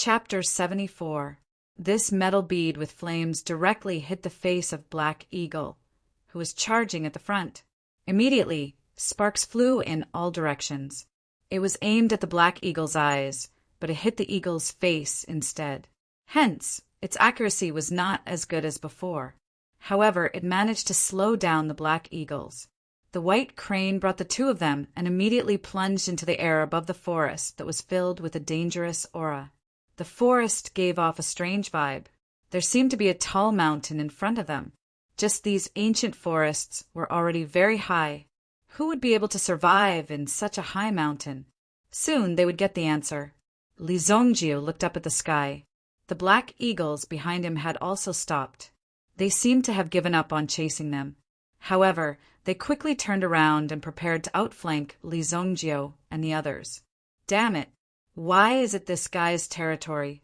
Chapter 74. This metal bead with flames directly hit the face of Black Eagle, who was charging at the front. Immediately, sparks flew in all directions. It was aimed at the Black Eagle's eyes, but it hit the eagle's face instead. Hence, its accuracy was not as good as before. However, it managed to slow down the Black Eagles. The white crane brought the two of them and immediately plunged into the air above the forest that was filled with a dangerous aura. The forest gave off a strange vibe. There seemed to be a tall mountain in front of them. Just these ancient forests were already very high. Who would be able to survive in such a high mountain? Soon they would get the answer. Li Zongjiu looked up at the sky. The Black Eagles behind him had also stopped. They seemed to have given up on chasing them. However, they quickly turned around and prepared to outflank Li Zongjiu and the others. Damn it! Why is it this guy's territory?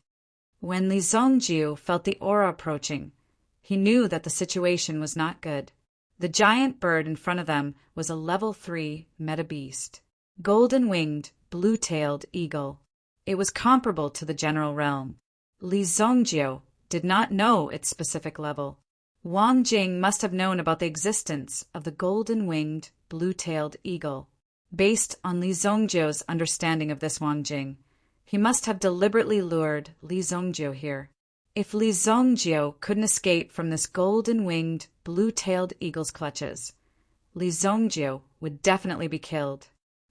When Li Zongjiu felt the aura approaching, he knew that the situation was not good. The giant bird in front of them was a level 3 meta beast. Golden-winged, blue-tailed eagle. It was comparable to the general realm. Li Zongjiu did not know its specific level. Wang Jing must have known about the existence of the golden-winged, blue-tailed eagle. Based on Li Zongjiu's understanding of this Wang Jing, he must have deliberately lured Li Zongjiu here. If Li Zongjiu couldn't escape from this golden-winged, blue-tailed eagle's clutches, Li Zongjiu would definitely be killed.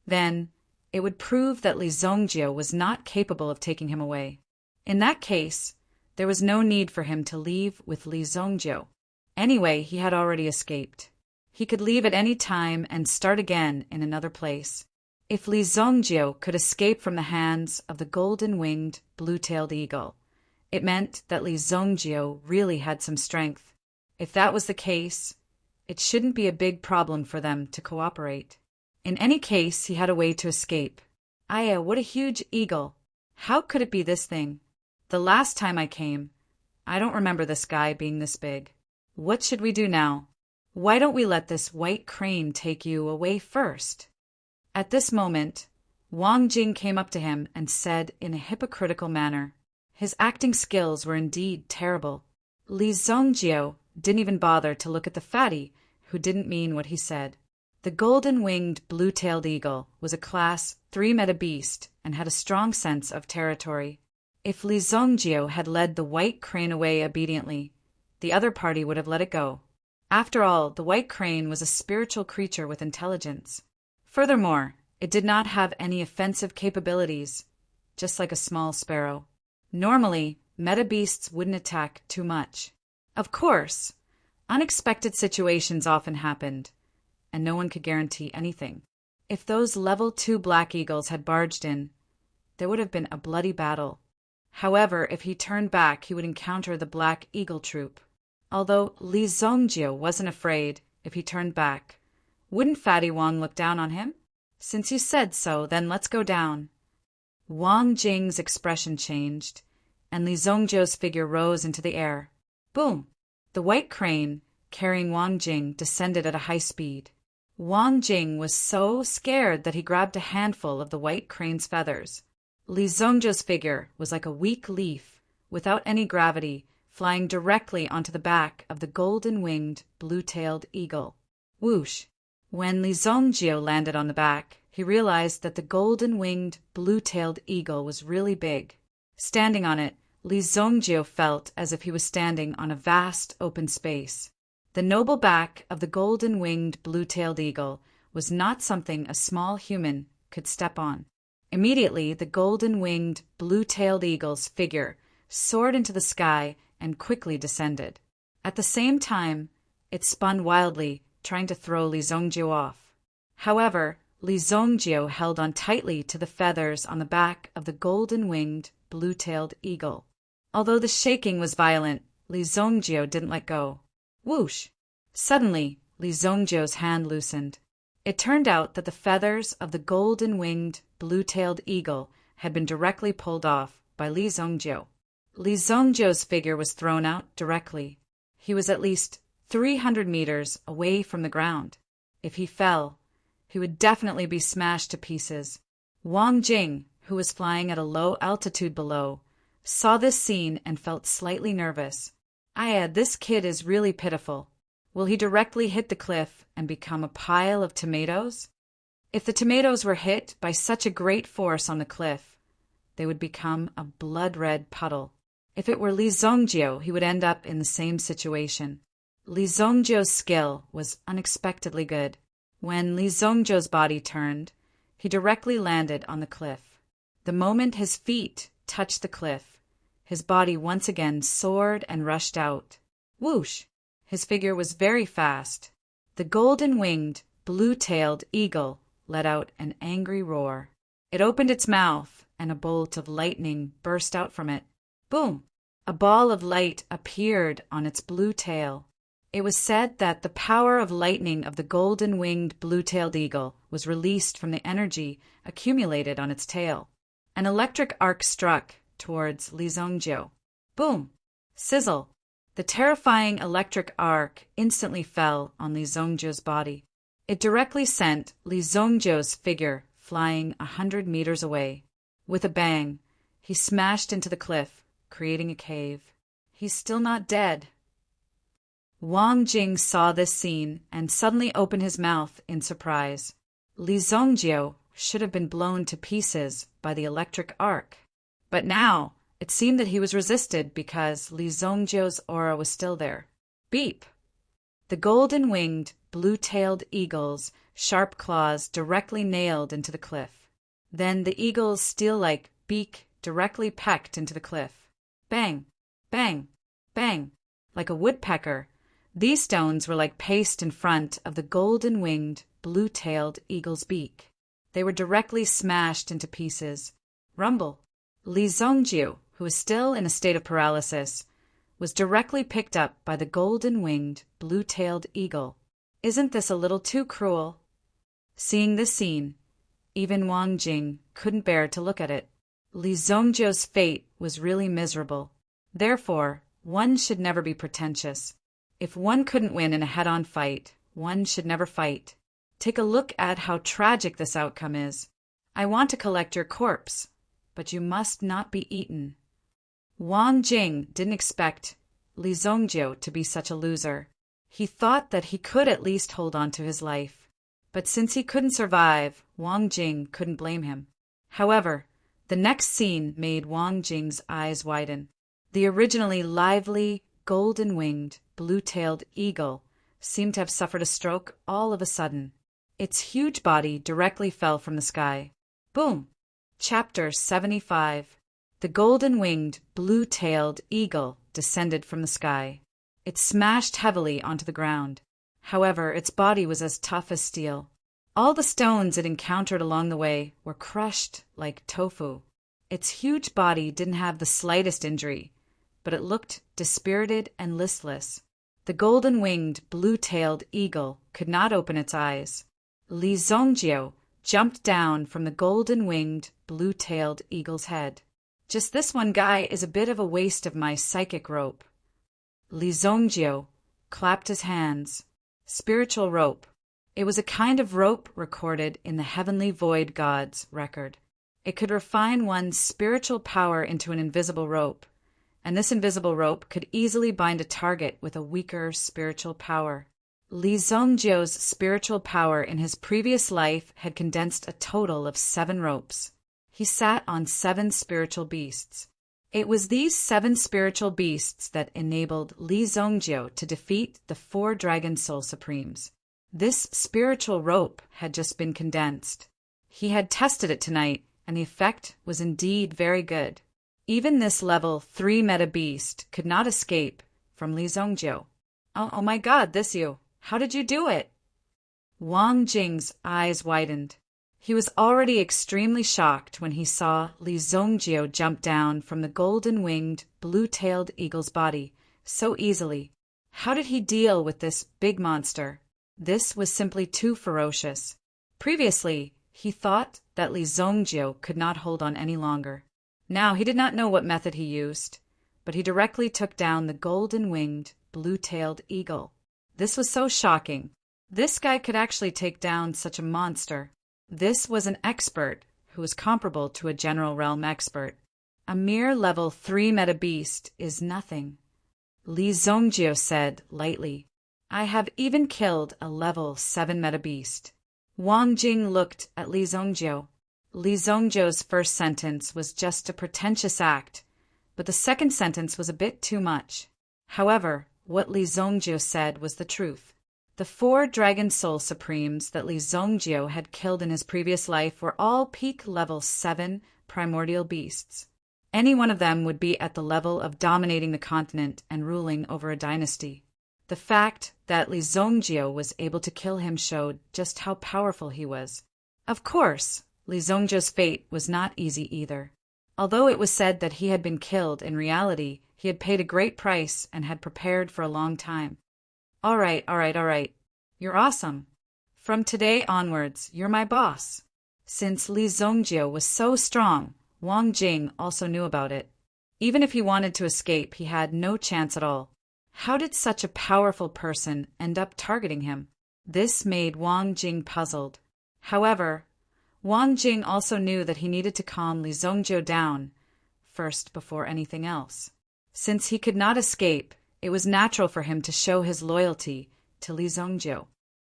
Then, it would prove that Li Zongjiu was not capable of taking him away. In that case, there was no need for him to leave with Li Zongjiu. Anyway, he had already escaped. He could leave at any time and start again in another place. If Li Zongjiu could escape from the hands of the golden-winged, blue-tailed eagle, it meant that Li Zongjiu really had some strength. If that was the case, it shouldn't be a big problem for them to cooperate. In any case, he had a way to escape. Aya, what a huge eagle! How could it be this thing? The last time I came, I don't remember this guy being this big. What should we do now? Why don't we let this white crane take you away first? At this moment, Wang Jing came up to him and said in a hypocritical manner. His acting skills were indeed terrible. Li Zongjiu didn't even bother to look at the fatty, who didn't mean what he said. The golden-winged, blue-tailed eagle was a class 3 meta beast and had a strong sense of territory. If Li Zongjiu had led the white crane away obediently, the other party would have let it go. After all, the white crane was a spiritual creature with intelligence. Furthermore, it did not have any offensive capabilities, just like a small sparrow. Normally, meta beasts wouldn't attack too much. Of course, unexpected situations often happened, and no one could guarantee anything. If those level 2 Black Eagles had barged in, there would have been a bloody battle. However, if he turned back, he would encounter the Black Eagle troop. Although Li Zongjiu wasn't afraid if he turned back, wouldn't Fatty Wang look down on him? Since you said so, then let's go down. Wang Jing's expression changed, and Li Zongjiu's figure rose into the air. Boom! The white crane, carrying Wang Jing, descended at a high speed. Wang Jing was so scared that he grabbed a handful of the white crane's feathers. Li Zongjiu's figure was like a weak leaf, without any gravity, flying directly onto the back of the golden-winged, blue-tailed eagle. Whoosh! When Li Zongjiu landed on the back, he realized that the golden-winged, blue-tailed eagle was really big. Standing on it, Li Zongjiu felt as if he was standing on a vast open space. The noble back of the golden-winged, blue-tailed eagle was not something a small human could step on. Immediately, the golden-winged, blue-tailed eagle's figure soared into the sky and quickly descended. At the same time, it spun wildly, trying to throw Li Zongjiu off. However, Li Zongjiu held on tightly to the feathers on the back of the golden-winged, blue-tailed eagle. Although the shaking was violent, Li Zongjiu didn't let go. Whoosh! Suddenly, Li Zongjiu's hand loosened. It turned out that the feathers of the golden-winged, blue-tailed eagle had been directly pulled off by Li Zongjiu. Li Zongjiu's figure was thrown out directly. He was at least 300 meters away from the ground. If he fell, he would definitely be smashed to pieces. Wang Jing, who was flying at a low altitude below, saw this scene and felt slightly nervous. This kid is really pitiful. Will he directly hit the cliff and become a pile of tomatoes? If the tomatoes were hit by such a great force on the cliff, they would become a blood-red puddle. If it were Li Zongjio, he would end up in the same situation. Li Zongjio's skill was unexpectedly good. When Li Zongjio's body turned, he directly landed on the cliff. The moment his feet touched the cliff, his body once again soared and rushed out. Whoosh! His figure was very fast. The golden-winged, blue-tailed eagle let out an angry roar. It opened its mouth, and a bolt of lightning burst out from it. Boom! A ball of light appeared on its blue tail. It was said that the power of lightning of the golden-winged blue-tailed eagle was released from the energy accumulated on its tail. An electric arc struck towards Li Zongjio. Boom! Sizzle! The terrifying electric arc instantly fell on Li Zongjio's body. It directly sent Li Zongjio's figure flying 100 meters away. With a bang, he smashed into the cliff, creating a cave. He's still not dead. Wang Jing saw this scene and suddenly opened his mouth in surprise. Li Zongjio should have been blown to pieces by the electric arc. But now, it seemed that he was resisted because Li Zongjio's aura was still there. Beep! The golden-winged, blue-tailed eagle's sharp claws directly nailed into the cliff. Then the eagle's steel-like beak directly pecked into the cliff. Bang! Bang! Bang! Like a woodpecker, these stones were like paste in front of the golden-winged, blue-tailed eagle's beak. They were directly smashed into pieces. Rumble! Li Zongjio, who was still in a state of paralysis, was directly picked up by the golden-winged, blue-tailed eagle. Isn't this a little too cruel? Seeing this scene, even Wang Jing couldn't bear to look at it. Li Zongjio's fate was really miserable. Therefore, one should never be pretentious. If one couldn't win in a head-on fight, one should never fight. Take a look at how tragic this outcome is. I want to collect your corpse, but you must not be eaten. Wang Jing didn't expect Li Zongjio to be such a loser. He thought that he could at least hold on to his life. But since he couldn't survive, Wang Jing couldn't blame him. However, the next scene made Wang Jing's eyes widen. The originally lively, golden-winged, blue-tailed eagle seemed to have suffered a stroke all of a sudden. Its huge body directly fell from the sky. Boom! Chapter 75. The golden-winged, blue-tailed eagle descended from the sky. It smashed heavily onto the ground. However, its body was as tough as steel. All the stones it encountered along the way were crushed like tofu. Its huge body didn't have the slightest injury, but it looked dispirited and listless. The golden-winged, blue-tailed eagle could not open its eyes. Li Zongjio jumped down from the golden-winged, blue-tailed eagle's head. Just this one guy is a bit of a waste of my psychic rope. Li Zongjio clapped his hands. Spiritual rope. It was a kind of rope recorded in the Heavenly Void God's record. It could refine one's spiritual power into an invisible rope, and this invisible rope could easily bind a target with a weaker spiritual power. Li Zongjio's spiritual power in his previous life had condensed a total of 7 ropes. He sat on 7 spiritual beasts. It was these 7 spiritual beasts that enabled Li Zongjio to defeat the 4 Dragon Soul Supremes. This spiritual rope had just been condensed. He had tested it tonight, and the effect was indeed very good. Even this level 3 meta beast could not escape from Li Zongjio. Oh my God, this you! How did you do it? Wang Jing's eyes widened. He was already extremely shocked when he saw Li Zongjio jump down from the golden-winged, blue-tailed eagle's body so easily. How did he deal with this big monster? This was simply too ferocious. Previously, he thought that Li Zongjio could not hold on any longer. Now he did not know what method he used, but he directly took down the golden-winged, blue-tailed eagle. This was so shocking. This guy could actually take down such a monster. This was an expert who was comparable to a general realm expert. A mere level 3 meta beast is nothing, Li Zongjio said lightly. I have even killed a level 7 meta beast. Wang Jing looked at Li Zongjio. Li Zongjio's first sentence was just a pretentious act, but the second sentence was a bit too much. However, what Li Zongjio said was the truth. The 4 Dragon Soul Supremes that Li Zongjio had killed in his previous life were all peak level 7 primordial beasts. Any one of them would be at the level of dominating the continent and ruling over a dynasty. The fact that Li Zongjio was able to kill him showed just how powerful he was. Of course, Li Zongjio's fate was not easy either. Although it was said that he had been killed, in reality, he had paid a great price and had prepared for a long time. All right. You're awesome. From today onwards, you're my boss. Since Li Zongjio was so strong, Wang Jing also knew about it. Even if he wanted to escape, he had no chance at all. How did such a powerful person end up targeting him? This made Wang Jing puzzled. However, Wang Jing also knew that he needed to calm Li Zongjio down first before anything else. Since he could not escape, it was natural for him to show his loyalty to Li Zongjio.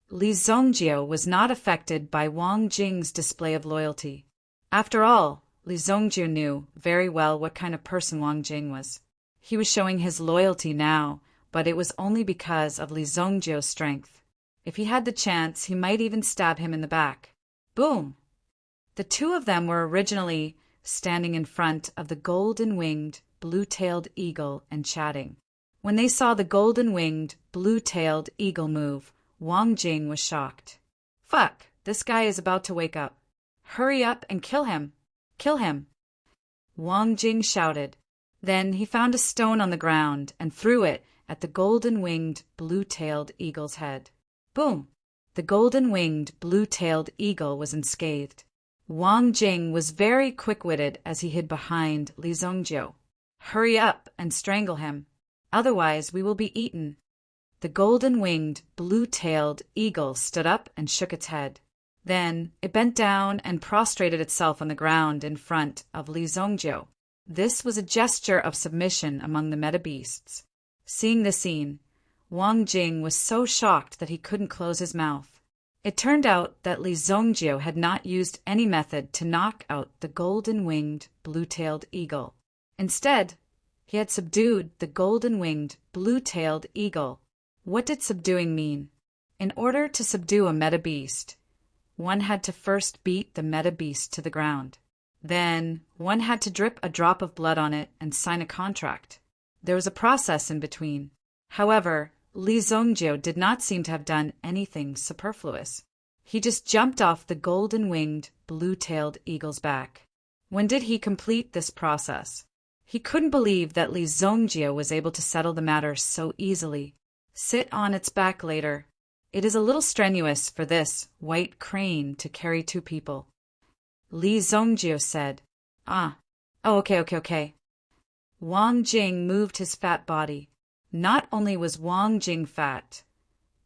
Li Zongjio was not affected by Wang Jing's display of loyalty. After all, Li Zongjio knew very well what kind of person Wang Jing was. He was showing his loyalty now, but it was only because of Li Zongjio's strength. If he had the chance, he might even stab him in the back. Boom! The two of them were originally standing in front of the golden-winged, blue-tailed eagle and chatting. When they saw the golden-winged, blue-tailed eagle move, Wang Jing was shocked. Fuck, this guy is about to wake up. Hurry up and kill him. Kill him. Wang Jing shouted. Then he found a stone on the ground and threw it at the golden-winged, blue-tailed eagle's head. Boom! The golden-winged, blue-tailed eagle was unscathed. Wang Jing was very quick-witted as he hid behind Li Zongjio. Hurry up and strangle him. Otherwise we will be eaten. The golden-winged, blue-tailed eagle stood up and shook its head. Then it bent down and prostrated itself on the ground in front of Li Zongjio. This was a gesture of submission among the meta beasts. Seeing the scene, Wang Jing was so shocked that he couldn't close his mouth. It turned out that Li Zongjio had not used any method to knock out the golden-winged, blue-tailed eagle. Instead, he had subdued the golden-winged, blue-tailed eagle. What did subduing mean? In order to subdue a meta beast, one had to first beat the meta beast to the ground. Then, one had to drip a drop of blood on it and sign a contract. There was a process in between. However, Li Zongjio did not seem to have done anything superfluous. He just jumped off the golden-winged, blue-tailed eagle's back. When did he complete this process? He couldn't believe that Li Zongjio was able to settle the matter so easily. Sit on its back later. It is a little strenuous for this white crane to carry 2 people. Li Zongjio said. Okay. Wang Jing moved his fat body. Not only was Wang Jing fat,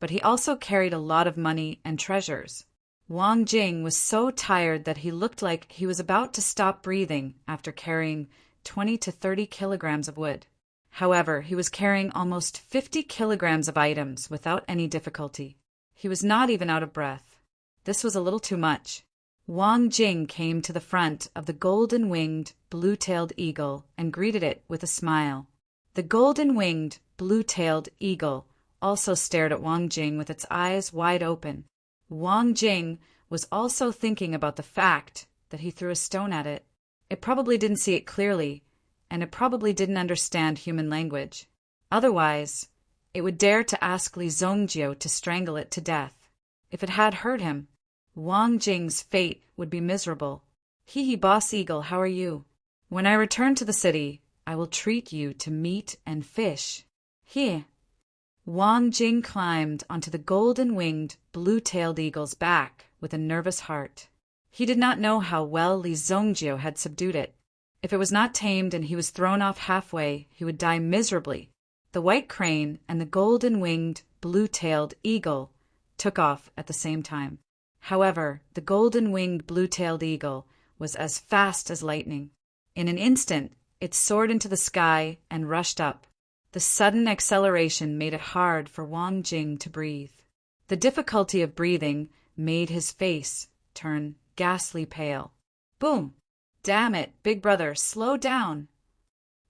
but he also carried a lot of money and treasures. Wang Jing was so tired that he looked like he was about to stop breathing after carrying 20 to 30 kilograms of wood. However, he was carrying almost 50 kilograms of items without any difficulty. He was not even out of breath. This was a little too much. Wang Jing came to the front of the golden-winged, blue-tailed eagle and greeted it with a smile. The golden-winged, blue-tailed eagle also stared at Wang Jing with its eyes wide open. Wang Jing was also thinking about the fact that he threw a stone at it. It probably didn't see it clearly, and it probably didn't understand human language. Otherwise, it would dare to ask Li Zongjio to strangle it to death. If it had hurt him, Wang Jing's fate would be miserable. Hee, Boss Eagle, how are you? When I return to the city, I will treat you to meat and fish. Here. Wang Jing climbed onto the golden-winged, blue-tailed eagle's back with a nervous heart. He did not know how well Li Zongjio had subdued it. If it was not tamed and he was thrown off halfway, he would die miserably. The white crane and the golden-winged, blue-tailed eagle took off at the same time. However, the golden-winged, blue-tailed eagle was as fast as lightning. In an instant, It soared into the sky and rushed up. The sudden acceleration made it hard for Wang Jing to breathe. The difficulty of breathing made his face turn ghastly pale. Boom! Damn it, big brother, slow down!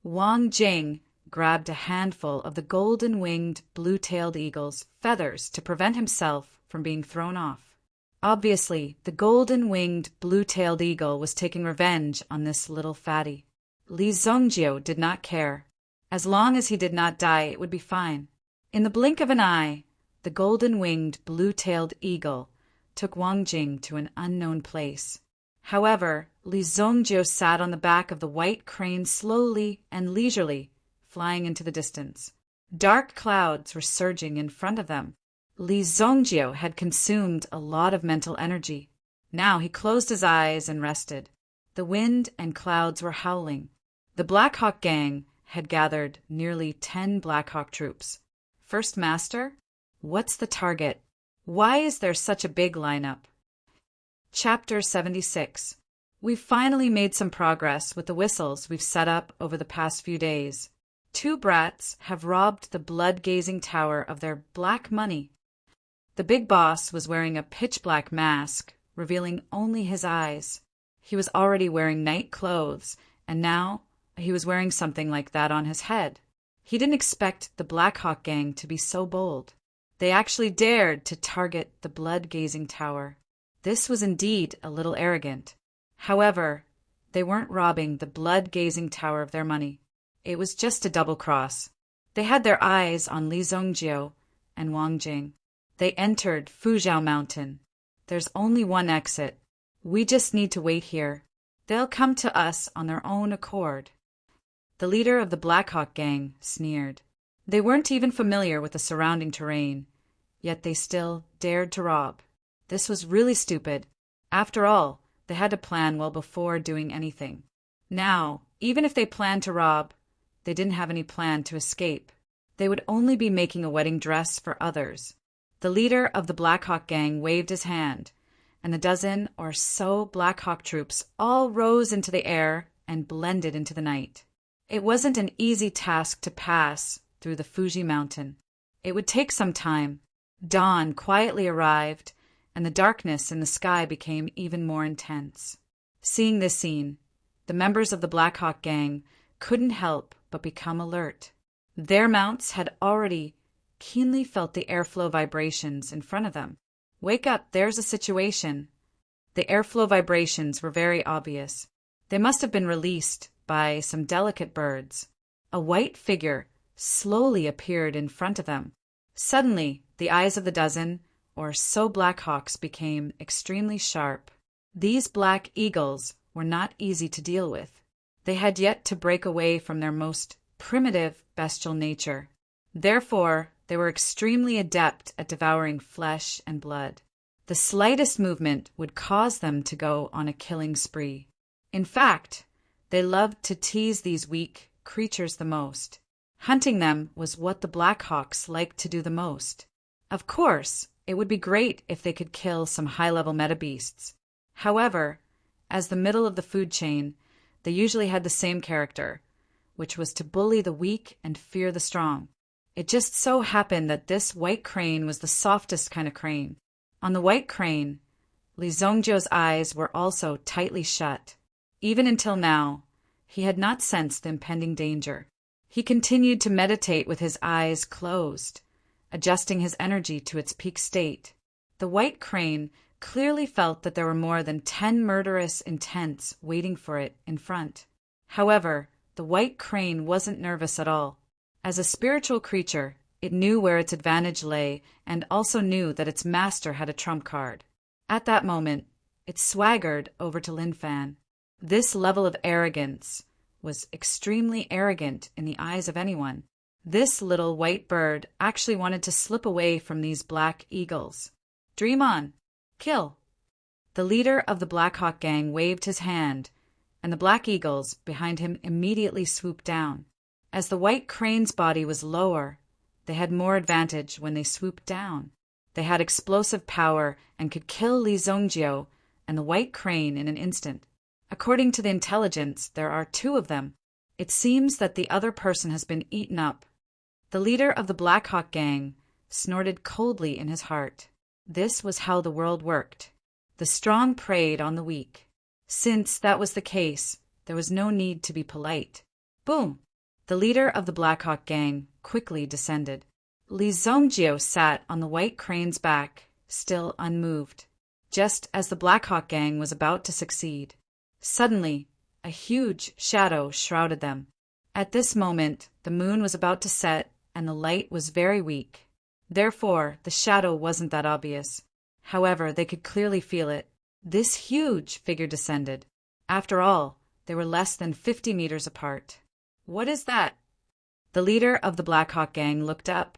Wang Jing grabbed a handful of the golden-winged, blue-tailed eagle's feathers to prevent himself from being thrown off. Obviously, the golden-winged, blue-tailed eagle was taking revenge on this little fatty. Li Zhongjiu did not care. As long as he did not die, it would be fine. In the blink of an eye, the golden-winged, blue-tailed eagle took Wang Jing to an unknown place. However, Li Zhongjiu sat on the back of the white crane slowly and leisurely, flying into the distance. Dark clouds were surging in front of them. Li Zhongjiu had consumed a lot of mental energy. Now he closed his eyes and rested. The wind and clouds were howling. The Black Hawk gang had gathered nearly 10 Black Hawk troops. First Master? What's the target? Why is there such a big lineup? Chapter 76. We've finally made some progress with the whistles we've set up over the past few days. 2 brats have robbed the blood-gazing tower of their black money. The big boss was wearing a pitch-black mask, revealing only his eyes. He was already wearing night clothes, and now he was wearing something like that on his head. He didn't expect the Black Hawk gang to be so bold. They actually dared to target the blood-gazing tower. This was indeed a little arrogant. However, they weren't robbing the blood-gazing tower of their money. It was just a double-cross. They had their eyes on Li Zhongjiu and Wang Jing. They entered Fujiao Mountain. There's only one exit. We just need to wait here. They'll come to us on their own accord. The leader of the Black Hawk gang sneered. They weren't even familiar with the surrounding terrain, yet they still dared to rob. This was really stupid. After all, they had to plan well before doing anything. Now, even if they planned to rob, they didn't have any plan to escape. They would only be making a wedding dress for others. The leader of the Black Hawk gang waved his hand, and the dozen or so Black Hawk troops all rose into the air and blended into the night. It wasn't an easy task to pass through the Fuji mountain. It would take some time. Dawn quietly arrived, and the darkness in the sky became even more intense. Seeing this scene, the members of the Black Hawk gang couldn't help but become alert. Their mounts had already keenly felt the airflow vibrations in front of them. Wake up, there's a situation. The airflow vibrations were very obvious. They must have been released by some delicate birds. A white figure slowly appeared in front of them. Suddenly, the eyes of the dozen or so Black Hawks became extremely sharp. These black eagles were not easy to deal with. They had yet to break away from their most primitive bestial nature. Therefore, they were extremely adept at devouring flesh and blood. The slightest movement would cause them to go on a killing spree. In fact, they loved to tease these weak creatures the most. Hunting them was what the Black Hawks liked to do the most. Of course, it would be great if they could kill some high-level metabeasts. However, as the middle of the food chain, they usually had the same character, which was to bully the weak and fear the strong. It just so happened that this white crane was the softest kind of crane. On the white crane, Li Zhongjiu's eyes were also tightly shut. Even until now, he had not sensed the impending danger. He continued to meditate with his eyes closed, adjusting his energy to its peak state. The white crane clearly felt that there were more than 10 murderous intents waiting for it in front. However, the white crane wasn't nervous at all. As a spiritual creature, it knew where its advantage lay and also knew that its master had a trump card. At that moment, it swaggered over to Lin Fan. This level of arrogance was extremely arrogant in the eyes of anyone. This little white bird actually wanted to slip away from these black eagles. Dream on. Kill. The leader of the Black Hawk gang waved his hand, and the black eagles behind him immediately swooped down. As the white crane's body was lower, they had more advantage when they swooped down. They had explosive power and could kill Li Zhongjiu and the white crane in an instant. According to the intelligence, there are 2 of them. It seems that the other person has been eaten up. The leader of the Black Hawk gang snorted coldly in his heart. This was how the world worked. The strong preyed on the weak. Since that was the case, there was no need to be polite. Boom! The leader of the Black Hawk gang quickly descended. Li Zongjio sat on the white crane's back, still unmoved. Just as the Black Hawk gang was about to succeed, suddenly, a huge shadow shrouded them. At this moment, the moon was about to set and the light was very weak. Therefore, the shadow wasn't that obvious. However, they could clearly feel it. This huge figure descended. After all, they were less than 50 meters apart. What is that? The leader of the Black Hawk gang looked up,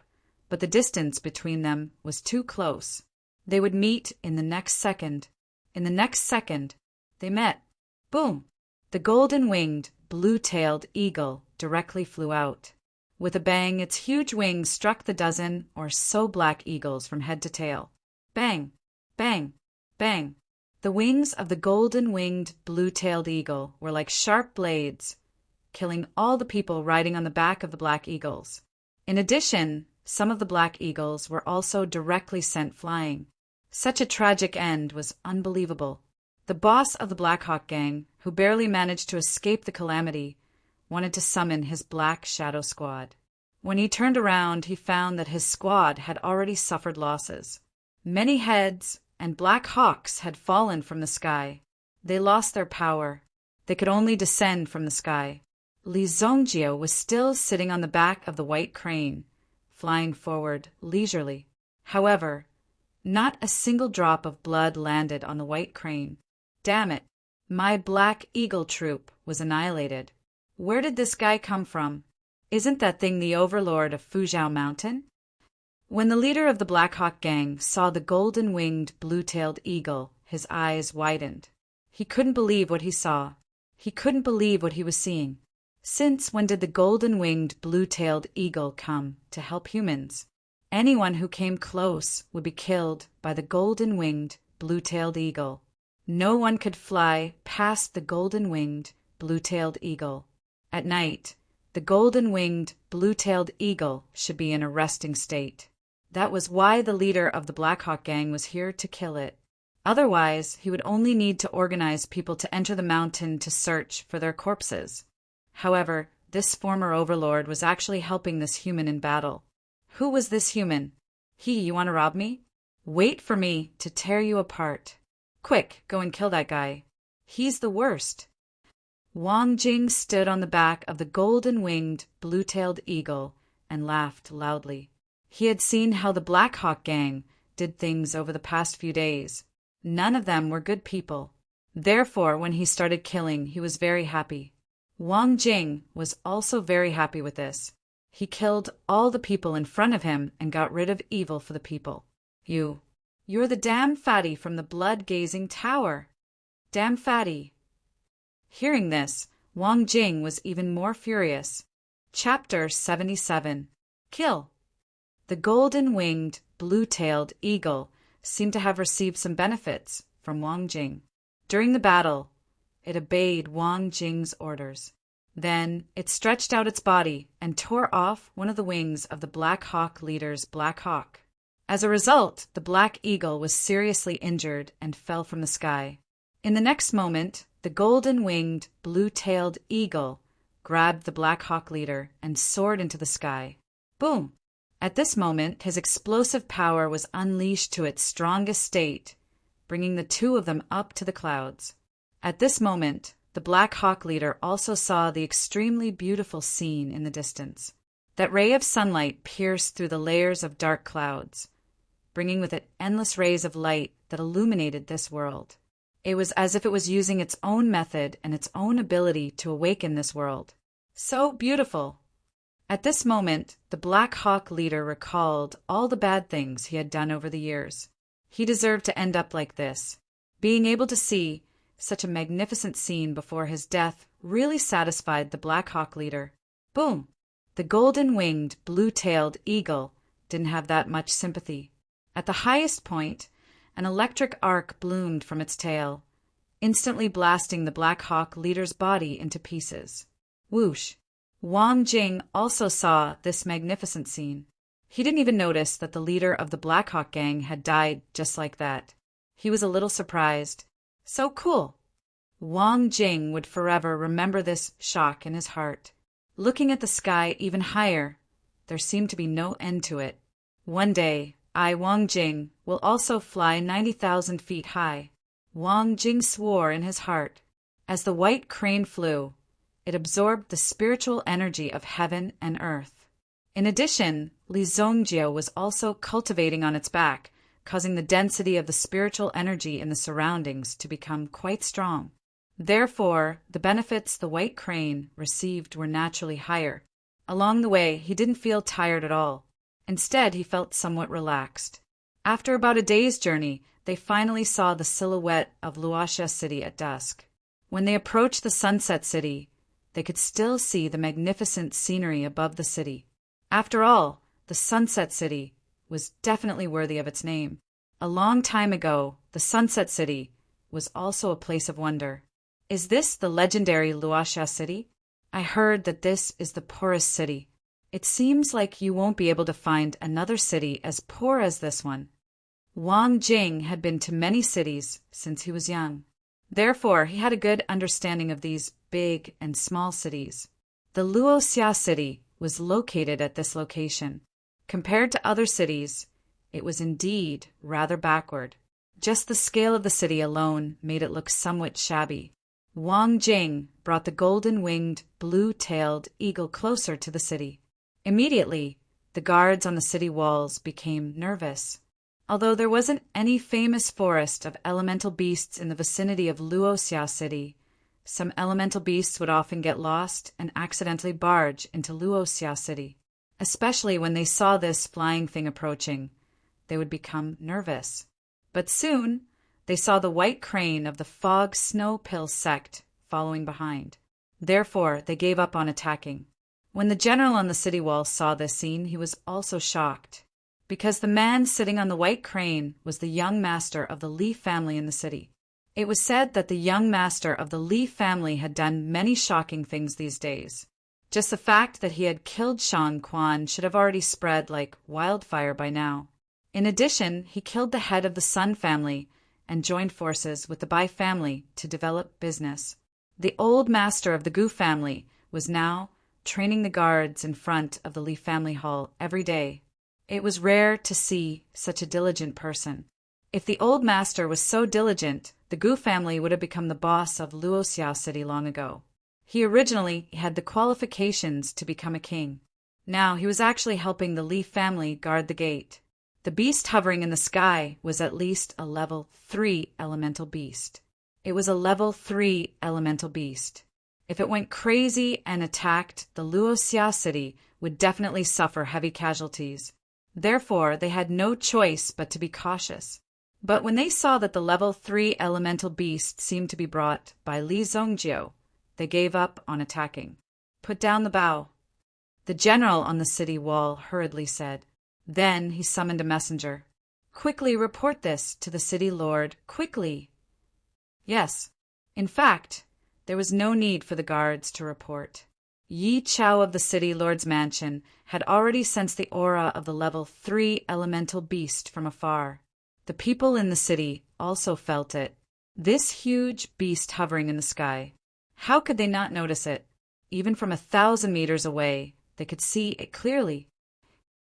but the distance between them was too close. They would meet in the next second. In the next second, they met. Boom! The golden-winged, blue-tailed eagle directly flew out. With a bang, its huge wings struck the dozen or so black eagles from head to tail. Bang! Bang! Bang! The wings of the golden-winged, blue-tailed eagle were like sharp blades, killing all the people riding on the back of the black eagles. In addition, some of the black eagles were also directly sent flying. Such a tragic end was unbelievable. The boss of the Black Hawk gang, who barely managed to escape the calamity, wanted to summon his Black Shadow Squad. When he turned around, he found that his squad had already suffered losses. Many heads and black hawks had fallen from the sky. They lost their power. They could only descend from the sky. Li Zongjio was still sitting on the back of the white crane, flying forward leisurely. However, not a single drop of blood landed on the white crane. Damn it! My Black Eagle troop was annihilated. Where did this guy come from? Isn't that thing the overlord of Fuzhou Mountain? When the leader of the Black Hawk gang saw the golden-winged, blue-tailed eagle, his eyes widened. He couldn't believe what he saw. He couldn't believe what he was seeing. Since when did the golden-winged, blue-tailed eagle come to help humans? Anyone who came close would be killed by the golden-winged, blue-tailed eagle. No one could fly past the golden-winged, blue-tailed eagle. At night, the golden-winged, blue-tailed eagle should be in a resting state. That was why the leader of the Black Hawk gang was here to kill it. Otherwise, he would only need to organize people to enter the mountain to search for their corpses. However, this former overlord was actually helping this human in battle. Who was this human? You want to rob me? Wait for me to tear you apart. Quick, go and kill that guy. He's the worst. Wang Jing stood on the back of the golden-winged, blue-tailed eagle and laughed loudly. He had seen how the Black Hawk gang did things over the past few days. None of them were good people. Therefore, when he started killing, he was very happy. Wang Jing was also very happy with this. He killed all the people in front of him and got rid of evil for the people. You're the damn fatty from the blood-gazing tower. Damn fatty. Hearing this, Wang Jing was even more furious. Chapter 77. Kill. The golden-winged, blue-tailed eagle seemed to have received some benefits from Wang Jing. During the battle, it obeyed Wang Jing's orders. Then it stretched out its body and tore off one of the wings of the Black Hawk leader's Black Hawk. As a result, the Black Eagle was seriously injured and fell from the sky. In the next moment, the golden-winged, blue-tailed eagle grabbed the Black Hawk leader and soared into the sky. Boom! At this moment, his explosive power was unleashed to its strongest state, bringing the two of them up to the clouds. At this moment, the Black Hawk leader also saw the extremely beautiful scene in the distance. That ray of sunlight pierced through the layers of dark clouds, bringing with it endless rays of light that illuminated this world. It was as if it was using its own method and its own ability to awaken this world. So beautiful! At this moment, the Black Hawk leader recalled all the bad things he had done over the years. He deserved to end up like this. Being able to see such a magnificent scene before his death really satisfied the Black Hawk leader. Boom! The golden-winged, blue-tailed eagle didn't have that much sympathy. At the highest point, an electric arc bloomed from its tail, instantly blasting the Black Hawk leader's body into pieces. Whoosh! Wang Jing also saw this magnificent scene. He didn't even notice that the leader of the Black Hawk gang had died just like that. He was a little surprised. So cool! Wang Jing would forever remember this shock in his heart. Looking at the sky even higher, there seemed to be no end to it. One day, I, Wang Jing, will also fly 90,000 feet high. Wang Jing swore in his heart. As the white crane flew, it absorbed the spiritual energy of heaven and earth. In addition, Li Zongjiao was also cultivating on its back, causing the density of the spiritual energy in the surroundings to become quite strong. Therefore, the benefits the white crane received were naturally higher. Along the way, he didn't feel tired at all. Instead, he felt somewhat relaxed. After about a day's journey, they finally saw the silhouette of Luoxia City at dusk. When they approached the Sunset City, they could still see the magnificent scenery above the city. After all, the Sunset City was definitely worthy of its name. A long time ago, the Sunset City was also a place of wonder. Is this the legendary Luoxia City? I heard that this is the poorest city. It seems like you won't be able to find another city as poor as this one. Wang Jing had been to many cities since he was young. Therefore, he had a good understanding of these big and small cities. The Luoxia City was located at this location. Compared to other cities, it was indeed rather backward. Just the scale of the city alone made it look somewhat shabby. Wang Jing brought the golden-winged, blue-tailed eagle closer to the city. Immediately, the guards on the city walls became nervous. Although there wasn't any famous forest of elemental beasts in the vicinity of Luoxia City, some elemental beasts would often get lost and accidentally barge into Luoxia City. Especially when they saw this flying thing approaching, they would become nervous. But soon, they saw the white crane of the Fog Snow Pill sect following behind. Therefore, they gave up on attacking. When the general on the city wall saw this scene, he was also shocked, because the man sitting on the white crane was the young master of the Li family in the city. It was said that the young master of the Li family had done many shocking things these days. Just the fact that he had killed Shan Quan should have already spread like wildfire by now. In addition, he killed the head of the Sun family and joined forces with the Bai family to develop business. The old master of the Gu family was now training the guards in front of the Li family hall every day. It was rare to see such a diligent person. If the old master was so diligent, the Gu family would have become the boss of Luoxia City long ago. He originally had the qualifications to become a king. Now he was actually helping the Li family guard the gate. The beast hovering in the sky was at least a level 3 elemental beast. It was a level 3 elemental beast. If it went crazy and attacked, the Luoxia City would definitely suffer heavy casualties. Therefore, they had no choice but to be cautious. But when they saw that the level 3 elemental beast seemed to be brought by Li Zongjiao, they gave up on attacking. Put down the bow. The general on the city wall hurriedly said. Then he summoned a messenger. Quickly report this to the city lord, quickly. Yes. In fact, there was no need for the guards to report. Yi Chao of the city lord's mansion had already sensed the aura of the level 3 elemental beast from afar. The people in the city also felt it. This huge beast hovering in the sky. How could they not notice it? Even from 1,000 meters away, they could see it clearly.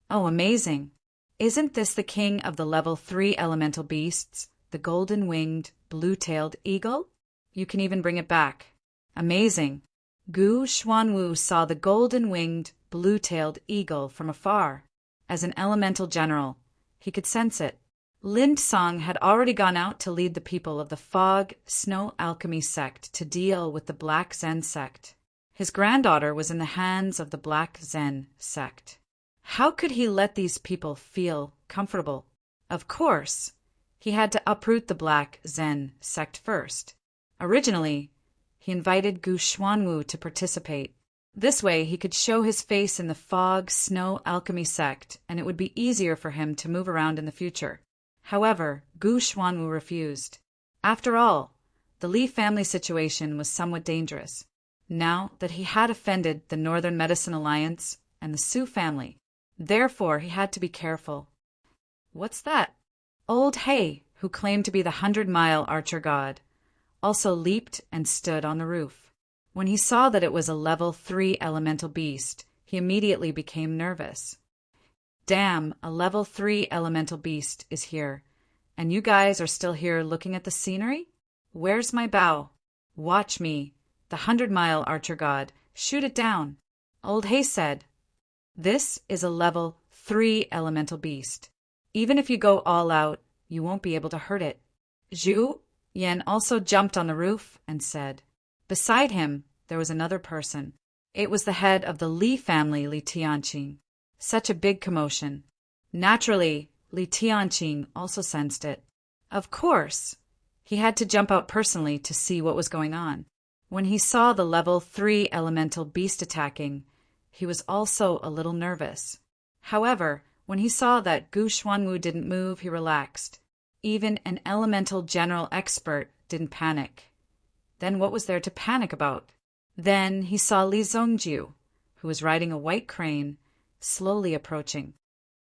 Oh, amazing. Isn't this the king of the level 3 elemental beasts, the golden-winged, blue-tailed eagle? You can even bring it back. Amazing. Gu Xuanwu saw the golden-winged, blue-tailed eagle from afar. As an elemental general, he could sense it. Lin Song had already gone out to lead the people of the Fog Snow Alchemy sect to deal with the Black Zen sect. His granddaughter was in the hands of the Black Zen sect. How could he let these people feel comfortable? Of course, he had to uproot the Black Zen sect first. Originally, he invited Gu Xuanwu to participate. This way, he could show his face in the Fog Snow Alchemy sect, and it would be easier for him to move around in the future. However, Gu Xuanwu refused. After all, the Li family situation was somewhat dangerous. now that he had offended the Northern Medicine Alliance and the Sioux family. Therefore, he had to be careful. What's that? Old Hay, who claimed to be the 100-mile archer god, also leaped and stood on the roof. When he saw that it was a level 3 elemental beast, he immediately became nervous. Damn, a level 3 elemental beast is here, and you guys are still here looking at the scenery? Where's my bow? Watch me, the 100-mile archer god, shoot it down. Old Hay said, this is a level 3 elemental beast. Even if you go all out, you won't be able to hurt it. Zhu Yan also jumped on the roof and said. Beside him, there was another person. It was the head of the Li family, Li Tianqing. Such a big commotion. Naturally, Li Tianqing also sensed it. Of course, he had to jump out personally to see what was going on. When he saw the level 3 elemental beast attacking, he was also a little nervous. However, when he saw that Gu Xuanwu didn't move, he relaxed. Even an elemental general expert didn't panic. Then what was there to panic about? Then he saw Li Zongjiu, who was riding a white crane, slowly approaching.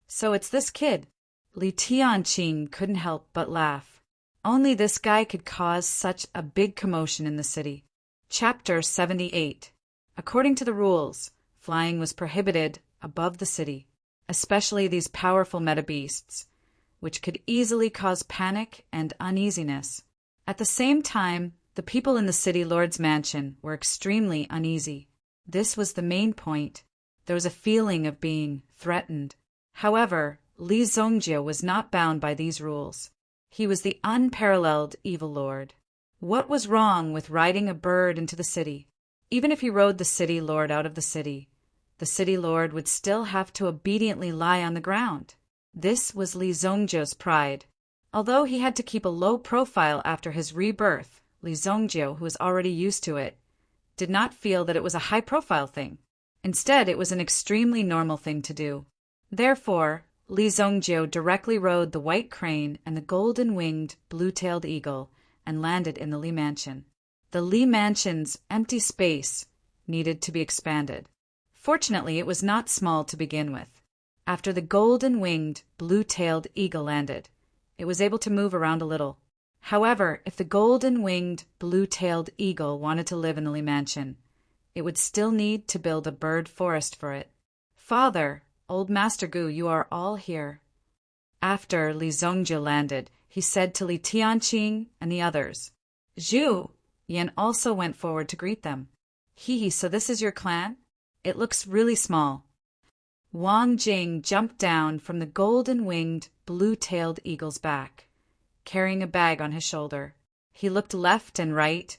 So it's this kid. Li Tianqing couldn't help but laugh. Only this guy could cause such a big commotion in the city. Chapter 78. According to the rules, flying was prohibited above the city, especially these powerful meta-beasts, which could easily cause panic and uneasiness. At the same time, the people in the city lord's mansion were extremely uneasy. This was the main point. There was a feeling of being threatened. However, Li Zongjiu was not bound by these rules. He was the unparalleled evil lord. What was wrong with riding a bird into the city? Even if he rode the city lord out of the city lord would still have to obediently lie on the ground. This was Li Zongjiu's pride. Although he had to keep a low profile after his rebirth, Li Zongjiu, who was already used to it, did not feel that it was a high-profile thing. Instead, it was an extremely normal thing to do. Therefore, Li Zongjiu directly rode the white crane and the golden-winged, blue-tailed eagle and landed in the Li Mansion. The Li Mansion's empty space needed to be expanded. Fortunately, it was not small to begin with. After the golden-winged, blue-tailed eagle landed, it was able to move around a little. However, if the golden-winged, blue-tailed eagle wanted to live in the Li Mansion, it would still need to build a bird forest for it. Father, old Master Gu, you are all here. After Li Zongjiu landed, he said to Li Tianqing and the others. Zhu Yan also went forward to greet them. So this is your clan? It looks really small. Wang Jing jumped down from the golden-winged, blue-tailed eagle's back, carrying a bag on his shoulder. He looked left and right,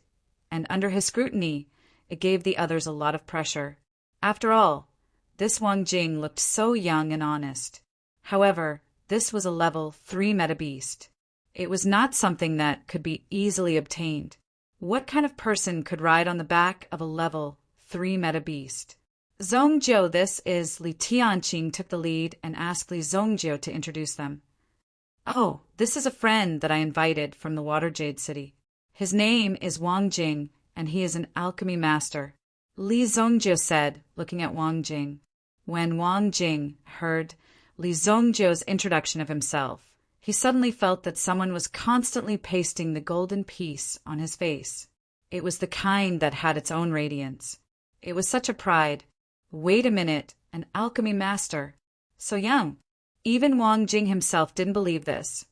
and under his scrutiny, it gave the others a lot of pressure. After all, this Wang Jing looked so young and honest. However, this was a level 3 meta-beast. It was not something that could be easily obtained. What kind of person could ride on the back of a level 3 meta-beast? Zongjiu, this is Li Tianqing, took the lead and asked Li Zongjiu to introduce them. Oh, this is a friend that I invited from the Water Jade City. His name is Wang Jing, and he is an alchemy master, Li Zongjiu said, looking at Wang Jing. When Wang Jing heard Li Zongjiu's introduction of himself, he suddenly felt that someone was constantly pasting the golden piece on his face. It was the kind that had its own radiance. It was such a pride. Wait a minute, an alchemy master. So young. Even Wang Jing himself didn't believe this,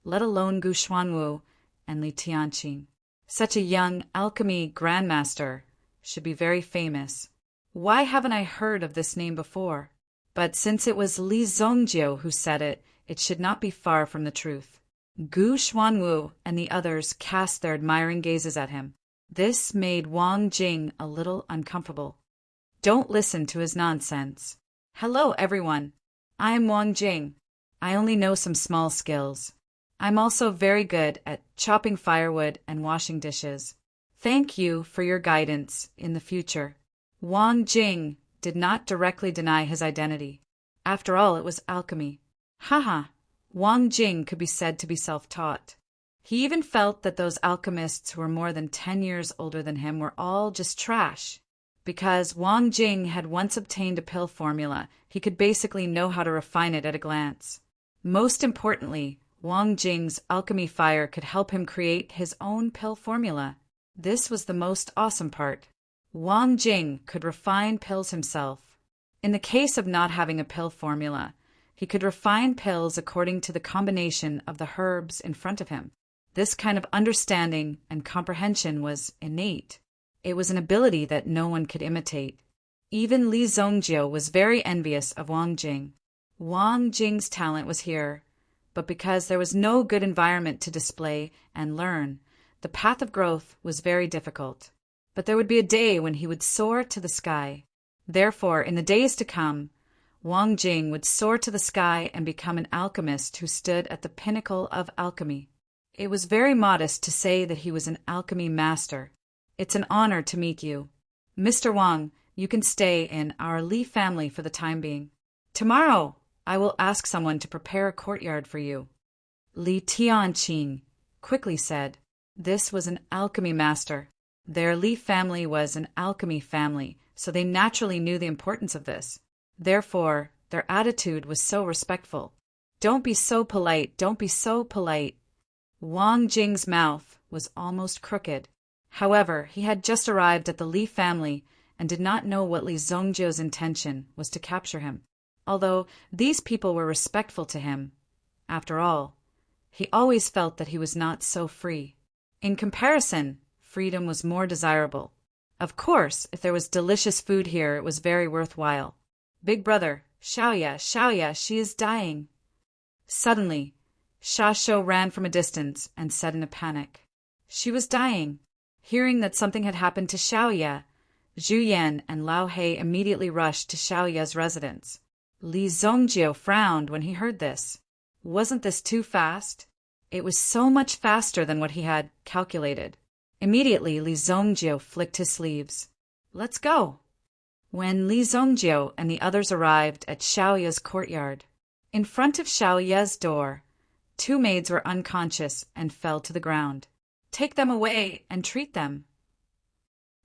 let alone Gu Xuanwu and Li Tianqing. Such a young alchemy grandmaster should be very famous. Why haven't I heard of this name before? But since it was Li Zongjiu who said it, it should not be far from the truth. Gu Xuanwu and the others cast their admiring gazes at him. This made Wang Jing a little uncomfortable. Don't listen to his nonsense. Hello, everyone. I am Wang Jing. I only know some small skills. I'm also very good at chopping firewood and washing dishes. Thank you for your guidance in the future. Wang Jing did not directly deny his identity. After all, it was alchemy. Haha, Wang Jing could be said to be self-taught. He even felt that those alchemists who were more than 10 years older than him were all just trash. Because Wang Jing had once obtained a pill formula, he could basically know how to refine it at a glance. Most importantly, Wang Jing's alchemy fire could help him create his own pill formula. This was the most awesome part. Wang Jing could refine pills himself. In the case of not having a pill formula, he could refine pills according to the combination of the herbs in front of him. This kind of understanding and comprehension was innate. It was an ability that no one could imitate. Even Li Zongjiu was very envious of Wang Jing. Wang Jing's talent was here, but because there was no good environment to display and learn, the path of growth was very difficult. But there would be a day when he would soar to the sky. Therefore, in the days to come, Wang Jing would soar to the sky and become an alchemist who stood at the pinnacle of alchemy. It was very modest to say that he was an alchemy master. It's an honor to meet you. Mr. Wang, you can stay in our Li family for the time being. Tomorrow, I will ask someone to prepare a courtyard for you. Li Tianqing quickly said. This was an alchemy master. Their Li family was an alchemy family, so they naturally knew the importance of this. Therefore, their attitude was so respectful. Don't be so polite, don't be so polite. Wang Jing's mouth was almost crooked. However, he had just arrived at the Li family and did not know what Li Zongjiu's intention was to capture him. Although these people were respectful to him, after all, he always felt that he was not so free. In comparison, freedom was more desirable. Of course, if there was delicious food here, it was very worthwhile. Big brother, Xiaoya, she is dying. Suddenly, Sha Shou ran from a distance and said in a panic. She was dying. Hearing that something had happened to Xiaoya, Zhu Yan and Lao He immediately rushed to Xiaoya's residence. Li Zongjiu frowned when he heard this. Wasn't this too fast? It was so much faster than what he had calculated. Immediately, Li Zongjiu flicked his sleeves. Let's go. When Li Zongjiu and the others arrived at Xiaoya's courtyard, in front of Xiaoya's door, two maids were unconscious and fell to the ground. Take them away and treat them,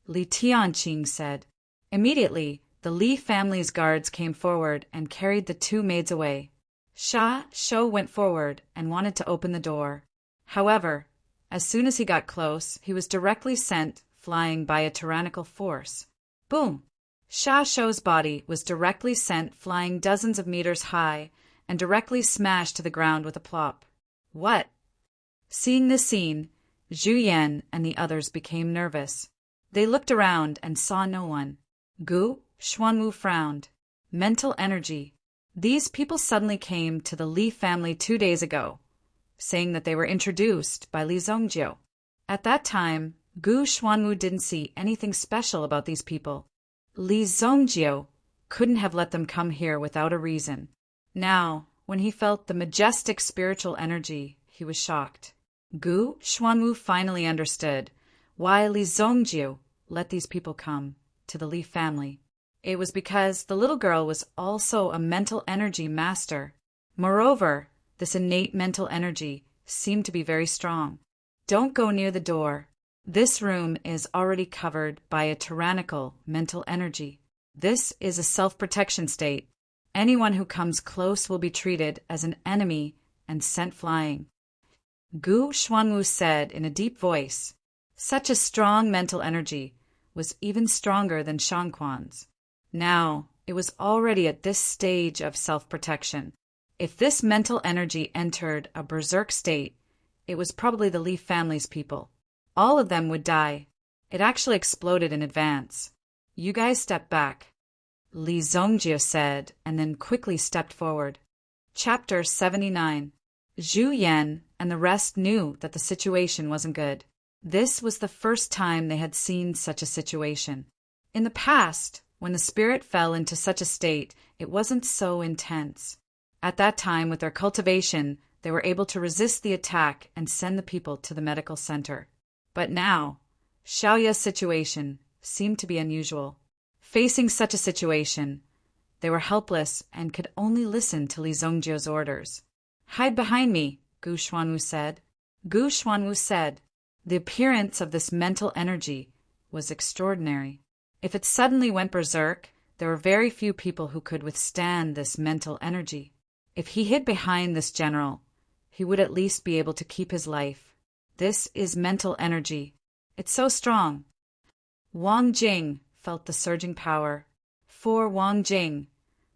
Li Tianqing said. Immediately, the Li family's guards came forward and carried the two maids away. Sha Shou went forward and wanted to open the door. However, as soon as he got close, he was directly sent flying by a tyrannical force. Boom! Sha Shou's body was directly sent flying dozens of meters high and directly smashed to the ground with a plop. What? Seeing this scene, Zhu Yan and the others became nervous. They looked around and saw no one. Gu Xuanwu frowned. Mental energy. These people suddenly came to the Li family 2 days ago, saying that they were introduced by Li Zongjiu. At that time, Gu Xuanwu didn't see anything special about these people. Li Zongjiu couldn't have let them come here without a reason. Now, when he felt the majestic spiritual energy, he was shocked. Gu Xuanwu finally understood why Li Zongjiu let these people come to the Li family. It was because the little girl was also a mental energy master. Moreover, this innate mental energy seemed to be very strong. Don't go near the door. This room is already covered by a tyrannical mental energy. This is a self-protection state. Anyone who comes close will be treated as an enemy and sent flying. Gu Xuanwu said in a deep voice. Such a strong mental energy was even stronger than Shangquan's. Now, it was already at this stage of self-protection. If this mental energy entered a berserk state, it was probably the Li family's people. All of them would die. It actually exploded in advance. You guys step back, Li Zongjiu said, and then quickly stepped forward. Chapter 79. Zhu Yan and the rest knew that the situation wasn't good. This was the first time they had seen such a situation. In the past, when the spirit fell into such a state, it wasn't so intense. At that time, with their cultivation, they were able to resist the attack and send the people to the medical center. But now, Xiaoya's situation seemed to be unusual. Facing such a situation, they were helpless and could only listen to Li Zongjiu's orders. Hide behind me, Gu Xuanwu said. Gu Xuanwu said. The appearance of this mental energy was extraordinary. If it suddenly went berserk, there were very few people who could withstand this mental energy. If he hid behind this general, he would at least be able to keep his life. This is mental energy. It's so strong. Wang Jing felt the surging power. For Wang Jing,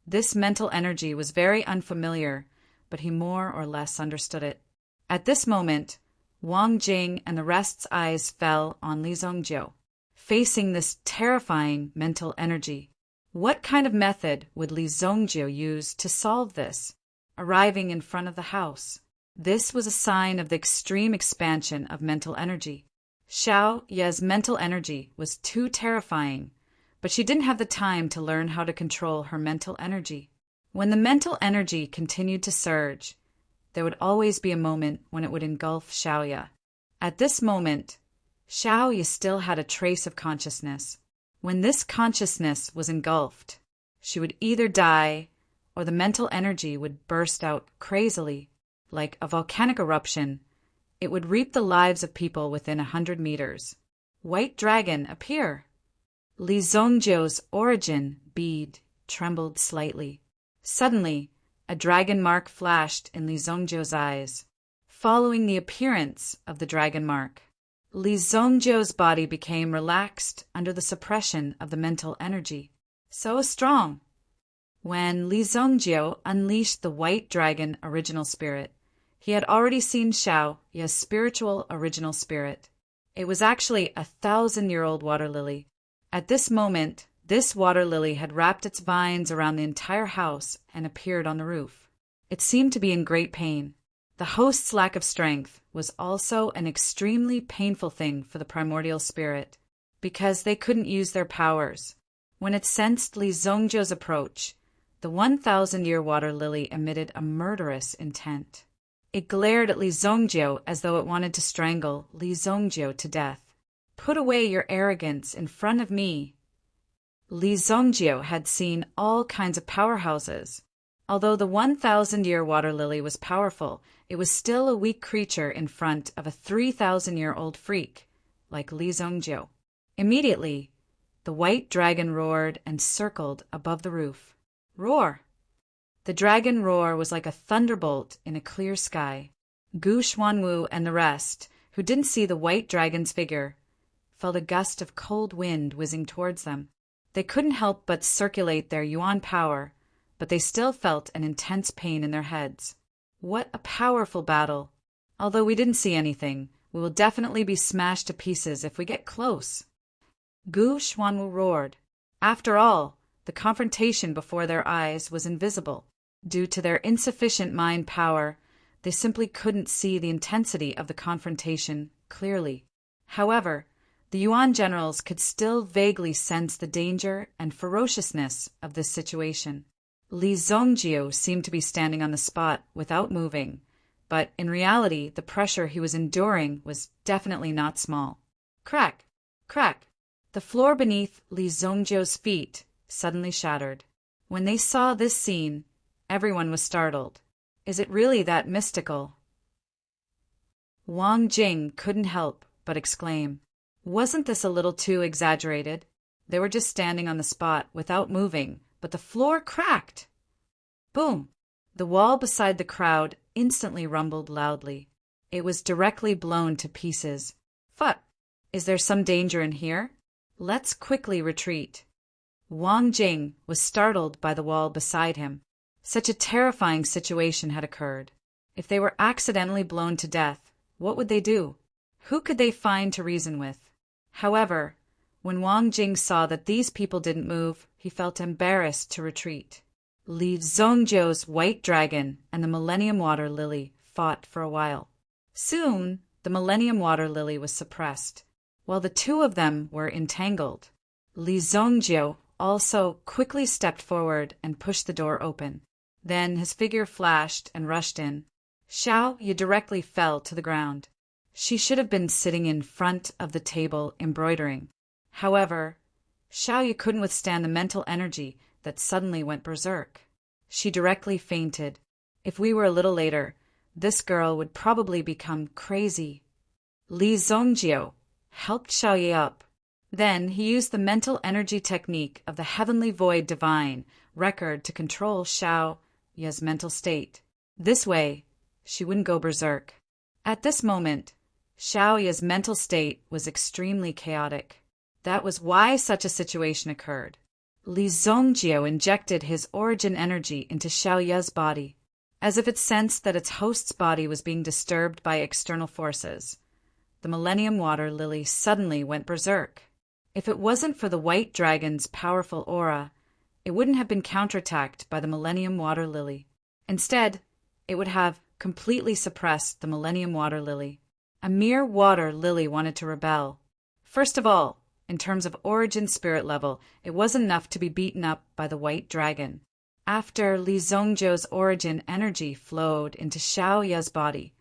this mental energy was very unfamiliar, but he more or less understood it. At this moment, Wang Jing and the rest's eyes fell on Li Zongjiu, facing this terrifying mental energy. What kind of method would Li Zongjiu use to solve this? Arriving in front of the house. This was a sign of the extreme expansion of mental energy. Xiao Ye's mental energy was too terrifying, but she didn't have the time to learn how to control her mental energy. When the mental energy continued to surge, there would always be a moment when it would engulf Xiao Ye. At this moment, Xiao Ye still had a trace of consciousness. When this consciousness was engulfed, she would either die or the mental energy would burst out crazily. Like a volcanic eruption, it would reap the lives of people within 100 meters. White dragon, appear! Li Zongjiu's origin bead trembled slightly. Suddenly, a dragon mark flashed in Li Zongjiu's eyes. Following the appearance of the dragon mark, Li Zongjiu's body became relaxed under the suppression of the mental energy. So strong! When Li Zongjiu unleashed the white dragon original spirit, he had already seen Xiao Ye's spiritual original spirit. It was actually a 1,000-year-old water lily. At this moment, this water lily had wrapped its vines around the entire house and appeared on the roof. It seemed to be in great pain. The host's lack of strength was also an extremely painful thing for the primordial spirit, because they couldn't use their powers. When it sensed Li Zongjiu's approach, the 1,000-year water lily emitted a murderous intent. It glared at Li Zongjiu as though it wanted to strangle Li Zongjiu to death. Put away your arrogance in front of me. Li Zongjiu had seen all kinds of powerhouses. Although the 1,000-year water lily was powerful, it was still a weak creature in front of a 3,000-year-old freak like Li Zongjiu. Immediately, the white dragon roared and circled above the roof. Roar! The dragon roar was like a thunderbolt in a clear sky. Gu Xuanwu and the rest, who didn't see the white dragon's figure, felt a gust of cold wind whizzing towards them. They couldn't help but circulate their yuan power, but they still felt an intense pain in their heads. What a powerful battle! Although we didn't see anything, we will definitely be smashed to pieces if we get close. Gu Xuanwu roared. After all, the confrontation before their eyes was invisible. Due to their insufficient mind power, they simply couldn't see the intensity of the confrontation clearly. However, the Yuan generals could still vaguely sense the danger and ferociousness of this situation. Li Zongjiu seemed to be standing on the spot without moving, but in reality the pressure he was enduring was definitely not small. Crack! Crack! The floor beneath Li Zongjiu's feet suddenly shattered. When they saw this scene, everyone was startled. Is it really that mystical? Wang Jing couldn't help but exclaim, "Wasn't this a little too exaggerated?" They were just standing on the spot without moving, but the floor cracked. Boom! The wall beside the crowd instantly rumbled loudly. It was directly blown to pieces. Fuck! Is there some danger in here? Let's quickly retreat. Wang Jing was startled by the wall beside him. Such a terrifying situation had occurred. If they were accidentally blown to death, what would they do? Who could they find to reason with? However, when Wang Jing saw that these people didn't move, he felt embarrassed to retreat. Li Zongjiu's white dragon and the Millennium Water Lily fought for a while. Soon, the Millennium Water Lily was suppressed. While the two of them were entangled, Li Zongjiu also quickly stepped forward and pushed the door open. Then his figure flashed and rushed in. Xiao Ye directly fell to the ground. She should have been sitting in front of the table embroidering. However, Xiao Ye couldn't withstand the mental energy that suddenly went berserk. She directly fainted. If we were a little later, this girl would probably become crazy. Li Zongjio helped Xiaoye up. Then he used the mental energy technique of the heavenly void divine record to control Xiaoye's mental state. This way, she wouldn't go berserk. At this moment, Xiaoye's mental state was extremely chaotic. That was why such a situation occurred. Li Zongjio injected his origin energy into Xiaoye's body, as if it sensed that its host's body was being disturbed by external forces. The Millennium Water Lily suddenly went berserk. If it wasn't for the White Dragon's powerful aura, it wouldn't have been counterattacked by the Millennium Water Lily. Instead, it would have completely suppressed the Millennium Water Lily. A mere water lily wanted to rebel. First of all, in terms of origin spirit level, it wasn't enough to be beaten up by the White Dragon. After Li Zongjio's origin energy flowed into Xiaoye's body,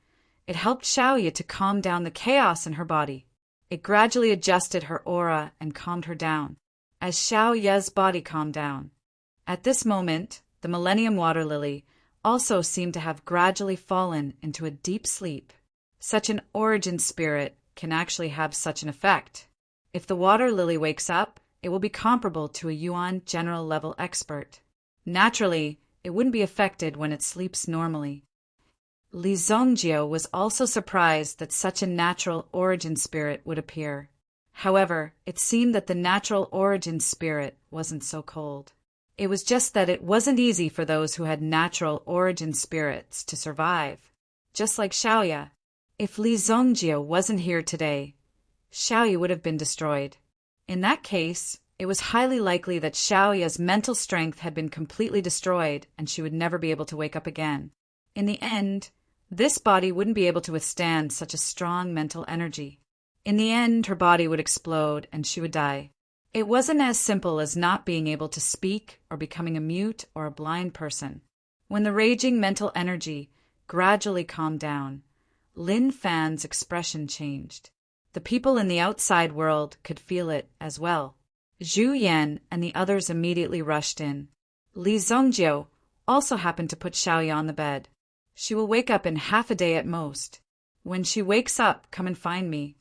it helped Xiaoye to calm down the chaos in her body. It gradually adjusted her aura and calmed her down, as Xiaoye's body calmed down. At this moment, the Millennium Water Lily also seemed to have gradually fallen into a deep sleep. Such an origin spirit can actually have such an effect. If the water lily wakes up, it will be comparable to a Yuan general level expert. Naturally, it wouldn't be affected when it sleeps normally. Li Zongjio was also surprised that such a natural origin spirit would appear. However, it seemed that the natural origin spirit wasn't so cold. It was just that it wasn't easy for those who had natural origin spirits to survive. Just like Xiaoye. If Li Zongjio wasn't here today, Xiaoye would have been destroyed. In that case, it was highly likely that Xiaoye's mental strength had been completely destroyed and she would never be able to wake up again. In the end, this body wouldn't be able to withstand such a strong mental energy. In the end, her body would explode and she would die. It wasn't as simple as not being able to speak or becoming a mute or a blind person. When the raging mental energy gradually calmed down, Lin Fan's expression changed. The people in the outside world could feel it as well. Zhu Yan and the others immediately rushed in. Li Zongjio also happened to put Xiaoye on the bed. She will wake up in half a day at most. When she wakes up, come and find me.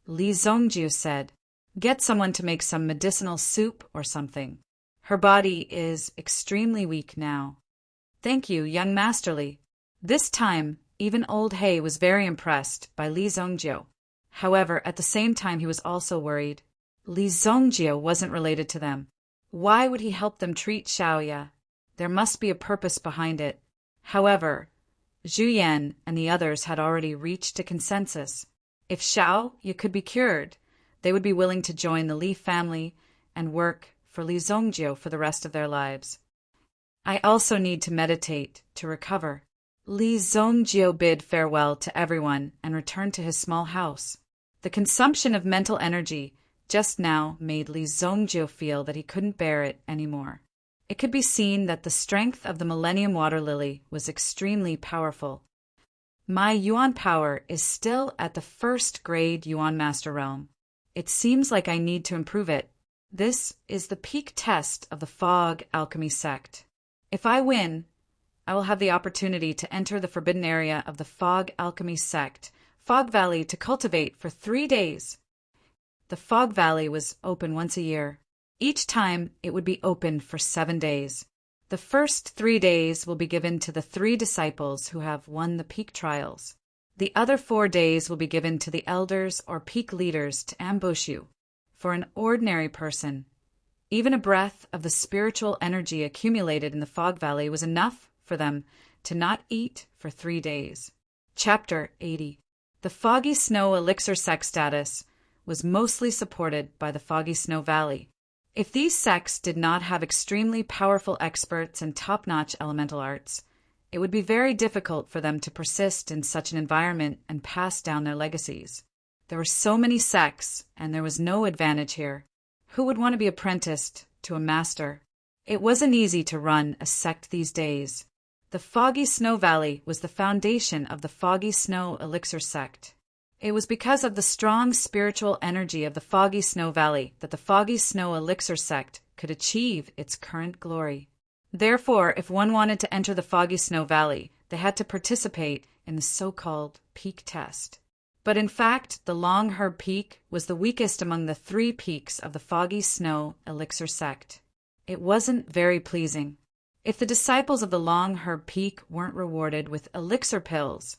Li Zongjio said, "Get someone to make some medicinal soup or something. Her body is extremely weak now." "Thank you, young Masterly." This time, even old He was very impressed by Li Zongjio. However, at the same time he was also worried. Li Zongjio wasn't related to them. Why would he help them treat Xiaoye? There must be a purpose behind it. However, Zhu Yan and the others had already reached a consensus. If Xiaoye could be cured, they would be willing to join the Li family and work for Li Zongjio for the rest of their lives. "I also need to meditate to recover." Li Zongjio bid farewell to everyone and returned to his small house. The consumption of mental energy just now made Li Zongjio feel that he couldn't bear it anymore. It could be seen that the strength of the Millennium Water Lily was extremely powerful. My Yuan power is still at the first grade Yuan Master Realm. It seems like I need to improve it. This is the peak test of the Fog Alchemy sect. If I win, I will have the opportunity to enter the forbidden area of the Fog Alchemy sect, Fog Valley, to cultivate for 3 days. The Fog Valley was open once a year. Each time it would be open for 7 days. The first 3 days will be given to the 3 disciples who have won the peak trials. The other 4 days will be given to the elders or peak leaders to ambush you. For an ordinary person, even a breath of the spiritual energy accumulated in the Fog Valley was enough for them to not eat for 3 days. Chapter 80. The Foggy Snow Elixir sect status was mostly supported by the Foggy Snow Valley. If these sects did not have extremely powerful experts and top-notch elemental arts, it would be very difficult for them to persist in such an environment and pass down their legacies. There were so many sects, and there was no advantage here. Who would want to be apprenticed to a master? It wasn't easy to run a sect these days. The Foggy Snow Valley was the foundation of the Foggy Snow Elixir sect. It was because of the strong spiritual energy of the Foggy Snow Valley that the Foggy Snow Elixir sect could achieve its current glory. Therefore, if one wanted to enter the Foggy Snow Valley, they had to participate in the so-called peak test. But in fact, the Long Herb Peak was the weakest among the 3 peaks of the Foggy Snow Elixir sect. It wasn't very pleasing. If the disciples of the Long Herb Peak weren't rewarded with elixir pills,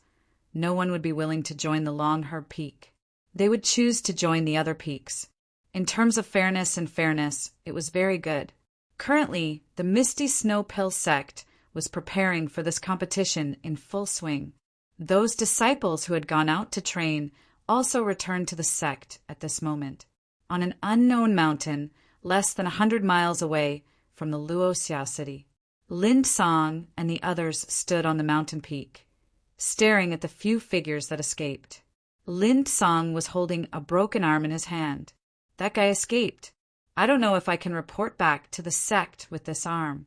no one would be willing to join the Long Herb Peak. They would choose to join the other peaks. In terms of fairness, it was very good. Currently, the Misty Snow Pill sect was preparing for this competition in full swing. Those disciples who had gone out to train also returned to the sect at this moment. On an unknown mountain, less than 100 miles away from the Luoxia city, Lin Song and the others stood on the mountain peak, staring at the few figures that escaped. Lin Song was holding a broken arm in his hand. That guy escaped. I don't know if I can report back to the sect with this arm.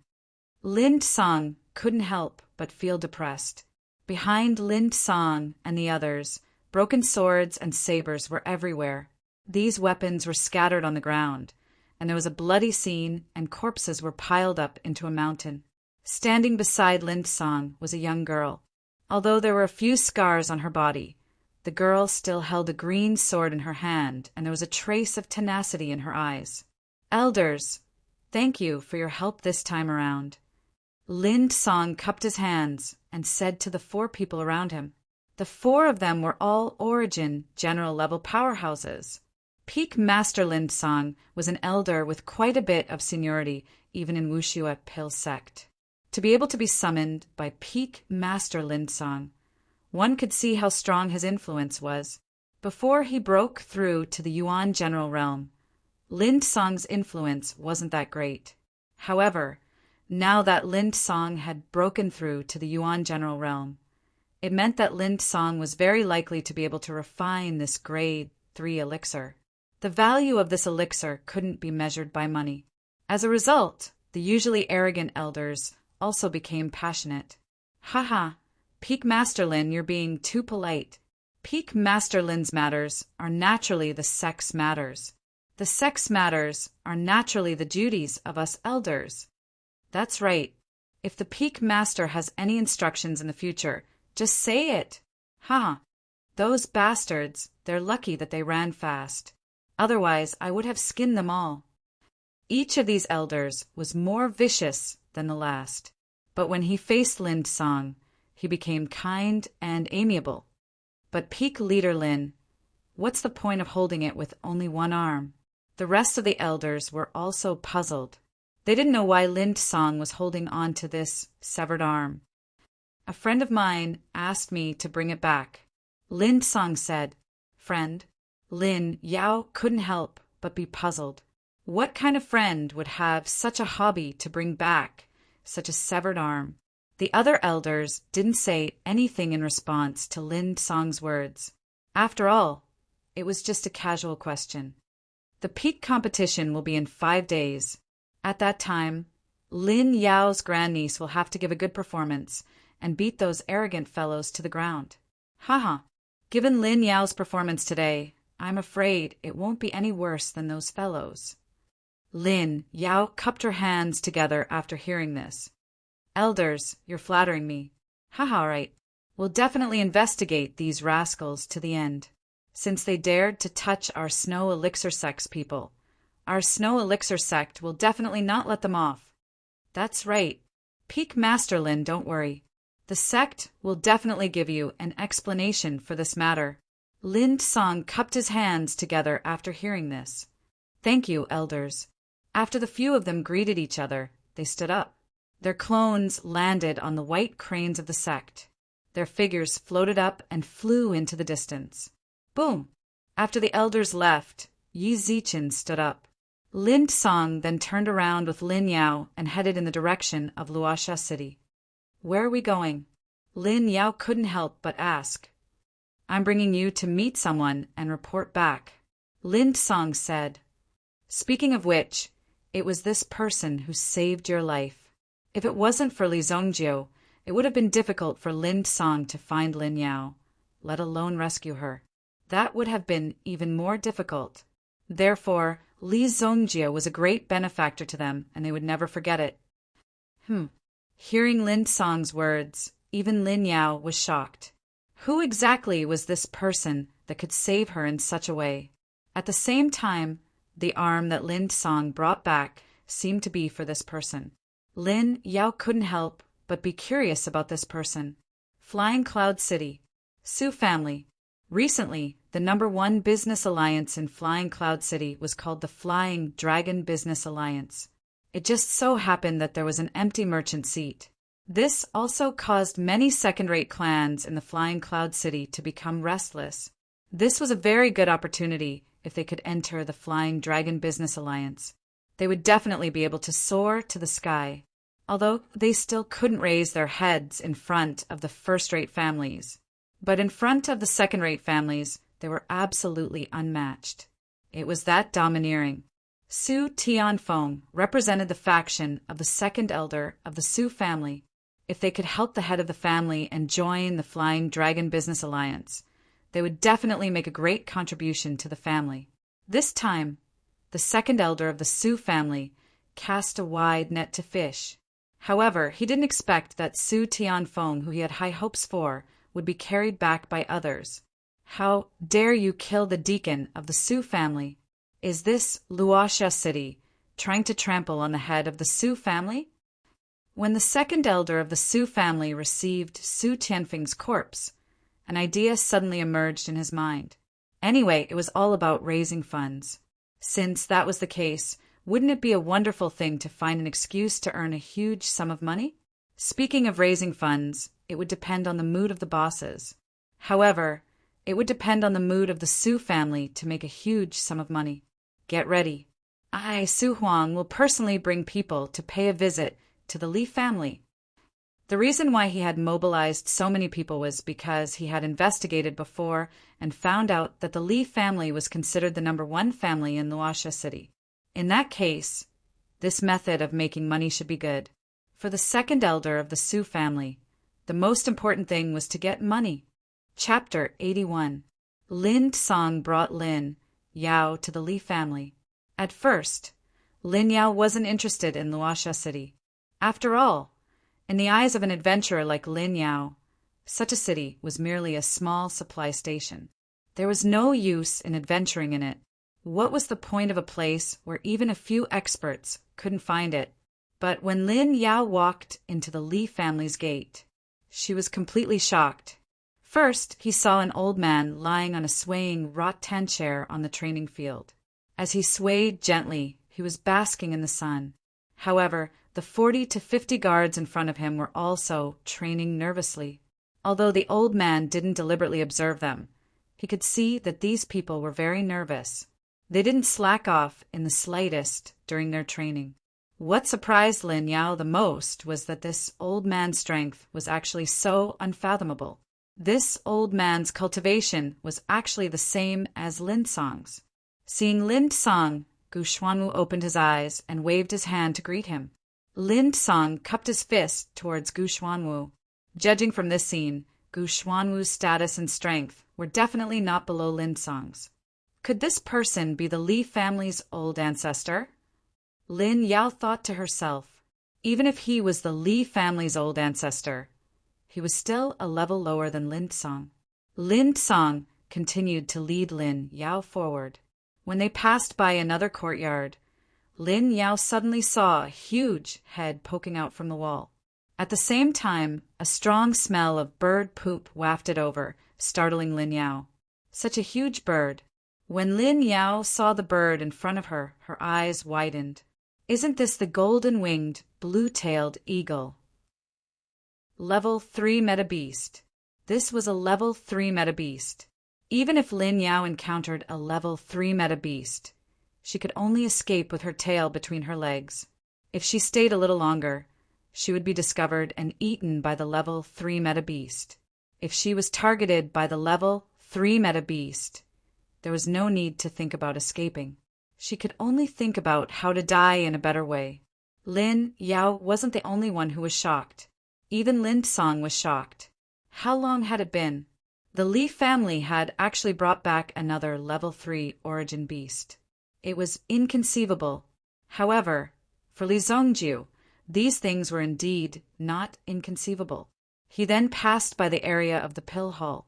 Lin Song couldn't help but feel depressed. Behind Lin Song and the others, broken swords and sabers were everywhere. These weapons were scattered on the ground, and there was a bloody scene, and corpses were piled up into a mountain. Standing beside Lin Song was a young girl. Although there were a few scars on her body, the girl still held a green sword in her hand, and there was a trace of tenacity in her eyes. Elders, thank you for your help this time around. Lin Song cupped his hands and said to the 4 people around him. The 4 of them were all Origin general-level powerhouses. Peak Master Lin Song was an elder with quite a bit of seniority, even in Wuxia Pill sect. To be able to be summoned by Peak Master Lin Song, one could see how strong his influence was. Before he broke through to the Yuan general realm, Lin Song's influence wasn't that great. However, now that Lin Song had broken through to the Yuan general realm, it meant that Lin Song was very likely to be able to refine this grade 3 elixir. The value of this elixir couldn't be measured by money. As a result, the usually arrogant elders also became passionate. Haha, Peak Master Lin, you're being too polite. Peak Master Lin's matters are naturally the sect's matters. The sect's matters are naturally the duties of us elders. That's right. If the Peak Master has any instructions in the future, just say it. Ha! Those bastards, they're lucky that they ran fast. Otherwise, I would have skinned them all. Each of these elders was more vicious than the last. But when he faced Lin Song, he became kind and amiable. But Peak Leader Lin, what's the point of holding it with only one arm? The rest of the elders were also puzzled. They didn't know why Lin Song was holding on to this severed arm. A friend of mine asked me to bring it back. Lin Song said, "Friend?" Lin Yao couldn't help but be puzzled. What kind of friend would have such a hobby to bring back such a severed arm? The other elders didn't say anything in response to Lin Song's words. After all, it was just a casual question. The peak competition will be in 5 days. At that time, Lin Yao's grandniece will have to give a good performance and beat those arrogant fellows to the ground. Haha, given Lin Yao's performance today, I'm afraid it won't be any worse than those fellows. Lin Yao cupped her hands together after hearing this. Elders, you're flattering me. Haha, right. We'll definitely investigate these rascals to the end. Since they dared to touch our Snow Elixir Sect's people, our Snow Elixir Sect will definitely not let them off. That's right. Peak Master Lin, don't worry. The sect will definitely give you an explanation for this matter. Lin Song cupped his hands together after hearing this. Thank you, elders. After the few of them greeted each other, they stood up. Their clones landed on the white cranes of the sect. Their figures floated up and flew into the distance. Boom! After the elders left, Yi Zichen stood up. Lin Song then turned around with Lin Yao and headed in the direction of Luoxia City. Where are we going? Lin Yao couldn't help but ask. I'm bringing you to meet someone and report back, Lin Song said. Speaking of which, it was this person who saved your life. If it wasn't for Li Zongjiu, it would have been difficult for Lin Song to find Lin Yao, let alone rescue her. That would have been even more difficult. Therefore, Li Zongjiu was a great benefactor to them, and they would never forget it. Hearing Lin Song's words, even Lin Yao was shocked. Who exactly was this person that could save her in such a way? At the same time, the arm that Lin Song brought back seemed to be for this person. Lin Yao couldn't help but be curious about this person. Flying Cloud City. Su family. Recently, the #1 business alliance in Flying Cloud City was called the Flying Dragon Business Alliance. It just so happened that there was an empty merchant seat. This also caused many second-rate clans in the Flying Cloud City to become restless. This was a very good opportunity if they could enter the Flying Dragon Business Alliance. They would definitely be able to soar to the sky, although they still couldn't raise their heads in front of the first-rate families. But in front of the second-rate families, they were absolutely unmatched. It was that domineering. Su Tianfeng represented the faction of the second elder of the Su family. If they could help the head of the family and join the Flying Dragon Business Alliance, they would definitely make a great contribution to the family. This time, the second elder of the Su family cast a wide net to fish. However, he didn't expect that Su Tianfeng, who he had high hopes for, would be carried back by others. How dare you kill the deacon of the Su family? Is this Luoxia City trying to trample on the head of the Su family? When the second elder of the Su family received Su Tianfeng's corpse, an idea suddenly emerged in his mind. Anyway, it was all about raising funds. Since that was the case, wouldn't it be a wonderful thing to find an excuse to earn a huge sum of money? Speaking of raising funds, it would depend on the mood of the bosses. However, it would depend on the mood of the Su family to make a huge sum of money. Get ready. I, Su Huang, will personally bring people to pay a visit to the Li family. The reason why he had mobilized so many people was because he had investigated before and found out that the Li family was considered the #1 family in Luoxia City. In that case, this method of making money should be good. For the second elder of the Su family, the most important thing was to get money. Chapter 81. Lin Song brought Lin Yao to the Li family. At first, Lin Yao wasn't interested in Luoxia City. After all, in the eyes of an adventurer like Lin Yao, such a city was merely a small supply station. There was no use in adventuring in it. What was the point of a place where even a few experts couldn't find it? But when Lin Yao walked into the Li family's gate, she was completely shocked. First, he saw an old man lying on a swaying rattan chair on the training field. As he swayed gently, he was basking in the sun. However, the 40 to 50 guards in front of him were also training nervously. Although the old man didn't deliberately observe them, he could see that these people were very nervous. They didn't slack off in the slightest during their training. What surprised Lin Yao the most was that this old man's strength was actually so unfathomable. This old man's cultivation was actually the same as Lin Song's. Seeing Lin Song, Gu Xuanwu opened his eyes and waved his hand to greet him. Lin Song cupped his fist towards Gu Xuanwu. Judging from this scene, Gu Xuanwu's status and strength were definitely not below Lin Song's. Could this person be the Li family's old ancestor? Lin Yao thought to herself. Even if he was the Li family's old ancestor, he was still a level lower than Lin Song. Lin Song continued to lead Lin Yao forward. When they passed by another courtyard, Lin Yao suddenly saw a huge head poking out from the wall. At the same time, a strong smell of bird poop wafted over, startling Lin Yao. Such a huge bird. When Lin Yao saw the bird in front of her, her eyes widened. Isn't this the golden-winged, blue-tailed eagle? Level 3 Meta Beast. This was a level 3 Meta Beast. Even if Lin Yao encountered a level 3 Meta Beast, she could only escape with her tail between her legs. If she stayed a little longer, she would be discovered and eaten by the level 3 Meta Beast. If she was targeted by the level 3 Meta Beast, there was no need to think about escaping. She could only think about how to die in a better way. Lin Yao wasn't the only one who was shocked. Even Lin Song was shocked. How long had it been? The Li family had actually brought back another level 3 origin beast. It was inconceivable. However, for Li Zongjiu, these things were indeed not inconceivable. He then passed by the area of the pill hall.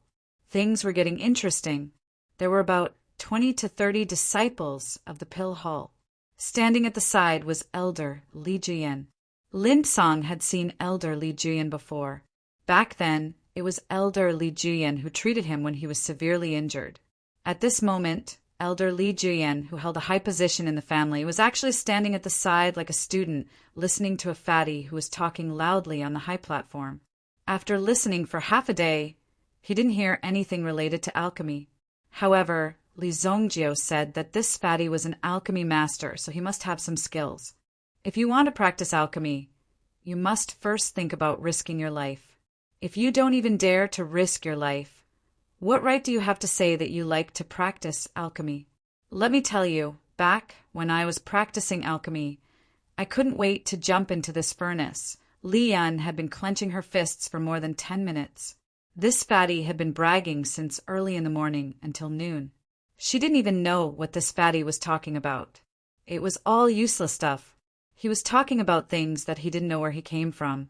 Things were getting interesting. There were about 20 to 30 disciples of the pill hall. Standing at the side was Elder Li Jian. Lin Song had seen Elder Li Jian before. Back then, it was Elder Li Jian who treated him when he was severely injured. At this moment, Elder Li Jian, who held a high position in the family, was actually standing at the side like a student, listening to a fatty who was talking loudly on the high platform. After listening for half a day, he didn't hear anything related to alchemy. However, Li Zongjiu said that this fatty was an alchemy master, so he must have some skills. If you want to practice alchemy, you must first think about risking your life. If you don't even dare to risk your life, what right do you have to say that you like to practice alchemy? Let me tell you, back when I was practicing alchemy, I couldn't wait to jump into this furnace. Li Yan had been clenching her fists for more than 10 minutes. This fatty had been bragging since early in the morning until noon. She didn't even know what this fatty was talking about. It was all useless stuff. He was talking about things that he didn't know where he came from,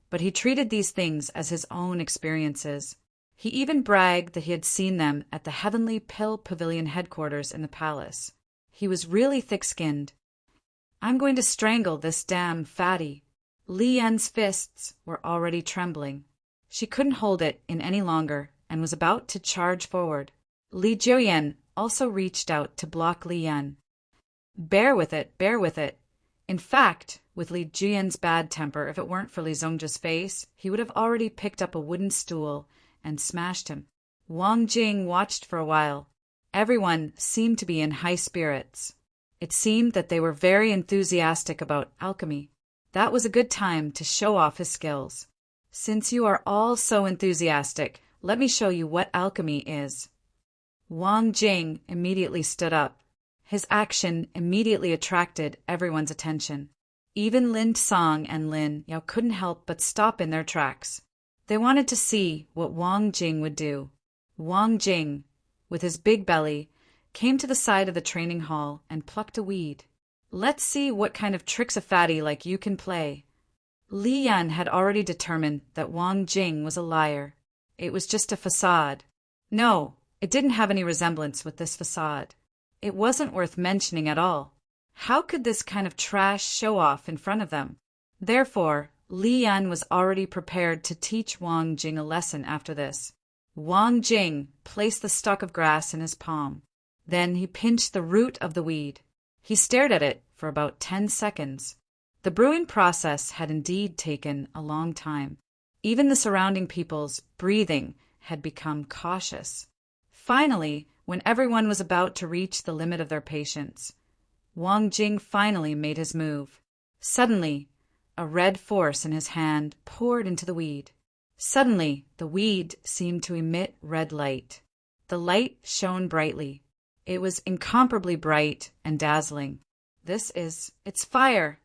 but he treated these things as his own experiences. He even bragged that he had seen them at the Heavenly Pill Pavilion headquarters in the palace. He was really thick-skinned. I'm going to strangle this damn fatty. Li Yan's fists were already trembling. She couldn't hold it in any longer and was about to charge forward. Li Jiuyan also reached out to block Li Yan. Bear with it, bear with it. In fact, with Li Jiuyan's bad temper, if it weren't for Li Zongji's face, he would have already picked up a wooden stool and smashed him. Wang Jing watched for a while. Everyone seemed to be in high spirits. It seemed that they were very enthusiastic about alchemy. That was a good time to show off his skills. Since you are all so enthusiastic, let me show you what alchemy is. Wang Jing immediately stood up. His action immediately attracted everyone's attention. Even Lin Song and Lin Yao couldn't help but stop in their tracks. They wanted to see what Wang Jing would do. Wang Jing, with his big belly, came to the side of the training hall and plucked a weed. Let's see what kind of tricks a fatty like you can play. Li Yan had already determined that Wang Jing was a liar. It was just a facade. No, it didn't have any resemblance with this facade. It wasn't worth mentioning at all. How could this kind of trash show off in front of them? Therefore, Li Yan was already prepared to teach Wang Jing a lesson after this. Wang Jing placed the stalk of grass in his palm. Then he pinched the root of the weed. He stared at it for about 10 seconds. The brewing process had indeed taken a long time. Even the surrounding people's breathing had become cautious. Finally, when everyone was about to reach the limit of their patience, Wang Jing finally made his move. Suddenly, a red force in his hand poured into the weed. Suddenly, the weed seemed to emit red light. The light shone brightly. It was incomparably bright and dazzling. It's fire.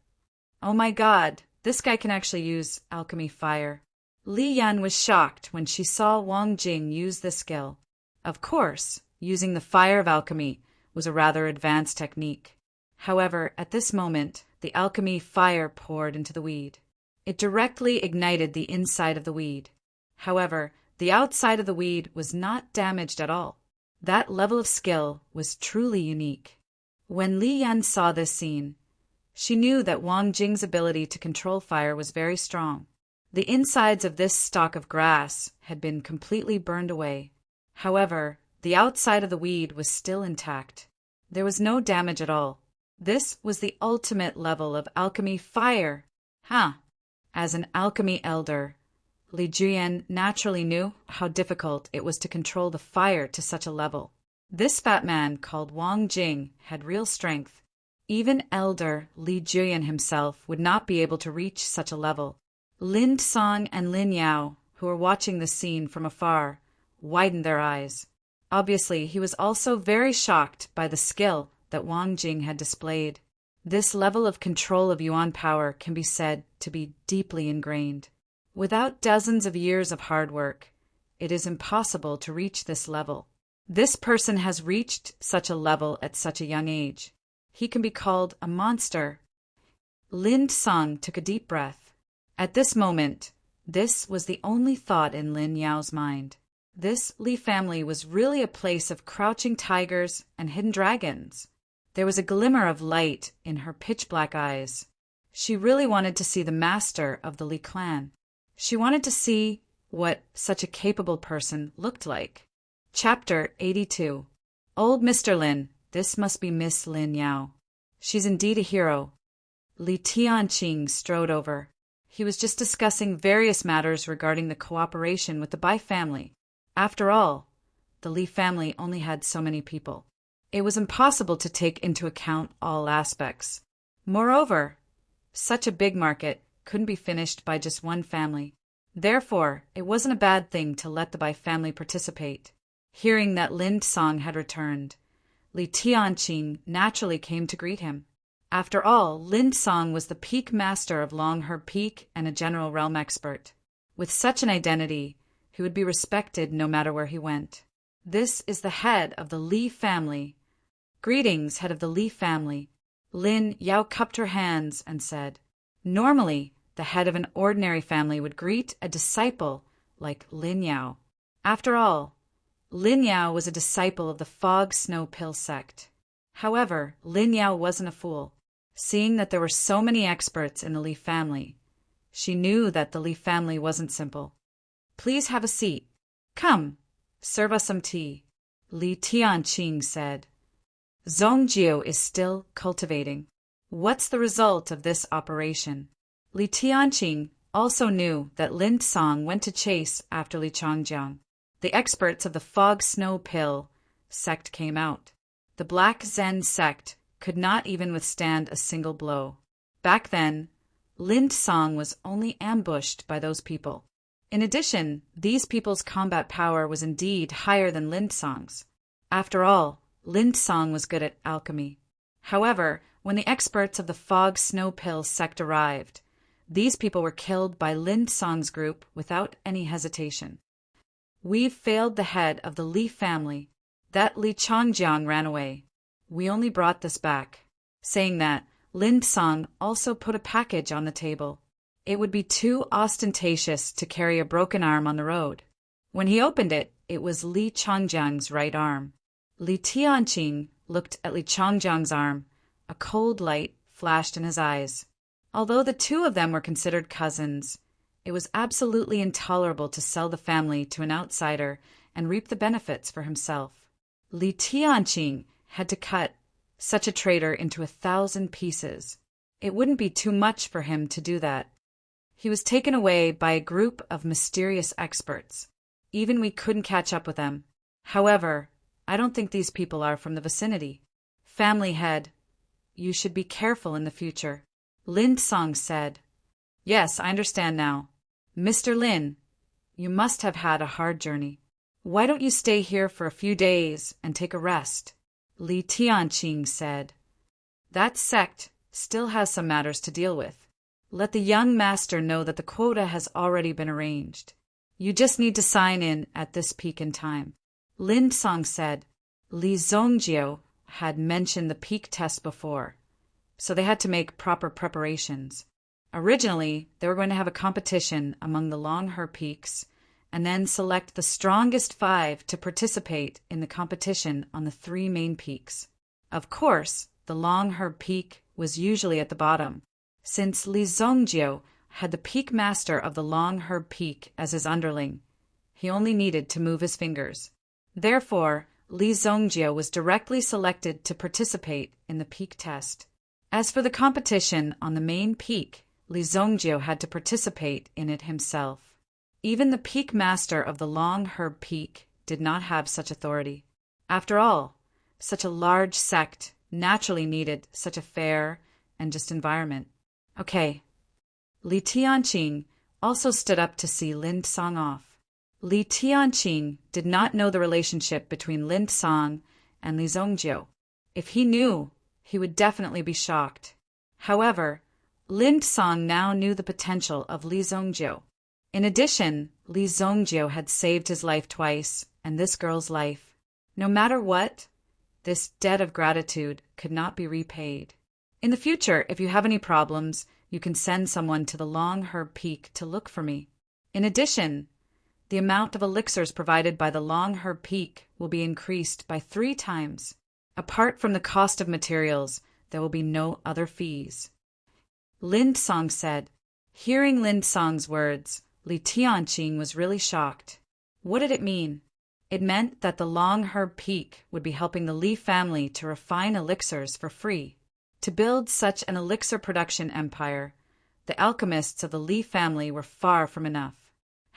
Oh my God, this guy can actually use alchemy fire. Li Yan was shocked when she saw Wang Jing use this skill. Of course, using the fire of alchemy was a rather advanced technique. However, at this moment, the alchemy fire poured into the weed. It directly ignited the inside of the weed. However, the outside of the weed was not damaged at all. That level of skill was truly unique. When Li Yan saw this scene, she knew that Wang Jing's ability to control fire was very strong. The insides of this stalk of grass had been completely burned away. However, the outside of the weed was still intact. There was no damage at all. This was the ultimate level of alchemy fire. As an alchemy elder, Li Jian naturally knew how difficult it was to control the fire to such a level. This fat man called Wang Jing had real strength. Even elder Li Jian himself would not be able to reach such a level. Lin Song and Lin Yao, who were watching the scene from afar, widened their eyes. Obviously, he was also very shocked by the skill that Wang Jing had displayed. This level of control of Yuan power can be said to be deeply ingrained. Without dozens of years of hard work, it is impossible to reach this level. This person has reached such a level at such a young age. He can be called a monster. Lin Song took a deep breath. At this moment, This was the only thought in Lin Yao's mind. This Li family was really a place of crouching tigers and hidden dragons. There was a glimmer of light in her pitch-black eyes. She really wanted to see the master of the Li clan. She wanted to see what such a capable person looked like. Chapter 82. Old Mr. Lin, this must be Miss Lin Yao. She's indeed a hero. Li Tianqing strode over. He was just discussing various matters regarding the cooperation with the Bai family. After all, the Li family only had so many people. It was impossible to take into account all aspects. Moreover, such a big market couldn't be finished by just one family. Therefore, it wasn't a bad thing to let the Bai family participate. Hearing that Lin Song had returned, Li Tianqing naturally came to greet him. After all, Lin Song was the peak master of Longher Peak and a general realm expert. With such an identity, he would be respected no matter where he went. This is the head of the Li family. Greetings, head of the Li family. Lin Yao cupped her hands and said, normally, the head of an ordinary family would greet a disciple like Lin Yao. After all, Lin Yao was a disciple of the Fog Snow Pill sect. However, Lin Yao wasn't a fool. Seeing that there were so many experts in the Li family, she knew that the Li family wasn't simple. Please have a seat. Come, serve us some tea, Li Tianqing said. Zhongjiu is still cultivating. What's the result of this operation? Li Tianqing also knew that Lin Song went to chase after Li Changjiang. The experts of the Fog Snow Pill sect came out. The Black Zen sect could not even withstand a single blow. Back then, Lin Song was only ambushed by those people. In addition, these people's combat power was indeed higher than Lin Song's. After all, Lin Song was good at alchemy. However, when the experts of the Fog Snow Pill sect arrived, these people were killed by Lin Song's group without any hesitation. We've failed the head of the Li family. That Li Changjiang ran away. We only brought this back. Saying that, Lin Song also put a package on the table. It would be too ostentatious to carry a broken arm on the road. When he opened it, it was Li Changjiang's right arm. Li Tianqing looked at Li Changjiang's arm. A cold light flashed in his eyes. Although the two of them were considered cousins, it was absolutely intolerable to sell the family to an outsider and reap the benefits for himself. Li Tianqing had to cut such a traitor into 1,000 pieces. It wouldn't be too much for him to do that. He was taken away by a group of mysterious experts. Even we couldn't catch up with them. However, I don't think these people are from the vicinity. Family head, you should be careful in the future, Lin Song said. Yes, I understand now. Mr. Lin, you must have had a hard journey. Why don't you stay here for a few days and take a rest? Li Tianqing said. That sect still has some matters to deal with. Let the young master know that the quota has already been arranged. You just need to sign in at this peak in time. Lin Song said. Li Zhongjiu had mentioned the peak test before, so they had to make proper preparations. Originally, they were going to have a competition among the Longher peaks and then select the strongest 5 to participate in the competition on the 3 main peaks. Of course, the Longher peak was usually at the bottom. Since Li Zhongjiu had the peak master of the Longher peak as his underling, he only needed to move his fingers. Therefore, Li Zhongjiu was directly selected to participate in the peak test. As for the competition on the main peak, Li Zhongjiu had to participate in it himself. Even the peak master of the Longher peak did not have such authority. After all, such a large sect naturally needed such a fair and just environment. Okay. Li Tianqing also stood up to see Lin Song off. Li Tianqing did not know the relationship between Lin Song and Li Zhongjiu. If he knew, he would definitely be shocked. However, Lin Song now knew the potential of Li Zhongjiu. In addition, Li Zhongjiu had saved his life twice, and this girl's life. No matter what, this debt of gratitude could not be repaid. In the future, if you have any problems, you can send someone to the Longher Peak to look for me. In addition, the amount of elixirs provided by the long-herb peak will be increased by 3 times. Apart from the cost of materials, there will be no other fees. Lin Song said. Hearing Lin Song's words, Li Tianqing was really shocked. What did it mean? It meant that the long-herb peak would be helping the Li family to refine elixirs for free. To build such an elixir production empire, the alchemists of the Li family were far from enough.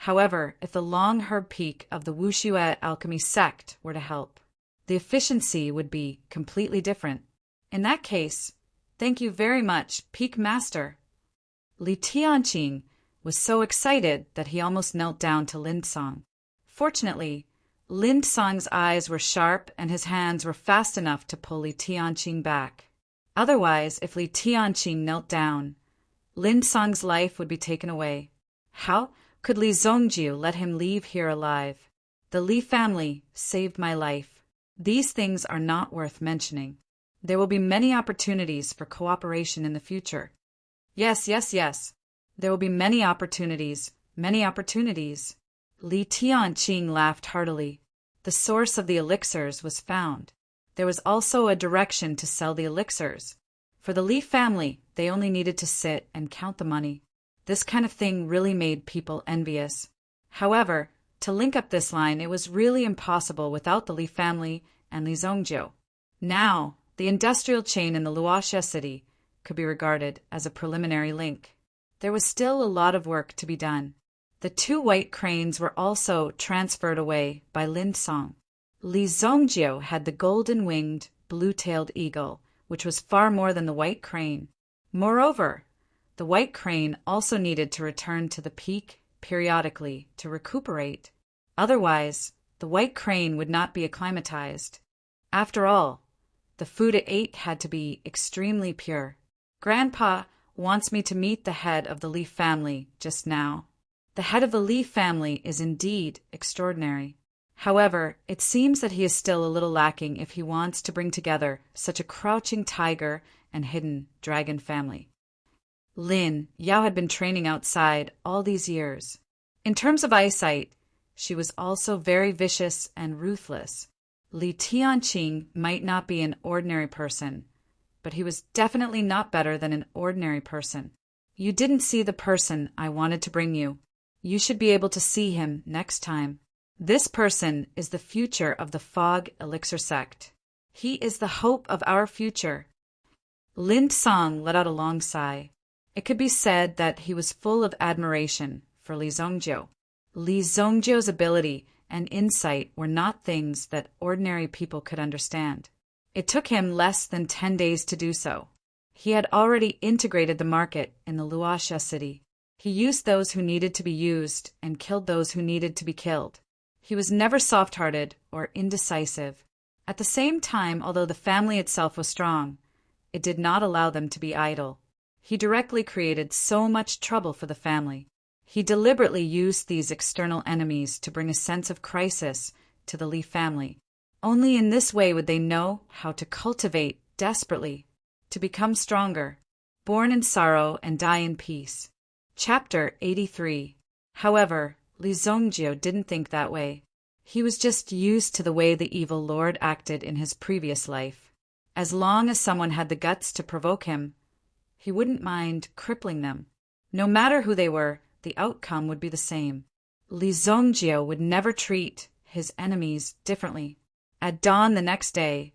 However, if the long-herb peak of the Wuxue alchemy sect were to help, the efficiency would be completely different. In that case, thank you very much, Peak Master. Li Tianqing was so excited that he almost knelt down to Lin Song. Fortunately, Lin Song's eyes were sharp and his hands were fast enough to pull Li Tianqing back. Otherwise, if Li Tianqing knelt down, Lin Song's life would be taken away. How could Li Zongjiu let him leave here alive? The Li family saved my life. These things are not worth mentioning. There will be many opportunities for cooperation in the future. Yes. There will be many opportunities. Li Tianqing laughed heartily. The source of the elixirs was found. There was also a direction to sell the elixirs. For the Li family, they only needed to sit and count the money. This kind of thing really made people envious. However, to link up this line, it was really impossible without the Li family and Li Zongjiu. Now, the industrial chain in the Luoxia city could be regarded as a preliminary link. There was still a lot of work to be done. The 2 white cranes were also transferred away by Lin Song. Li Zongjiu had the golden-winged, blue-tailed eagle, which was far more than the white crane. Moreover, the white crane also needed to return to the peak periodically to recuperate. Otherwise, the white crane would not be acclimatized. After all, the food it ate had to be extremely pure. Grandpa wants me to meet the head of the Li family just now. The head of the Li family is indeed extraordinary. However, it seems that he is still a little lacking if he wants to bring together such a crouching tiger and hidden dragon family. Lin Yao had been training outside all these years. In terms of eyesight, she was also very vicious and ruthless. Li Tianqing might not be an ordinary person, but he was definitely not better than an ordinary person. You didn't see the person I wanted to bring you. You should be able to see him next time. This person is the future of the Fog Elixir sect. He is the hope of our future. Lin Song let out a long sigh. It could be said that he was full of admiration for Li Zongjiu. Li Zongjiu's ability and insight were not things that ordinary people could understand. It took him less than 10 days to do so. He had already integrated the market in the Luoxia city. He used those who needed to be used and killed those who needed to be killed. He was never soft-hearted or indecisive. At the same time, although the family itself was strong, it did not allow them to be idle. He directly created so much trouble for the family. He deliberately used these external enemies to bring a sense of crisis to the Li family. Only in this way would they know how to cultivate desperately, to become stronger, born in sorrow and die in peace. Chapter 83. However, Li Zongjiu didn't think that way. He was just used to the way the evil lord acted in his previous life. As long as someone had the guts to provoke him, he wouldn't mind crippling them. No matter who they were, the outcome would be the same. Li Zongjiu would never treat his enemies differently. At dawn the next day,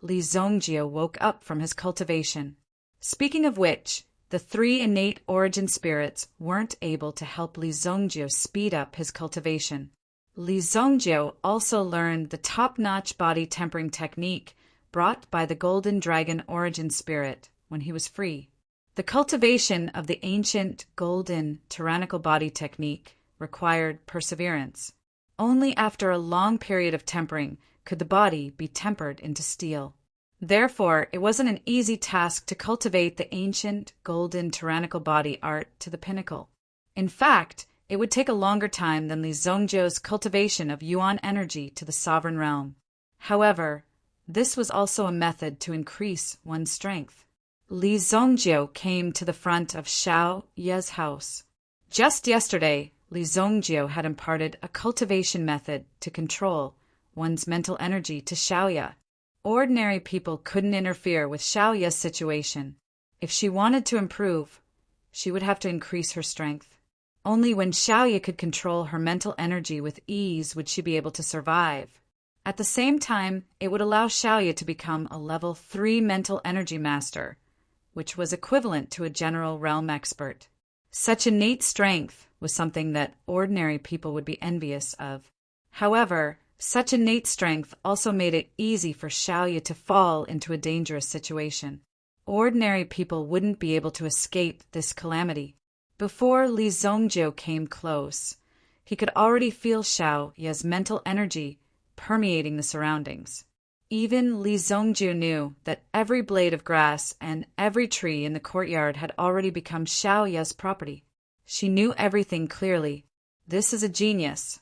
Li Zongjiu woke up from his cultivation. Speaking of which, the 3 innate origin spirits weren't able to help Li Zongjiu speed up his cultivation. Li Zongjiu also learned the top-notch body tempering technique brought by the Golden Dragon origin spirit when he was free. The cultivation of the ancient golden tyrannical body technique required perseverance. Only after a long period of tempering could the body be tempered into steel. Therefore, it wasn't an easy task to cultivate the ancient golden tyrannical body art to the pinnacle. In fact, it would take a longer time than Li Zongjiu's cultivation of Yuan energy to the sovereign realm. However, this was also a method to increase one's strength. Li Zongjiu came to the front of Xiao Ye's house. Just yesterday, Li Zongjio had imparted a cultivation method to control one's mental energy to Xiaoya. Ordinary people couldn't interfere with Xiaoya's situation. If she wanted to improve, she would have to increase her strength. Only when Xiaoya could control her mental energy with ease would she be able to survive. At the same time, it would allow Xiaoya to become a level 3 mental energy master, which was equivalent to a general realm expert. Such innate strength was something that ordinary people would be envious of. However, such innate strength also made it easy for Xiaoya to fall into a dangerous situation. Ordinary people wouldn't be able to escape this calamity. Before Li Zongjio came close, he could already feel Xiaoya's mental energy permeating the surroundings. Even Li Zongjio knew that every blade of grass and every tree in the courtyard had already become Xiaoya's property. She knew everything clearly. This is a genius.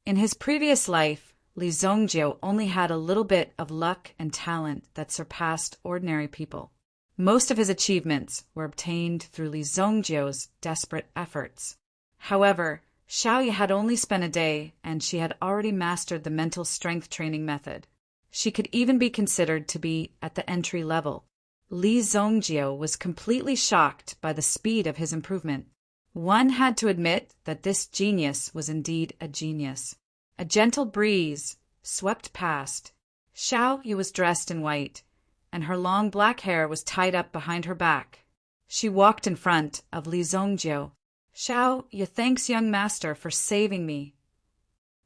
In his previous life, Li Zongjio only had a little bit of luck and talent that surpassed ordinary people. Most of his achievements were obtained through Li Zongjio's desperate efforts. However, Xiaoya had only spent a day, and she had already mastered the mental strength training method. She could even be considered to be at the entry level. Li Zongjio was completely shocked by the speed of his improvement. One had to admit that this genius was indeed a genius. A gentle breeze swept past. Xiaoya was dressed in white, and her long black hair was tied up behind her back. She walked in front of Li Zongjio. "Xiaoya thanks young master for saving me."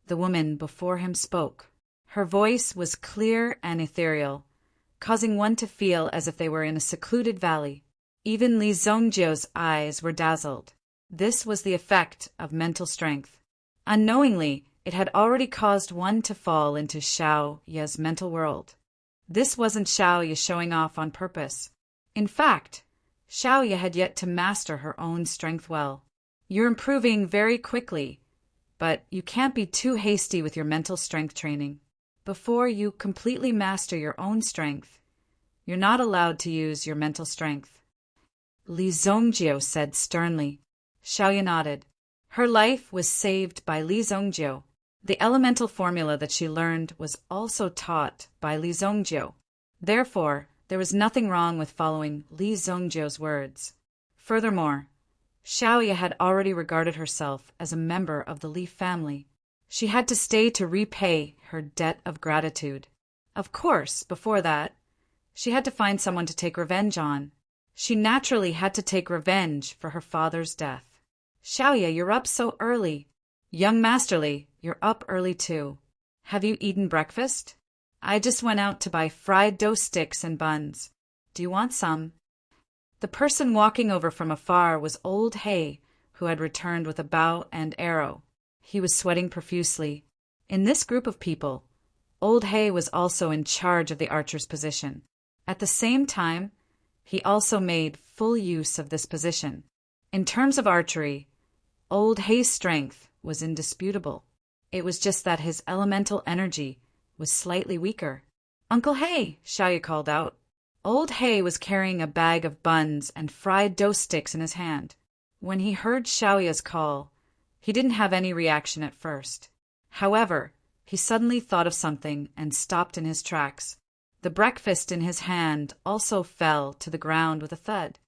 The woman before him spoke. Her voice was clear and ethereal, causing one to feel as if they were in a secluded valley. Even Li Zongjio's eyes were dazzled. This was the effect of mental strength. Unknowingly, it had already caused one to fall into Xiaoya's mental world. This wasn't Xiaoya showing off on purpose. In fact, Xiaoya had yet to master her own strength well. You're improving very quickly, but you can't be too hasty with your mental strength training. Before you completely master your own strength, you're not allowed to use your mental strength. Li Zongjio said sternly. Xiaoya nodded. Her life was saved by Li Zongjio. The elemental formula that she learned was also taught by Li Zongjio. Therefore, there was nothing wrong with following Li Zongjio's words. Furthermore, Xiaoya had already regarded herself as a member of the Li family. She had to stay to repay her debt of gratitude. Of course, before that, she had to find someone to take revenge on. She naturally had to take revenge for her father's death. "Xiaoya, you're up so early." "Young Masterly, you're up early too. Have you eaten breakfast?" "I just went out to buy fried dough sticks and buns. Do you want some?" The person walking over from afar was Old Hay, who had returned with a bow and arrow. He was sweating profusely. In this group of people, Old Hay was also in charge of the archer's position. At the same time, he also made full use of this position. In terms of archery, Old Hay's strength was indisputable. It was just that his elemental energy was slightly weaker. "Uncle Hay," Xiaoya called out. Old Hay was carrying a bag of buns and fried dough sticks in his hand. When he heard Xiaoya's call, he didn't have any reaction at first. However, he suddenly thought of something and stopped in his tracks. The breakfast in his hand also fell to the ground with a thud.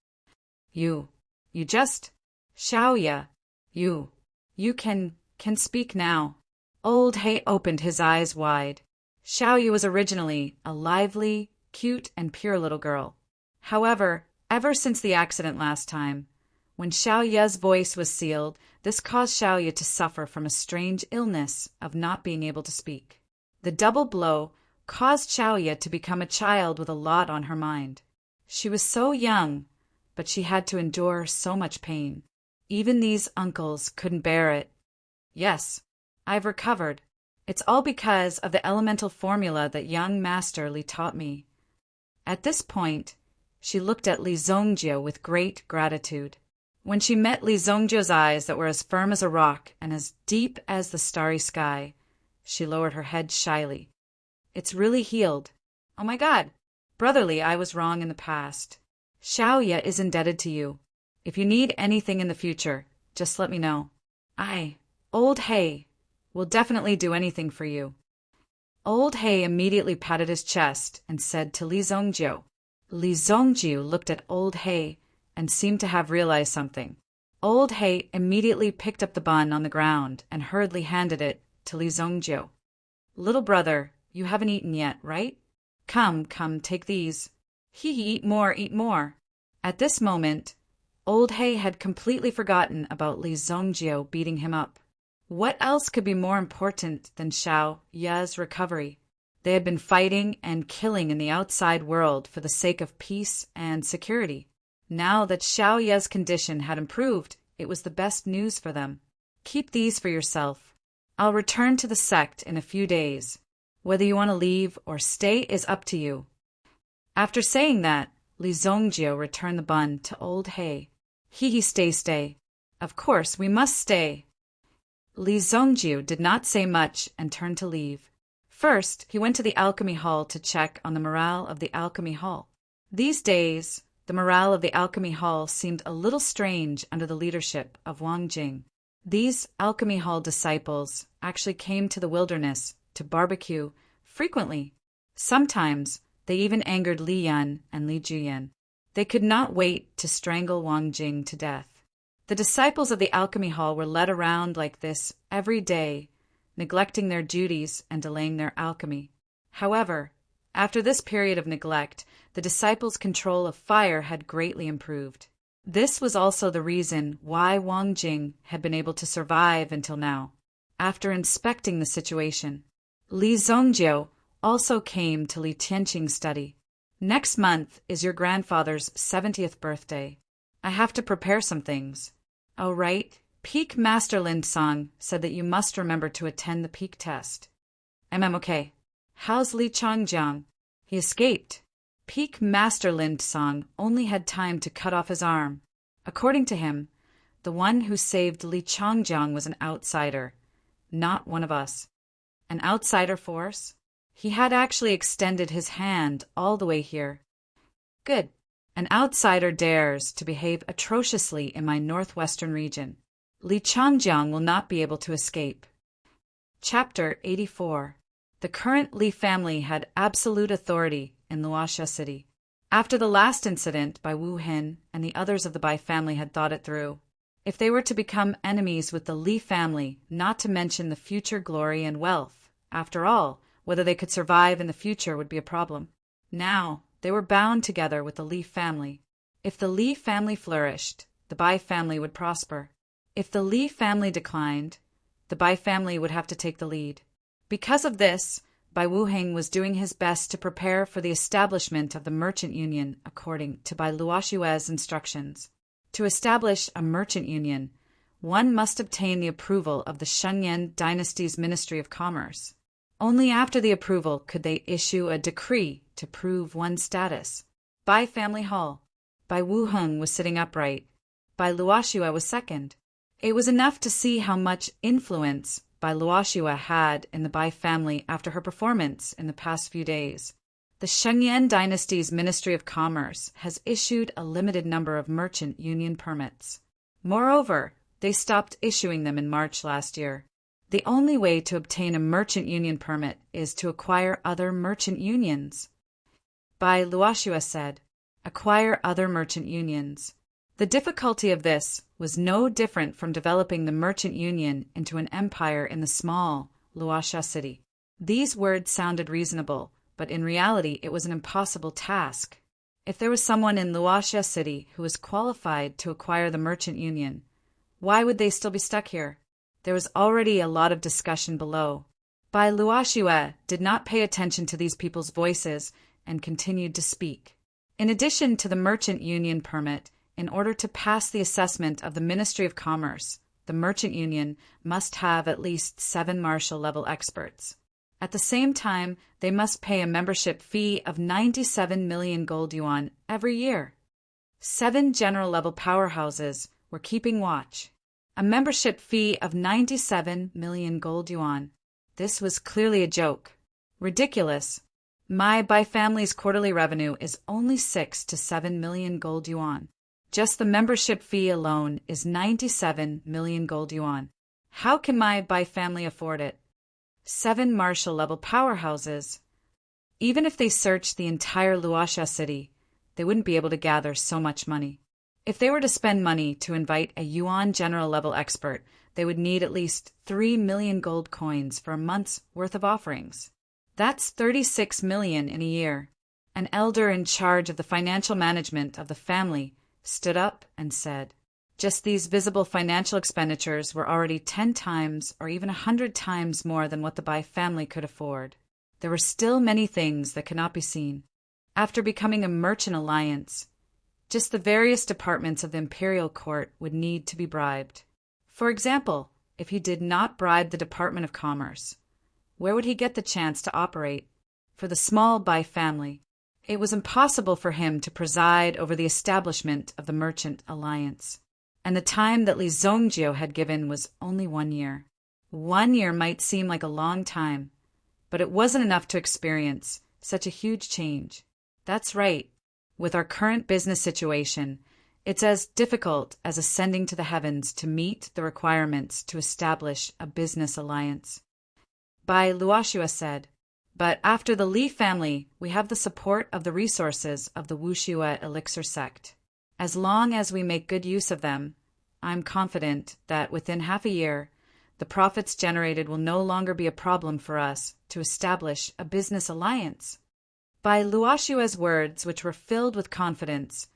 You just... Xiaoya, you can speak now." Old Hay opened his eyes wide. Xiaoya was originally a lively, cute, and pure little girl. However, ever since the accident last time, when Xiaoya's voice was sealed, this caused Xiaoya to suffer from a strange illness of not being able to speak. The double blow caused Xiaoya to become a child with a lot on her mind. She was so young, but she had to endure so much pain. Even these uncles couldn't bear it. "Yes, I've recovered. It's all because of the elemental formula that young Master Li taught me." At this point, she looked at Li Zongjio with great gratitude. When she met Li Zongjio's eyes that were as firm as a rock and as deep as the starry sky, she lowered her head shyly. "It's really healed. Oh my God! Brotherly, I was wrong in the past. Xiaoya is indebted to you. If you need anything in the future, just let me know." I, Old Hay, will definitely do anything for you. Old Hay immediately patted his chest and said to Li Zongjiu. Li Zongjiu looked at Old Hay and seemed to have realized something. Old Hay immediately picked up the bun on the ground and hurriedly handed it to Li Zongjiu. Little brother, you haven't eaten yet, right? Come, take these. Eat more, eat more. At this moment, Old Hay had completely forgotten about Li Zongjiu beating him up. What else could be more important than Xiao Ye's recovery? They had been fighting and killing in the outside world for the sake of peace and security. Now that Xiao Ye's condition had improved, it was the best news for them. Keep these for yourself. I'll return to the sect in a few days. Whether you want to leave or stay is up to you. After saying that, Li Zongjiu returned the bun to Old Hay. Stay. Of course, we must stay. Li Zongjiu did not say much and turned to leave. First, he went to the alchemy hall to check on the morale of the alchemy hall. These days, the morale of the alchemy hall seemed a little strange under the leadership of Wang Jing. These alchemy hall disciples actually came to the wilderness to barbecue frequently. Sometimes they even angered Li Yan and Li Juyan. They could not wait to strangle Wang Jing to death. The disciples of the alchemy hall were led around like this every day, neglecting their duties and delaying their alchemy. However, after this period of neglect, the disciples' control of fire had greatly improved. This was also the reason why Wang Jing had been able to survive until now. After inspecting the situation, Li Zongjiu also came to Li Tianqing's study. Next month is your grandfather's 70th birthday. I have to prepare some things. Oh, right. Peak Master Lin Song said that you must remember to attend the peak test. Okay. How's Li Changjiang? He escaped. Peak Master Lin Song only had time to cut off his arm. According to him, the one who saved Li Changjiang was an outsider, not one of us. An outsider force? He had actually extended his hand all the way here. Good. An outsider dares to behave atrociously in my northwestern region. Li Changjiang will not be able to escape. Chapter 84. The current Li family had absolute authority in Luoxia City. After the last incident by Wu Hin and the others of the Bai family had thought it through, if they were to become enemies with the Li family, not to mention the future glory and wealth, after all, whether they could survive in the future would be a problem. Now, they were bound together with the Li family. If the Li family flourished, the Bai family would prosper. If the Li family declined, the Bai family would have to take the lead. Because of this, Bai Wuheng was doing his best to prepare for the establishment of the merchant union according to Bai Luoshue's instructions. To establish a merchant union, one must obtain the approval of the Shengyan dynasty's Ministry of Commerce. Only after the approval could they issue a decree to prove one's status. Bai Family Hall. Bai Wuheng was sitting upright. Bai Luoshua was second. It was enough to see how much influence Bai Luoshua had in the Bai family after her performance in the past few days. The Shengyan dynasty's Ministry of Commerce has issued a limited number of merchant union permits. Moreover, they stopped issuing them in March last year. The only way to obtain a merchant union permit is to acquire other merchant unions. Bai Luoshua said, acquire other merchant unions. The difficulty of this was no different from developing the merchant union into an empire in the small Luoxia city. These words sounded reasonable, but in reality it was an impossible task. If there was someone in Luoxia city who was qualified to acquire the merchant union, why would they still be stuck here? There was already a lot of discussion below. Bai Luoshua did not pay attention to these people's voices and continued to speak. In addition to the merchant union permit, in order to pass the assessment of the Ministry of Commerce, the merchant union must have at least 7 marshal-level experts. At the same time, they must pay a membership fee of 97 million gold yuan every year. 7 general-level powerhouses were keeping watch. A membership fee of 97 million gold yuan. This was clearly a joke. Ridiculous. My Bai family's quarterly revenue is only 6 to 7 million gold yuan. Just the membership fee alone is 97 million gold yuan. How can my Bai family afford it? 7 marshal-level powerhouses. Even if they searched the entire Luoxia city, they wouldn't be able to gather so much money. If they were to spend money to invite a Yuan general-level expert, they would need at least 3 million gold coins for a month's worth of offerings. That's 36 million in a year. An elder in charge of the financial management of the family stood up and said, just these visible financial expenditures were already 10 times or even 100 times more than what the Bai family could afford. There were still many things that could not be seen. After becoming a merchant alliance, just the various departments of the imperial court would need to be bribed. For example, if he did not bribe the Department of Commerce, where would he get the chance to operate? For the small Bai family, it was impossible for him to preside over the establishment of the merchant alliance. And the time that Li Zongjio had given was only 1 year. 1 year might seem like a long time, but it wasn't enough to experience such a huge change. That's right. With our current business situation, it's as difficult as ascending to the heavens to meet the requirements to establish a business alliance. Bai Luoxia said, but after the Li family, we have the support of the resources of the Wuxue elixir sect. As long as we make good use of them, I'm confident that within half a year, the profits generated will no longer be a problem for us to establish a business alliance. Bai Luoxia's words, which were filled with confidence,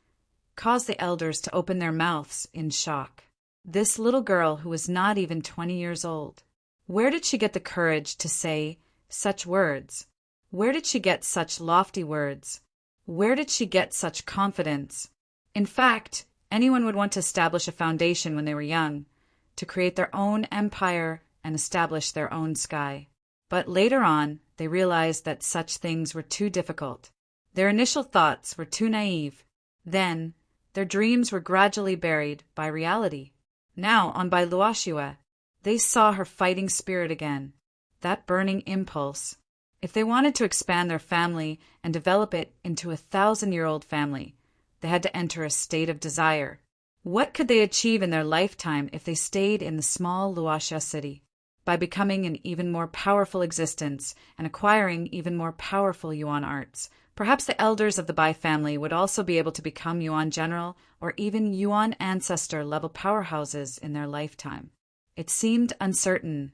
caused the elders to open their mouths in shock. This little girl who was not even 20 years old, where did she get the courage to say such words? Where did she get such lofty words? Where did she get such confidence? In fact, anyone would want to establish a foundation when they were young, to create their own empire and establish their own sky. But later on, they realized that such things were too difficult. Their initial thoughts were too naive. Then, their dreams were gradually buried by reality. Now, on Bai Luoxia, they saw her fighting spirit again, that burning impulse. If they wanted to expand their family and develop it into a 1,000-year-old family, they had to enter a state of desire. What could they achieve in their lifetime if they stayed in the small Luoxia city? By becoming an even more powerful existence and acquiring even more powerful Yuan arts, perhaps the elders of the Bai family would also be able to become Yuan general or even Yuan ancestor level powerhouses in their lifetime. It seemed uncertain,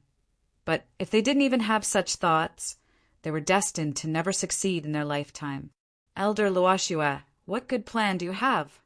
but if they didn't even have such thoughts, they were destined to never succeed in their lifetime. Elder Luoxia, what good plan do you have?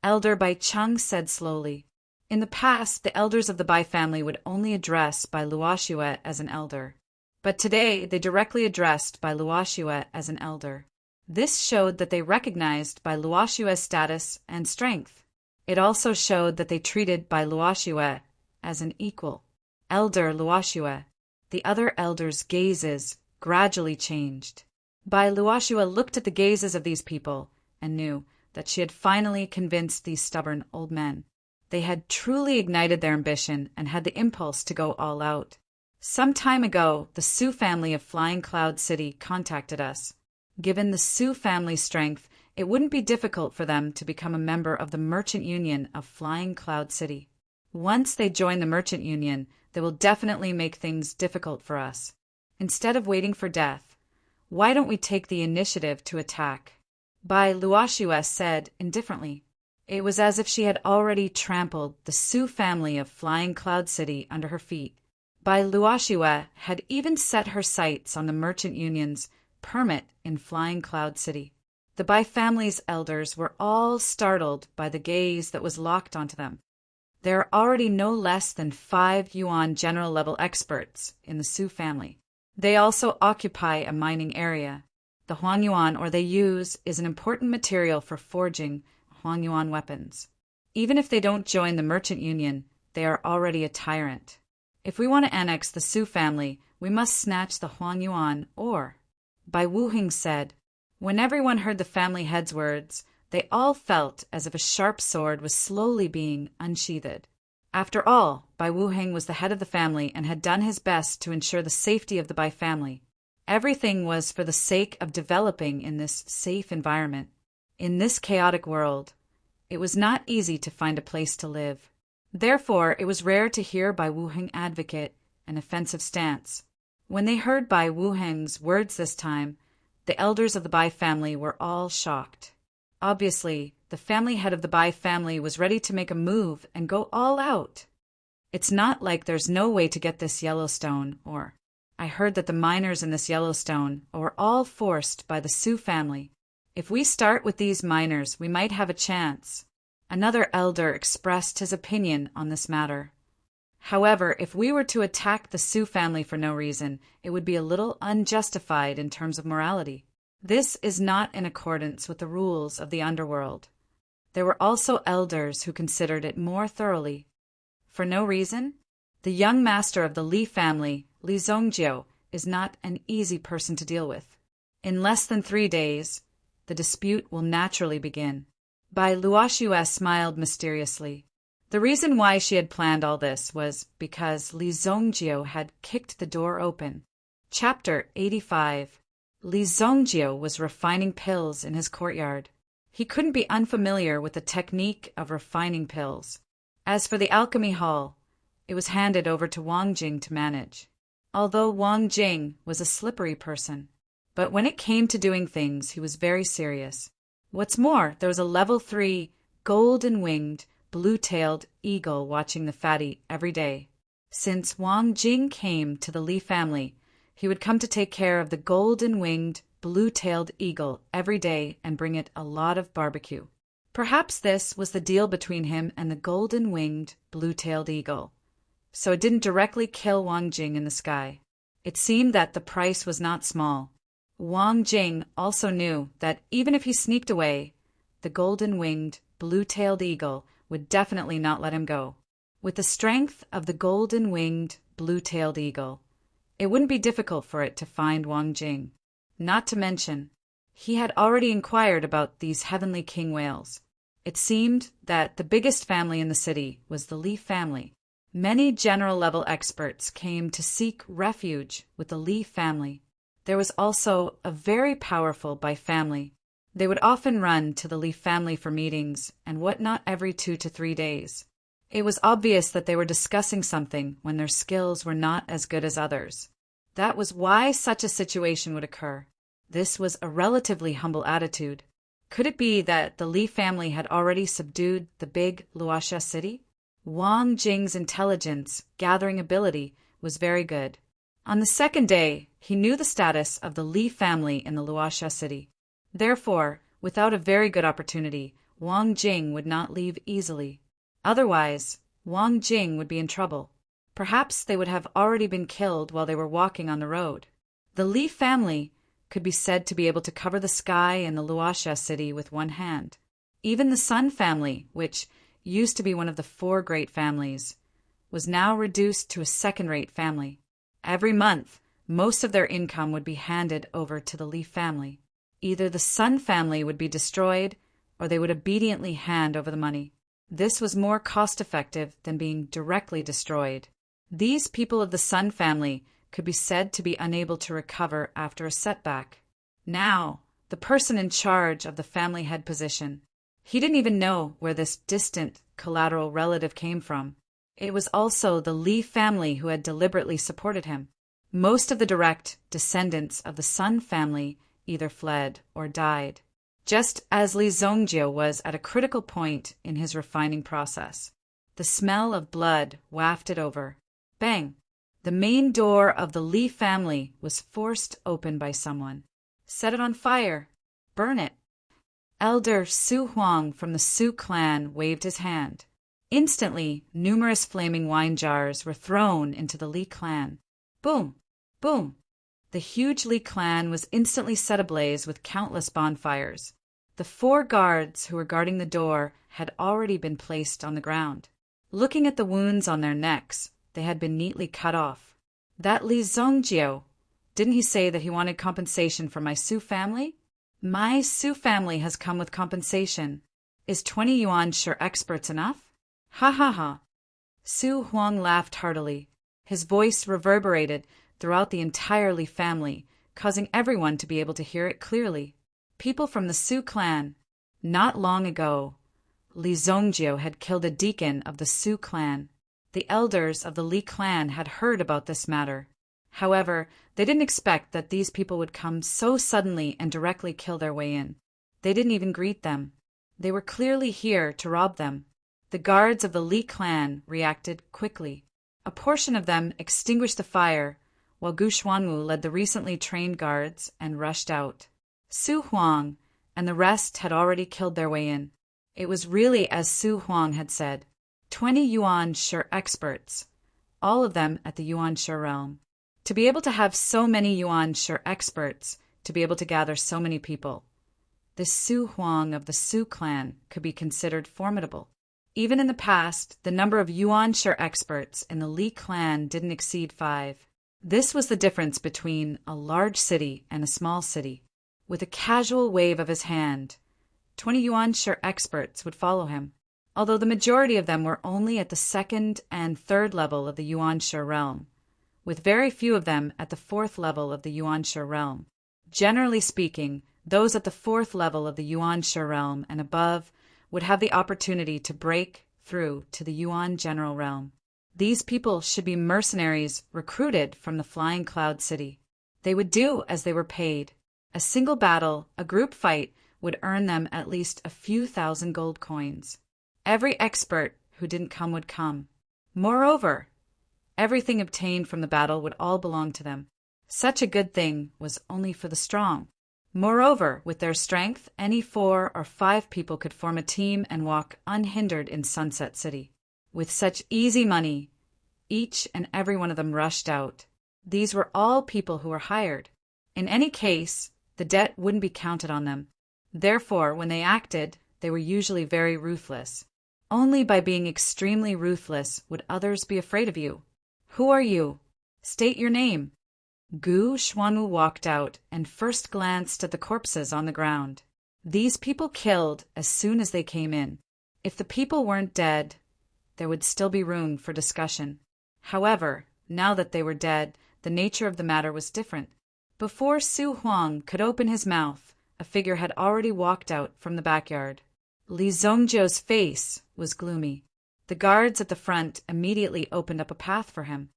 Elder Bai Cheng said slowly. In the past, the elders of the Bai family would only address Bai Luoxia as an elder. But today, they directly addressed Bai Luoxia as an elder. This showed that they recognized Bai Luoxia's status and strength. It also showed that they treated Bai Luoxia as an equal. Elder Luoxia. The other elders' gazes gradually changed. Bai Luoxia looked at the gazes of these people and knew that she had finally convinced these stubborn old men. They had truly ignited their ambition and had the impulse to go all out. Some time ago, the Su family of Flying Cloud City contacted us. Given the Su family's strength, it wouldn't be difficult for them to become a member of the Merchant Union of Flying Cloud City. Once they join the Merchant Union, they will definitely make things difficult for us. Instead of waiting for death, why don't we take the initiative to attack? Bai Luoxia said indifferently. It was as if she had already trampled the Su family of Flying Cloud City under her feet. Bai Luoxia had even set her sights on the Merchant Union's permit in Flying Cloud City. The Bai family's elders were all startled by the gaze that was locked onto them. There are already no less than 5 Yuan general-level experts in the Su family. They also occupy a mining area. The Huangyuan, or they use, is an important material for forging Huangyuan weapons. Even if they don't join the Merchant Union, they are already a tyrant. If we want to annex the Su family, we must snatch the Huangyuan ore. Bai Wuheng said. When everyone heard the family head's words, they all felt as if a sharp sword was slowly being unsheathed. After all, Bai Wuheng was the head of the family and had done his best to ensure the safety of the Bai family. Everything was for the sake of developing in this safe environment. In this chaotic world, it was not easy to find a place to live. Therefore, it was rare to hear Bai Wuheng advocate an offensive stance. When they heard Bai Wuheng's words this time, the elders of the Bai family were all shocked. Obviously, the family head of the Bai family was ready to make a move and go all out. It's not like there's no way to get this Yellowstone, or I heard that the miners in this Yellowstone were all forced by the Sioux family. If we start with these miners, we might have a chance. Another elder expressed his opinion on this matter. However, if we were to attack the Sioux family for no reason, it would be a little unjustified in terms of morality. This is not in accordance with the rules of the underworld. There were also elders who considered it more thoroughly. For no reason? The young master of the Li family, Li Zongjiu, is not an easy person to deal with. In less than 3 days, the dispute will naturally begin. Bai Luoxue smiled mysteriously. The reason why she had planned all this was because Li Zongjiu had kicked the door open. Chapter 85. Li Zongjiu was refining pills in his courtyard. He couldn't be unfamiliar with the technique of refining pills. As for the alchemy hall, it was handed over to Wang Jing to manage. Although Wang Jing was a slippery person, but when it came to doing things, he was very serious. What's more, there was a level 3, golden-winged, blue-tailed eagle watching the fatty every day. Since Wang Jing came to the Li family, he would come to take care of the golden-winged, blue-tailed eagle every day and bring it a lot of barbecue. Perhaps this was the deal between him and the golden-winged, blue-tailed eagle, so it didn't directly kill Wang Jing in the sky. It seemed that the price was not small. Wang Jing also knew that even if he sneaked away, the golden-winged, blue-tailed eagle would definitely not let him go. With the strength of the golden-winged, blue-tailed eagle, it wouldn't be difficult for it to find Wang Jing. Not to mention, he had already inquired about these heavenly king whales. It seemed that the biggest family in the city was the Li family. Many general-level experts came to seek refuge with the Li family. There was also a very powerful Bai family. They would often run to the Li family for meetings and whatnot every 2 to 3 days. It was obvious that they were discussing something when their skills were not as good as others. That was why such a situation would occur. This was a relatively humble attitude. Could it be that the Li family had already subdued the big Luoxia city? Wang Jing's intelligence gathering ability was very good. On the second day, he knew the status of the Li family in the Luoxia city. Therefore, without a very good opportunity, Wang Jing would not leave easily. Otherwise, Wang Jing would be in trouble. Perhaps they would have already been killed while they were walking on the road. The Li family could be said to be able to cover the sky in the Luoxia city with one hand. Even the Sun family, which used to be one of the 4 great families, was now reduced to a second-rate family. Every month, most of their income would be handed over to the Li family. Either the Sun family would be destroyed, or they would obediently hand over the money. This was more cost-effective than being directly destroyed. These people of the Sun family could be said to be unable to recover after a setback. Now, the person in charge of the family head position, he didn't even know where this distant collateral relative came from. It was also the Li family who had deliberately supported him. Most of the direct descendants of the Sun family either fled or died, just as Li Zongjiu was at a critical point in his refining process. The smell of blood wafted over. Bang! The main door of the Li family was forced open by someone. Set it on fire. Burn it. Elder Su Huang from the Su clan waved his hand. Instantly, numerous flaming wine jars were thrown into the Li clan. Boom! Boom! The huge Li clan was instantly set ablaze with countless bonfires. The 4 guards who were guarding the door had already been placed on the ground. Looking at the wounds on their necks, they had been neatly cut off. That Li Zongjiu, didn't he say that he wanted compensation for my Su family? My Su family has come with compensation. Is 20 yuan sure experts enough? Ha ha ha. Su Huang laughed heartily. His voice reverberated throughout the entire Li family, causing everyone to be able to hear it clearly. People from the Su clan. Not long ago, Li Zongjio had killed a deacon of the Su clan. The elders of the Li clan had heard about this matter. However, they didn't expect that these people would come so suddenly and directly kill their way in. They didn't even greet them. They were clearly here to rob them. The guards of the Li clan reacted quickly. A portion of them extinguished the fire, while Gu Xuanwu led the recently trained guards and rushed out. Su Huang and the rest had already killed their way in. It was really as Su Huang had said. 20 Yuan Shi experts, all of them at the Yuan Shi realm. To be able to have so many Yuan Shi experts, to be able to gather so many people. This Su Huang of the Su clan could be considered formidable. Even in the past, the number of Yuan Shi experts in the Li clan didn't exceed 5. This was the difference between a large city and a small city. With a casual wave of his hand, 20 Yuan Shi experts would follow him, although the majority of them were only at the 2nd and 3rd level of the Yuan Shi realm, with very few of them at the 4th level of the Yuan Shi realm. Generally speaking, those at the 4th level of the Yuan Shi realm and above would have the opportunity to break through to the Yuan general realm. These people should be mercenaries recruited from the Flying Cloud City. They would do as they were paid. A single battle, a group fight, would earn them at least a few thousand gold coins. Every expert who didn't come would come. Moreover, everything obtained from the battle would all belong to them. Such a good thing was only for the strong. Moreover, with their strength, any 4 or 5 people could form a team and walk unhindered in Sunset City. With such easy money, each and every one of them rushed out. These were all people who were hired. In any case, the debt wouldn't be counted on them. Therefore, when they acted, they were usually very ruthless. Only by being extremely ruthless would others be afraid of you. Who are you? State your name. Gu Xuanwu walked out and first glanced at the corpses on the ground. These people killed as soon as they came in. If the people weren't dead, there would still be room for discussion. However, now that they were dead, the nature of the matter was different. Before Su Huang could open his mouth, a figure had already walked out from the backyard. Li Zongjio's face was gloomy. The guards at the front immediately opened up a path for him.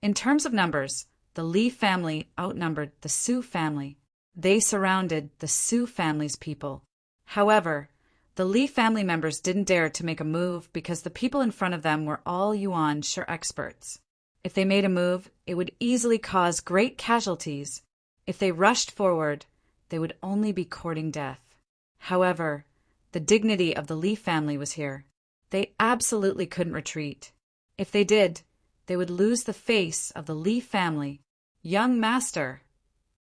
In terms of numbers, the Li family outnumbered the Su family. They surrounded the Su family's people. However, the Li family members didn't dare to make a move because the people in front of them were all Yuan Shi experts. If they made a move, it would easily cause great casualties. If they rushed forward, they would only be courting death. However, the dignity of the Li family was here. They absolutely couldn't retreat. If they did, they would lose the face of the Li family. Young master!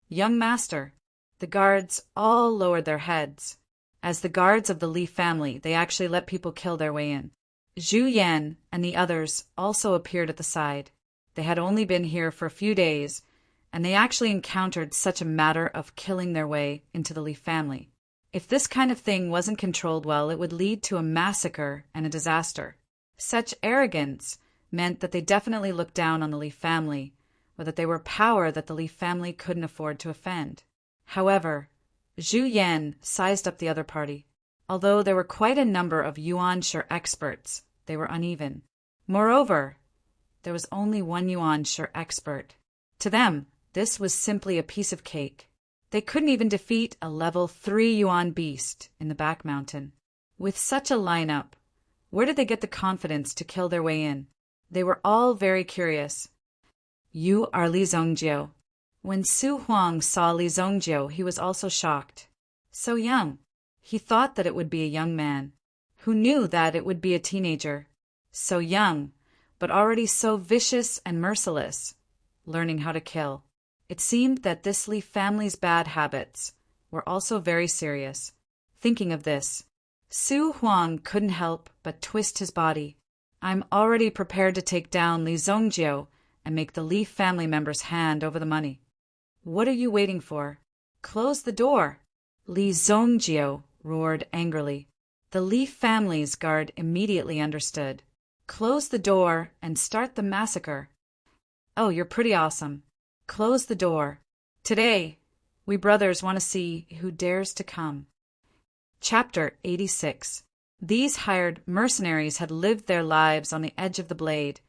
Young master! The guards all lowered their heads. As the guards of the Li family, they actually let people kill their way in. Zhu Yan and the others also appeared at the side. They had only been here for a few days, and they actually encountered such a matter of killing their way into the Li family. If this kind of thing wasn't controlled well, it would lead to a massacre and a disaster. Such arrogance meant that they definitely looked down on the Li family, or that they were power that the Li family couldn't afford to offend. However, Zhu Yan sized up the other party. Although there were quite a number of Yuan Shi experts, they were uneven. Moreover, there was only one Yuan Shi expert. To them, this was simply a piece of cake. They couldn't even defeat a level 3 Yuan beast in the back mountain. With such a lineup, where did they get the confidence to kill their way in? They were all very curious. You are Li Zongjio. When Su Huang saw Li Zongjio, he was also shocked. So young. He thought that it would be a young man. Who knew that it would be a teenager? So young, but already so vicious and merciless, learning how to kill. It seemed that this Li family's bad habits were also very serious. Thinking of this, Su Huang couldn't help but twist his body. I'm already prepared to take down Li Zongjio and make the Li family members hand over the money. What are you waiting for? Close the door! Li Zongjio roared angrily. The Li family's guard immediately understood. Close the door and start the massacre. Oh, you're pretty awesome. Close the door. Today, we brothers want to see who dares to come. Chapter 86. These hired mercenaries had lived their lives on the edge of the blade,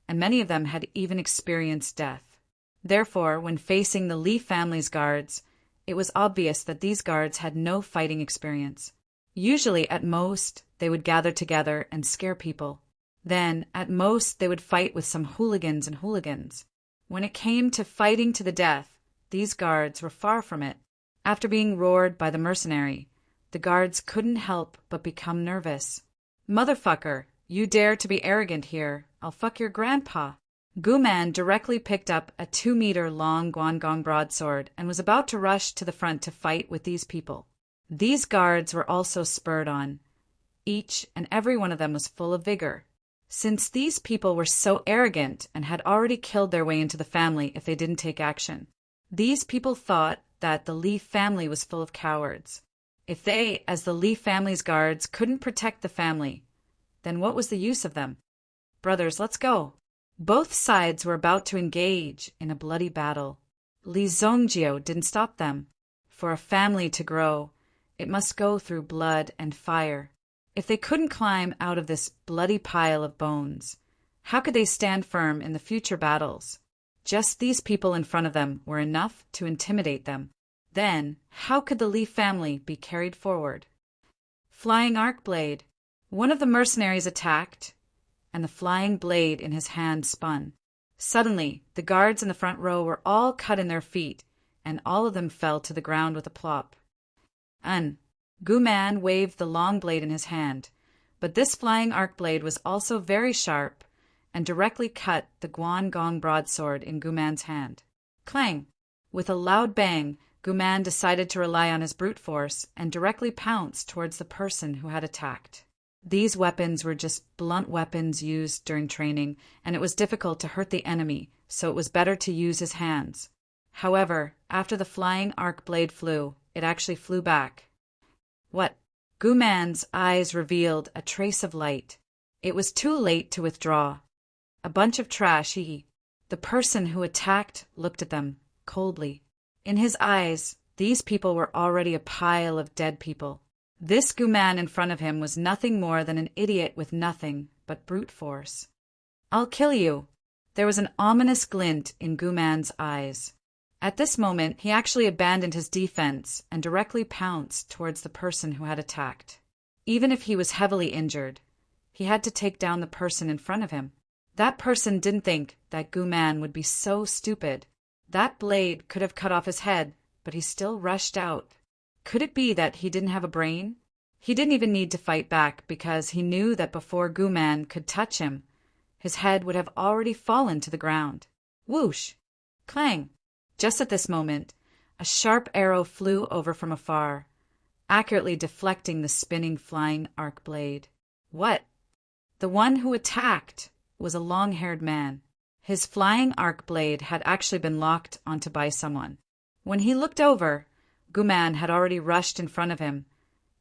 and many of them had even experienced death. Therefore, when facing the Lee family's guards, it was obvious that these guards had no fighting experience. Usually, at most, they would gather together and scare people. Then, at most, they would fight with some hooligans and hooligans. When it came to fighting to the death, these guards were far from it. After being roared by the mercenary, the guards couldn't help but become nervous. "Motherfucker, you dare to be arrogant here, I'll fuck your grandpa." Guman directly picked up a 2-meter-long Guangdong broadsword and was about to rush to the front to fight with these people. These guards were also spurred on. Each and every one of them was full of vigor. Since these people were so arrogant and had already killed their way into the family if they didn't take action, these people thought that the Lee family was full of cowards. If they, as the Lee family's guards, couldn't protect the family, then what was the use of them? "Brothers, let's go." Both sides were about to engage in a bloody battle. Li Zongjio didn't stop them. For a family to grow, it must go through blood and fire. If they couldn't climb out of this bloody pile of bones, how could they stand firm in the future battles? Just these people in front of them were enough to intimidate them. Then, how could the Li family be carried forward? Flying arc blade. One of the mercenaries attacked, and the flying blade in his hand spun. Suddenly, the guards in the front row were all cut in their feet, and all of them fell to the ground with a plop. Guman waved the long blade in his hand, but this flying arc blade was also very sharp and directly cut the Guangdong broadsword in Guman's hand. Clang! With a loud bang, Guman decided to rely on his brute force and directly pounced towards the person who had attacked. These weapons were just blunt weapons used during training, and it was difficult to hurt the enemy, so it was better to use his hands. However, after the flying arc blade flew, it actually flew back. What? Guman's eyes revealed a trace of light. It was too late to withdraw. A bunch of trash, The person who attacked looked at them, coldly. In his eyes, these people were already a pile of dead people. This Guman in front of him was nothing more than an idiot with nothing but brute force. "I'll kill you." There was an ominous glint in Guman's eyes. At this moment, he actually abandoned his defense and directly pounced towards the person who had attacked. Even if he was heavily injured, he had to take down the person in front of him. That person didn't think that Guman would be so stupid. That blade could have cut off his head, but he still rushed out. Could it be that he didn't have a brain? He didn't even need to fight back because he knew that before Guman could touch him, his head would have already fallen to the ground. Whoosh! Clang! Just at this moment, a sharp arrow flew over from afar, accurately deflecting the spinning flying arc blade. What? The one who attacked was a long-haired man. His flying arc blade had actually been locked onto by someone. When he looked over, Guman had already rushed in front of him,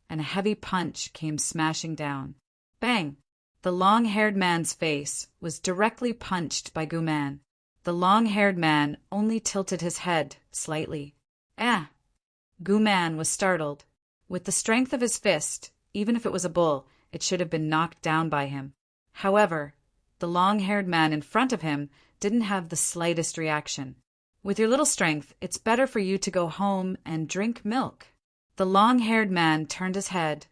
and a heavy punch came smashing down. Bang! The long-haired man's face was directly punched by Guman. The long-haired man only tilted his head slightly. Guman was startled. With the strength of his fist, even if it was a bull, it should have been knocked down by him. However, the long-haired man in front of him didn't have the slightest reaction. "With your little strength, it's better for you to go home and drink milk." The long-haired man turned his head,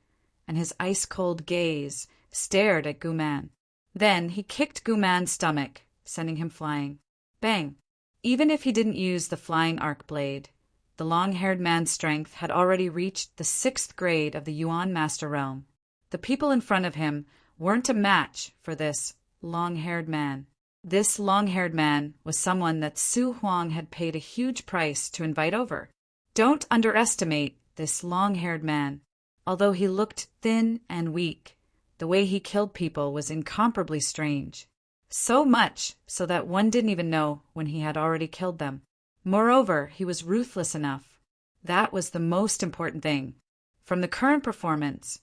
and his ice-cold gaze stared at Guman. Then he kicked Guman's stomach, sending him flying. Bang! Even if he didn't use the flying arc blade, the long-haired man's strength had already reached the 6th grade of the Yuan Master Realm. The people in front of him weren't a match for this long-haired man. This long-haired man was someone that Su Huang had paid a huge price to invite over. Don't underestimate this long-haired man. Although he looked thin and weak, the way he killed people was incomparably strange. So much so that one didn't even know when he had already killed them. Moreover, he was ruthless enough. That was the most important thing. From the current performance,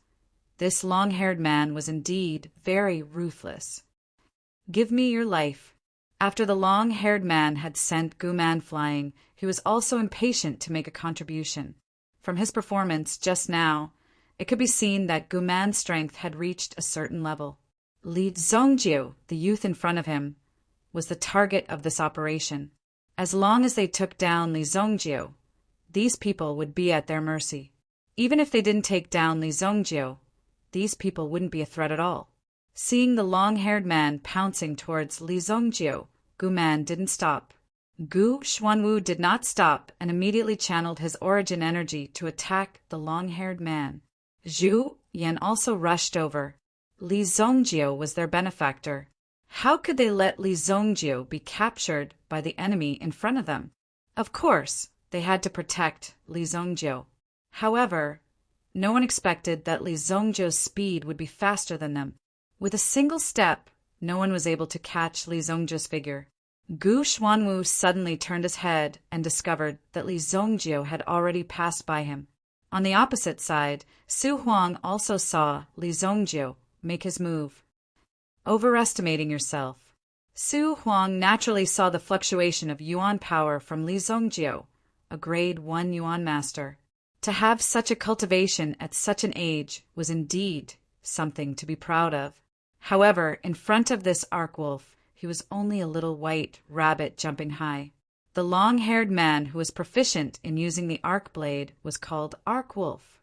this long-haired man was indeed very ruthless. "Give me your life." After the long-haired man had sent Guman flying, he was also impatient to make a contribution. From his performance just now, it could be seen that Gu Man's strength had reached a certain level. Li Zongjiu, the youth in front of him, was the target of this operation. As long as they took down Li Zongjiu, these people would be at their mercy. Even if they didn't take down Li Zongjiu, these people wouldn't be a threat at all. Seeing the long-haired man pouncing towards Li Zongjiu, Gu Man didn't stop. Gu Xuanwu did not stop and immediately channeled his origin energy to attack the long-haired man. Zhu Yan also rushed over. Li Zongjiu was their benefactor. How could they let Li Zongjiu be captured by the enemy in front of them? Of course, they had to protect Li Zongjiu. However, no one expected that Li Zongjiu's speed would be faster than them. With a single step, no one was able to catch Li Zongjiu's figure. Gu Xuanwu suddenly turned his head and discovered that Li Zongjiu had already passed by him. On the opposite side, Su Huang also saw Li Zongjiu make his move. Overestimating yourself. Su Huang naturally saw the fluctuation of yuan power from Li Zongjiu, a grade 1 yuan master. To have such a cultivation at such an age was indeed something to be proud of. However, in front of this arc-wolf, he was only a little white rabbit jumping high. The long-haired man who was proficient in using the arc blade was called Arc-Wolf.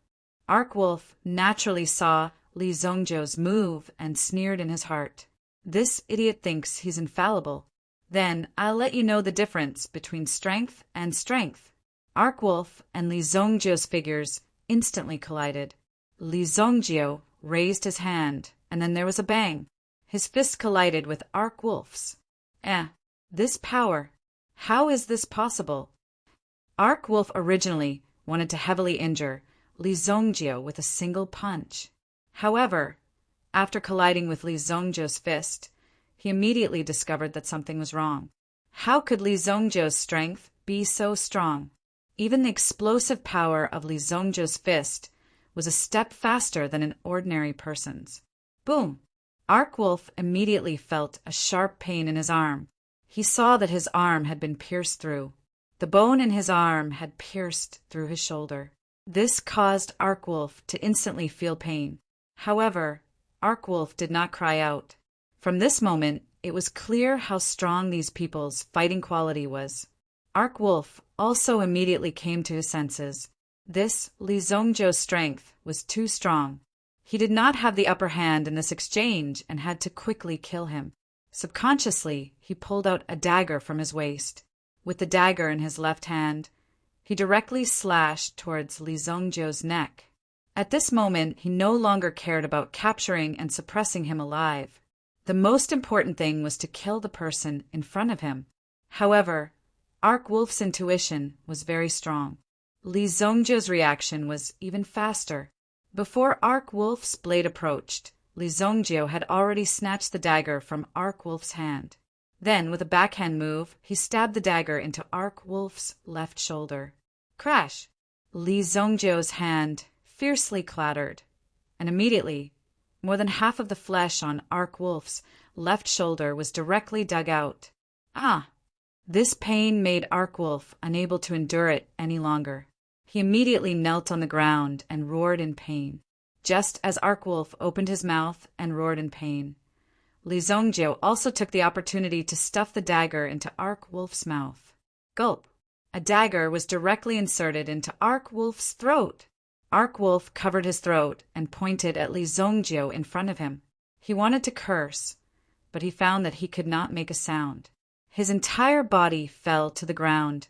Arc-Wolf naturally saw Li Zongjiu's move and sneered in his heart. This idiot thinks he's infallible. Then I'll let you know the difference between strength and strength. Arc-Wolf and Li Zongjiu's figures instantly collided. Li Zongjiu raised his hand, and then there was a bang. His fist collided with Arc-Wolf's. This power. How is this possible? Arc-Wolf originally wanted to heavily injure Li Zongjiu with a single punch. However, after colliding with Li Zongjiu's fist, he immediately discovered that something was wrong. How could Li Zongjiu's strength be so strong? Even the explosive power of Li Zongjiu's fist was a step faster than an ordinary person's. Boom! Arc-Wolf immediately felt a sharp pain in his arm. He saw that his arm had been pierced through. The bone in his arm had pierced through his shoulder. This caused Arc-Wolf to instantly feel pain. However, Arc-Wolf did not cry out. From this moment, it was clear how strong these people's fighting quality was. Arc-Wolf also immediately came to his senses. This Li Zongjiu's strength was too strong. He did not have the upper hand in this exchange and had to quickly kill him. Subconsciously, he pulled out a dagger from his waist. With the dagger in his left hand, he directly slashed towards Li Zongjiu's neck. At this moment, he no longer cared about capturing and suppressing him alive. The most important thing was to kill the person in front of him. However, Arc-Wolf's intuition was very strong. Li Zongjiu's reaction was even faster. Before Arc-Wolf's blade approached, Li Zongjiu had already snatched the dagger from Arc-Wolf's hand. Then, with a backhand move, he stabbed the dagger into Arc-Wolf's left shoulder. Crash! Li Zongjiu's hand fiercely clattered, and immediately, more than half of the flesh on Arc-Wolf's left shoulder was directly dug out. This pain made Arc-Wolf unable to endure it any longer. He immediately knelt on the ground and roared in pain. Just as Arc-Wolf opened his mouth and roared in pain, Li Zongjiu also took the opportunity to stuff the dagger into Arc-Wolf's mouth. Gulp! A dagger was directly inserted into Arc-Wolf's throat. Arc-Wolf covered his throat and pointed at Li Zongjiu in front of him. He wanted to curse, but he found that he could not make a sound. His entire body fell to the ground,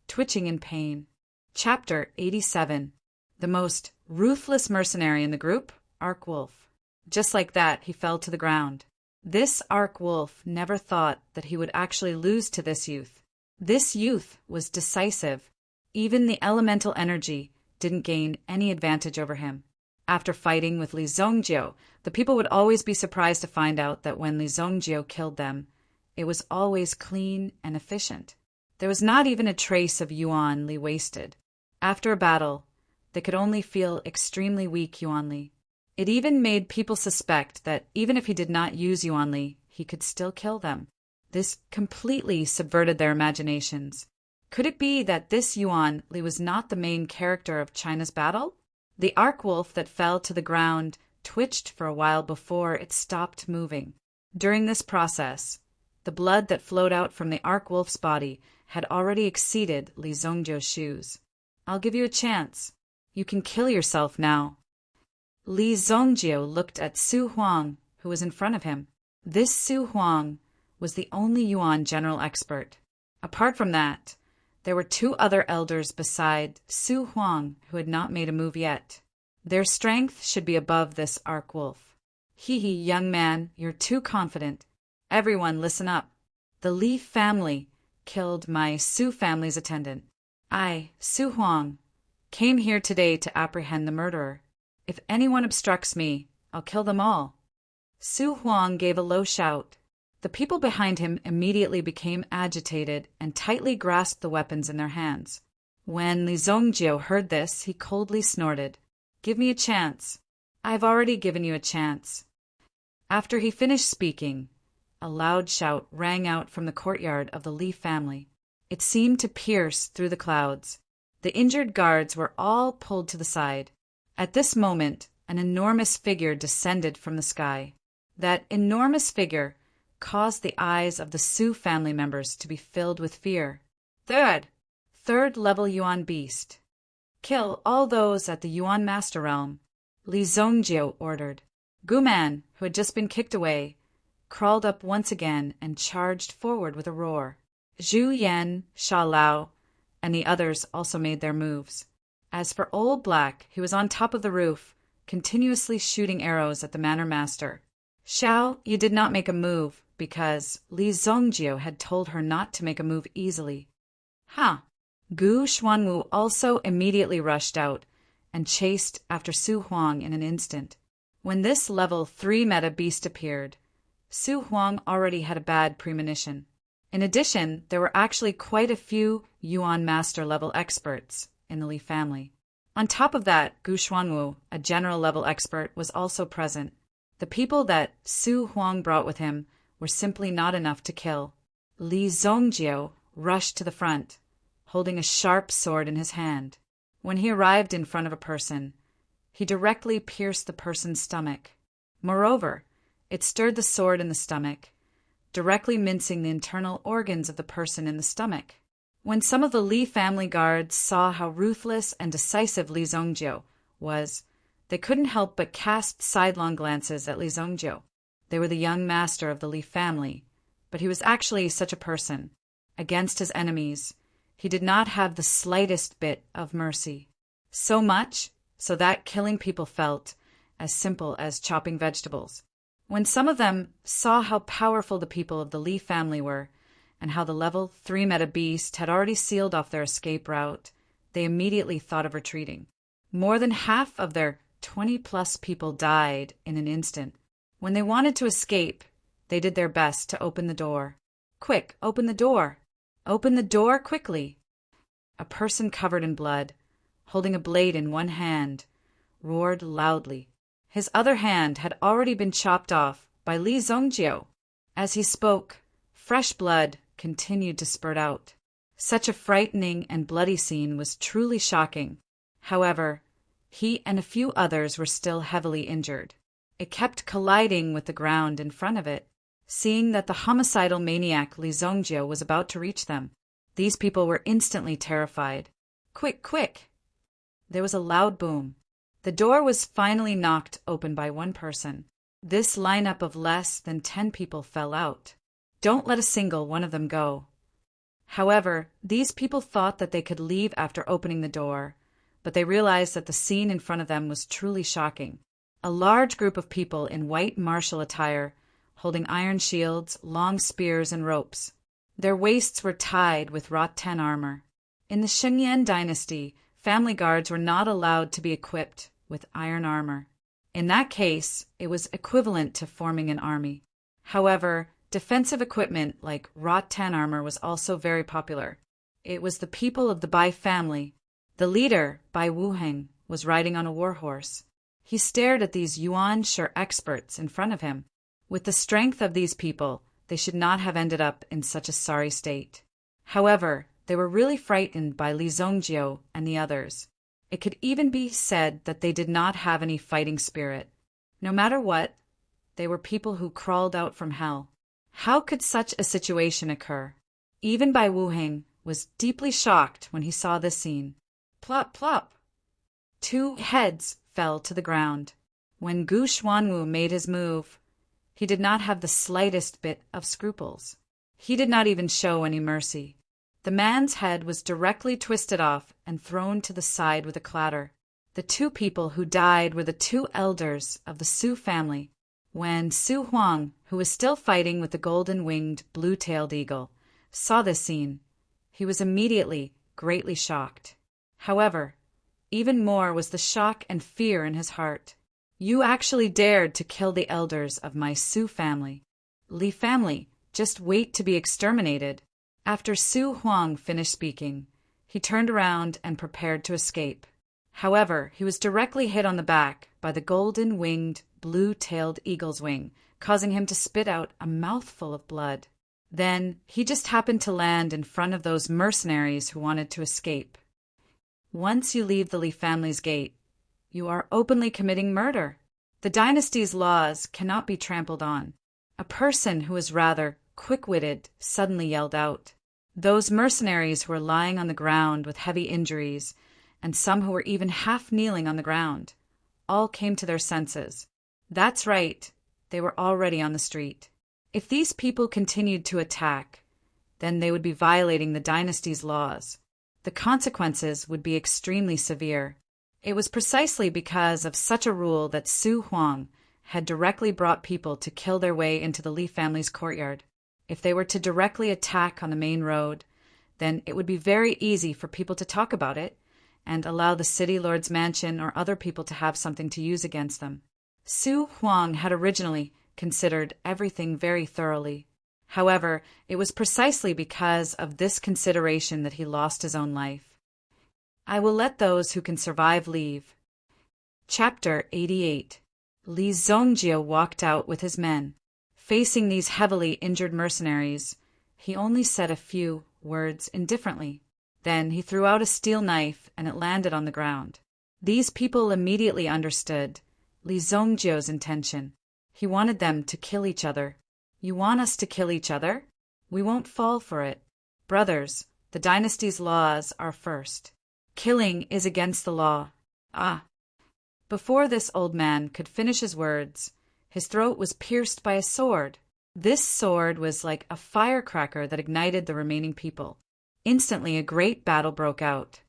twitching in pain. Chapter 87. The most ruthless mercenary in the group, Arc-Wolf. Just like that, he fell to the ground. This Arc-Wolf never thought that he would actually lose to this youth. This youth was decisive. Even the elemental energy didn't gain any advantage over him. After fighting with Li Zongjiu, the people would always be surprised to find out that when Li Zongjiu killed them, it was always clean and efficient. There was not even a trace of Yuan Li wasted. After a battle, they could only feel extremely weak Yuan Li. It even made people suspect that even if he did not use Yuan Li, he could still kill them. This completely subverted their imaginations. Could it be that this Yuan Li was not the main character of China's battle? The ark-wolf that fell to the ground twitched for a while before it stopped moving. During this process, the blood that flowed out from the ark-wolf's body had already exceeded Li Zongjio's shoes. "I'll give you a chance. You can kill yourself now." Li Zongjio looked at Su Huang, who was in front of him. This Su Huang was the only Yuan general expert. Apart from that, there were two other elders beside Su Huang who had not made a move yet. Their strength should be above this ark-wolf. "Hee hee, young man, you're too confident. Everyone listen up. The Li family killed my Su family's attendant. I, Su Huang, came here today to apprehend the murderer. If anyone obstructs me, I'll kill them all." Su Huang gave a low shout. The people behind him immediately became agitated and tightly grasped the weapons in their hands. When Li Zongjio heard this, he coldly snorted, "Give me a chance. I've already given you a chance." After he finished speaking, a loud shout rang out from the courtyard of the Li family. It seemed to pierce through the clouds. The injured guards were all pulled to the side. At this moment, an enormous figure descended from the sky. That enormous figure caused the eyes of the Su family members to be filled with fear. Third level Yuan beast. "Kill all those at the Yuan Master Realm," Li Zongjio ordered. Guman, who had just been kicked away, crawled up once again and charged forward with a roar. Zhu Yan, Sha Lao, and the others also made their moves. As for Old Black, he was on top of the roof, continuously shooting arrows at the Manor Master. "Xiao, you did not make a move, because Li Zongjio had told her not to make a move easily." "Ha!" Gu Xuanwu also immediately rushed out and chased after Su Huang in an instant. When this level 3 meta beast appeared, Su Huang already had a bad premonition. In addition, there were actually quite a few Yuan Master level experts in the Li family. On top of that, Gu Xuanwu, a general level expert, was also present. The people that Su Huang brought with him were simply not enough to kill. Li Zongjio rushed to the front, holding a sharp sword in his hand. When he arrived in front of a person, he directly pierced the person's stomach. Moreover, it stirred the sword in the stomach, directly mincing the internal organs of the person in the stomach. When some of the Li family guards saw how ruthless and decisive Li Zongjio was, they couldn't help but cast sidelong glances at Li Zongjio. They were the young master of the Li family, but he was actually such a person. Against his enemies, he did not have the slightest bit of mercy. So much so that killing people felt as simple as chopping vegetables. When some of them saw how powerful the people of the Li family were, and how the level 3 meta beast had already sealed off their escape route, they immediately thought of retreating. More than half of their 20-plus people died in an instant. When they wanted to escape, they did their best to open the door. "Quick, open the door! Open the door quickly!" A person covered in blood, holding a blade in one hand, roared loudly. His other hand had already been chopped off by Li Zongjio. As he spoke, fresh blood continued to spurt out. Such a frightening and bloody scene was truly shocking. However, he and a few others were still heavily injured. It kept colliding with the ground in front of it. Seeing that the homicidal maniac Li Zongjio was about to reach them, these people were instantly terrified. "Quick, quick!" There was a loud boom. The door was finally knocked open by one person. This lineup of less than 10 people fell out. Don't let a single one of them go. However, these people thought that they could leave after opening the door, but they realized that the scene in front of them was truly shocking. A large group of people in white martial attire, holding iron shields, long spears, and ropes. Their waists were tied with rattan armor. In the Shengyan dynasty, family guards were not allowed to be equipped with iron armor. In that case, it was equivalent to forming an army. However, defensive equipment like rattan armor was also very popular. It was the people of the Bai family. The leader, Bai Wuheng, was riding on a warhorse. He stared at these Yuan-Shi experts in front of him. With the strength of these people, they should not have ended up in such a sorry state. However, they were really frightened by Li Zongjio and the others. It could even be said that they did not have any fighting spirit. No matter what, they were people who crawled out from hell. How could such a situation occur? Even Bai Wuheng was deeply shocked when he saw this scene. Plop, plop! 2 heads fell to the ground. When Gu Xuanwu made his move, he did not have the slightest bit of scruples. He did not even show any mercy. The man's head was directly twisted off and thrown to the side with a clatter. The 2 people who died were the 2 elders of the Su family. When Su Huang, who was still fighting with the golden-winged, blue-tailed eagle, saw this scene, he was immediately greatly shocked. However, even more was the shock and fear in his heart. You actually dared to kill the elders of my Su family. Li family, just wait to be exterminated. After Su Huang finished speaking, he turned around and prepared to escape. However, he was directly hit on the back by the golden-winged, blue-tailed eagle's wing, causing him to spit out a mouthful of blood. Then, he just happened to land in front of those mercenaries who wanted to escape. Once you leave the Li family's gate, you are openly committing murder. The dynasty's laws cannot be trampled on. A person who was rather quick-witted suddenly yelled out. Those mercenaries who were lying on the ground with heavy injuries, and some who were even half kneeling on the ground, all came to their senses. That's right, they were already on the street. If these people continued to attack, then they would be violating the dynasty's laws. The consequences would be extremely severe. It was precisely because of such a rule that Su Huang had directly brought people to kill their way into the Li family's courtyard. If they were to directly attack on the main road, then it would be very easy for people to talk about it and allow the city lord's mansion or other people to have something to use against them. Su Huang had originally considered everything very thoroughly. However, it was precisely because of this consideration that he lost his own life. I will let those who can survive leave. Chapter 88. Li Zongjie walked out with his men. Facing these heavily injured mercenaries, he only said a few words indifferently. Then he threw out a steel knife and it landed on the ground. These people immediately understood Li Zongjie's intention. He wanted them to kill each other. You want us to kill each other? We won't fall for it. Brothers, the dynasty's laws are first. Killing is against the law. Ah! Before this old man could finish his words, his throat was pierced by a sword. This sword was like a firecracker that ignited the remaining people. Instantly, a great battle broke out.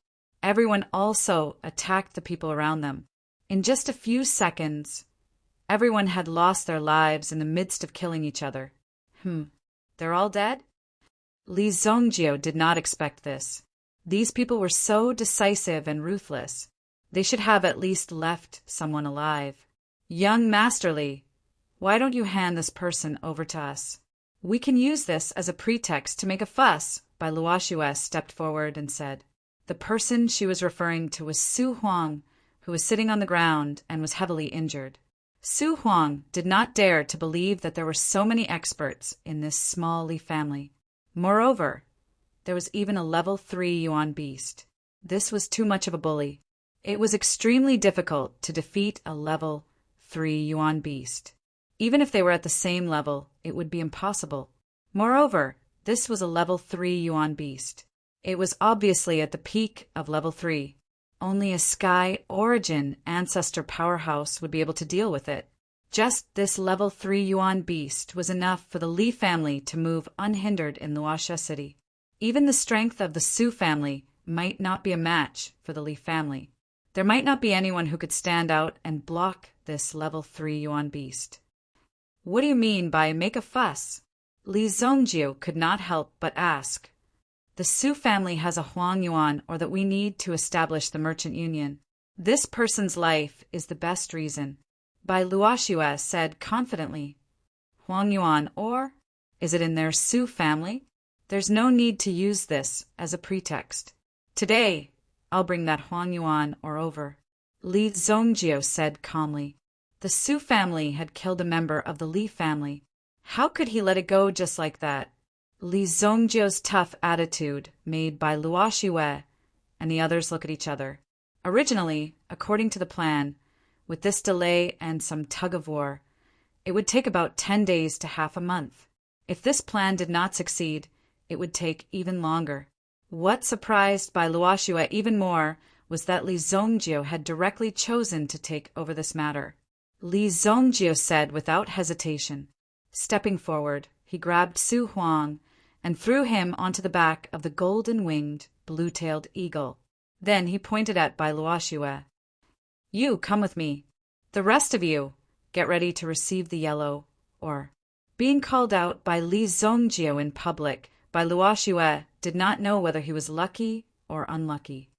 Everyone also attacked the people around them. In just a few seconds, everyone had lost their lives in the midst of killing each other. They're all dead? Li Zongjie did not expect this. These people were so decisive and ruthless. They should have at least left someone alive. Young Master Li, why don't you hand this person over to us? We can use this as a pretext to make a fuss. Bai Luoxue stepped forward and said. The person she was referring to was Su Huang, who was sitting on the ground and was heavily injured. Su Huang did not dare to believe that there were so many experts in this small Li family. Moreover, there was even a level 3 Yuan beast. This was too much of a bully. It was extremely difficult to defeat a level 3 Yuan beast. Even if they were at the same level, it would be impossible. Moreover, this was a level 3 Yuan beast. It was obviously at the peak of level 3. Only a Sky Origin ancestor powerhouse would be able to deal with it. Just this level 3 Yuan beast was enough for the Li family to move unhindered in Luoxia City. Even the strength of the Su family might not be a match for the Li family. There might not be anyone who could stand out and block this level 3 Yuan beast. What do you mean by make a fuss? Li Zongjie could not help but ask. The Su family has a Huang Yuan, or that we need to establish the merchant union. This person's life is the best reason. Bai Luoxue said confidently. Huang Yuan, or is it in their Su family? There's no need to use this as a pretext. Today, I'll bring that Huang Yuan or over. Li Zongjie said calmly. The Su family had killed a member of the Li family. How could he let it go just like that? Li Zongjie's tough attitude made Bai Luoxue and the others look at each other. Originally, according to the plan, with this delay and some tug-of-war, it would take about 10 days to half a month. If this plan did not succeed, it would take even longer. What surprised Bai Luoxue even more was that Li Zongjio had directly chosen to take over this matter. Li Zongjio said without hesitation. Stepping forward, he grabbed Su Huang and threw him onto the back of the golden-winged, blue-tailed eagle. Then he pointed at Bai Luoxue. You come with me. The rest of you, get ready to receive the yellow, or... Being called out by Li Zongjio in public, Bai Luoxue did not know whether he was lucky or unlucky.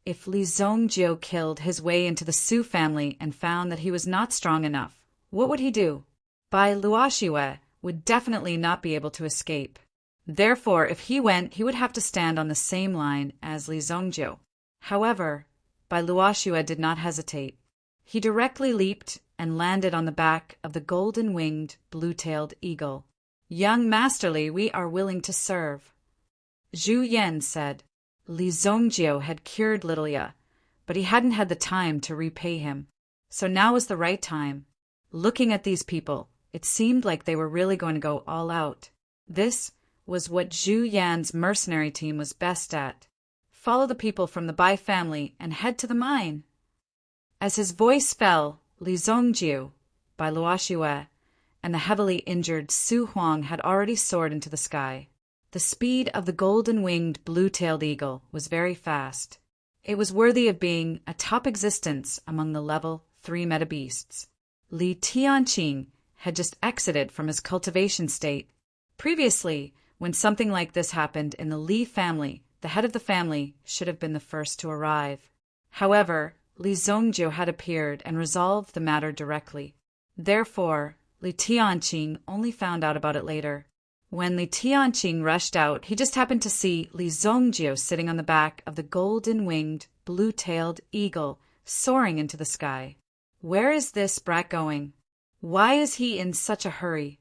If Li Zongjio killed his way into the Su family and found that he was not strong enough, what would he do? Bai Luoxue would definitely not be able to escape. Therefore, if he went, he would have to stand on the same line as Li Zongjio. However, Bai Luoxue did not hesitate. He directly leaped and landed on the back of the golden-winged, blue-tailed eagle. Young Masterly, we are willing to serve. Zhu Yan said. Li Zongjio had cured Lilia, but he hadn't had the time to repay him. So now was the right time. Looking at these people, it seemed like they were really going to go all out. This was what Zhu Yan's mercenary team was best at. Follow the people from the Bai family and head to the mine. As his voice fell, Li Zongjio, Bai Luoxue, and the heavily injured Su Huang had already soared into the sky. The speed of the golden-winged, blue-tailed eagle was very fast. It was worthy of being a top existence among the level 3 metabeasts. Li Tianqing had just exited from his cultivation state. Previously, when something like this happened in the Li family, the head of the family should have been the first to arrive. However, Li Zongjio had appeared and resolved the matter directly. Therefore, Li Tianqing only found out about it later. When Li Tianqing rushed out, he just happened to see Li Zongjio sitting on the back of the golden-winged, blue-tailed eagle soaring into the sky. Where is this brat going? Why is he in such a hurry?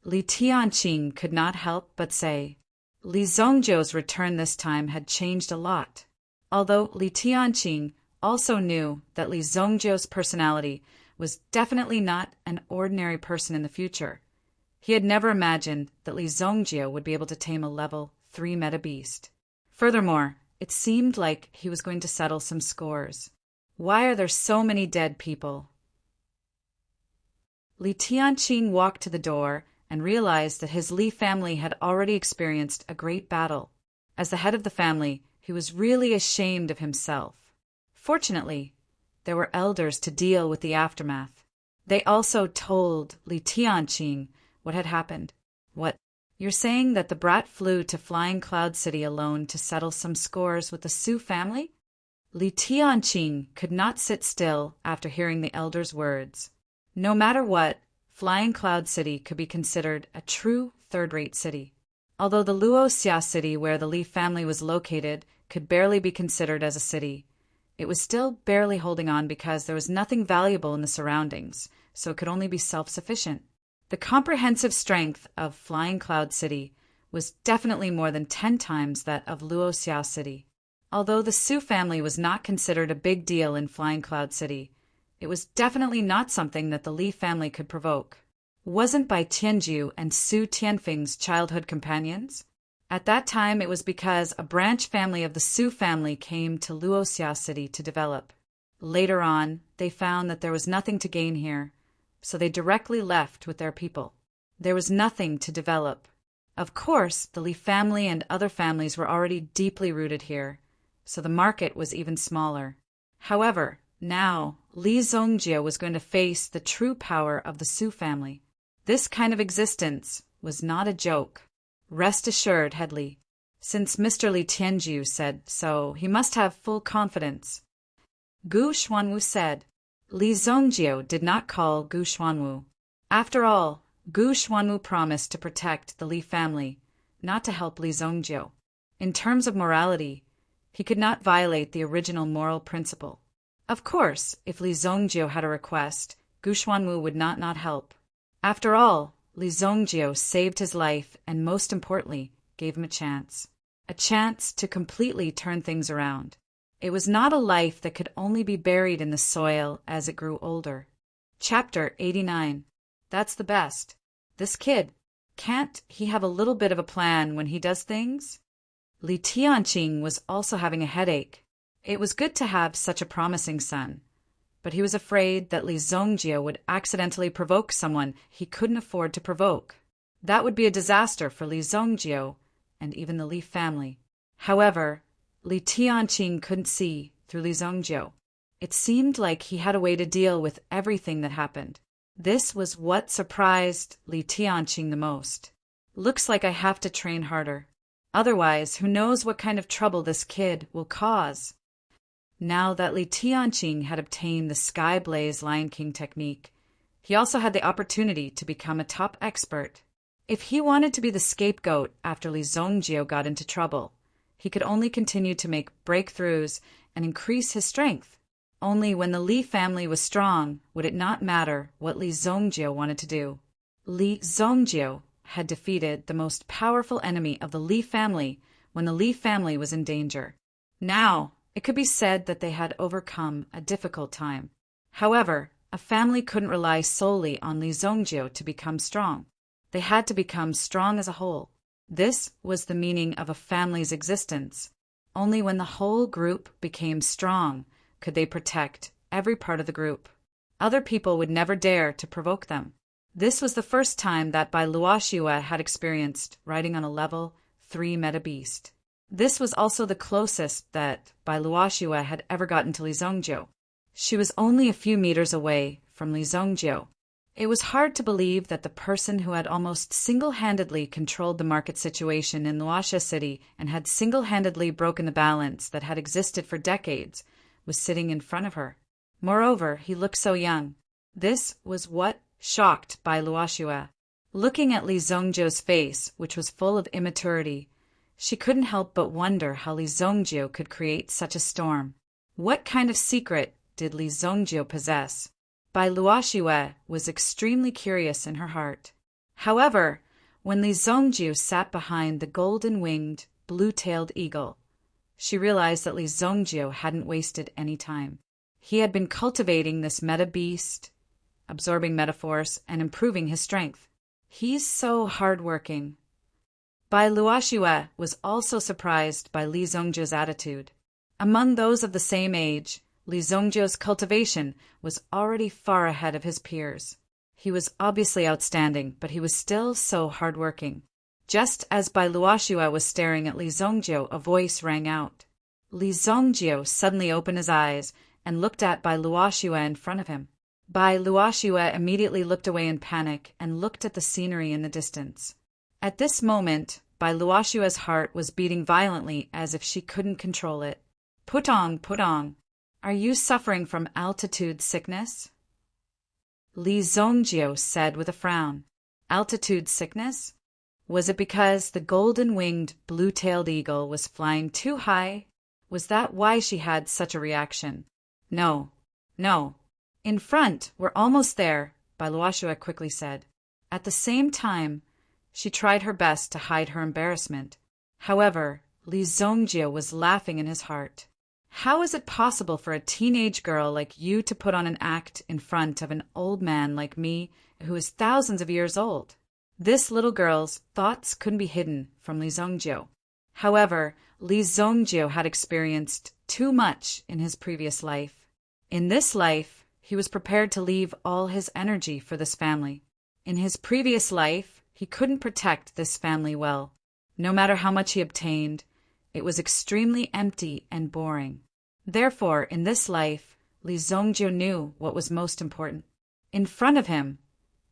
Li Tianqing could not help but say. Li Zongjio's return this time had changed a lot. Although Li Tianqing also knew that Li Zongjio's personality was definitely not an ordinary person in the future, he had never imagined that Li Zongjio would be able to tame a level 3 metabeast. Furthermore, it seemed like he was going to settle some scores. Why are there so many dead people? Li Tianqing walked to the door and realized that his Li family had already experienced a great battle. As the head of the family, he was really ashamed of himself. Fortunately, there were elders to deal with the aftermath. They also told Li Tianqing what had happened. What? You're saying that the brat flew to Flying Cloud City alone to settle some scores with the Su family? Li Tianqing could not sit still after hearing the elders' words. No matter what, Flying Cloud City could be considered a true third-rate city. Although the Luoxia city where the Li family was located could barely be considered as a city, it was still barely holding on because there was nothing valuable in the surroundings, so it could only be self-sufficient. The comprehensive strength of Flying Cloud City was definitely more than 10 times that of Luoxia City. Although the Su family was not considered a big deal in Flying Cloud City, it was definitely not something that the Li family could provoke. Wasn't Bai Tianju and Su Tianfeng's childhood companions? At that time, it was because a branch family of the Su family came to Luoxia City to develop. Later on, they found that there was nothing to gain here, so they directly left with their people. There was nothing to develop. Of course, the Li family and other families were already deeply rooted here, so the market was even smaller. However, now, Li Zongjio was going to face the true power of the Su family. This kind of existence was not a joke. Rest assured, head Li. Since Mr. Li Tianju said so, he must have full confidence. Gu Xuanwu said. Li Zongjio did not call Gu Xuanwu. After all, Gu Xuanwu promised to protect the Li family, not to help Li Zongjio. In terms of morality, he could not violate the original moral principle. Of course, if Li Zongjio had a request, Gu Xuanwu would not help. After all, Li Zongjio saved his life and, most importantly, gave him a chance to completely turn things around. It was not a life that could only be buried in the soil as it grew older. Chapter 89. That's the best. This kid, can't he have a little bit of a plan when he does things? Li Tianqing was also having a headache. It was good to have such a promising son, but he was afraid that Li Zongjie would accidentally provoke someone he couldn't afford to provoke. That would be a disaster for Li Zongjie and even the Li family. However, Li Tianqing couldn't see through Li Zongjie. It seemed like he had a way to deal with everything that happened. This was what surprised Li Tianqing the most. Looks like I have to train harder. Otherwise, who knows what kind of trouble this kid will cause. Now that Li Tianqing had obtained the Sky Blaze Lion King technique, he also had the opportunity to become a top expert. If he wanted to be the scapegoat after Li Zongjie got into trouble, he could only continue to make breakthroughs and increase his strength. Only when the Li family was strong would it not matter what Li Zongjie wanted to do. Li Zongjie had defeated the most powerful enemy of the Li family when the Li family was in danger. Now, it could be said that they had overcome a difficult time. However, a family couldn't rely solely on Li Zongjie to become strong. They had to become strong as a whole. This was the meaning of a family's existence. Only when the whole group became strong could they protect every part of the group. Other people would never dare to provoke them. This was the first time that Bai Luoxue had experienced riding on a level 3 meta beast. This was also the closest that Bai Luoxue had ever gotten to Li Zongjie. She was only a few meters away from Li Zongjie. It was hard to believe that the person who had almost single-handedly controlled the market situation in Luoxia City and had single-handedly broken the balance that had existed for decades was sitting in front of her. Moreover, he looked so young. This was what shocked Bai Luoxue. Looking at Li Zongjie's face, which was full of immaturity, she couldn't help but wonder how Li Zongjie could create such a storm. What kind of secret did Li Zongjie possess? Bai Luoxue was extremely curious in her heart. However, when Li Zongjie sat behind the golden-winged, blue-tailed eagle, she realized that Li Zongjie hadn't wasted any time. He had been cultivating this meta-beast, absorbing meta-force, and improving his strength. He's so hard-working. Bai Luoxue was also surprised by Li Zongjie's attitude. Among those of the same age, Li Zongjie's cultivation was already far ahead of his peers. He was obviously outstanding, but he was still so hardworking. Just as Bai Luoxue was staring at Li Zongjie, a voice rang out. Li Zongjie suddenly opened his eyes and looked at Bai Luoxue in front of him. Bai Luoxue immediately looked away in panic and looked at the scenery in the distance. At this moment, Bai Luoxue's heart was beating violently as if she couldn't control it. Putong. Are you suffering from altitude sickness? Li Zongjie said with a frown. Altitude sickness? Was it because the golden-winged, blue-tailed eagle was flying too high? Was that why she had such a reaction? No. In front, we're almost there, Bai Luoxue quickly said. At the same time, she tried her best to hide her embarrassment. However, Li Zongjie was laughing in his heart. How is it possible for a teenage girl like you to put on an act in front of an old man like me who is thousands of years old? This little girl's thoughts couldn't be hidden from Li Zongjie. However, Li Zongjie had experienced too much in his previous life. In this life, he was prepared to leave all his energy for this family. In his previous life, he couldn't protect this family well. No matter how much he obtained, it was extremely empty and boring. Therefore, in this life, Li Zongjie knew what was most important. In front of him,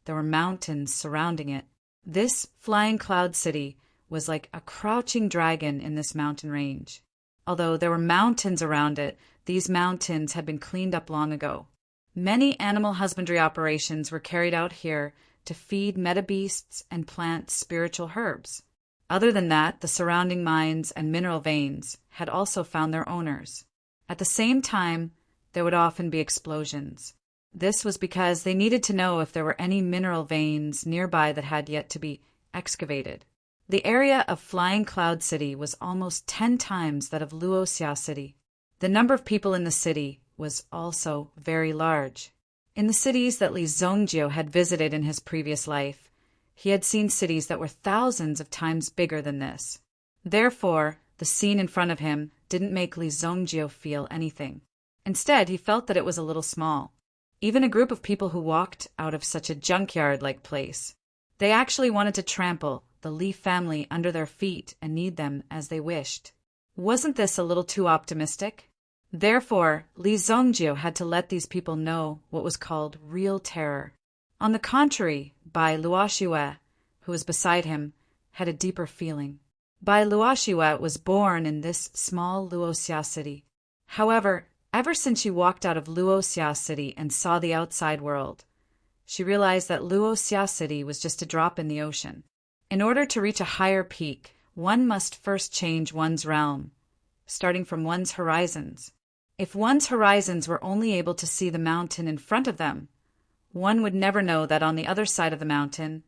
there were mountains surrounding it. This flying cloud city was like a crouching dragon in this mountain range. Although there were mountains around it, these mountains had been cleaned up long ago. Many animal husbandry operations were carried out here to feed metabeasts and plant spiritual herbs. Other than that, the surrounding mines and mineral veins had also found their owners. At the same time, there would often be explosions. This was because they needed to know if there were any mineral veins nearby that had yet to be excavated. The area of Flying Cloud City was almost 10 times that of Luoxia City. The number of people in the city was also very large. In the cities that Li Zongjio had visited in his previous life, he had seen cities that were thousands of times bigger than this. Therefore, the scene in front of him didn't make Li Zongjio feel anything. Instead, he felt that it was a little small. Even a group of people who walked out of such a junkyard-like place. They actually wanted to trample the Li family under their feet and knead them as they wished. Wasn't this a little too optimistic? Therefore, Li Zongjio had to let these people know what was called real terror. On the contrary, Bai Luoxiue, who was beside him, had a deeper feeling. Bai Luoxiue was born in this small Luoxia city. However, ever since she walked out of Luoxia city and saw the outside world, she realized that Luoxia city was just a drop in the ocean. In order to reach a higher peak, one must first change one's realm, starting from one's horizons. If one's horizons were only able to see the mountain in front of them, one would never know that on the other side of the mountain,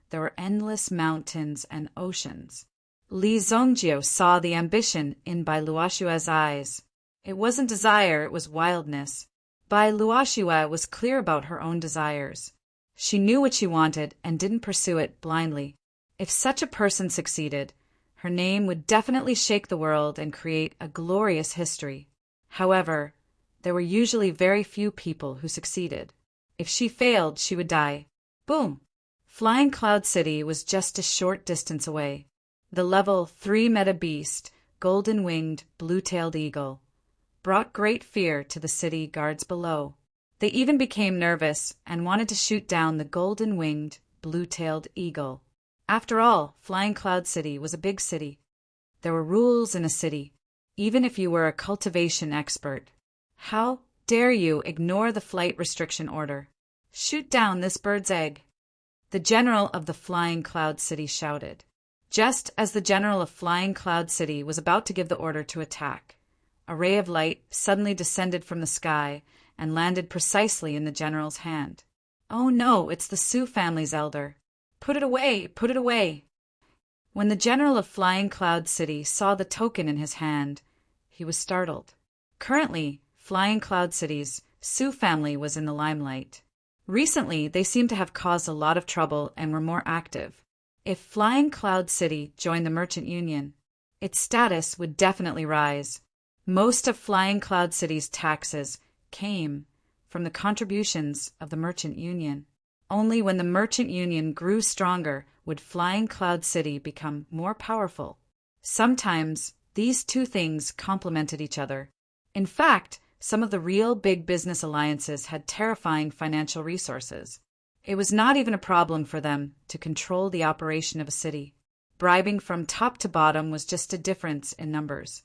there were endless mountains and oceans. Li Zongjio saw the ambition in Bai Luoxiue's eyes. It wasn't desire, it was wildness. Bai Luoxiue was clear about her own desires. She knew what she wanted and didn't pursue it blindly. If such a person succeeded, her name would definitely shake the world and create a glorious history. However, there were usually very few people who succeeded. If she failed, she would die. Boom! Flying Cloud City was just a short distance away. The level 3 meta beast, golden-winged, blue-tailed eagle, brought great fear to the city guards below. They even became nervous and wanted to shoot down the golden-winged, blue-tailed eagle. After all, Flying Cloud City was a big city. There were rules in a city, even if you were a cultivation expert. How dare you ignore the flight restriction order? Shoot down this bird's egg! The general of the Flying Cloud City shouted. Just as the general of Flying Cloud City was about to give the order to attack, a ray of light suddenly descended from the sky and landed precisely in the general's hand. Oh no, it's the Su family's elder. Put it away, put it away. When the general of Flying Cloud City saw the token in his hand, he was startled. Currently, Flying Cloud City's Su family was in the limelight. Recently, they seemed to have caused a lot of trouble and were more active. If Flying Cloud City joined the Merchant Union, its status would definitely rise. Most of Flying Cloud City's taxes came from the contributions of the Merchant Union. Only when the Merchant Union grew stronger would Flying Cloud City become more powerful. Sometimes these two things complemented each other. In fact, some of the real big business alliances had terrifying financial resources. It was not even a problem for them to control the operation of a city. Bribing from top to bottom was just a difference in numbers.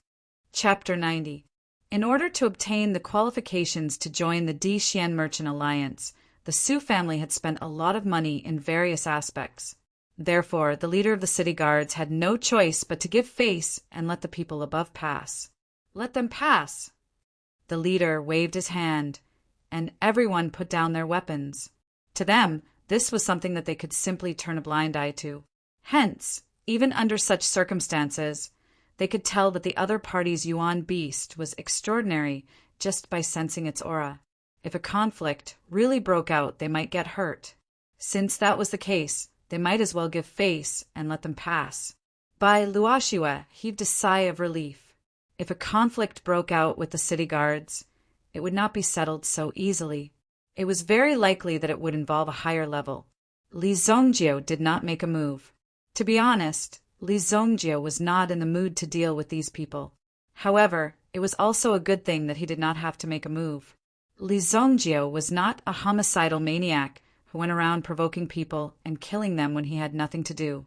Chapter 90. In order to obtain the qualifications to join the Dixian Merchant Alliance, the Su family had spent a lot of money in various aspects. Therefore, the leader of the city guards had no choice but to give face and let the people above pass. Let them pass! The leader waved his hand, and everyone put down their weapons. To them, this was something that they could simply turn a blind eye to. Hence, even under such circumstances, they could tell that the other party's Yuan beast was extraordinary just by sensing its aura. If a conflict really broke out, they might get hurt. Since that was the case, they might as well give face and let them pass. Bai Luoxiue heaved a sigh of relief. If a conflict broke out with the city guards, it would not be settled so easily. It was very likely that it would involve a higher level. Li Zongjio did not make a move. To be honest, Li Zongjio was not in the mood to deal with these people. However, it was also a good thing that he did not have to make a move. Li Zongjio was not a homicidal maniac who went around provoking people and killing them when he had nothing to do.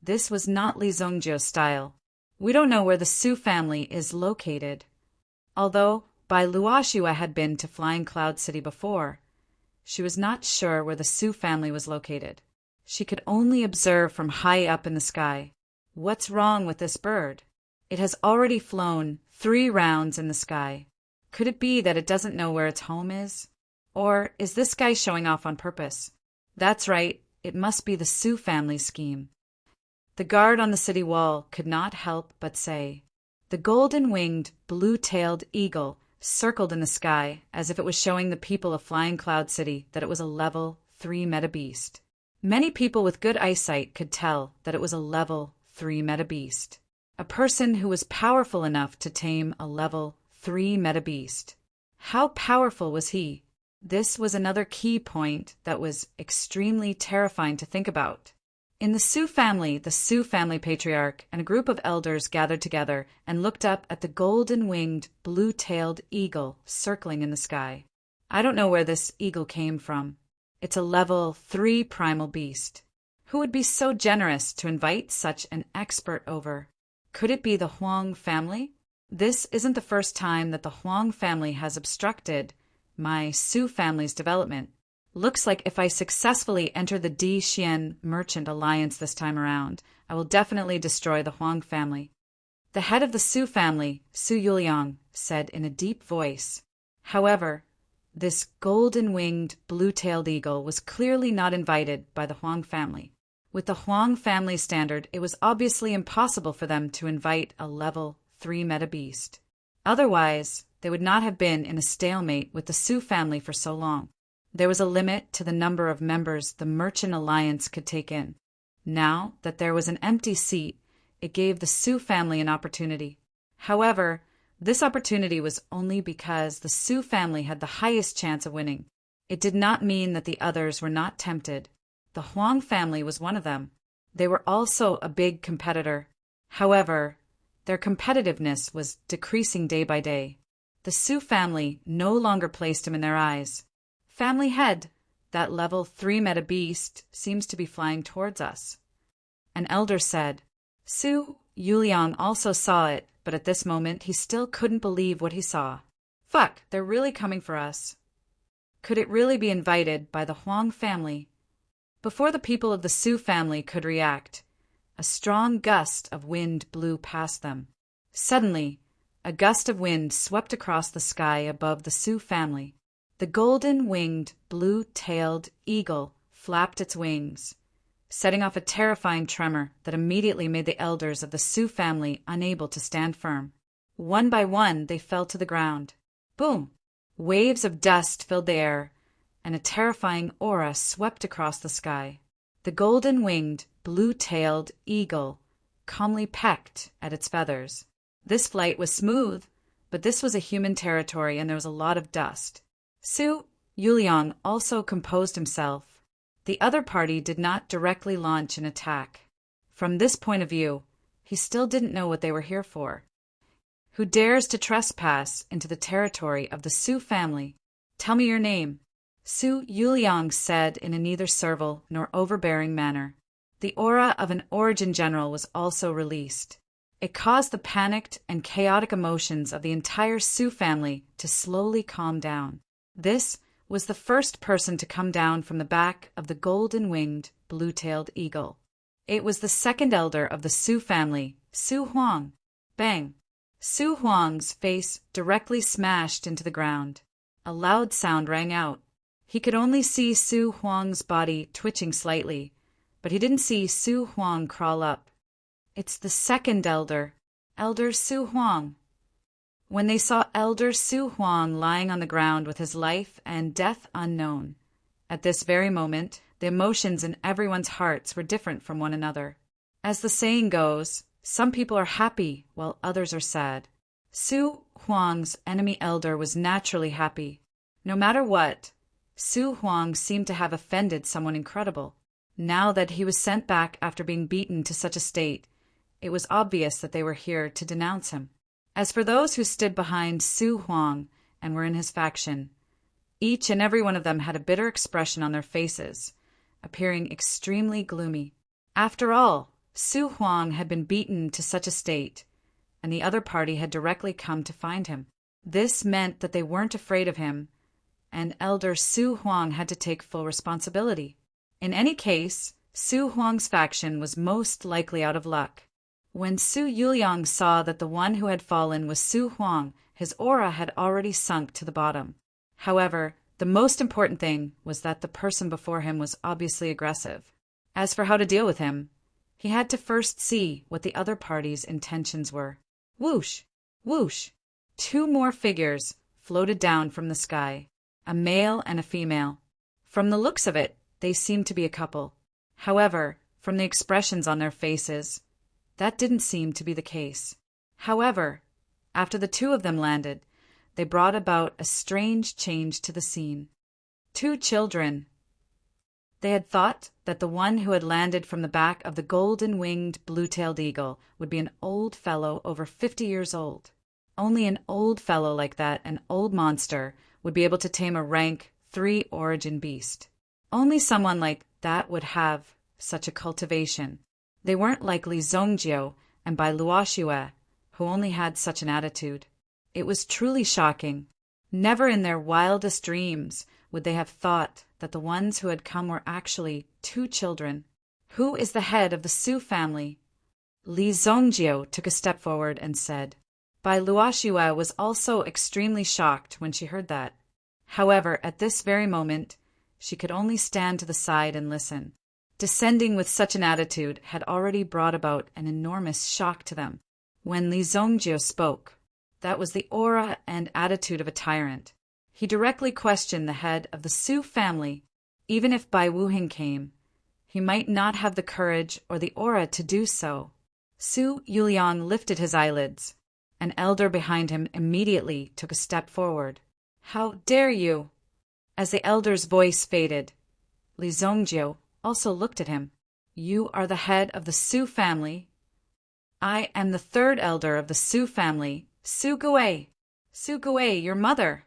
This was not Li Zongjio's style. We don't know where the Su family is located. Although Bai Luoxiue had been to Flying Cloud City before, she was not sure where the Su family was located. She could only observe from high up in the sky. What's wrong with this bird? It has already flown 3 rounds in the sky. Could it be that it doesn't know where its home is? Or is this guy showing off on purpose? That's right, it must be the Su family's scheme. The guard on the city wall could not help but say, The golden-winged, blue-tailed eagle circled in the sky as if it was showing the people of Flying Cloud City that it was a level 3 meta beast. Many people with good eyesight could tell that it was a level 3 meta beast. A person who was powerful enough to tame a level 3 meta beast. How powerful was he? This was another key point that was extremely terrifying to think about. In the Sioux family patriarch and a group of elders gathered together and looked up at the golden-winged, blue-tailed eagle circling in the sky. I don't know where this eagle came from. It's a level 3 primal beast. Who would be so generous to invite such an expert over? Could it be the Huang family? This isn't the first time that the Huang family has obstructed my Sioux family's development. Looks like if I successfully enter the Di Xian Merchant Alliance this time around, I will definitely destroy the Huang family. The head of the Sioux family, Su Yuliang, said in a deep voice. However, this golden-winged, blue-tailed eagle was clearly not invited by the Huang family. With the Huang family standard, it was obviously impossible for them to invite a level 3 meta beast. Otherwise, they would not have been in a stalemate with the Sioux family for so long. There was a limit to the number of members the Merchant Alliance could take in. Now that there was an empty seat, it gave the Sioux family an opportunity. However, this opportunity was only because the Sioux family had the highest chance of winning. It did not mean that the others were not tempted. The Huang family was one of them. They were also a big competitor. However, their competitiveness was decreasing day by day. The Sioux family no longer placed him in their eyes. Family head, that level 3 meta beast seems to be flying towards us. An elder said. Su Yuliang also saw it, but at this moment he still couldn't believe what he saw. Fuck, they're really coming for us. Could it really be invited by the Huang family? Before the people of the Sioux family could react, a strong gust of wind blew past them. Suddenly, a gust of wind swept across the sky above the Sioux family. The golden-winged, blue-tailed eagle flapped its wings, setting off a terrifying tremor that immediately made the elders of the Sioux family unable to stand firm. One by one, they fell to the ground. Boom! Waves of dust filled the air, and a terrifying aura swept across the sky. The golden-winged, blue-tailed eagle calmly pecked at its feathers. This flight was smooth, but this was a human territory and there was a lot of dust. Su Yuliang also composed himself. The other party did not directly launch an attack. From this point of view, he still didn't know what they were here for. Who dares to trespass into the territory of the Sioux family? Tell me your name. Su Yuliang said in a neither servile nor overbearing manner. The aura of an origin general was also released. It caused the panicked and chaotic emotions of the entire Sioux family to slowly calm down. This was the first person to come down from the back of the golden-winged, blue-tailed eagle. It was the second elder of the Sioux family, Su Huang. Bang! Su Huang's face directly smashed into the ground. A loud sound rang out. He could only see Su Huang's body twitching slightly, but he didn't see Su Huang crawl up. It's the second elder, Elder Su Huang. When they saw Elder Su Huang lying on the ground with his life and death unknown, at this very moment, the emotions in everyone's hearts were different from one another. As the saying goes, some people are happy while others are sad. Su Huang's enemy elder was naturally happy. No matter what, Su Huang seemed to have offended someone incredible. Now that he was sent back after being beaten to such a state, it was obvious that they were here to denounce him. As for those who stood behind Su Huang and were in his faction, each and every one of them had a bitter expression on their faces, appearing extremely gloomy. After all, Su Huang had been beaten to such a state, and the other party had directly come to find him. This meant that they weren't afraid of him, and Elder Su Huang had to take full responsibility. In any case, Su Huang's faction was most likely out of luck. When Su Yuliang saw that the one who had fallen was Su Huang, his aura had already sunk to the bottom. However, the most important thing was that the person before him was obviously aggressive. As for how to deal with him, he had to first see what the other party's intentions were. Whoosh! Whoosh! Two more figures floated down from the sky, a male and a female. From the looks of it, they seemed to be a couple. However, from the expressions on their faces, that didn't seem to be the case. However, after the two of them landed, they brought about a strange change to the scene. Two children. They had thought that the one who had landed from the back of the golden-winged blue-tailed eagle would be an old fellow over 50 years old. Only an old fellow like that, an old monster, would be able to tame a rank 3 origin beast. Only someone like that would have such a cultivation. They weren't like Li Zhongjie and Bai Luoxue, who only had such an attitude. It was truly shocking. Never in their wildest dreams would they have thought that the ones who had come were actually two children. Who is the head of the Su family? Li Zhongjie took a step forward and said. Bai Luoxue was also extremely shocked when she heard that. However, at this very moment, she could only stand to the side and listen. Descending with such an attitude had already brought about an enormous shock to them. When Li Zhongjie spoke, that was the aura and attitude of a tyrant. He directly questioned the head of the Su family. Even if Bai Wuheng came, he might not have the courage or the aura to do so. Su Yuliang lifted his eyelids. An elder behind him immediately took a step forward. How dare you? As the elder's voice faded, Li Zhongjie also looked at him. You are the head of the Su family. I am the third elder of the Su family, Su Gui. Su Gui, your mother.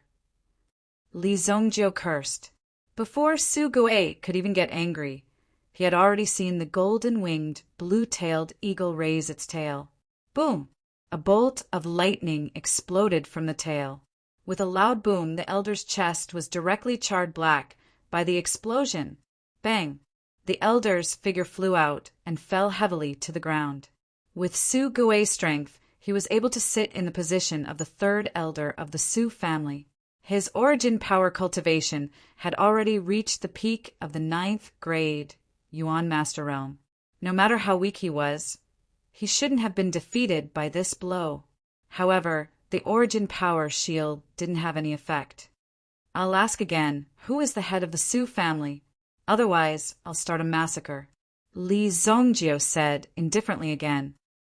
Li Zhongjie cursed. Before Su Gui could even get angry, he had already seen the golden-winged, blue-tailed eagle raise its tail. Boom! A bolt of lightning exploded from the tail. With a loud boom, the elder's chest was directly charred black by the explosion. Bang! The elder's figure flew out and fell heavily to the ground. With Su Gui's strength, he was able to sit in the position of the third elder of the Su family. His origin power cultivation had already reached the peak of the 9th grade Yuan Master Realm. No matter how weak he was, he shouldn't have been defeated by this blow. However, the origin power shield didn't have any effect. I'll ask again, who is the head of the Su family? Otherwise, I'll start a massacre. Li Zhongjie said indifferently again.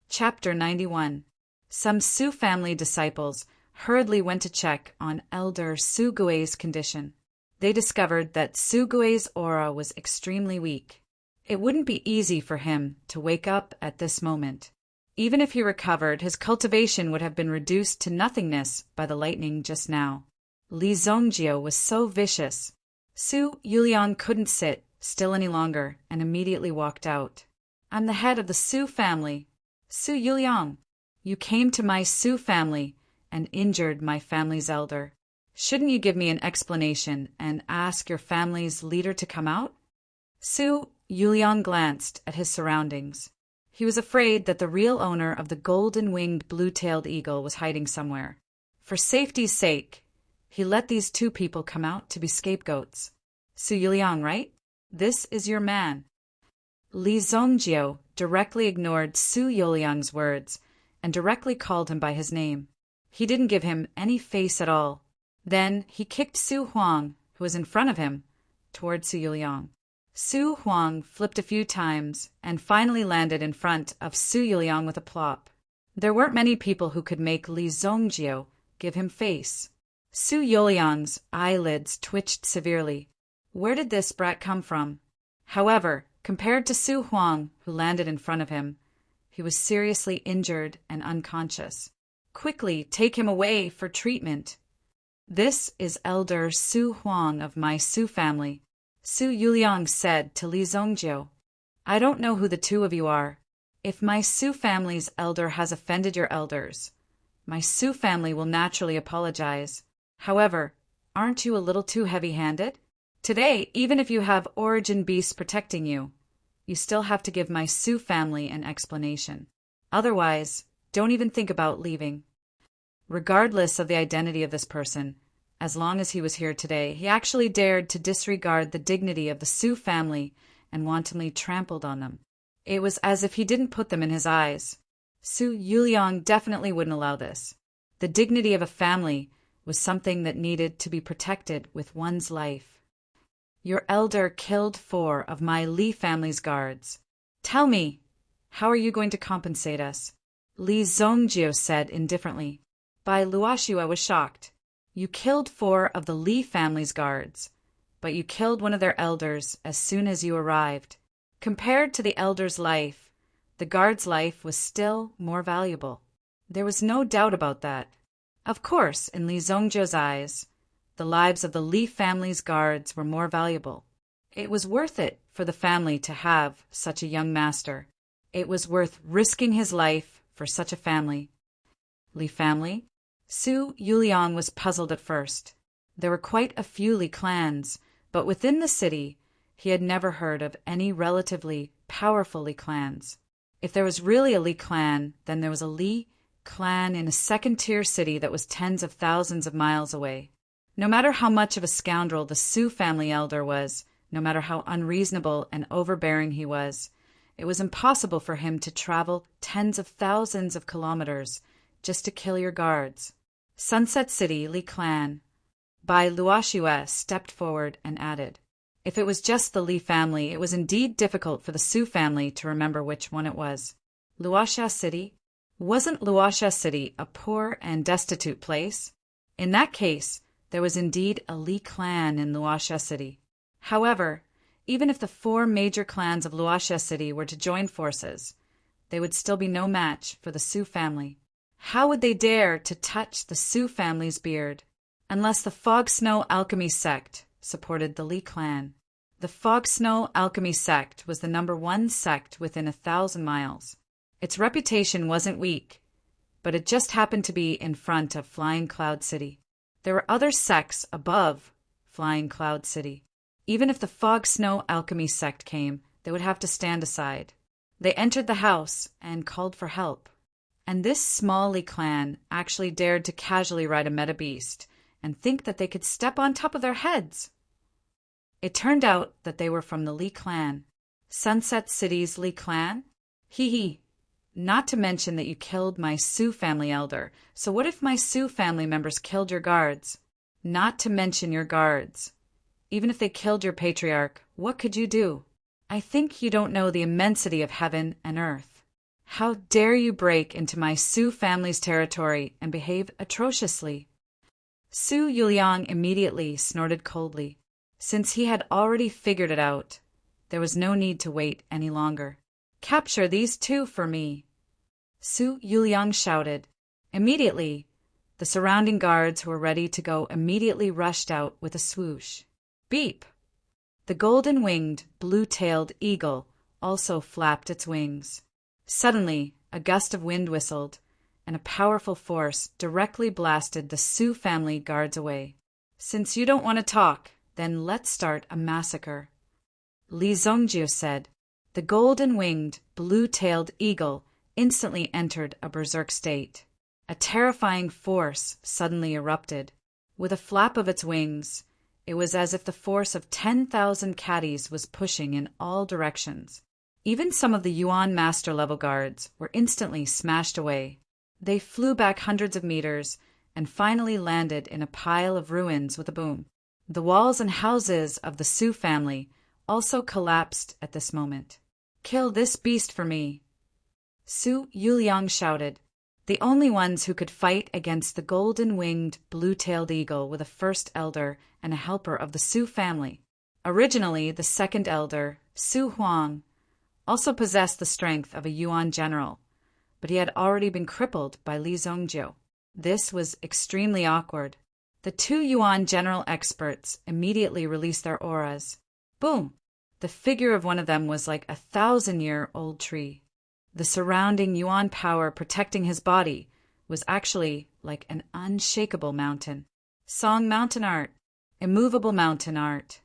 Chapter 91. Some Su family disciples hurriedly went to check on Elder Su Gui's condition. They discovered that Su Gui's aura was extremely weak. It wouldn't be easy for him to wake up at this moment. Even if he recovered, his cultivation would have been reduced to nothingness by the lightning just now. Li Zhongjie was so vicious. Su Yuliang couldn't sit still any longer and immediately walked out. I'm the head of the Su family. Su Yuliang, you came to my Su family and injured my family's elder. Shouldn't you give me an explanation and ask your family's leader to come out? Su Yuliang glanced at his surroundings. He was afraid that the real owner of the golden-winged blue-tailed eagle was hiding somewhere. For safety's sake, he let these two people come out to be scapegoats. Su Yuliang, right? This is your man. Li Zhongjie directly ignored Su Yuliang's words and directly called him by his name. He didn't give him any face at all. Then he kicked Su Huang, who was in front of him, toward Su Yuliang. Su Huang flipped a few times and finally landed in front of Su Yuliang with a plop. There weren't many people who could make Li Zhongjie give him face. Su Yuliang's eyelids twitched severely. Where did this brat come from? However, compared to Su Huang, who landed in front of him, he was seriously injured and unconscious. Quickly take him away for treatment. This is Elder Su Huang of my Su family, Su Yuliang said to Li Zhongjie. I don't know who the two of you are. If my Su family's elder has offended your elders, my Su family will naturally apologize. However, aren't you a little too heavy-handed? Today, even if you have origin beasts protecting you, you still have to give my Su family an explanation. Otherwise, don't even think about leaving. Regardless of the identity of this person, as long as he was here today, he actually dared to disregard the dignity of the Su family and wantonly trampled on them. It was as if he didn't put them in his eyes. Su Yuliang definitely wouldn't allow this. The dignity of a family was something that needed to be protected with one's life. Your elder killed 4 of my Li family's guards. Tell me, how are you going to compensate us? Li Zongjio said indifferently. By Luoxu, I was shocked. You killed 4 of the Li family's guards, but you killed one of their elders as soon as you arrived. Compared to the elder's life, the guard's life was still more valuable. There was no doubt about that. Of course, in Li Zongjio's eyes, the lives of the Li family's guards were more valuable. It was worth it for the family to have such a young master. It was worth risking his life for such a family. Li family? Su Yuliang was puzzled at first. There were quite a few Li clans, but within the city, he had never heard of any relatively powerful Li clans. If there was really a Li clan, then there was a Li clan in a second-tier city that was tens of thousands of miles away. No matter how much of a scoundrel the Su family elder was, no matter how unreasonable and overbearing he was, it was impossible for him to travel tens of thousands of kilometers just to kill your guards. Sunset City, Li clan. Bai Luoxue stepped forward and added, if it was just the Li family, it was indeed difficult for the Su family to remember which one it was. Luoxia City? Wasn't Luoxia City a poor and destitute place? In that case, there was indeed a Li clan in Luoxia City. However, even if the 4 major clans of Luoxia City were to join forces, they would still be no match for the Su family. How would they dare to touch the Su family's beard? Unless the Fog Snow Alchemy sect supported the Li clan. The Fog Snow Alchemy sect was the #1 sect within 1,000 miles. Its reputation wasn't weak, but it just happened to be in front of Flying Cloud City. There were other sects above Flying Cloud City. Even if the Fog Snow Alchemy sect came, they would have to stand aside. They entered the house and called for help. And this small Li clan actually dared to casually ride a meta beast and think that they could step on top of their heads. It turned out that they were from the Li clan. Sunset City's Li clan? Hee hee. Not to mention that you killed my Su family elder. So what if my Su family members killed your guards? Not to mention your guards. Even if they killed your patriarch, what could you do? I think you don't know the immensity of heaven and earth. How dare you break into my Su family's territory and behave atrociously? Su Yuliang immediately snorted coldly. Since he had already figured it out, there was no need to wait any longer. Capture these 2 for me. Su Yuliang shouted. Immediately, the surrounding guards who were ready to go immediately rushed out with a swoosh. Beep! The golden-winged, blue-tailed eagle also flapped its wings. Suddenly, a gust of wind whistled, and a powerful force directly blasted the Su family guards away. Since you don't want to talk, then let's start a massacre. Li Zongjio said. The golden-winged, blue-tailed eagle instantly entered a berserk state. A terrifying force suddenly erupted. With a flap of its wings, it was as if the force of 10,000 caddies was pushing in all directions. Even some of the Yuan master-level guards were instantly smashed away. They flew back hundreds of meters and finally landed in a pile of ruins with a boom. The walls and houses of the Su family also collapsed at this moment. Kill this beast for me. Su Yuliang shouted. The only ones who could fight against the golden-winged, blue-tailed eagle were the first elder and a helper of the Su family. Originally, the second elder, Su Huang, also possessed the strength of a Yuan general, but he had already been crippled by Li Zongjio. This was extremely awkward. The 2 Yuan general experts immediately released their auras. Boom! The figure of one of them was like a 1,000-year-old tree. The surrounding Yuan power protecting his body was actually like an unshakable mountain. Song mountain art. Immovable mountain art.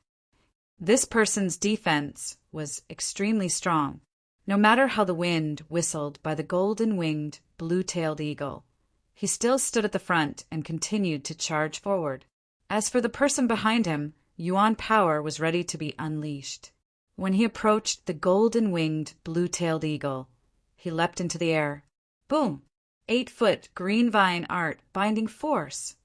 This person's defense was extremely strong. No matter how the wind whistled by the golden-winged, blue-tailed eagle, he still stood at the front and continued to charge forward. As for the person behind him, Yuan power was ready to be unleashed. When he approached the golden-winged, blue-tailed eagle, he leapt into the air. Boom! 8-foot green vine art binding force.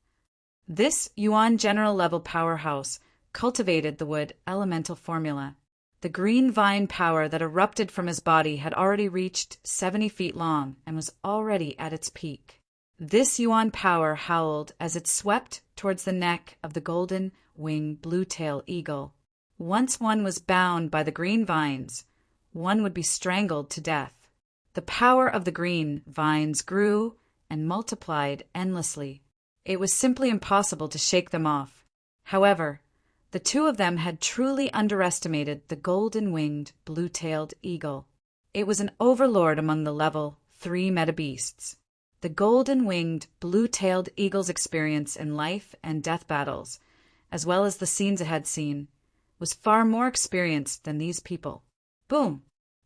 This Yuan general level powerhouse cultivated the wood elemental formula. The green vine power that erupted from his body had already reached 70 feet long and was already at its peak. This Yuan power howled as it swept towards the neck of the golden-winged blue-tailed eagle. Once one was bound by the green vines, one would be strangled to death. The power of the green vines grew and multiplied endlessly. It was simply impossible to shake them off. However, the two of them had truly underestimated the golden-winged blue-tailed eagle. It was an overlord among the level 3 meta beasts. The golden-winged blue-tailed eagle's experience in life and death battles, as well as the scenes it had seen, was far more experienced than these people. Boom!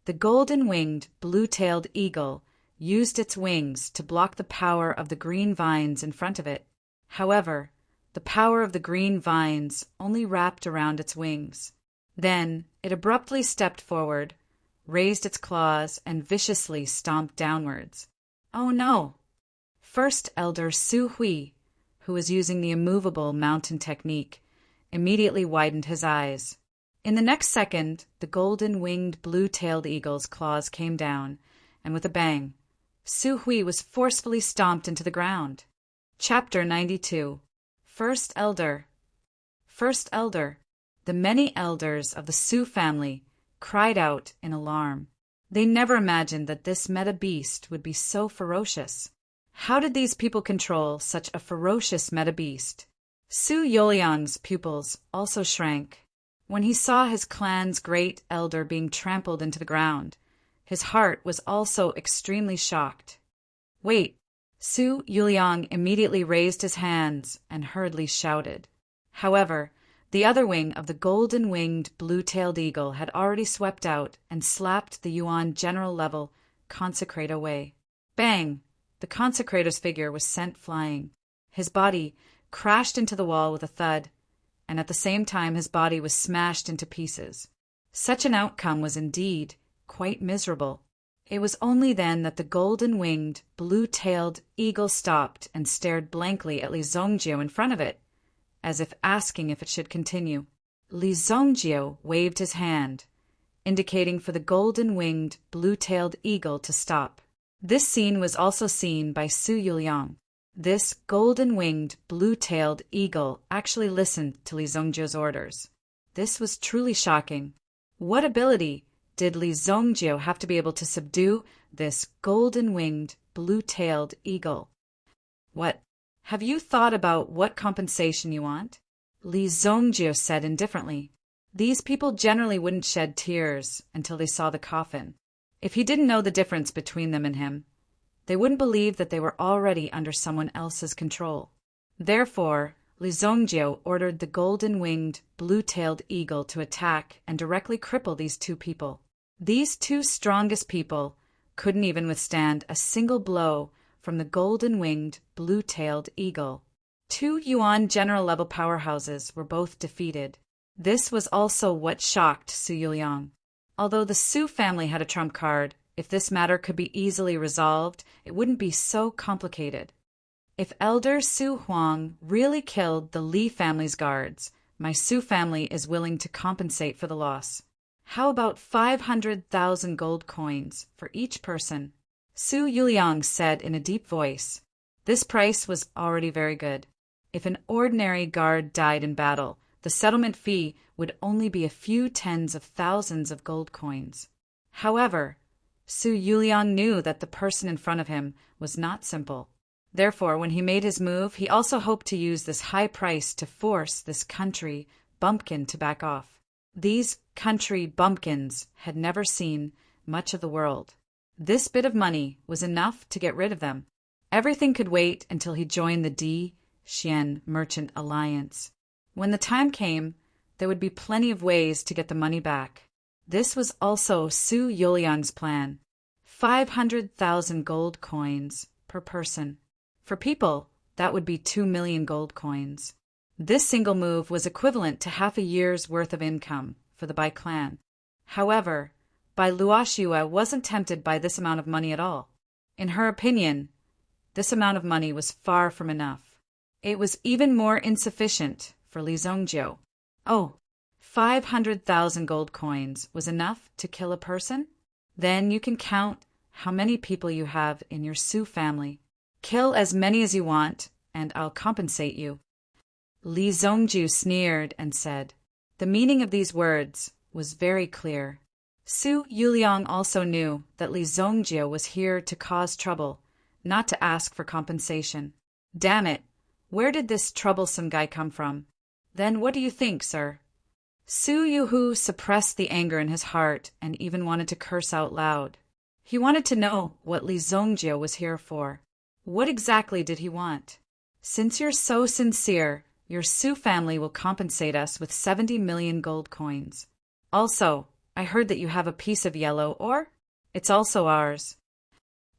The golden-winged, blue-tailed eagle used its wings to block the power of the green vines in front of it. However, the power of the green vines only wrapped around its wings. Then it abruptly stepped forward, raised its claws, and viciously stomped downwards. Oh no! First Elder Su Hui, who was using the immovable mountain technique, immediately widened his eyes. In the next second, the golden-winged blue-tailed eagle's claws came down, and with a bang, Su Hui was forcefully stomped into the ground. Chapter 92. First Elder. First Elder. The many elders of the Su family cried out in alarm. They never imagined that this meta beast would be so ferocious. How did these people control such a ferocious meta beast? Su Yuliang's pupils also shrank. When he saw his clan's great elder being trampled into the ground, his heart was also extremely shocked. Wait! Su Yuliang immediately raised his hands and hurriedly shouted. However, the other wing of the golden-winged blue-tailed eagle had already swept out and slapped the Yuan general level consecrate away. Bang! The consecrator's figure was sent flying. His body crashed into the wall with a thud, and at the same time his body was smashed into pieces. Such an outcome was indeed quite miserable. It was only then that the golden-winged, blue-tailed eagle stopped and stared blankly at Li Zongjio in front of it, as if asking if it should continue. Li Zongjio waved his hand, indicating for the golden-winged, blue-tailed eagle to stop. This scene was also seen by Su Yuliang. This golden-winged, blue-tailed eagle actually listened to Li Zongjio's orders. This was truly shocking. What ability did Li Zongjio have to be able to subdue this golden-winged, blue-tailed eagle? What? Have you thought about what compensation you want? Li Zongjio said indifferently. These people generally wouldn't shed tears until they saw the coffin. If he didn't know the difference between them and him, they wouldn't believe that they were already under someone else's control. Therefore, Li Zongjio ordered the golden-winged, blue-tailed eagle to attack and directly cripple these two people. These two strongest people couldn't even withstand a single blow from the golden-winged, blue-tailed eagle. Two Yuan general-level powerhouses were both defeated. This was also what shocked Su Yuliang. Although the Su family had a trump card, if this matter could be easily resolved, it wouldn't be so complicated. If Elder Su Huang really killed the Li family's guards, my Su family is willing to compensate for the loss. How about 500,000 gold coins for each person? Su Yuliang said in a deep voice. This price was already very good. If an ordinary guard died in battle, the settlement fee would only be a few tens of thousands of gold coins. However, Su Yuliang knew that the person in front of him was not simple. Therefore, when he made his move, he also hoped to use this high price to force this country bumpkin to back off. These country bumpkins had never seen much of the world. This bit of money was enough to get rid of them. Everything could wait until he joined the Di Xian Merchant Alliance. When the time came, there would be plenty of ways to get the money back. This was also Su Yuliang's plan. 500,000 gold coins per person. For people, that would be 2 million gold coins. This single move was equivalent to half a year's worth of income for the Bai clan. However, Bai Luoxue wasn't tempted by this amount of money at all. In her opinion, this amount of money was far from enough. It was even more insufficient for Li Zongjiu. Oh, 500,000 gold coins was enough to kill a person? Then you can count how many people you have in your Su family. Kill as many as you want, and I'll compensate you. Li Zongjiu sneered and said. The meaning of these words was very clear. Su Yuliang also knew that Li Zongjiu was here to cause trouble, not to ask for compensation. Damn it, where did this troublesome guy come from? Then what do you think, sir? Su Yuhu suppressed the anger in his heart and even wanted to curse out loud. He wanted to know what Li Zongjiu was here for. What exactly did he want? Since you're so sincere, your Su family will compensate us with 70 million gold coins. Also, I heard that you have a piece of yellow ore. It's also ours.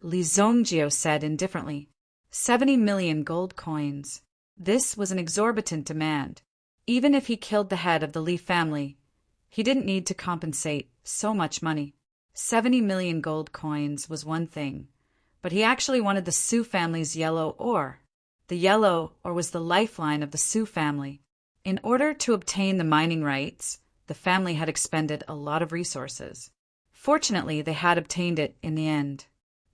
Li Zongjiu said indifferently. 70 million gold coins. This was an exorbitant demand. Even if he killed the head of the Li family, he didn't need to compensate so much money. 70 million gold coins was one thing, but he actually wanted the Su family's yellow ore. The yellow ore was the lifeline of the Su family. In order to obtain the mining rights, the family had expended a lot of resources. Fortunately, they had obtained it in the end.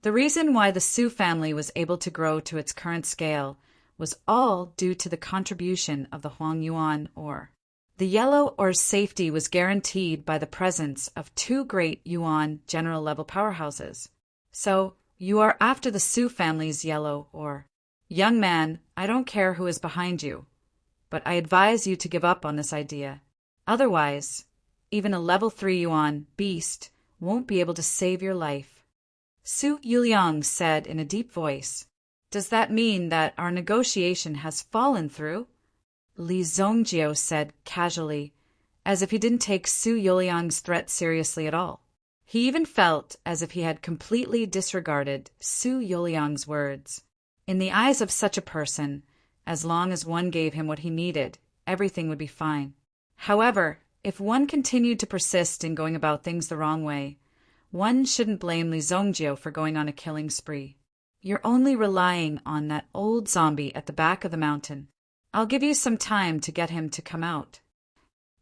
The reason why the Su family was able to grow to its current scale was all due to the contribution of the Huangyuan ore. The yellow ore's safety was guaranteed by the presence of two great Yuan general-level powerhouses. So, you are after the Su family's yellow ore. Young man, I don't care who is behind you, but I advise you to give up on this idea. Otherwise, even a level 3 Yuan beast won't be able to save your life. Su Yuliang said in a deep voice. Does that mean that our negotiation has fallen through? Li Zongjiu said casually, as if he didn't take Su Yuliang's threat seriously at all. He even felt as if he had completely disregarded Su Yuliang's words. In the eyes of such a person, as long as one gave him what he needed, everything would be fine. However, if one continued to persist in going about things the wrong way, one shouldn't blame Li Zongjiu for going on a killing spree. You're only relying on that old zombie at the back of the mountain. I'll give you some time to get him to come out.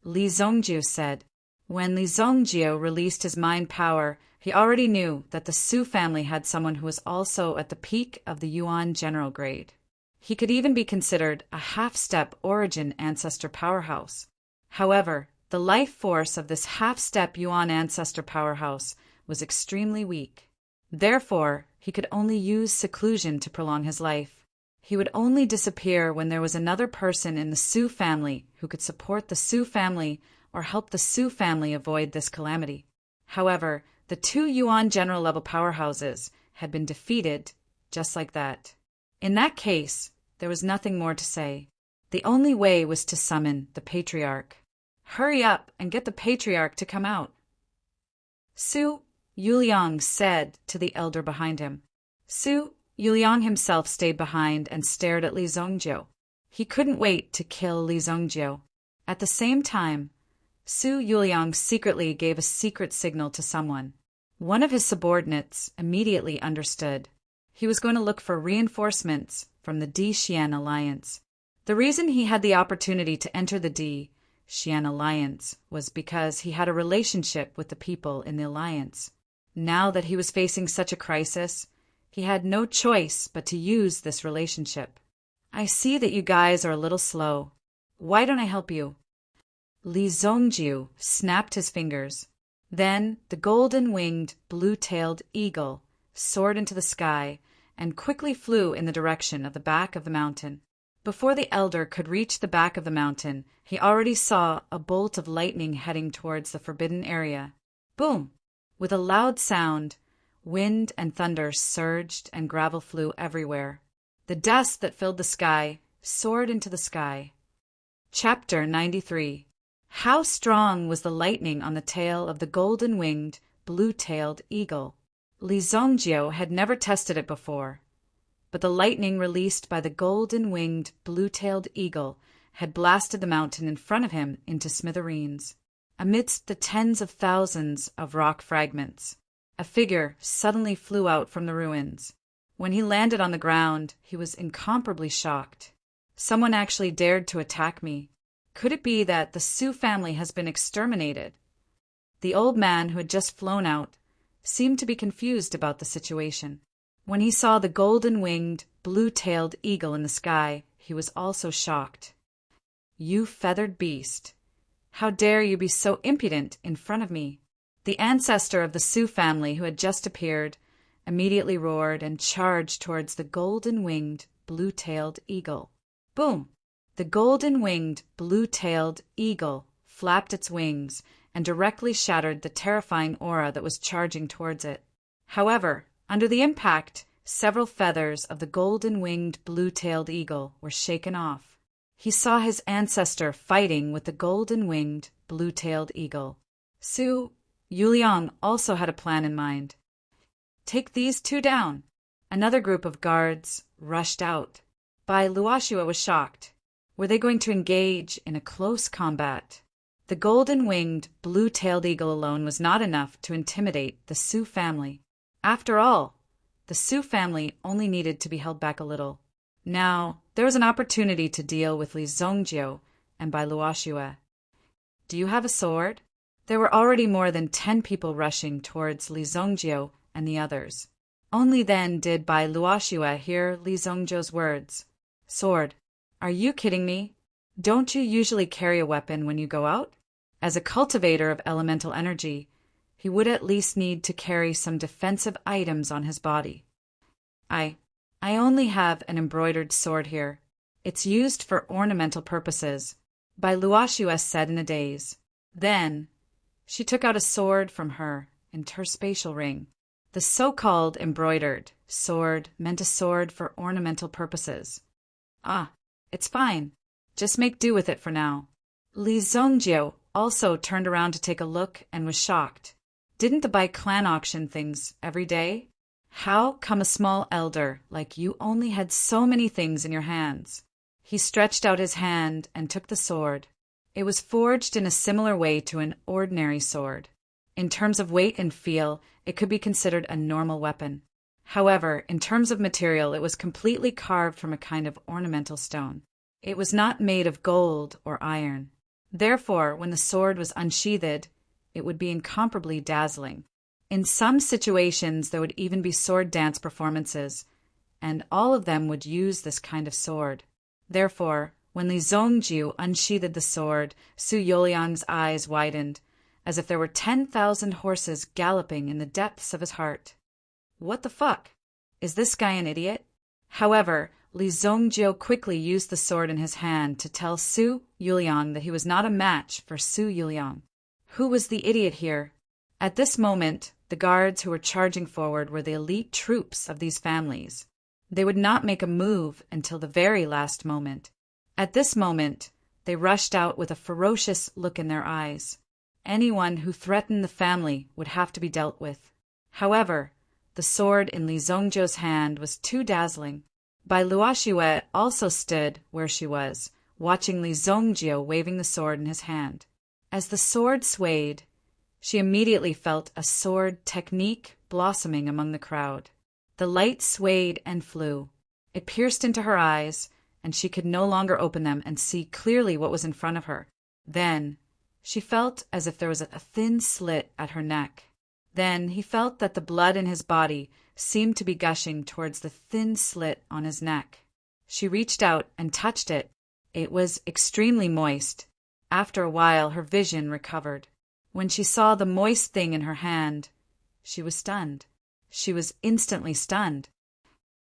Li Zongjiu said. When Li Zongjiu released his mind power, he already knew that the Su family had someone who was also at the peak of the Yuan general grade. He could even be considered a half-step origin ancestor powerhouse. However, the life force of this half-step Yuan ancestor powerhouse was extremely weak. Therefore, he could only use seclusion to prolong his life. He would only disappear when there was another person in the Su family who could support the Su family or help the Su family avoid this calamity. However, the two Yuan general-level powerhouses had been defeated just like that. In that case, there was nothing more to say. The only way was to summon the Patriarch. Hurry up and get the Patriarch to come out. Su Yuliang said to the elder behind him. Su Yuliang himself stayed behind and stared at Li Zongjiu. He couldn't wait to kill Li Zongjiu. At the same time, Su Yuliang secretly gave a secret signal to someone. One of his subordinates immediately understood. He was going to look for reinforcements from the Di-Xian Alliance. The reason he had the opportunity to enter the Di-Xian Alliance was because he had a relationship with the people in the alliance. Now that he was facing such a crisis, he had no choice but to use this relationship. I see that you guys are a little slow. Why don't I help you? Li Zongjiu snapped his fingers. Then the golden-winged, blue-tailed eagle soared into the sky and quickly flew in the direction of the back of the mountain. Before the elder could reach the back of the mountain, he already saw a bolt of lightning heading towards the forbidden area. Boom! With a loud sound, wind and thunder surged and gravel flew everywhere. The dust that filled the sky soared into the sky. Chapter 93. How strong was the lightning on the tail of the golden-winged, blue-tailed eagle? Li Zongjiu had never tested it before, but the lightning released by the golden-winged, blue-tailed eagle had blasted the mountain in front of him into smithereens. Amidst the tens of thousands of rock fragments, a figure suddenly flew out from the ruins. When he landed on the ground, he was incomparably shocked. Someone actually dared to attack me. Could it be that the Sioux family has been exterminated? The old man, who had just flown out, seemed to be confused about the situation. When he saw the golden-winged, blue-tailed eagle in the sky, he was also shocked. "You feathered beast! How dare you be so impudent in front of me?" The ancestor of the Sioux family, who had just appeared, immediately roared and charged towards the golden-winged, blue-tailed eagle. Boom! The golden-winged, blue-tailed eagle flapped its wings and directly shattered the terrifying aura that was charging towards it. However, under the impact, several feathers of the golden-winged, blue-tailed eagle were shaken off. He saw his ancestor fighting with the golden-winged, blue-tailed eagle. Su Yuliang also had a plan in mind. "Take these two down." Another group of guards rushed out. Bai Luoxue was shocked. Were they going to engage in a close combat? The golden-winged, blue-tailed eagle alone was not enough to intimidate the Sioux family. After all, the Sioux family only needed to be held back a little. Now, there was an opportunity to deal with Li Zongjiu and Bai Luoxue. "Do you have a sword?" There were already more than 10 people rushing towards Li Zongjiu and the others. Only then did Bai Luoxue hear Li Zongjiu's words. "Sword? Are you kidding me? Don't you usually carry a weapon when you go out?" As a cultivator of elemental energy, he would at least need to carry some defensive items on his body. I only have an embroidered sword here. It's used for ornamental purposes," Bai Luoxue said in a daze. Then, she took out a sword from her interspatial ring. The so-called embroidered sword meant a sword for ornamental purposes. "Ah, it's fine. Just make do with it for now." Li Zongjiu also turned around to take a look and was shocked. Didn't the Bai clan auction things every day? How come a small elder like you only had so many things in your hands? He stretched out his hand and took the sword. It was forged in a similar way to an ordinary sword. In terms of weight and feel, it could be considered a normal weapon. However, in terms of material, it was completely carved from a kind of ornamental stone. It was not made of gold or iron. Therefore, when the sword was unsheathed, it would be incomparably dazzling. In some situations, there would even be sword dance performances, and all of them would use this kind of sword. Therefore, when Li Zongjiu unsheathed the sword, Su Yuliang's eyes widened, as if there were 10,000 horses galloping in the depths of his heart. What the fuck? Is this guy an idiot? However, Li Zongjiu quickly used the sword in his hand to tell Su Yuliang that he was not a match for Su Yuliang. Who was the idiot here? At this moment, the guards who were charging forward were the elite troops of these families. They would not make a move until the very last moment. At this moment, they rushed out with a ferocious look in their eyes. Anyone who threatened the family would have to be dealt with. However, the sword in Li Zongjiu's hand was too dazzling. Bai Luoxue also stood where she was, watching Li Zongjiu waving the sword in his hand. As the sword swayed, she immediately felt a sword technique blossoming among the crowd. The light swayed and flew. It pierced into her eyes, and she could no longer open them and see clearly what was in front of her. Then, she felt as if there was a thin slit at her neck. Then he felt that the blood in his body seemed to be gushing towards the thin slit on his neck. She reached out and touched it. It was extremely moist. After a while, her vision recovered. When she saw the moist thing in her hand, she was stunned. She was instantly stunned.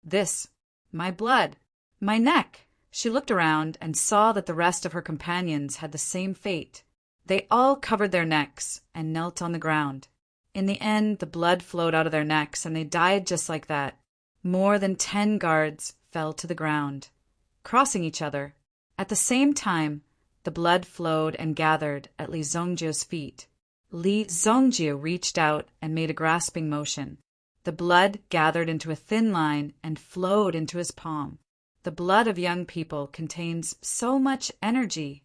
"This, my blood, my neck." She looked around and saw that the rest of her companions had the same fate. They all covered their necks and knelt on the ground. In the end, the blood flowed out of their necks, and they died just like that. More than 10 guards fell to the ground, crossing each other. At the same time, the blood flowed and gathered at Li Zongjiu's feet. Li Zongjiu reached out and made a grasping motion. The blood gathered into a thin line and flowed into his palm. The blood of young people contains so much energy.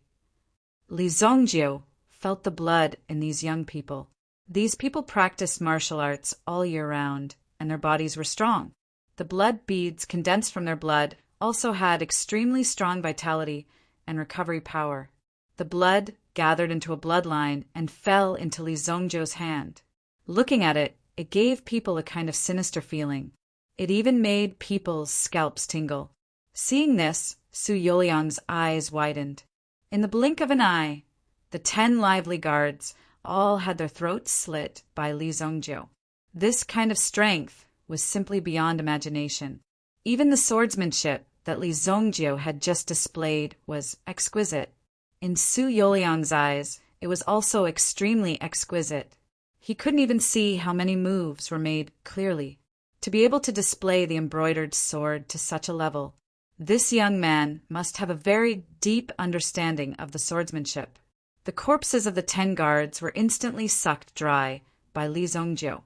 Li Zongjiu felt the blood in these young people. These people practiced martial arts all year round, and their bodies were strong. The blood beads condensed from their blood also had extremely strong vitality and recovery power. The blood gathered into a bloodline and fell into Li Zongjiu's hand. Looking at it, it gave people a kind of sinister feeling. It even made people's scalps tingle. Seeing this, Su Yuliang's eyes widened. In the blink of an eye, the 10 lively guards all had their throats slit by Li Zongjiu. This kind of strength was simply beyond imagination. Even the swordsmanship that Li Zongjiu had just displayed was exquisite. In Su Yuliang's eyes, it was also extremely exquisite. He couldn't even see how many moves were made clearly. To be able to display the embroidered sword to such a level, this young man must have a very deep understanding of the swordsmanship. The corpses of the 10 guards were instantly sucked dry by Li Zongjiu.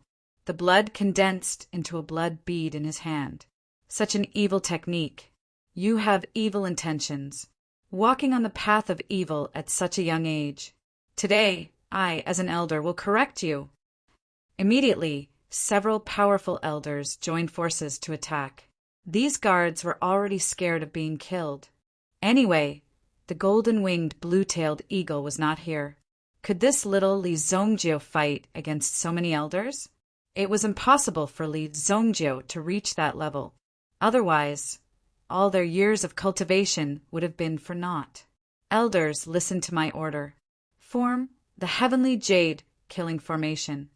The blood condensed into a blood bead in his hand. Such an evil technique. You have evil intentions. Walking on the path of evil at such a young age. Today, I, as an elder, will correct you. Immediately, several powerful elders joined forces to attack. These guards were already scared of being killed. Anyway, the golden-winged blue-tailed eagle was not here. Could this little Li Zongjiu fight against so many elders? It was impossible for Li Zongjiu to reach that level. Otherwise, all their years of cultivation would have been for naught. Elders, listen to my order. Form the heavenly jade killing formation.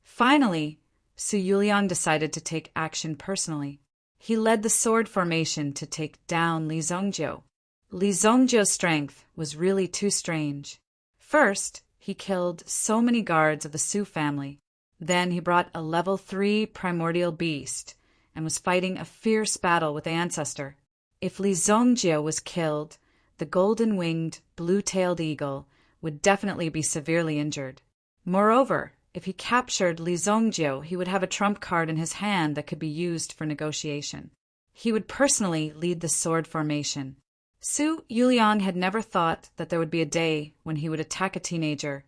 Finally, Su Yuliang decided to take action personally. He led the sword formation to take down Li Zongjiu. Li Zongjiu's strength was really too strange. First, he killed so many guards of the Su family. Then he brought a level 3 primordial beast and was fighting a fierce battle with the ancestor. If Li Zongjiu was killed, the golden-winged, blue-tailed eagle would definitely be severely injured. Moreover, if he captured Li Zongjiu, he would have a trump card in his hand that could be used for negotiation. He would personally lead the sword formation. Su Yuliang had never thought that there would be a day when he would attack a teenager,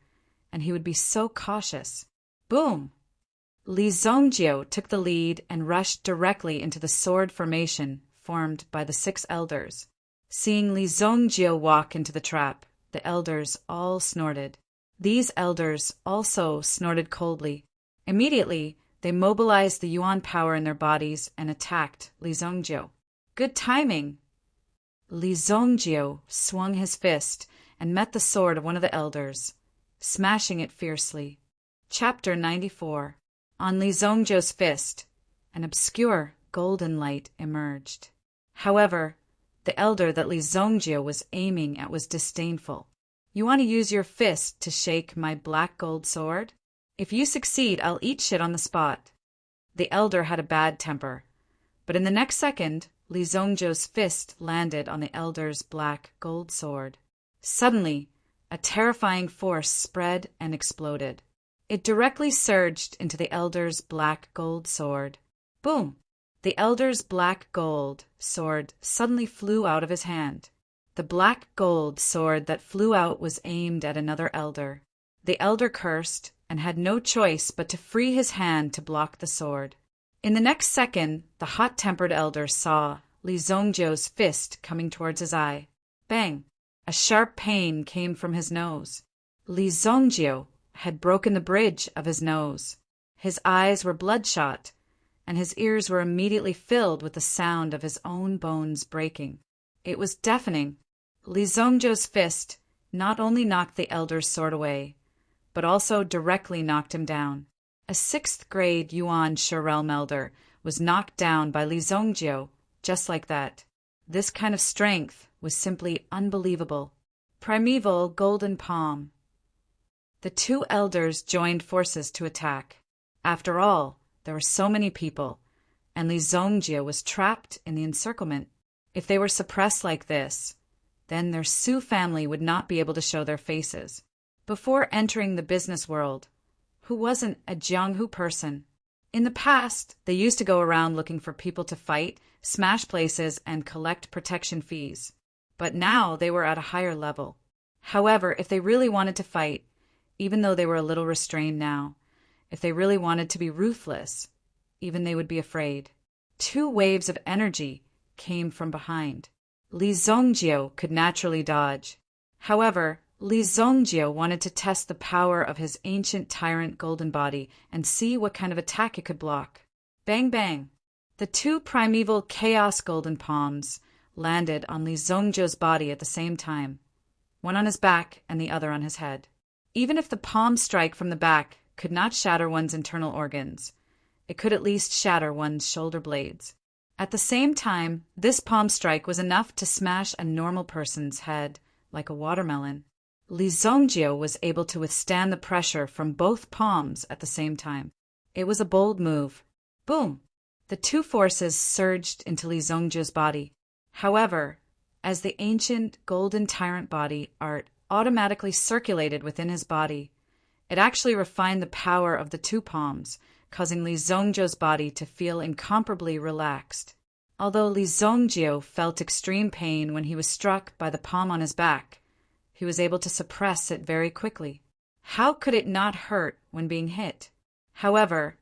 and he would be so cautious. Boom! Li Zongjiu took the lead and rushed directly into the sword formation formed by the 6 elders. Seeing Li Zongjiu walk into the trap, the elders all snorted. These elders also snorted coldly. Immediately, they mobilized the Yuan power in their bodies and attacked Li Zongjiu. Good timing! Li Zongjiu swung his fist and met the sword of one of the elders, smashing it fiercely. Chapter 94. On Li Zongjiu's fist, an obscure golden light emerged. However, the elder that Li Zongjiu was aiming at was disdainful. You want to use your fist to shake my black gold sword? If you succeed, I'll eat shit on the spot. The elder had a bad temper, but in the next second, Li Zongjiu's fist landed on the elder's black gold sword. Suddenly, a terrifying force spread and exploded. It directly surged into the elder's black gold sword. Boom! The elder's black gold sword suddenly flew out of his hand. The black gold sword that flew out was aimed at another elder. The elder cursed and had no choice but to free his hand to block the sword. In the next second, the hot-tempered elder saw Li Zongjiu's fist coming towards his eye. Bang! A sharp pain came from his nose. Li Zongjiu had broken the bridge of his nose. His eyes were bloodshot, and his ears were immediately filled with the sound of his own bones breaking. It was deafening. Li Zongjiu's fist not only knocked the elder's sword away, but also directly knocked him down. A 6th-grade Yuan Shurelm elder was knocked down by Li Zongjiu just like that. This kind of strength was simply unbelievable. Primeval golden palm. The 2 elders joined forces to attack. After all, there were so many people, and Li Zongjiu was trapped in the encirclement. If they were suppressed like this, then their Su family would not be able to show their faces. Before entering the business world, who wasn't a Jianghu person? In the past, they used to go around looking for people to fight, smash places, and collect protection fees. But now they were at a higher level. However, if they really wanted to fight, even though they were a little restrained now. If they really wanted to be ruthless, even they would be afraid. Two waves of energy came from behind. Li Zongjio could naturally dodge. However, Li Zongjio wanted to test the power of his ancient tyrant golden body and see what kind of attack it could block. Bang bang! The two primeval chaos golden palms landed on Li Zongjio's body at the same time, one on his back and the other on his head. Even if the palm strike from the back could not shatter one's internal organs, it could at least shatter one's shoulder blades. At the same time, this palm strike was enough to smash a normal person's head like a watermelon. Li Zongjio was able to withstand the pressure from both palms at the same time. It was a bold move. Boom! The two forces surged into Li Zongjio's body. However, as the ancient golden tyrant body art automatically circulated within his body, it actually refined the power of the two palms, causing Li Zongjio's body to feel incomparably relaxed. Although Li Zongjio felt extreme pain when he was struck by the palm on his back, he was able to suppress it very quickly. How could it not hurt when being hit? However,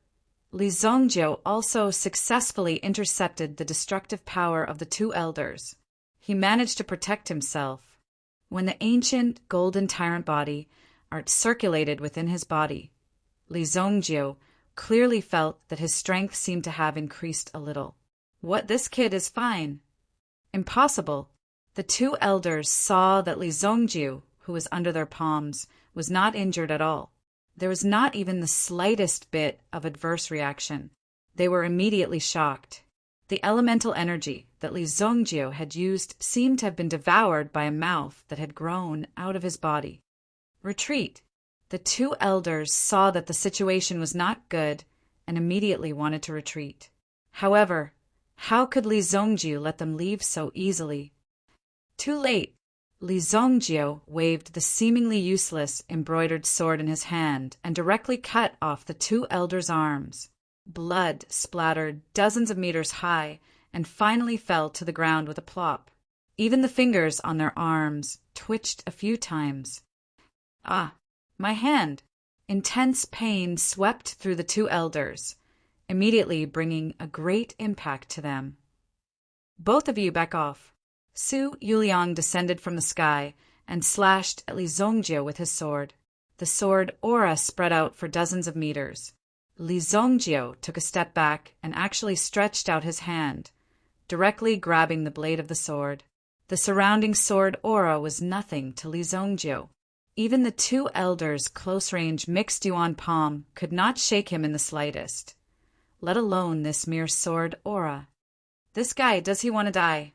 Li Zongjio also successfully intercepted the destructive power of the two elders. He managed to protect himself. When the ancient golden tyrant body art circulated within his body, Li Zongjio clearly felt that his strength seemed to have increased a little. What, this kid is fine? Impossible. The two elders saw that Li Zongjio, who was under their palms, was not injured at all. There was not even the slightest bit of adverse reaction. They were immediately shocked. The elemental energy that Li Zongjio had used seemed to have been devoured by a mouth that had grown out of his body. Retreat. The two elders saw that the situation was not good and immediately wanted to retreat. However, how could Li Zongjio let them leave so easily? Too late. Li Zongjio waved the seemingly useless embroidered sword in his hand and directly cut off the two elders' arms. Blood splattered dozens of meters high and finally fell to the ground with a plop. Even the fingers on their arms twitched a few times. Ah, my hand! Intense pain swept through the two elders, immediately bringing a great impact to them. Both of you back off. Su Yuliang descended from the sky and slashed at Li Zongjio with his sword. The sword aura spread out for dozens of meters. Li Zongjio took a step back and actually stretched out his hand, directly grabbing the blade of the sword. The surrounding sword aura was nothing to Li Zongjio. Even the two elders' close-range mixed yuan palm could not shake him in the slightest, let alone this mere sword aura. This guy, does he want to die?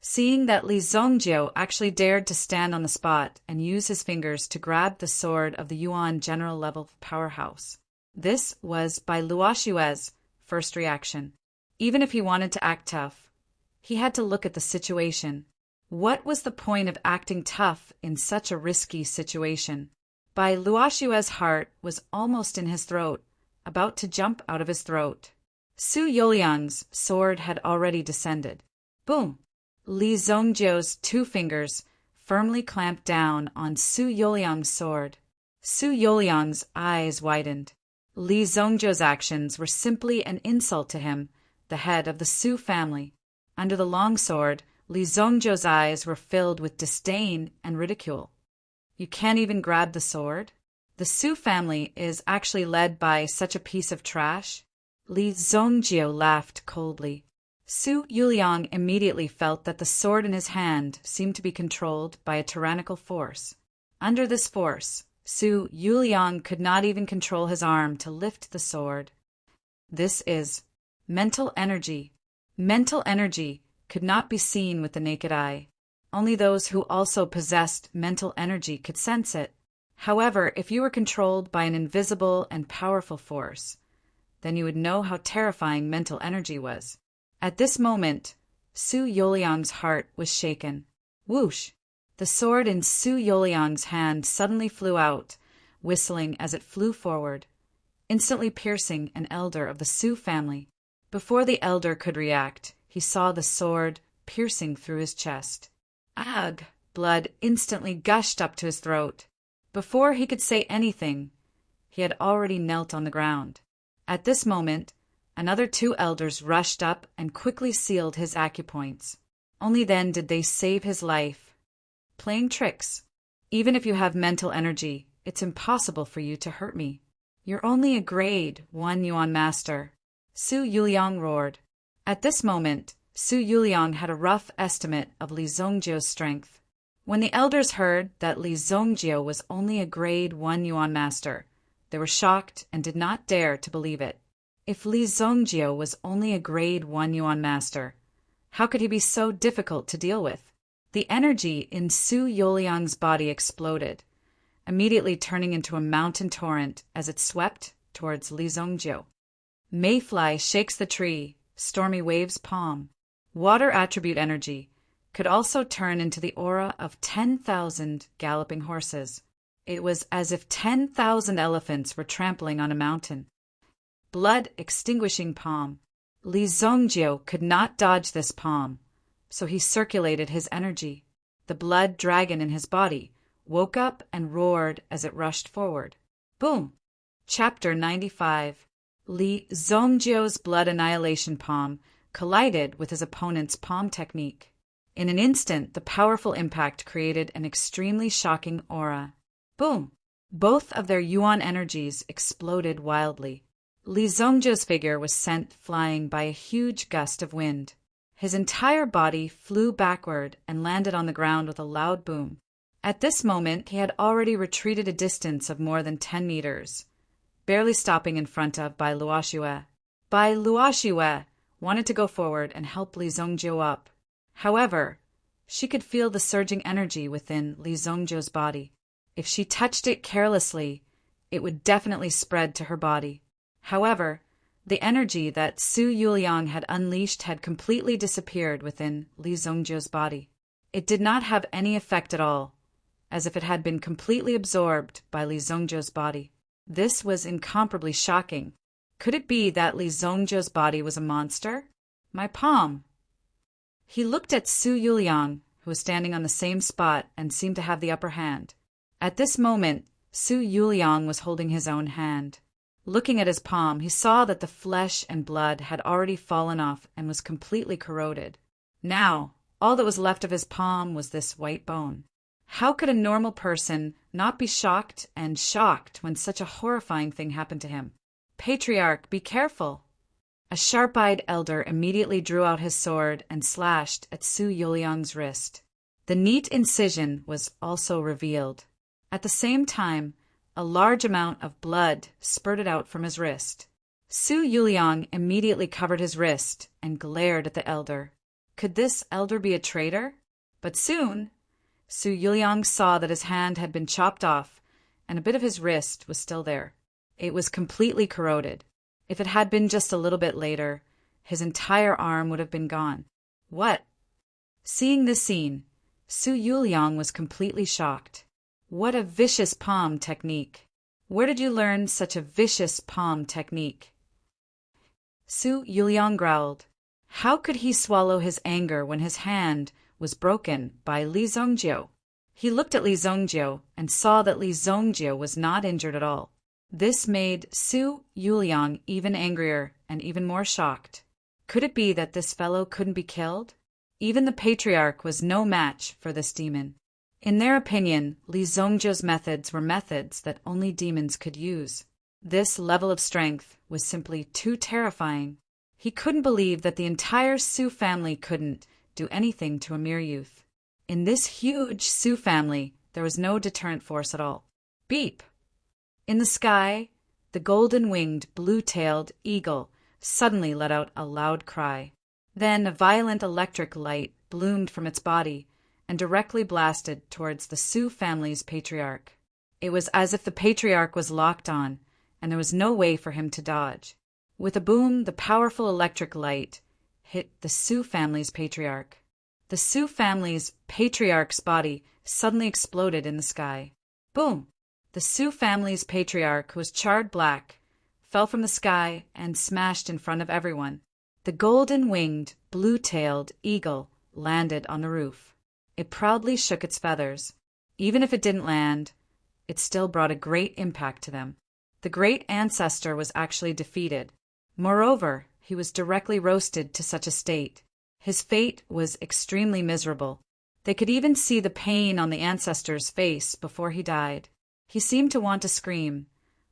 Seeing that Li Zongjio actually dared to stand on the spot and use his fingers to grab the sword of the Yuan general level powerhouse. This was by Luoshue's first reaction. Even if he wanted to act tough, he had to look at the situation. What was the point of acting tough in such a risky situation? Bai Luoshue's heart was almost in his throat, about to jump out of his throat. Su Yuliang's sword had already descended. Boom! Li Zongjio's two fingers firmly clamped down on Su Yuliang's sword. Su Yuliang's eyes widened. Li Zongjio's actions were simply an insult to him, the head of the Su family. Under the long sword, Li Zongjio's eyes were filled with disdain and ridicule. You can't even grab the sword? The Su family is actually led by such a piece of trash? Li Zongjio laughed coldly. Su Yuliang immediately felt that the sword in his hand seemed to be controlled by a tyrannical force. Under this force, Su Yuliang could not even control his arm to lift the sword. This is mental energy. Mental energy could not be seen with the naked eye. Only those who also possessed mental energy could sense it. However, if you were controlled by an invisible and powerful force, then you would know how terrifying mental energy was. At this moment, Su Yuliang's heart was shaken. Whoosh! The sword in Su Yuliang's hand suddenly flew out, whistling as it flew forward, instantly piercing an elder of the Su family. Before the elder could react, he saw the sword piercing through his chest. Ugh! Blood instantly gushed up to his throat. Before he could say anything, he had already knelt on the ground. At this moment, another 2 elders rushed up and quickly sealed his acupoints. Only then did they save his life. Playing tricks. Even if you have mental energy, it's impossible for you to hurt me. You're only a grade 1 Yuan master. Su Yuliang roared. At this moment, Su Yuliang had a rough estimate of Li Zongjiu's strength. When the elders heard that Li Zongjiu was only a grade 1 Yuan master, they were shocked and did not dare to believe it. If Li Zongjiu was only a grade 1 Yuan master, how could he be so difficult to deal with? The energy in Su Yuliang's body exploded, immediately turning into a mountain torrent as it swept towards Li Zongjiu. Mayfly shakes the tree, stormy waves palm. Water attribute energy could also turn into the aura of 10,000 galloping horses. It was as if 10,000 elephants were trampling on a mountain. Blood extinguishing palm. Li Zongjiu could not dodge this palm, so he circulated his energy. The blood dragon in his body woke up and roared as it rushed forward. Boom! Chapter 95. Li Zongjiu's blood annihilation palm collided with his opponent's palm technique. In an instant, the powerful impact created an extremely shocking aura. Boom! Both of their Yuan energies exploded wildly. Li Zongjiu's figure was sent flying by a huge gust of wind. His entire body flew backward and landed on the ground with a loud boom. At this moment, he had already retreated a distance of more than 10 meters, barely stopping in front of Bai Luoxue. Bai Luoxue wanted to go forward and help Li Zongjiu up. However, she could feel the surging energy within Li Zongjiu's body. If she touched it carelessly, it would definitely spread to her body. However, the energy that Su Yuliang had unleashed had completely disappeared within Li Zongjiu's body. It did not have any effect at all, as if it had been completely absorbed by Li Zongjiu's body. This was incomparably shocking. Could it be that Li Zongjiu's body was a monster? My palm! He looked at Su Yuliang, who was standing on the same spot and seemed to have the upper hand. At this moment, Su Yuliang was holding his own hand. Looking at his palm, he saw that the flesh and blood had already fallen off and was completely corroded. Now, all that was left of his palm was this white bone. How could a normal person not be shocked and shocked when such a horrifying thing happened to him? Patriarch, be careful! A sharp-eyed elder immediately drew out his sword and slashed at Su Yuliang's wrist. The neat incision was also revealed. At the same time, a large amount of blood spurted out from his wrist. Su Yuliang immediately covered his wrist and glared at the elder. Could this elder be a traitor? But soon, Su Yuliang saw that his hand had been chopped off and a bit of his wrist was still there. It was completely corroded. If it had been just a little bit later, his entire arm would have been gone. What? Seeing this scene, Su Yuliang was completely shocked. What a vicious palm technique! Where did you learn such a vicious palm technique? Su Yuliang growled. How could he swallow his anger when his hand was broken by Li Zongjiu? He looked at Li Zongjiu and saw that Li Zongjiu was not injured at all. This made Su Yuliang even angrier and even more shocked. Could it be that this fellow couldn't be killed? Even the patriarch was no match for this demon. In their opinion, Li Zongjiu's methods were methods that only demons could use. This level of strength was simply too terrifying. He couldn't believe that the entire Su family couldn't do anything to a mere youth. In this huge Su family, there was no deterrent force at all. Beep! In the sky, the golden-winged, blue-tailed eagle suddenly let out a loud cry. Then a violent electric light bloomed from its body and directly blasted towards the Su family's patriarch. It was as if the patriarch was locked on, and there was no way for him to dodge. With a boom, the powerful electric light hit the Su family's patriarch. The Su family's patriarch's body suddenly exploded in the sky. Boom! The Su family's patriarch, who was charred black, fell from the sky and smashed in front of everyone. The golden-winged, blue-tailed eagle landed on the roof. It proudly shook its feathers. Even if it didn't land, it still brought a great impact to them. The great ancestor was actually defeated. Moreover, he was directly roasted to such a state. His fate was extremely miserable. They could even see the pain on the ancestor's face before he died. He seemed to want to scream,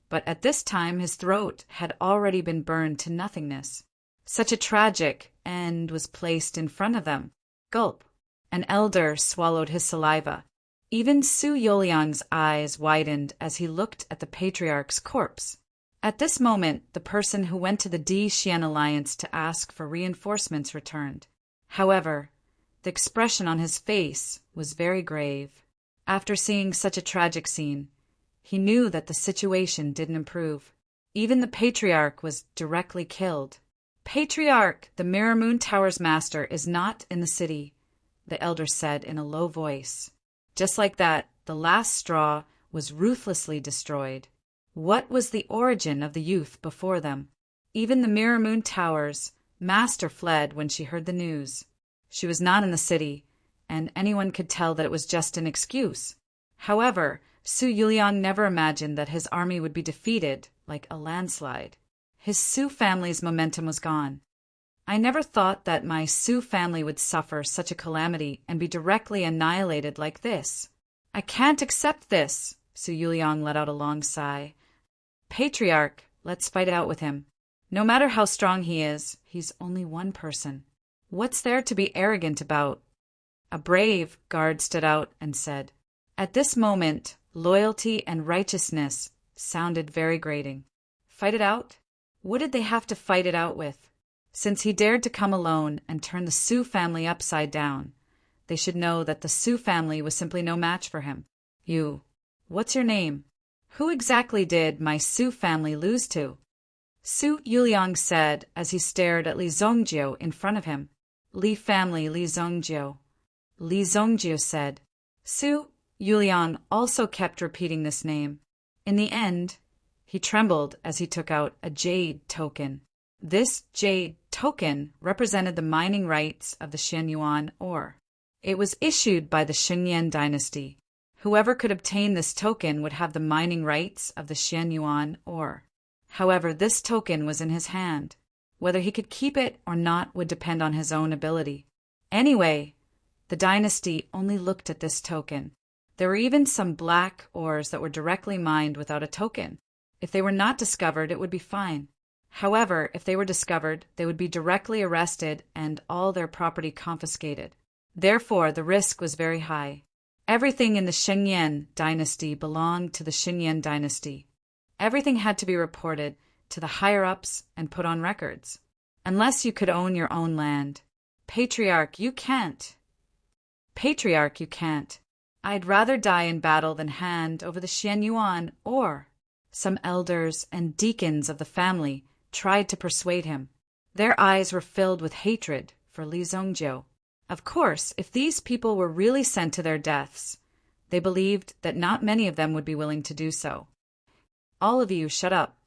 but at this time his throat had already been burned to nothingness. Such a tragic end was placed in front of them. Gulp. An elder swallowed his saliva. Even Su Yuliang's eyes widened as he looked at the patriarch's corpse. At this moment, the person who went to the Di-Xian Alliance to ask for reinforcements returned. However, the expression on his face was very grave. After seeing such a tragic scene, he knew that the situation didn't improve. Even the patriarch was directly killed. "Patriarch, the Mirror Moon Tower's master is not in the city," the elder said in a low voice. Just like that, the last straw was ruthlessly destroyed. What was the origin of the youth before them? Even the Mirror Moon Tower's master fled when she heard the news. She was not in the city, and anyone could tell that it was just an excuse. However, Su Yuliang never imagined that his army would be defeated like a landslide. His Su family's momentum was gone. "I never thought that my Su family would suffer such a calamity and be directly annihilated like this. I can't accept this." Su Yuliang let out a long sigh. "Patriarch, let's fight it out with him. No matter how strong he is, he's only one person. What's there to be arrogant about?" A brave guard stood out and said. At this moment, loyalty and righteousness sounded very grating. Fight it out? What did they have to fight it out with? Since he dared to come alone and turn the Su family upside down, they should know that the Su family was simply no match for him. What's your name? Who exactly did my Su family lose to?" Su Yuliang said as he stared at Li Zongjio in front of him. "Li family Li Zongjio." Li Zongjio said. Su Yuliang also kept repeating this name. In the end, he trembled as he took out a jade token. This jade token represented the mining rights of the Shenyuan ore. It was issued by the Shenyan dynasty. Whoever could obtain this token would have the mining rights of the Shenyuan ore. However, this token was in his hand. Whether he could keep it or not would depend on his own ability. Anyway, the dynasty only looked at this token. There were even some black ores that were directly mined without a token. If they were not discovered, it would be fine. However, if they were discovered, they would be directly arrested and all their property confiscated. Therefore, the risk was very high. Everything in the Shenyan dynasty belonged to the Shenyan dynasty. Everything had to be reported to the higher-ups and put on records. Unless you could own your own land. Patriarch, you can't. Patriarch, you can't. I'd rather die in battle than hand over the Shenyuan ore. Some elders and deacons of the family tried to persuade him. Their eyes were filled with hatred for Li Zongjio. Of course, if these people were really sent to their deaths, they believed that not many of them would be willing to do so. "All of you, shut up.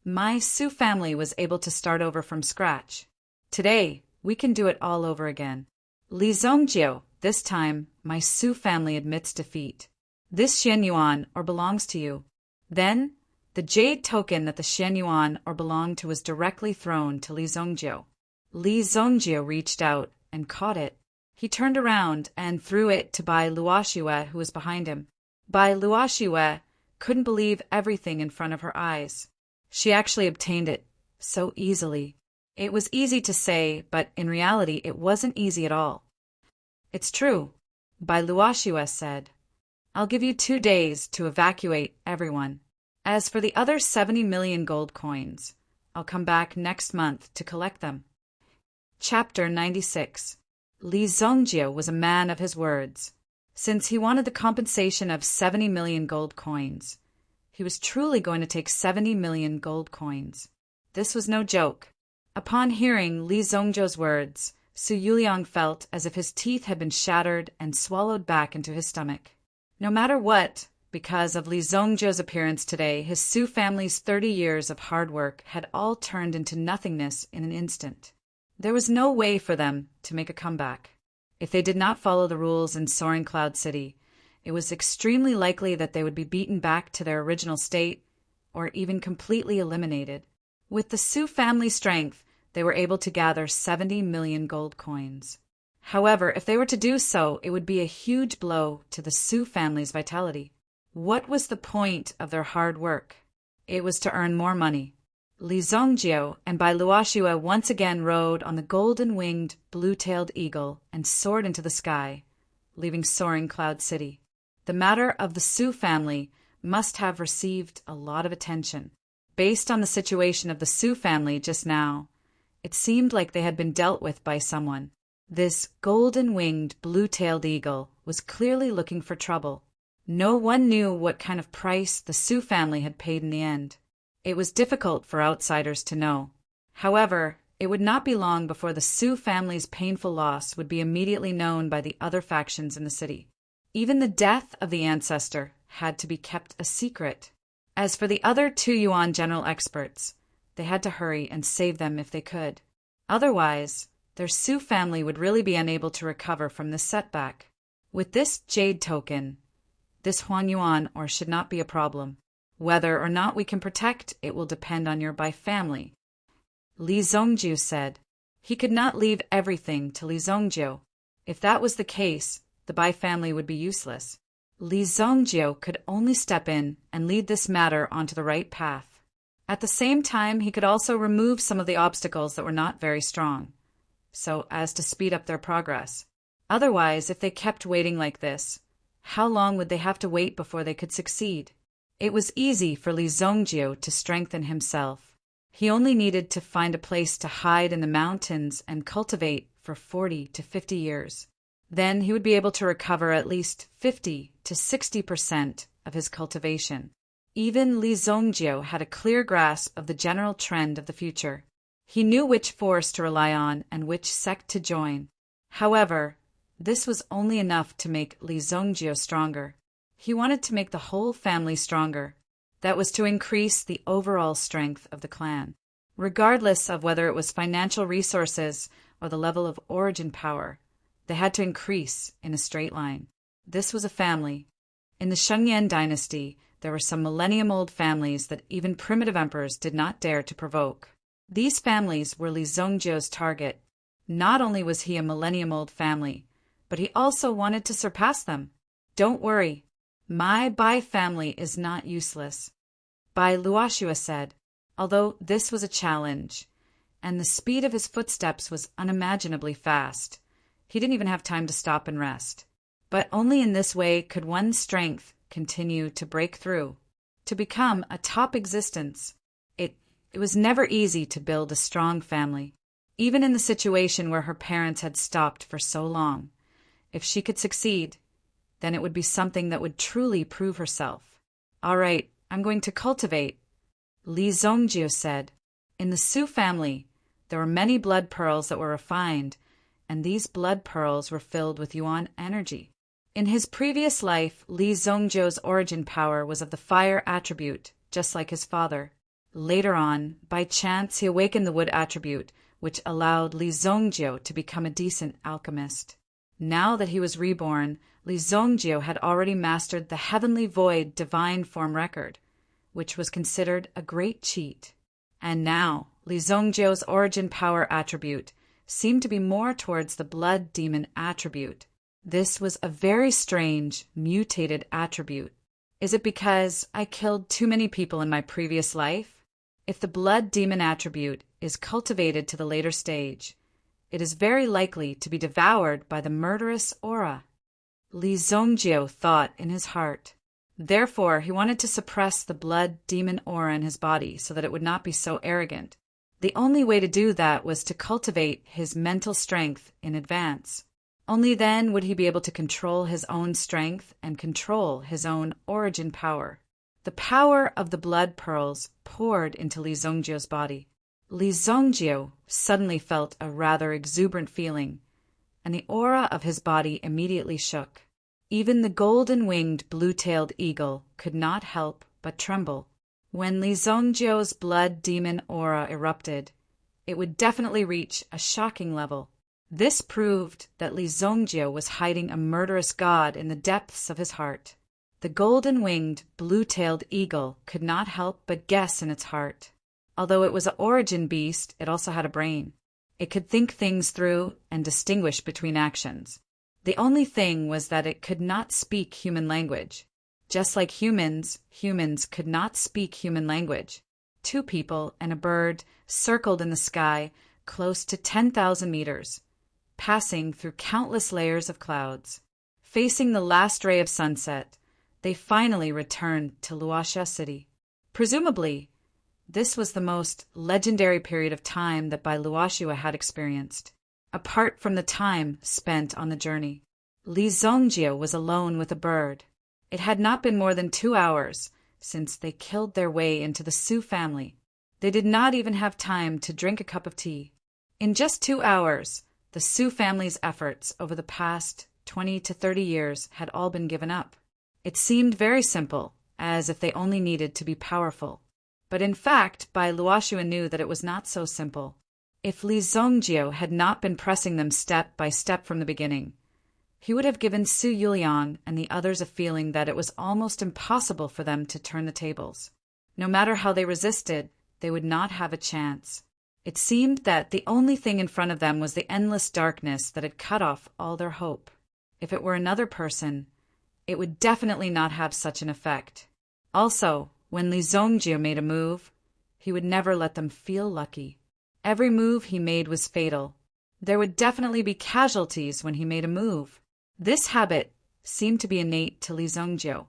My Su family was able to start over from scratch. Today, we can do it all over again. Li Zongjio, this time, my Su family admits defeat. This Shenyuan ore belongs to you." Then, the jade token that the Shenyuan ore belonged to was directly thrown to Li Zongjio. Li Zongjio reached out and caught it. He turned around and threw it to Bai Luoxiwe, who was behind him. Bai Luoxiwe couldn't believe everything in front of her eyes. She actually obtained it so easily. It was easy to say, but in reality it wasn't easy at all. "It's true," Bai Luoxiwe said. "I'll give you 2 days to evacuate everyone. As for the other 70 million gold coins, I'll come back next month to collect them." Chapter 96. Li Zongjio was a man of his words. Since he wanted the compensation of 70 million gold coins, he was truly going to take 70 million gold coins. This was no joke. Upon hearing Li Zongjio's words, Su Yuliang felt as if his teeth had been shattered and swallowed back into his stomach. No matter what, because of Li Zongjio's appearance today, his Su family's 30 years of hard work had all turned into nothingness in an instant. There was no way for them to make a comeback. If they did not follow the rules in Soaring Cloud City, it was extremely likely that they would be beaten back to their original state or even completely eliminated. With the Sioux family strength, they were able to gather 70 million gold coins. However, if they were to do so, it would be a huge blow to the Sioux family's vitality. What was the point of their hard work? It was to earn more money. Li Zongjio and Bai Luoxue once again rode on the golden-winged, blue-tailed eagle and soared into the sky, leaving soaring Cloud City. The matter of the Sioux family must have received a lot of attention. Based on the situation of the Sioux family just now, it seemed like they had been dealt with by someone. This golden-winged, blue-tailed eagle was clearly looking for trouble. No one knew what kind of price the Sioux family had paid in the end. It was difficult for outsiders to know. However, it would not be long before the Sioux family's painful loss would be immediately known by the other factions in the city. Even the death of the ancestor had to be kept a secret. As for the other 2 Yuan general experts, they had to hurry and save them if they could. Otherwise, their Sioux family would really be unable to recover from this setback. With this jade token, this Huan Yuan or should not be a problem. Whether or not we can protect it will depend on your Bai family. Li Zongjiu said. He could not leave everything to Li Zongjiu. If that was the case, the Bai family would be useless. Li Zongjiu could only step in and lead this matter onto the right path. At the same time, he could also remove some of the obstacles that were not very strong, so as to speed up their progress. Otherwise, if they kept waiting like this, how long would they have to wait before they could succeed? It was easy for Li Zongjiu to strengthen himself. He only needed to find a place to hide in the mountains and cultivate for 40 to 50 years. Then he would be able to recover at least 50 to 60% of his cultivation. Even Li Zongjiu had a clear grasp of the general trend of the future. He knew which force to rely on and which sect to join. However, this was only enough to make Li Zongjiu stronger. He wanted to make the whole family stronger. That was to increase the overall strength of the clan. Regardless of whether it was financial resources or the level of origin power, they had to increase in a straight line. This was a family. In the Shengyan dynasty, there were some millennium-old families that even primitive emperors did not dare to provoke. These families were Li Zongjiu's target. Not only was he a millennium-old family, but he also wanted to surpass them. Don't worry. My Bai family is not useless, Bai Luoxue said, although this was a challenge, and the speed of his footsteps was unimaginably fast. He didn't even have time to stop and rest. But only in this way could one's strength continue to break through, to become a top existence. It was never easy to build a strong family, even in the situation where her parents had stopped for so long. If she could succeed, then it would be something that would truly prove herself. All right, I'm going to cultivate, Li Zongjiu said. In the Sioux family, there were many blood pearls that were refined, and these blood pearls were filled with Yuan energy. In his previous life, Li Zongjiu's origin power was of the fire attribute, just like his father. Later on, by chance, he awakened the wood attribute, which allowed Li Zongjiu to become a decent alchemist. Now that he was reborn, Li Zongjiu had already mastered the Heavenly Void Divine Form Record, which was considered a great cheat. And now, Li Zongjiu's origin power attribute seemed to be more towards the blood demon attribute. This was a very strange, mutated attribute. Is it because I killed too many people in my previous life? If the blood demon attribute is cultivated to the later stage, it is very likely to be devoured by the murderous aura. Li Zongjiu thought in his heart. Therefore, he wanted to suppress the blood demon aura in his body so that it would not be so arrogant. The only way to do that was to cultivate his mental strength in advance. Only then would he be able to control his own strength and control his own origin power. The power of the blood pearls poured into Li Zongjiu's body. Li Zongjiu suddenly felt a rather exuberant feeling, and the aura of his body immediately shook. Even the golden-winged blue-tailed eagle could not help but tremble. When Li Zongjiu's blood demon aura erupted, it would definitely reach a shocking level. This proved that Li Zongjie was hiding a murderous god in the depths of his heart. The golden-winged, blue-tailed eagle could not help but guess in its heart. Although it was an origin beast, it also had a brain. It could think things through and distinguish between actions. The only thing was that it could not speak human language. Just like humans could not speak human language. Two people and a bird circled in the sky close to 10,000 meters, passing through countless layers of clouds. Facing the last ray of sunset, they finally returned to Luoxia City. Presumably, this was the most legendary period of time that Bai Luoxia had experienced. Apart from the time spent on the journey, Li Zongjie was alone with a bird. It had not been more than 2 hours since they killed their way into the Su family. They did not even have time to drink a cup of tea. In just 2 hours, the Su family's efforts over the past 20 to 30 years had all been given up. It seemed very simple, as if they only needed to be powerful. But in fact, Bai Luoxia knew that it was not so simple. If Li Zongjie had not been pressing them step by step from the beginning, he would have given Su Yuliang and the others a feeling that it was almost impossible for them to turn the tables. No matter how they resisted, they would not have a chance. It seemed that the only thing in front of them was the endless darkness that had cut off all their hope. If it were another person, it would definitely not have such an effect. Also, when Li Zongjie made a move, he would never let them feel lucky. Every move he made was fatal. There would definitely be casualties when he made a move. This habit seemed to be innate to Li Zongjie.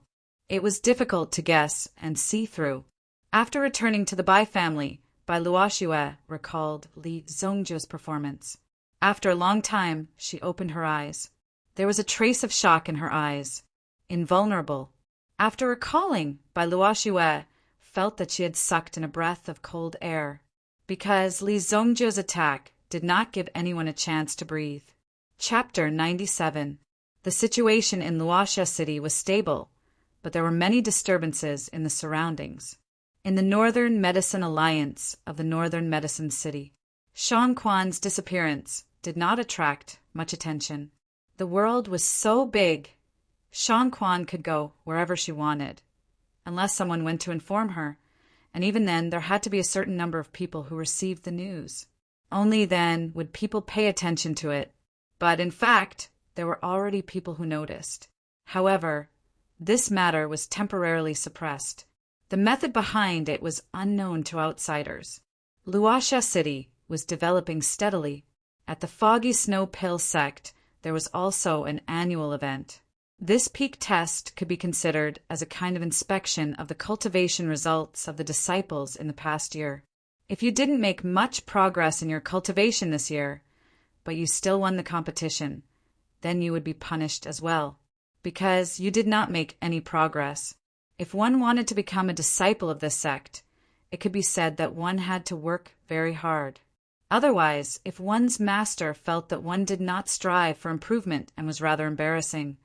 It was difficult to guess and see through. After returning to the Bai family, Bai Luoxia recalled Li Zongjie's performance. After a long time, she opened her eyes. There was a trace of shock in her eyes. Invulnerable. After recalling, Bai Luoxia felt that she had sucked in a breath of cold air, because Li Zongjie's attack did not give anyone a chance to breathe. Chapter 97. The situation in Luoxia City was stable, but there were many disturbances in the surroundings. In the Northern Medicine Alliance of the Northern Medicine City, Shang Quan's disappearance did not attract much attention. The world was so big, Shang Quan could go wherever she wanted, unless someone went to inform her, and even then there had to be a certain number of people who received the news. Only then would people pay attention to it. But in fact, there were already people who noticed. However, this matter was temporarily suppressed. The method behind it was unknown to outsiders. Luoxia City was developing steadily. At the Foggy Snow Pill sect, there was also an annual event. This peak test could be considered as a kind of inspection of the cultivation results of the disciples in the past year. If you didn't make much progress in your cultivation this year, but you still won the competition, then you would be punished as well, because you did not make any progress. If one wanted to become a disciple of this sect, it could be said that one had to work very hard. Otherwise, if one's master felt that one did not strive for improvement and was rather embarrassing,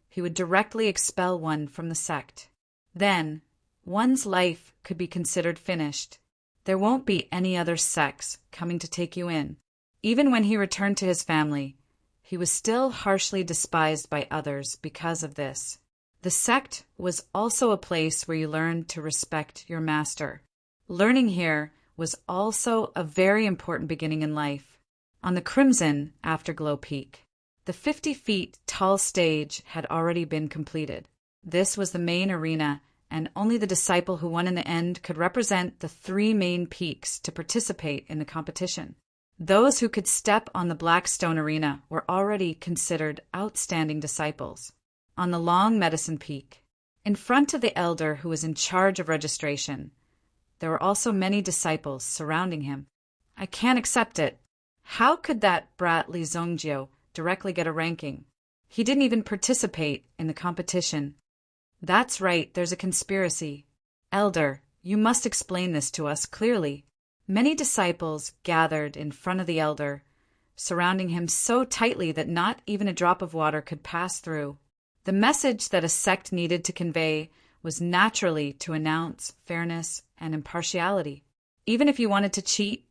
he would directly expel one from the sect. Then, one's life could be considered finished. There won't be any other sects coming to take you in. Even when he returned to his family, he was still harshly despised by others because of this. The sect was also a place where you learned to respect your master. Learning here was also a very important beginning in life. On the Crimson Afterglow Peak, the 50 feet tall stage had already been completed. This was the main arena, and only the disciple who won in the end could represent the 3 main peaks to participate in the competition. Those who could step on the Blackstone Arena were already considered outstanding disciples. On the Long Medicine Peak, in front of the elder who was in charge of registration, there were also many disciples surrounding him. I can't accept it. How could that brat Li Zongjie directly get a ranking? He didn't even participate in the competition. That's right, there's a conspiracy. Elder, you must explain this to us clearly. Many disciples gathered in front of the elder, surrounding him so tightly that not even a drop of water could pass through. The message that a sect needed to convey was naturally to announce fairness and impartiality. Even if you wanted to cheat,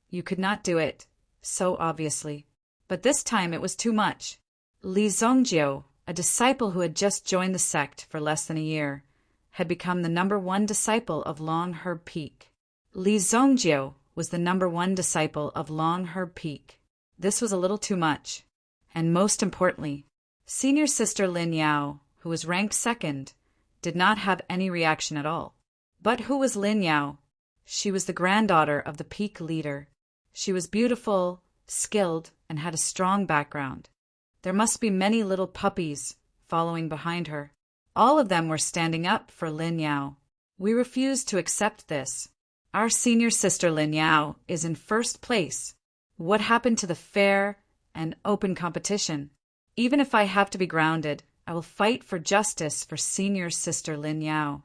you could not do it so obviously. But this time it was too much. Li Zongjio, a disciple who had just joined the sect for less than a year, had become the #1 disciple of Long Herb Peak. Li Zongjio was the #1 disciple of Long Herb Peak. This was a little too much. And most importantly, senior sister Lin Yao, who was ranked second, did not have any reaction at all. But who was Lin Yao? She was the granddaughter of the peak leader. She was beautiful, skilled, and had a strong background. There must be many little puppies following behind her. All of them were standing up for Lin Yao. We refuse to accept this. Our senior sister Lin Yao is in first place. What happened to the fair and open competition? Even if I have to be grounded, I will fight for justice for senior sister Lin Yao.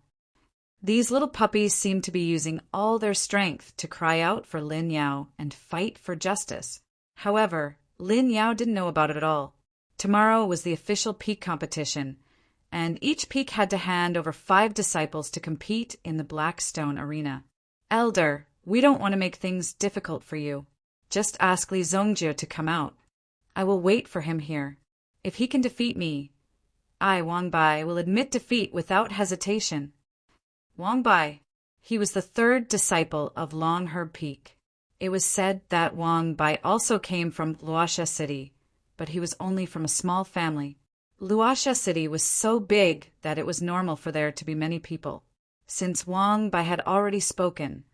These little puppies seem to be using all their strength to cry out for Lin Yao and fight for justice. However, Lin Yao didn't know about it at all. Tomorrow was the official peak competition, and each peak had to hand over 5 disciples to compete in the Blackstone Arena. Elder, we don't want to make things difficult for you. Just ask Li Zongjio to come out. I will wait for him here. If he can defeat me, I, Wang Bai, will admit defeat without hesitation. Wang Bai. He was the 3rd disciple of Long Herb Peak. It was said that Wang Bai also came from Luoxia City, but he was only from a small family. Luoxia City was so big that it was normal for there to be many people. Since Wang Bai had already spoken,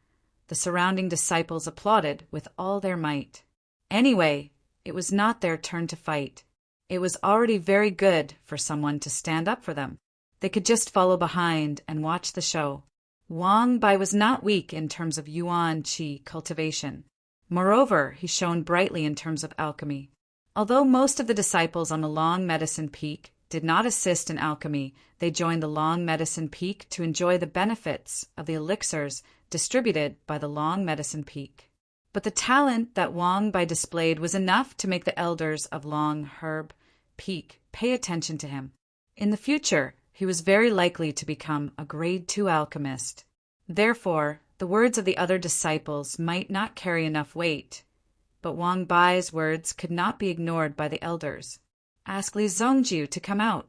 the surrounding disciples applauded with all their might. Anyway, it was not their turn to fight. It was already very good for someone to stand up for them. They could just follow behind and watch the show. Wang Bai was not weak in terms of yuan qi cultivation. Moreover, he shone brightly in terms of alchemy. Although most of the disciples on the Long Medicine Peak did not assist in alchemy, they joined the Long Medicine Peak to enjoy the benefits of the elixirs distributed by the Long Medicine Peak. But the talent that Wang Bai displayed was enough to make the elders of Long Herb Peak pay attention to him. In the future, he was very likely to become a grade 2 alchemist. Therefore, the words of the other disciples might not carry enough weight, but Wang Bai's words could not be ignored by the elders. Ask Li Zongjio to come out.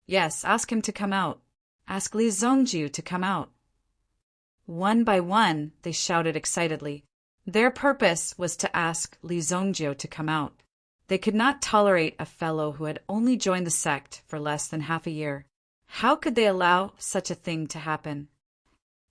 Yes, ask him to come out. Ask Li Zongjio to come out. One by one, they shouted excitedly. Their purpose was to ask Li Zongjio to come out. They could not tolerate a fellow who had only joined the sect for less than half a year. How could they allow such a thing to happen?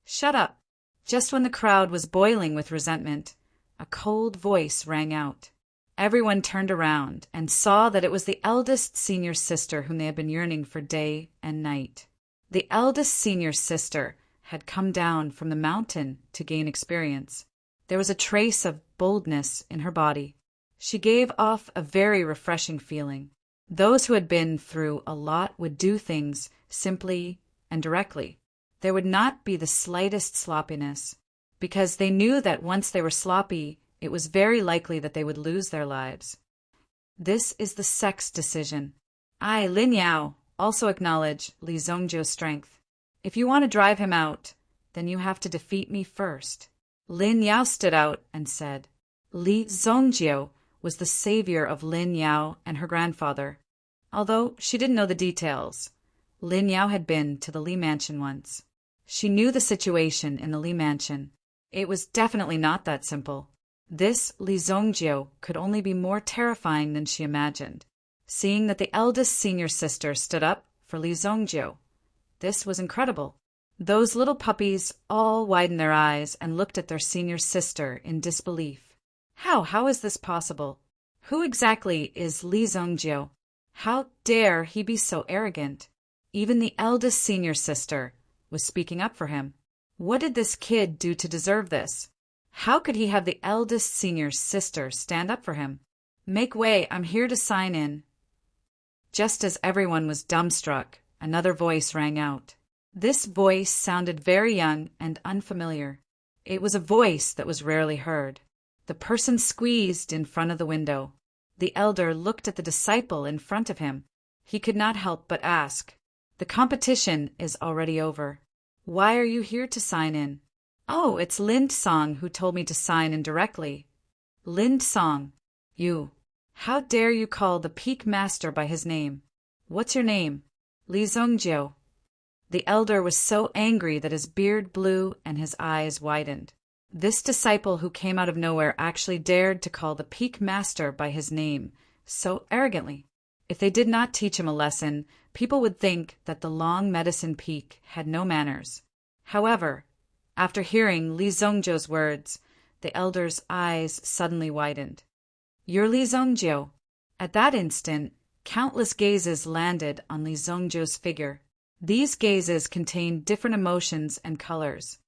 Shut up! Just when the crowd was boiling with resentment, a cold voice rang out. Everyone turned around and saw that it was the eldest senior sister whom they had been yearning for day and night. The eldest senior sister had come down from the mountain to gain experience. There was a trace of boldness in her body. She gave off a very refreshing feeling. Those who had been through a lot would do things simply and directly. There would not be the slightest sloppiness, because they knew that once they were sloppy, it was very likely that they would lose their lives. This is the sect's decision. I, Lin Yao, also acknowledge Li Zongjio's strength. If you want to drive him out, then you have to defeat me first. Lin Yao stood out and said, Li Zongjio was the savior of Lin Yao and her grandfather. Although she didn't know the details, Lin Yao had been to the Li Mansion once. She knew the situation in the Li Mansion. It was definitely not that simple. This Li Zongjio could only be more terrifying than she imagined. Seeing that the eldest senior sister stood up for Li Zongjio, this was incredible. Those little puppies all widened their eyes and looked at their senior sister in disbelief. How is this possible? Who exactly is Li Zongjio? How dare he be so arrogant? Even the eldest senior sister was speaking up for him. What did this kid do to deserve this? How could he have the eldest senior sister stand up for him? Make way, I'm here to sign in. Just as everyone was dumbstruck, another voice rang out. This voice sounded very young and unfamiliar. It was a voice that was rarely heard. The person squeezed in front of the window. The elder looked at the disciple in front of him. He could not help but ask, The competition is already over. Why are you here to sign in? Oh, it's Lind Song who told me to sign in directly. Lind Song. You. How dare you call the peak master by his name? What's your name? Li Zongjio. The elder was so angry that his beard blew and his eyes widened. This disciple who came out of nowhere actually dared to call the peak master by his name, so arrogantly. If they did not teach him a lesson, people would think that the long medicine peak had no manners. However, after hearing Li Zongjio's words, the elder's eyes suddenly widened. You're Li Zongjio. At that instant, countless gazes landed on Li Zongjio's figure. These gazes contained different emotions and colors.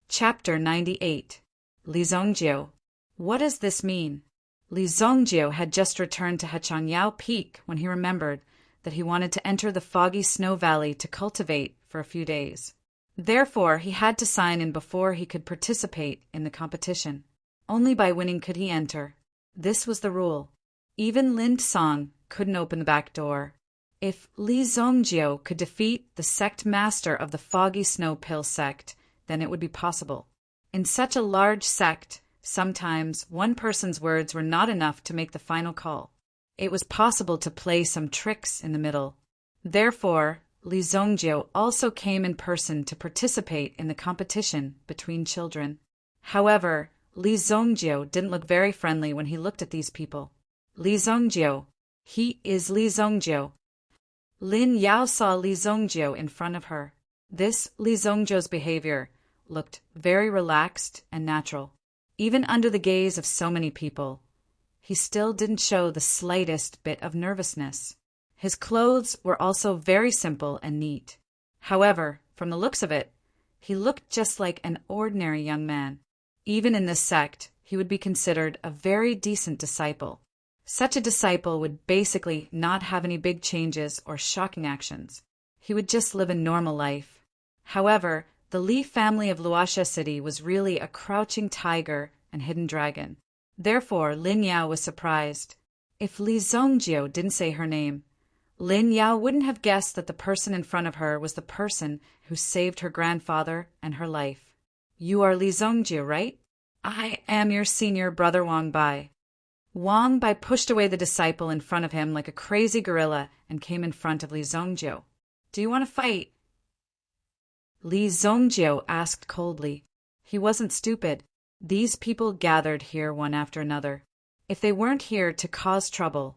Chapter 98. Li Zongjio. What does this mean? Li Zongjio had just returned to Hechangyao Peak when he remembered that he wanted to enter the foggy snow valley to cultivate for a few days. Therefore, he had to sign in before he could participate in the competition. Only by winning could he enter. This was the rule. Even Lin Song couldn't open the back door. If Li Zongjio could defeat the sect master of the Foggy Snow Pill sect, then it would be possible. In such a large sect, sometimes one person's words were not enough to make the final call. It was possible to play some tricks in the middle. Therefore, Li Zongjio also came in person to participate in the competition between children. However, Li Zongjio didn't look very friendly when he looked at these people. Li Zongjio. He is Li Zongjio. Lin Yao saw Li Zongjio in front of her. This Li Zongjio's behavior looked very relaxed and natural. Even under the gaze of so many people, he still didn't show the slightest bit of nervousness. His clothes were also very simple and neat. However, from the looks of it, he looked just like an ordinary young man. Even in this sect, he would be considered a very decent disciple. Such a disciple would basically not have any big changes or shocking actions. He would just live a normal life. However, the Li family of Luoxia City was really a crouching tiger and hidden dragon. Therefore, Lin Yao was surprised. If Li Zongjio didn't say her name, Lin Yao wouldn't have guessed that the person in front of her was the person who saved her grandfather and her life. You are Li Zongjio, right? I am your senior brother Wang Bai. Wang Bai pushed away the disciple in front of him like a crazy gorilla and came in front of Li Zongjio. Do you want to fight? Li Zongjio asked coldly. He wasn't stupid. These people gathered here one after another. If they weren't here to cause trouble,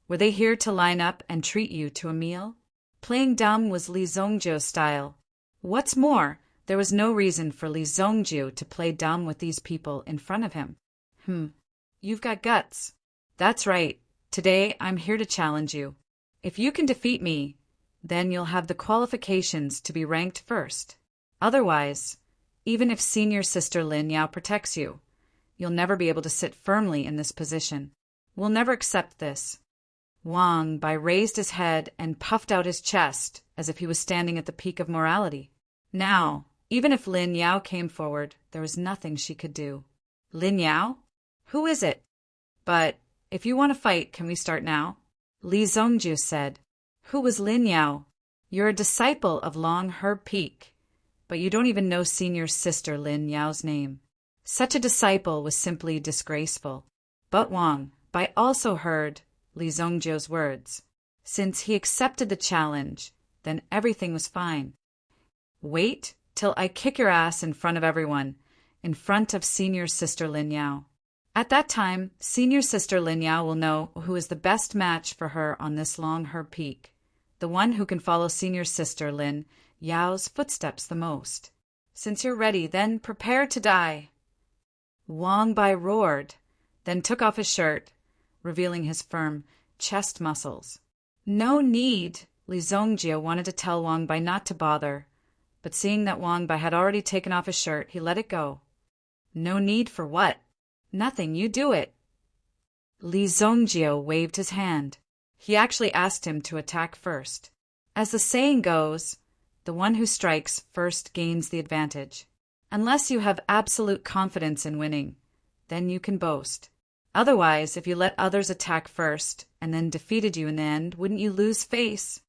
were they here to line up and treat you to a meal? Playing dumb was Li Zongjio's style. What's more, there was no reason for Li Zongjio to play dumb with these people in front of him. You've got guts. That's right. Today I'm here to challenge you. If you can defeat me, then you'll have the qualifications to be ranked first. Otherwise, even if senior sister Lin Yao protects you, you'll never be able to sit firmly in this position. We'll never accept this. Wang Bai raised his head and puffed out his chest as if he was standing at the peak of morality. Now, even if Lin Yao came forward, there was nothing she could do. Lin Yao? Who is it? But if you want to fight, can we start now? Li Zongjio said. Who was Lin Yao? You're a disciple of Long Herb Peak, but you don't even know senior sister Lin Yao's name. Such a disciple was simply disgraceful. But Wang Bai also heard Li Zongjio's words. Since he accepted the challenge, then everything was fine. Wait till I kick your ass in front of everyone, in front of senior sister Lin Yao. At that time, senior sister Lin Yao will know who is the best match for her on this Long Herb Peak, the one who can follow senior sister Lin Yao's footsteps the most. Since you're ready, then prepare to die. Wang Bai roared, then took off his shirt, revealing his firm chest muscles. No need, Li Zongjio wanted to tell Wang Bai not to bother, but seeing that Wang Bai had already taken off his shirt, he let it go. No need for what? Nothing, you do it. Li Zongjio waved his hand. He actually asked him to attack first. As the saying goes, the one who strikes first gains the advantage. Unless you have absolute confidence in winning, then you can boast. Otherwise, if you let others attack first and then defeated you in the end, wouldn't you lose face?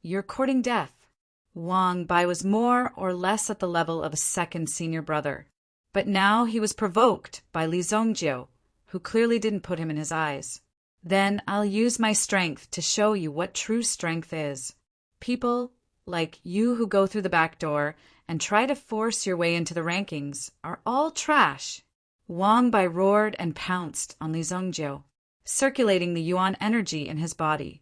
You're courting death. Wang Bai was more or less at the level of a second senior brother. But now he was provoked by Li Zongjio, who clearly didn't put him in his eyes. Then I'll use my strength to show you what true strength is. People like you who go through the back door and try to force your way into the rankings are all trash. Wang Bai roared and pounced on Li Zongjiu, circulating the Yuan energy in his body.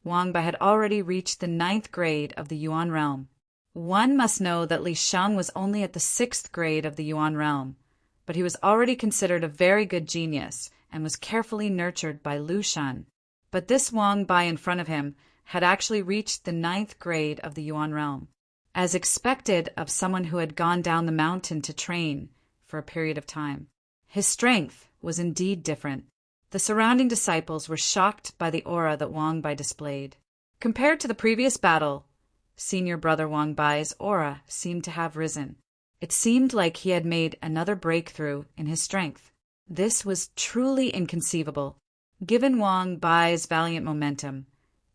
Wang Bai had already reached the 9th grade of the Yuan realm. One must know that Li Shang was only at the 6th grade of the Yuan realm, but he was already considered a very good genius and was carefully nurtured by Lu Shan. But this Wang Bai in front of him had actually reached the 9th grade of the Yuan realm, as expected of someone who had gone down the mountain to train for a period of time. His strength was indeed different. The surrounding disciples were shocked by the aura that Wang Bai displayed. Compared to the previous battle, senior brother Wang Bai's aura seemed to have risen. It seemed like he had made another breakthrough in his strength. This was truly inconceivable. Given Wang Bai's valiant momentum,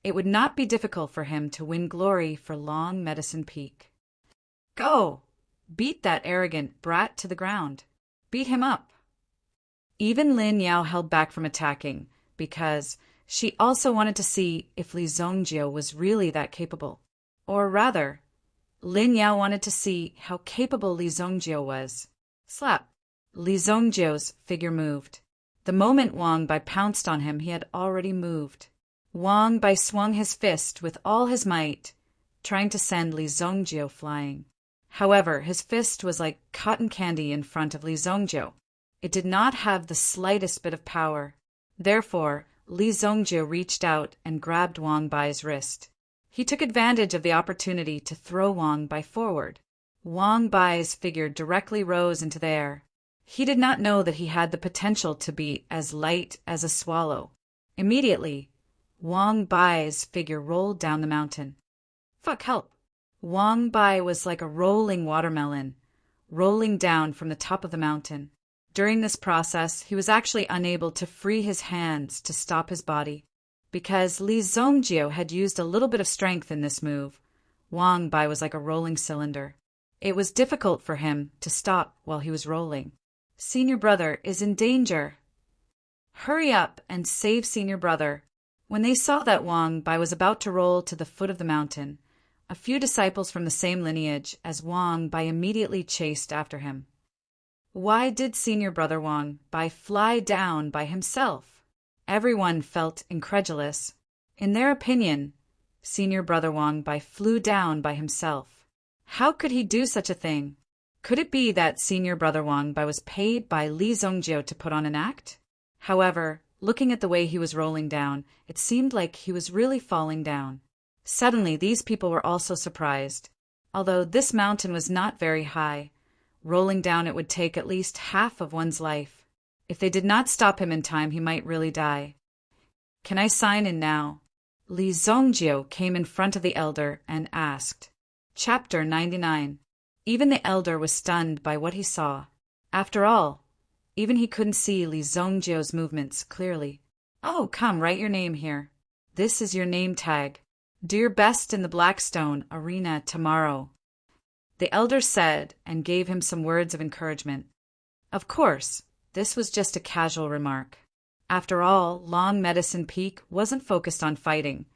it would not be difficult for him to win glory for Long Medicine Peak. Go! Beat that arrogant brat to the ground. Beat him up. Even Lin Yao held back from attacking because she also wanted to see if Li Zongjiu was really that capable. Or rather, Lin Yao wanted to see how capable Li Zongjiu was. Slap! Li Zongjiu's figure moved. The moment Wang Bai pounced on him, he had already moved. Wang Bai swung his fist with all his might, trying to send Li Zongjiu flying. However, his fist was like cotton candy in front of Li Zongjiu. It did not have the slightest bit of power. Therefore, Li Zongjiu reached out and grabbed Wang Bai's wrist. He took advantage of the opportunity to throw Wang Bai forward. Wang Bai's figure directly rose into the air. He did not know that he had the potential to be as light as a swallow. Immediately, Wang Bai's figure rolled down the mountain. Fuck, help! Wang Bai was like a rolling watermelon, rolling down from the top of the mountain. During this process, he was actually unable to free his hands to stop his body. Because Li Zongjiu had used a little bit of strength in this move, Wang Bai was like a rolling cylinder. It was difficult for him to stop while he was rolling. Senior brother is in danger. Hurry up and save senior brother. When they saw that Wang Bai was about to roll to the foot of the mountain, a few disciples from the same lineage as Wang Bai immediately chased after him. Why did senior brother Wang Bai fly down by himself? Everyone felt incredulous. In their opinion, senior brother Wang Bai flew down by himself. How could he do such a thing? Could it be that senior brother Wang Bai was paid by Li Zongjiu to put on an act? However, looking at the way he was rolling down, it seemed like he was really falling down. Suddenly, these people were also surprised. Although this mountain was not very high, rolling down it would take at least half of one's life. If they did not stop him in time, he might really die. Can I sign in now? Li Zongjiu came in front of the elder and asked. Chapter 99. Even the elder was stunned by what he saw. After all, even he couldn't see Li Zongjiu's movements clearly. Oh, come, write your name here. This is your name tag. Do your best in the Blackstone arena tomorrow. The elder said and gave him some words of encouragement. Of course, this was just a casual remark. After all, Long Medicine Peak wasn't focused on fighting,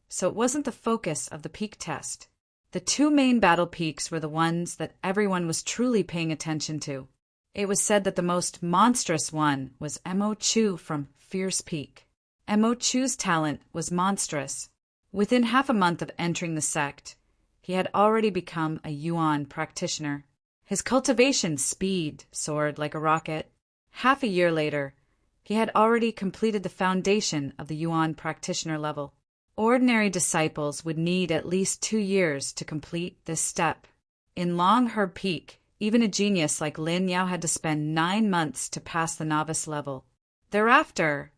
so it wasn't the focus of the peak test. The two main battle peaks were the ones that everyone was truly paying attention to. It was said that the most monstrous one was Mo Chu from Fierce Peak. Mo Chu's talent was monstrous. Within half a month of entering the sect, he had already become a Yuan practitioner. His cultivation speed soared like a rocket. Half a year later, he had already completed the foundation of the Yuan practitioner level. Ordinary disciples would need at least 2 years to complete this step. In Long Herb Peak, even a genius like Lin Yao had to spend 9 months to pass the novice level. Thereafter,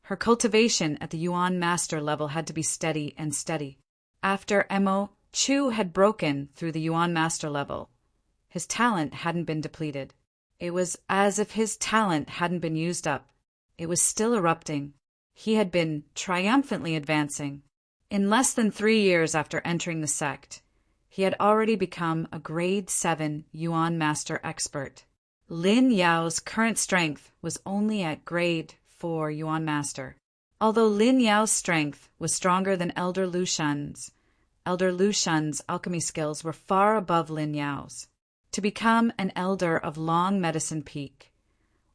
her cultivation at the Yuan master level had to be steady and steady. After Mo Chu had broken through the Yuan master level, his talent hadn't been depleted. It was as if his talent hadn't been used up. It was still erupting. He had been triumphantly advancing. In less than 3 years after entering the sect, he had already become a grade 7 Yuan master expert. Lin Yao's current strength was only at grade 4 Yuan master. Although Lin Yao's strength was stronger than Elder Lu Shun's alchemy skills were far above Lin Yao's. To become an elder of Long Medicine Peak,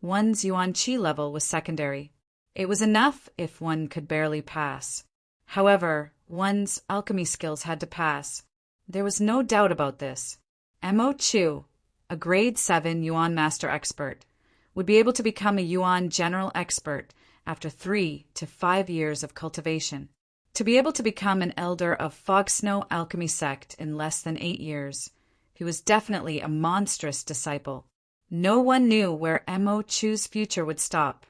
one's Yuan Qi level was secondary. It was enough if one could barely pass. However, one's alchemy skills had to pass. There was no doubt about this. Mo Chu, a grade 7 Yuan Master Expert, would be able to become a Yuan General Expert after 3 to 5 years of cultivation. To be able to become an elder of Fog Snow Alchemy Sect in less than 8 years, he was definitely a monstrous disciple. No one knew where Mo Chu's future would stop.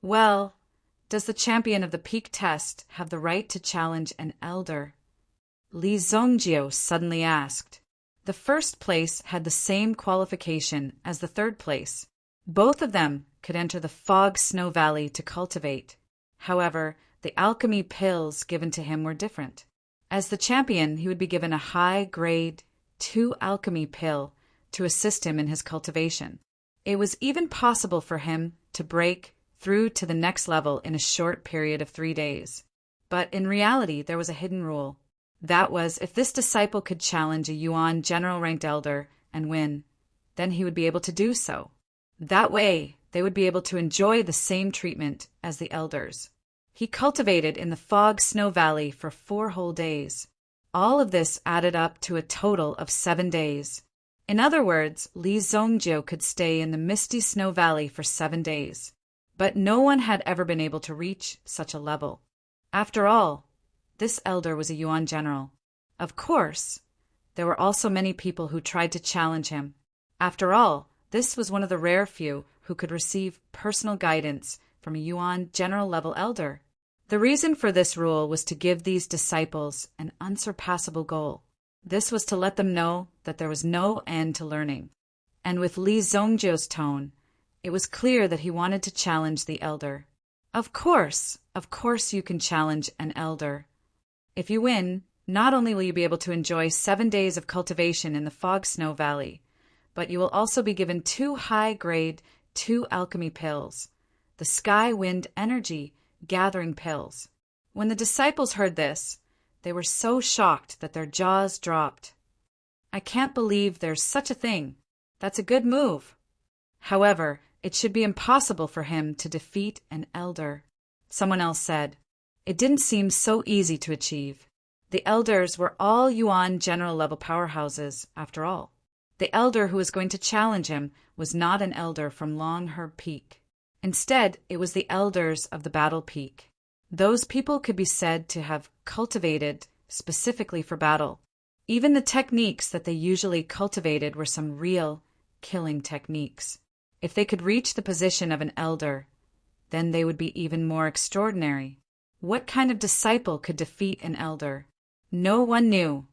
Well, does the champion of the peak test have the right to challenge an elder? Li Zongjio suddenly asked. The first place had the same qualification as the third place. Both of them could enter the Fog Snow Valley to cultivate. However, the alchemy pills given to him were different. As the champion, he would be given a high-grade 2 alchemy pill to assist him in his cultivation. It was even possible for him to break through to the next level in a short period of 3 days. But in reality, there was a hidden rule. That was, if this disciple could challenge a Yuan general-ranked elder and win, then he would be able to do so. That way, they would be able to enjoy the same treatment as the elders. He cultivated in the Fog Snow Valley for 4 whole days. All of this added up to a total of 7 days. In other words, Li Zongjio could stay in the misty Snow Valley for 7 days. But no one had ever been able to reach such a level. After all, this elder was a Yuan general. Of course, there were also many people who tried to challenge him. After all, this was one of the rare few who could receive personal guidance from a Yuan general-level elder. The reason for this rule was to give these disciples an unsurpassable goal. This was to let them know that there was no end to learning. And with Li Zongjio's tone, it was clear that he wanted to challenge the elder. Of course you can challenge an elder. If you win, not only will you be able to enjoy 7 days of cultivation in the Fog Snow Valley, but you will also be given 2 high-grade 2 alchemy pills, the Sky Wind Energy Gathering pills. When the disciples heard this, they were so shocked that their jaws dropped. I can't believe there's such a thing. That's a good move. However, it should be impossible for him to defeat an elder. Someone else said, it didn't seem so easy to achieve. The elders were all Yuan general-level powerhouses, after all. The elder who was going to challenge him was not an elder from Long Herb Peak. Instead, it was the elders of the Battle Peak. Those people could be said to have cultivated specifically for battle. Even the techniques that they usually cultivated were some real killing techniques. If they could reach the position of an elder, then they would be even more extraordinary. What kind of disciple could defeat an elder? No one knew,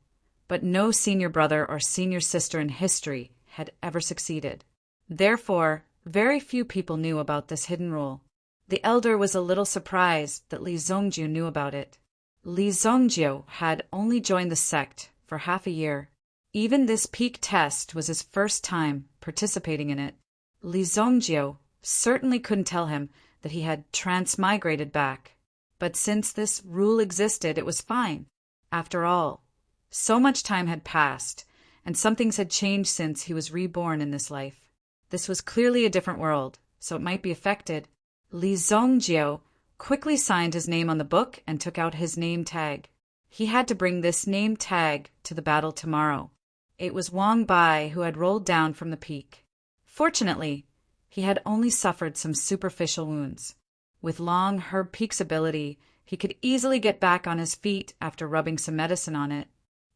but no senior brother or senior sister in history had ever succeeded. Therefore, very few people knew about this hidden rule. The elder was a little surprised that Li Zongjio knew about it. Li Zongjio had only joined the sect for half a year. Even this peak test was his first time participating in it. Li Zongjio certainly couldn't tell him that he had transmigrated back. But since this rule existed, it was fine. After all, so much time had passed, and some things had changed since he was reborn in this life. This was clearly a different world, so it might be affected. Li Zongjio quickly signed his name on the book and took out his name tag. He had to bring this name tag to the battle tomorrow. It was Wang Bai who had rolled down from the peak. Fortunately, he had only suffered some superficial wounds. With Long Herb Peak's ability, he could easily get back on his feet after rubbing some medicine on it.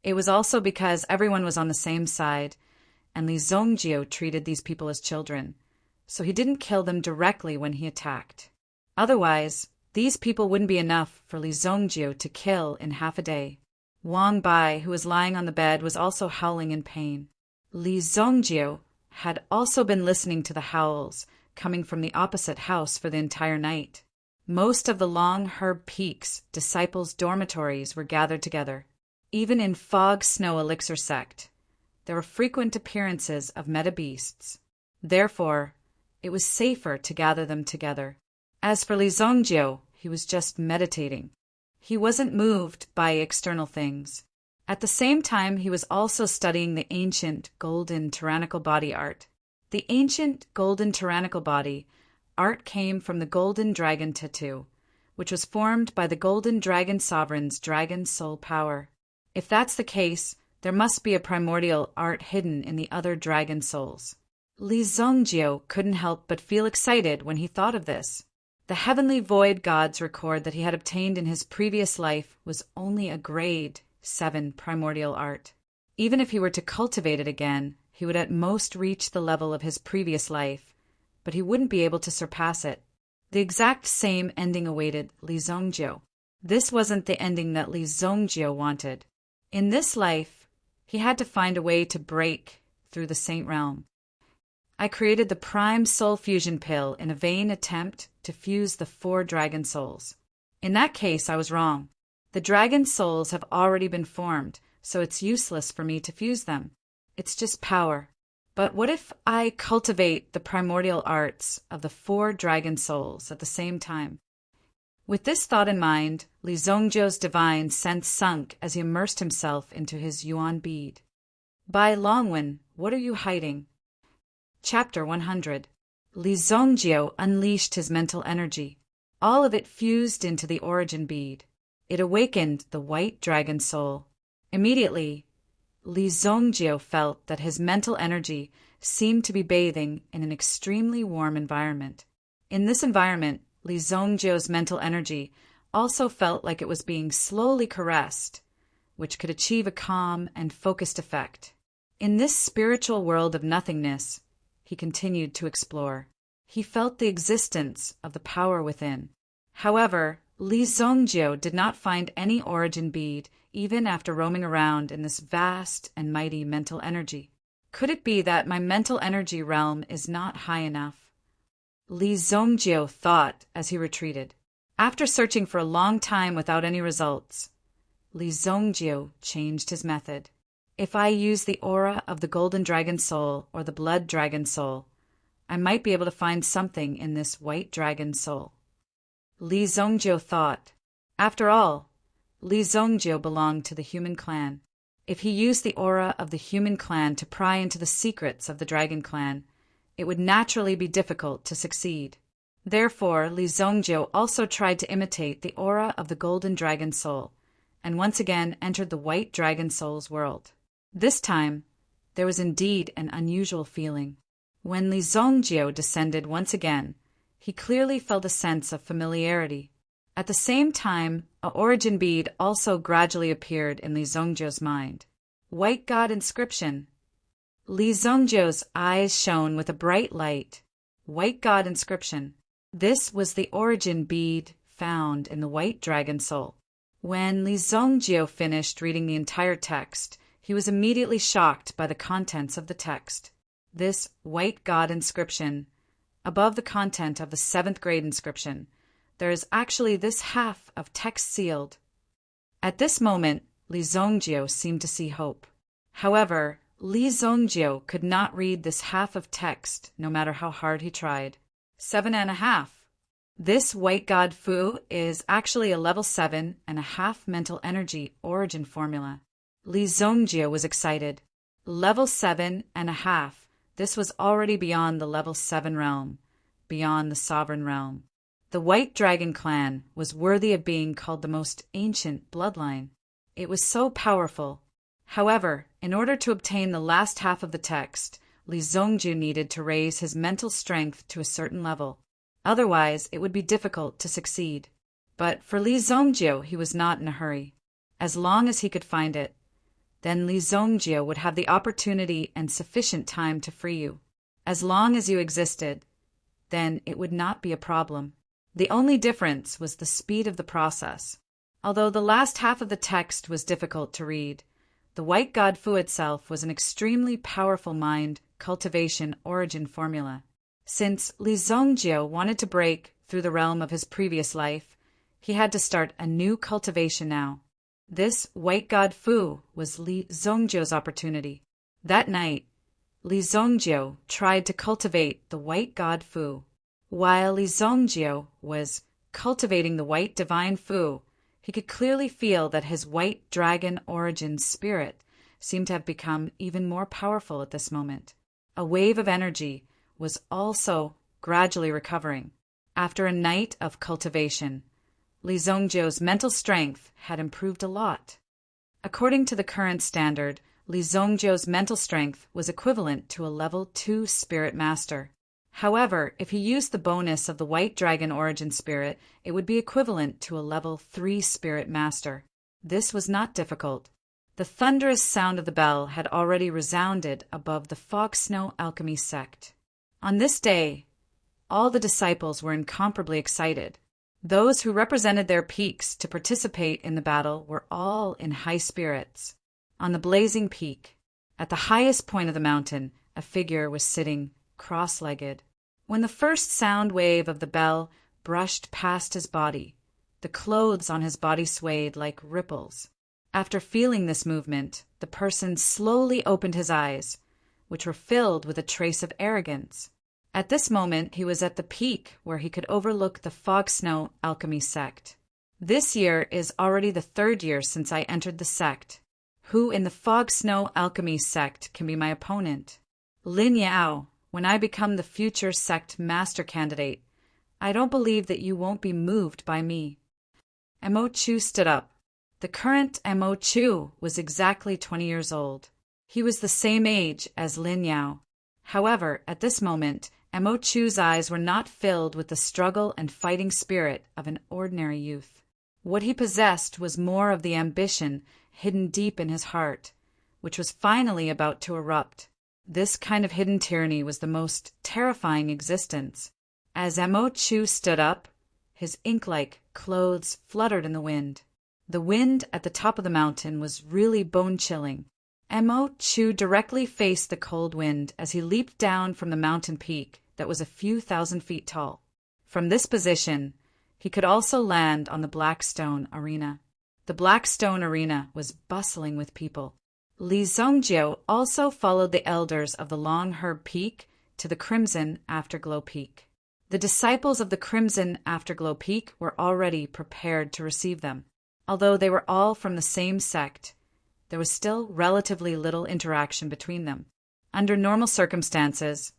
It was also because everyone was on the same side, and Li Zongjio treated these people as children, so he didn't kill them directly when he attacked. Otherwise, these people wouldn't be enough for Li Zongjio to kill in half a day. Wang Bai, who was lying on the bed, was also howling in pain. Li Zongjio had also been listening to the howls coming from the opposite house for the entire night. Most of the Long Herb Peak's disciples' dormitories were gathered together. Even in Fog Snow Elixir Sect, there were frequent appearances of meta-beasts. Therefore, it was safer to gather them together. As for Li Zongjio, he was just meditating. He wasn't moved by external things. At the same time, he was also studying the ancient golden tyrannical body art. The ancient golden tyrannical body art came from the golden dragon tattoo, which was formed by the golden dragon sovereign's dragon soul power. If that's the case, there must be a primordial art hidden in the other dragon souls. Li Zongjio couldn't help but feel excited when he thought of this. The heavenly void god's record that he had obtained in his previous life was only a grade 7 primordial art. Even if he were to cultivate it again, he would at most reach the level of his previous life, but he wouldn't be able to surpass it. The exact same ending awaited Li Zongjio. This wasn't the ending that Li Zongjio wanted. In this life, he had to find a way to break through the Saint Realm. I created the Prime Soul Fusion Pill in a vain attempt to fuse the 4 dragon souls. In that case, I was wrong. The dragon souls have already been formed, so it's useless for me to fuse them. It's just power. But what if I cultivate the primordial arts of the 4 dragon souls at the same time? With this thought in mind, Li Zongjio's divine sense sunk as he immersed himself into his yuan bead. Bai Longwen, what are you hiding? Chapter 100. Li Zongjio unleashed his mental energy. All of it fused into the origin bead. It awakened the white dragon soul. Immediately, Li Zongjio felt that his mental energy seemed to be bathing in an extremely warm environment. In this environment, Li Zongjio's mental energy also felt like it was being slowly caressed, which could achieve a calm and focused effect. In this spiritual world of nothingness, he continued to explore. He felt the existence of the power within. However, Li Zongjio did not find any origin bead even after roaming around in this vast and mighty mental energy. Could it be that my mental energy realm is not high enough? Li Zongjio thought as he retreated. After searching for a long time without any results, Li Zongjio changed his method. If I use the aura of the golden dragon soul or the blood dragon soul, I might be able to find something in this white dragon soul. Li Zongjio thought. After all, Li Zongjio belonged to the human clan. If he used the aura of the human clan to pry into the secrets of the dragon clan, it would naturally be difficult to succeed. Therefore, Li Zongjio also tried to imitate the aura of the golden dragon soul, and once again entered the white dragon soul's world. This time, there was indeed an unusual feeling. When Li Zongjio descended once again, he clearly felt a sense of familiarity. At the same time, an origin bead also gradually appeared in Li Zongjio's mind. White God inscription. Li Zongjio's eyes shone with a bright light. White God inscription. This was the origin bead found in the white dragon soul. When Li Zongjio finished reading the entire text, he was immediately shocked by the contents of the text. This white God inscription, above the content of the 7th grade inscription, there is actually this half of text sealed. At this moment, Li Zongjio seemed to see hope. However, Li Zongjio could not read this half of text no matter how hard he tried. 7.5. This white God Fu is actually a level 7.5 mental energy origin formula. Li Zongjio was excited. Level 7.5. This was already beyond the level 7 realm, beyond the sovereign realm. The White Dragon clan was worthy of being called the most ancient bloodline. It was so powerful. However, in order to obtain the last half of the text, Li Zongjio needed to raise his mental strength to a certain level. Otherwise, it would be difficult to succeed. But for Li Zongjio, he was not in a hurry. As long as he could find it, then Li Zongjio would have the opportunity and sufficient time to free you. As long as you existed, then it would not be a problem. The only difference was the speed of the process. Although the last half of the text was difficult to read, the White God Fu itself was an extremely powerful mind cultivation origin formula. Since Li Zongjio wanted to break through the realm of his previous life, he had to start a new cultivation now. This White God Fu was Li Zongjio's opportunity. That night, Li Zongjio tried to cultivate the White God Fu. While Li Zongjio was cultivating the white divine Fu, he could clearly feel that his white dragon origin spirit seemed to have become even more powerful at this moment. A wave of energy was also gradually recovering. After a night of cultivation, Li Zhongjiu's mental strength had improved a lot. According to the current standard, Li Zhongjiu's mental strength was equivalent to a level 2 spirit master. However, if he used the bonus of the white dragon origin spirit, it would be equivalent to a level 3 spirit master. This was not difficult. The thunderous sound of the bell had already resounded above the Fog Snow Alchemy sect. On this day, all the disciples were incomparably excited. Those who represented their peaks to participate in the battle were all in high spirits. On the blazing peak, at the highest point of the mountain, a figure was sitting cross-legged. When the first sound wave of the bell brushed past his body, the clothes on his body swayed like ripples. After feeling this movement, the person slowly opened his eyes, which were filled with a trace of arrogance. At this moment, he was at the peak where he could overlook the Fog Snow Alchemy sect. This year is already the 3rd year since I entered the sect. Who in the Fog Snow Alchemy sect can be my opponent? Lin Yao, when I become the future sect master candidate, I don't believe that you won't be moved by me. Mo Chu stood up. The current Mo Chu was exactly 20 years old. He was the same age as Lin Yao. However, at this moment, Mo Chu's eyes were not filled with the struggle and fighting spirit of an ordinary youth. What he possessed was more of the ambition hidden deep in his heart, which was finally about to erupt. This kind of hidden tyranny was the most terrifying existence. As Mo Chu stood up, his ink-like clothes fluttered in the wind. The wind at the top of the mountain was really bone-chilling. Mo Chu directly faced the cold wind as he leaped down from the mountain peak that was a few thousand feet tall. From this position, he could also land on the Black Stone Arena. The Black Stone Arena was bustling with people. Li Zhongjiu also followed the elders of the Long Herb Peak to the Crimson Afterglow Peak. The disciples of the Crimson Afterglow Peak were already prepared to receive them. Although they were all from the same sect, there was still relatively little interaction between them. Under normal circumstances,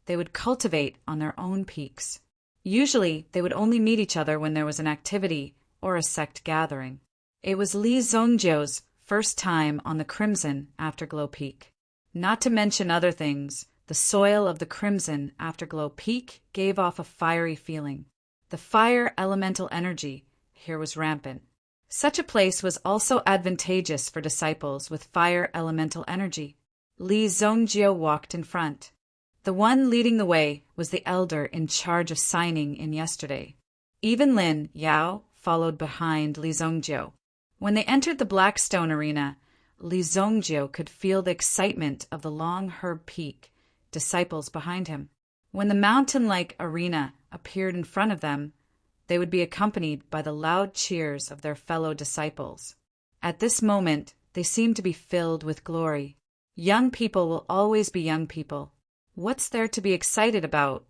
they would cultivate on their own peaks. Usually, they would only meet each other when there was an activity or a sect gathering. It was Li Zhongjiu's first time on the Crimson Afterglow Peak. Not to mention other things, the soil of the Crimson Afterglow Peak gave off a fiery feeling. The fire elemental energy here was rampant. Such a place was also advantageous for disciples with fire elemental energy. Li Zhongjiu walked in front. The one leading the way was the elder in charge of signing in yesterday. Even Lin Yao followed behind Li Zhongjiu. When they entered the Black Stone Arena, Li Zhongjiu could feel the excitement of the Long Herb Peak, disciples behind him. When the mountain-like arena appeared in front of them, they would be accompanied by the loud cheers of their fellow disciples. At this moment, they seemed to be filled with glory. Young people will always be young people. What's there to be excited about?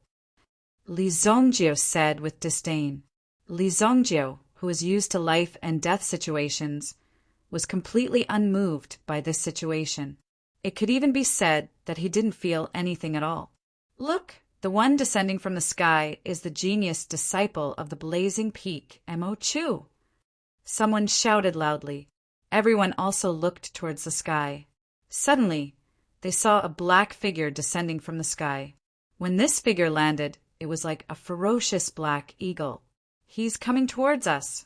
Li Zhongjiu said with disdain. Li Zhongjiu, who was used to life and death situations, was completely unmoved by this situation. It could even be said that he didn't feel anything at all. Look! The one descending from the sky is the genius disciple of the blazing peak, Mo Chu. Someone shouted loudly. Everyone also looked towards the sky. Suddenly, they saw a black figure descending from the sky. When this figure landed, it was like a ferocious black eagle. He's coming towards us.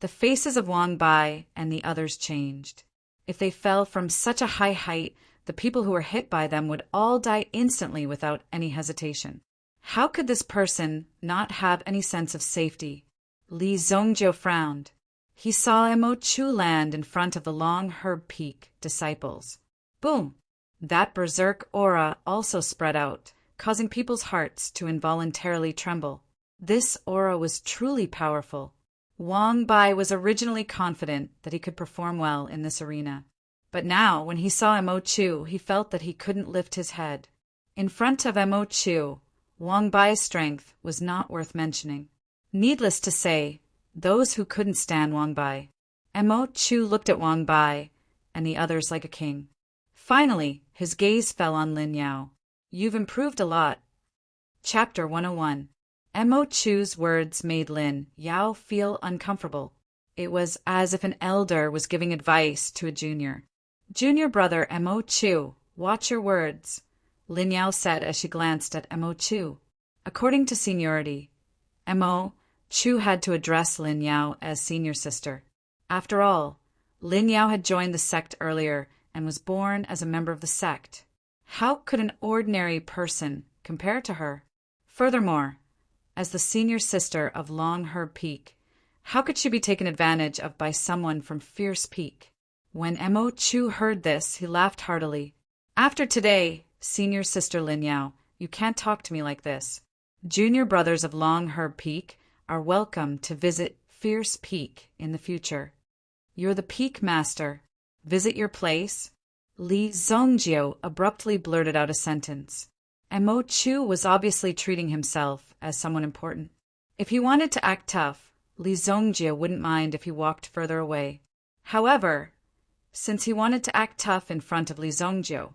The faces of Wang Bai and the others changed. If they fell from such a high height, the people who were hit by them would all die instantly without any hesitation. How could this person not have any sense of safety? Li Zhongjiu frowned. He saw Mo Chu land in front of the Long Herb Peak disciples. Boom! That berserk aura also spread out, causing people's hearts to involuntarily tremble. This aura was truly powerful. Wang Bai was originally confident that he could perform well in this arena. But now, when he saw Mo Chu, he felt that he couldn't lift his head. In front of Mo Chu, Wang Bai's strength was not worth mentioning. Needless to say, those who couldn't stand Wang Bai. Mo Chu looked at Wang Bai and the others like a king. Finally, his gaze fell on Lin Yao. You've improved a lot. Chapter 101. Mo Chu's words made Lin Yao feel uncomfortable. It was as if an elder was giving advice to a junior. Junior brother Mo Chu, watch your words, Lin Yao said as she glanced at Mo Chu. According to seniority, Mo Chu had to address Lin Yao as senior sister. After all, Lin Yao had joined the sect earlier and was born as a member of the sect. How could an ordinary person compare to her? Furthermore, as the senior sister of Long Herb Peak, how could she be taken advantage of by someone from Fierce Peak? When Mo Chu heard this, he laughed heartily. After today, senior sister Lin Yao, you can't talk to me like this. Junior brothers of Long Herb Peak are welcome to visit Fierce Peak in the future. You're the Peak Master. Visit your place? Li Zongjio abruptly blurted out a sentence. Mo Chu was obviously treating himself as someone important. If he wanted to act tough, Li Zongjio wouldn't mind if he walked further away. However, since he wanted to act tough in front of Li Zongjio,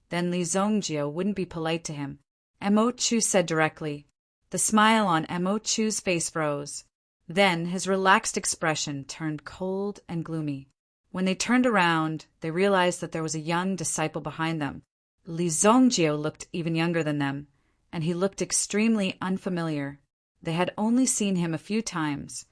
then Li Zongjio wouldn't be polite to him. Mo Chu said directly. The smile on Mo Chu's face froze. Then his relaxed expression turned cold and gloomy. When they turned around, they realized that there was a young disciple behind them. Li Zongjio looked even younger than them, and he looked extremely unfamiliar. They had only seen him a few times,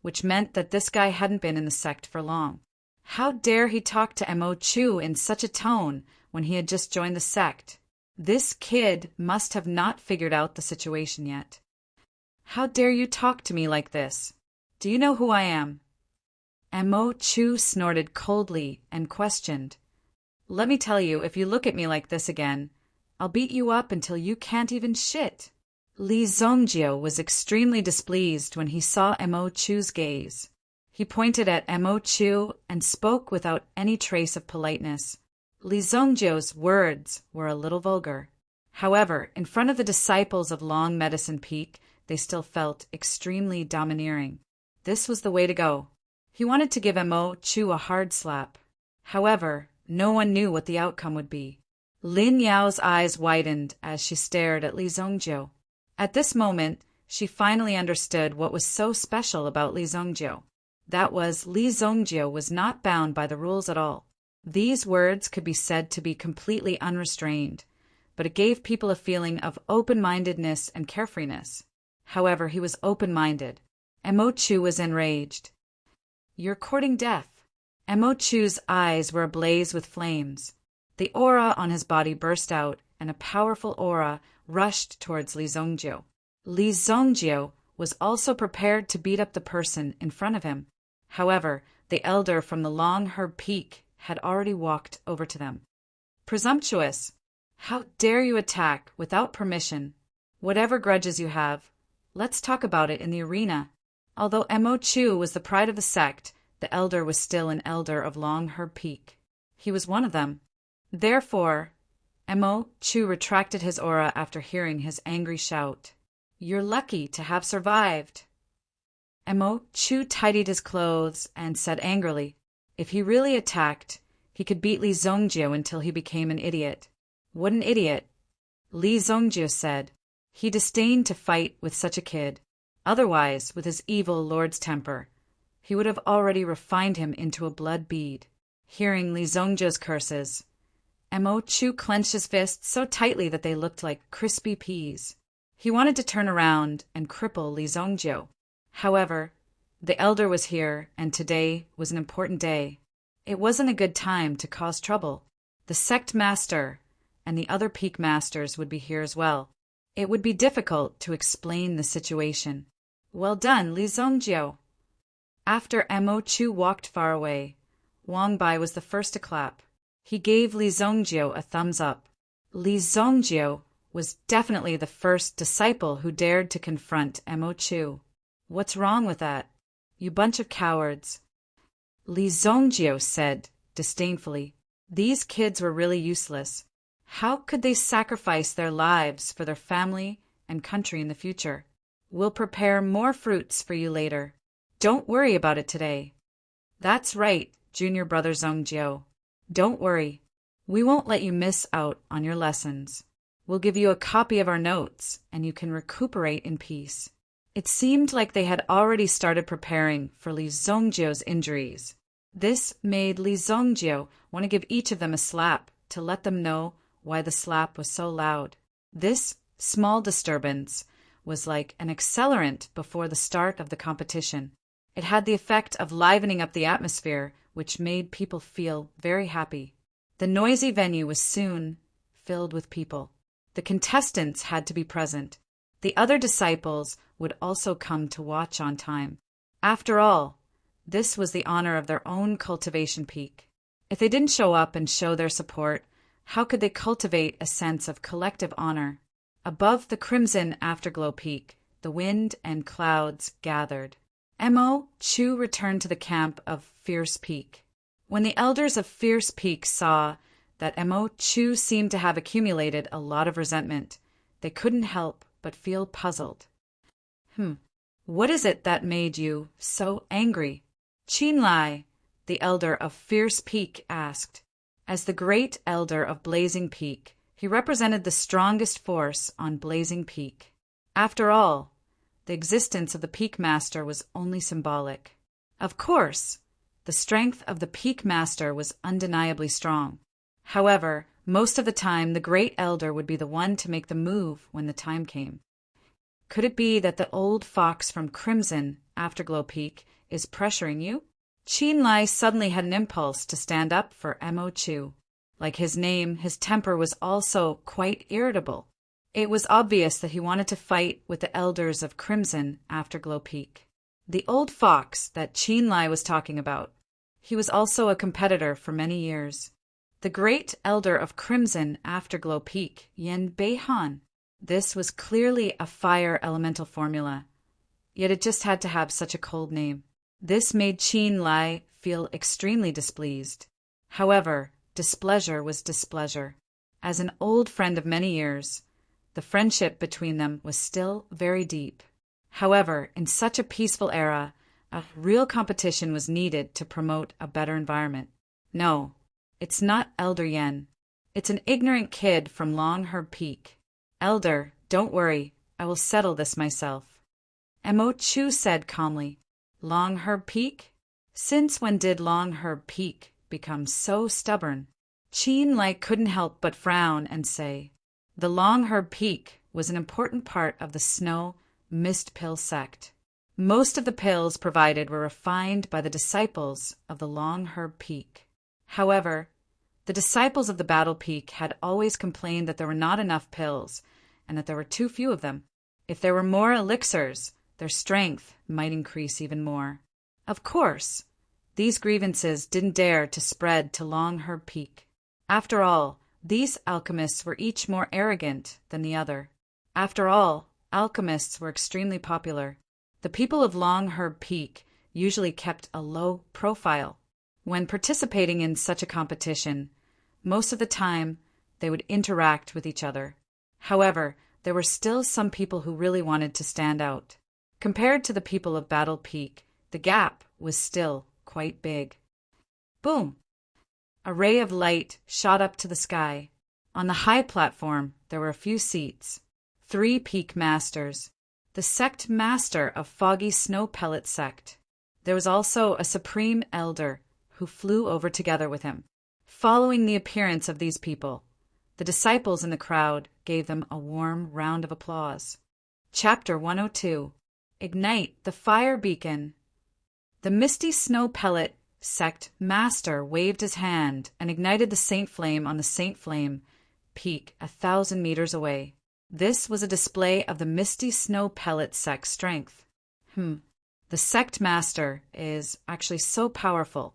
which meant that this guy hadn't been in the sect for long. How dare he talk to Mo Chu in such a tone when he had just joined the sect? This kid must have not figured out the situation yet. How dare you talk to me like this? Do you know who I am? Mo Chu snorted coldly and questioned. Let me tell you, if you look at me like this again, I'll beat you up until you can't even shit. Li Zongjio was extremely displeased when he saw Mo Chu's gaze. He pointed at Mo Chu and spoke without any trace of politeness. Li Zongjio's words were a little vulgar. However, in front of the disciples of Long Medicine Peak, they still felt extremely domineering. This was the way to go. He wanted to give Mo Chu a hard slap. However, no one knew what the outcome would be. Lin Yao's eyes widened as she stared at Li Zongjio. At this moment, she finally understood what was so special about Li Zongjio. That was, Li Zongjio was not bound by the rules at all. These words could be said to be completely unrestrained, but it gave people a feeling of open-mindedness and carefreeness. However, he was open-minded. Mo Chu was enraged. You're courting death. Mo Chu's eyes were ablaze with flames. The aura on his body burst out, and a powerful aura rushed towards Li Zongjio. Li Zongjio was also prepared to beat up the person in front of him. However, the elder from the Long Herb Peak had already walked over to them. Presumptuous! How dare you attack without permission? Whatever grudges you have, let's talk about it in the arena. Although Mo Chu was the pride of the sect, the elder was still an elder of Long Herb Peak. He was one of them. Therefore, Mo Chu retracted his aura after hearing his angry shout. You're lucky to have survived. Mo Chu tidied his clothes and said angrily, if he really attacked, he could beat Li Zongjio until he became an idiot. What an idiot! Li Zongjio said. He disdained to fight with such a kid. Otherwise, with his evil lord's temper, he would have already refined him into a blood bead. Hearing Li Zongjio's curses, Mo Chu clenched his fists so tightly that they looked like crispy peas. He wanted to turn around and cripple Li Zongjio. However, the elder was here, and today was an important day. It wasn't a good time to cause trouble. The sect master and the other peak masters would be here as well. It would be difficult to explain the situation. Well done, Li Zongjio. After Mo Chu walked far away, Wang Bai was the first to clap. He gave Li Zongjio a thumbs up. Li Zongjio was definitely the first disciple who dared to confront Mo Chu. What's wrong with that? You bunch of cowards. Li Zongjio said disdainfully. These kids were really useless. How could they sacrifice their lives for their family and country in the future? We'll prepare more fruits for you later. Don't worry about it today. That's right, junior brother Zongjio. Don't worry. We won't let you miss out on your lessons. We'll give you a copy of our notes, and you can recuperate in peace. It seemed like they had already started preparing for Li Zongjio's injuries. This made Li Zongjio want to give each of them a slap to let them know why the slap was so loud. This small disturbance was like an accelerant before the start of the competition. It had the effect of livening up the atmosphere, which made people feel very happy. The noisy venue was soon filled with people. The contestants had to be present. The other disciples would also come to watch on time. After all, this was the honor of their own cultivation peak. If they didn't show up and show their support, how could they cultivate a sense of collective honor? Above the crimson afterglow peak, the wind and clouds gathered. Mo Chu returned to the camp of Fierce Peak. When the elders of Fierce Peak saw that Mo Chu seemed to have accumulated a lot of resentment, they couldn't help but feel puzzled. What is it that made you so angry? Qin Lai, the elder of Fierce Peak, asked. As the great elder of Blazing Peak, he represented the strongest force on Blazing Peak. After all, the existence of the Peak Master was only symbolic. Of course, the strength of the Peak Master was undeniably strong. However, most of the time the great elder would be the one to make the move when the time came. Could it be that the old fox from Crimson Afterglow Peak is pressuring you? Qin Lai suddenly had an impulse to stand up for Mo Chu. Like his name, his temper was also quite irritable. It was obvious that he wanted to fight with the elders of Crimson Afterglow Peak. The old fox that Qin Lai was talking about. He was also a competitor for many years. The great elder of Crimson Afterglow Peak, Yen Beihan. This was clearly a fire elemental formula, yet it just had to have such a cold name. This made Qin Lai feel extremely displeased. However, displeasure was displeasure. As an old friend of many years, the friendship between them was still very deep. However, in such a peaceful era, a real competition was needed to promote a better environment. No, it's not Elder Yen. It's an ignorant kid from Longherb Peak. Elder, don't worry, I will settle this myself. Mo Chu said calmly. Longherb Peak? Since when did Longherb Peak become so stubborn? Qin Lai couldn't help but frown and say, the Longherb Peak was an important part of the Snow Mist Pill sect. Most of the pills provided were refined by the disciples of the Longherb Peak. However, the disciples of the Battle Peak had always complained that there were not enough pills and that there were too few of them. If there were more elixirs, their strength might increase even more. Of course, these grievances didn't dare to spread to Longherb Peak. After all, these alchemists were each more arrogant than the other. After all, alchemists were extremely popular. The people of Longherb Peak usually kept a low profile. When participating in such a competition, most of the time they would interact with each other. However, there were still some people who really wanted to stand out. Compared to the people of Battle Peak, the gap was still quite big. Boom! A ray of light shot up to the sky. On the high platform, there were a few seats. 3 Peak Masters. The sect master of Foggy Snow Pellet Sect. There was also a Supreme Elder who flew over together with him. Following the appearance of these people, the disciples in the crowd gave them a warm round of applause. Chapter 102. Ignite the Fire Beacon. The Misty Snow Pellet Sect Master waved his hand and ignited the Saint Flame on the Saint Flame peak 1,000 meters away. This was a display of the Misty Snow Pellet Sect strength. The Sect Master is actually so powerful.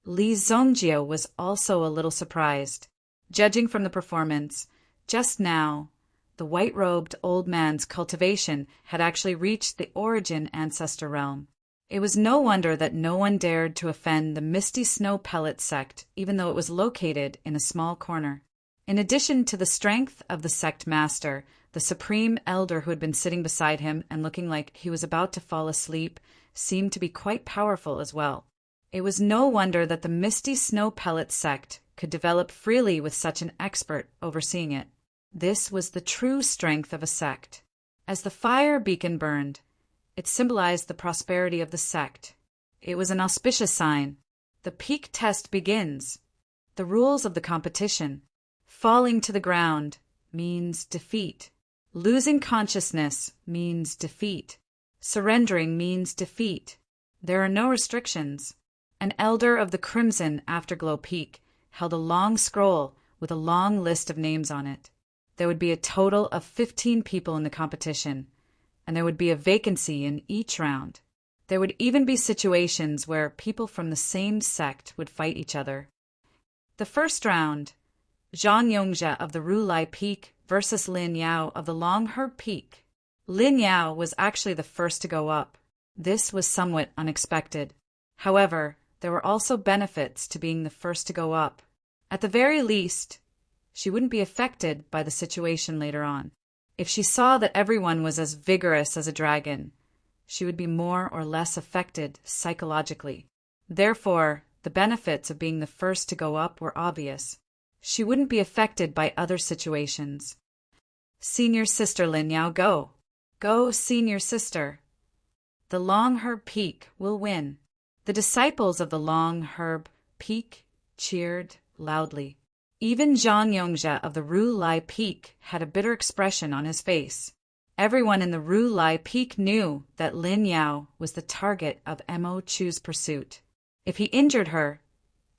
Li Zongjio was also a little surprised. Judging from the performance, just now, the white-robed old man's cultivation had actually reached the origin ancestor realm. It was no wonder that no one dared to offend the Misty Snow Pellet Sect, even though it was located in a small corner. In addition to the strength of the sect master, The supreme elder who had been sitting beside him and looking like he was about to fall asleep seemed to be quite powerful as well. It was no wonder that the Misty Snow Pellet sect could develop freely with such an expert overseeing it. This was the true strength of a sect. As the fire beacon burned, it symbolized the prosperity of the sect. It was an auspicious sign. The peak test begins. The rules of the competition. Falling to the ground means defeat. Losing consciousness means defeat. Surrendering means defeat. There are no restrictions. An elder of the Crimson Afterglow Peak held a long scroll with a long list of names on it. There would be a total of 15 people in the competition, and there would be a vacancy in each round. There would even be situations where people from the same sect would fight each other. The first round, Zhang Yongzhe of the Rulai Peak versus Lin Yao of the Longherb Peak. Lin Yao was actually the first to go up. This was somewhat unexpected. However, there were also benefits to being the first to go up. At the very least, she wouldn't be affected by the situation later on. If she saw that everyone was as vigorous as a dragon, she would be more or less affected psychologically. Therefore, the benefits of being the first to go up were obvious. She wouldn't be affected by other situations. Senior sister Lin Yao, go. Go, senior sister. The Longherb Peak will win. The disciples of the Longherb Peak cheered loudly. Even Zhang Yongzhe of the Rulai Peak had a bitter expression on his face. Everyone in the Rulai Peak knew that Lin Yao was the target of Mo Chu's pursuit. If he injured her,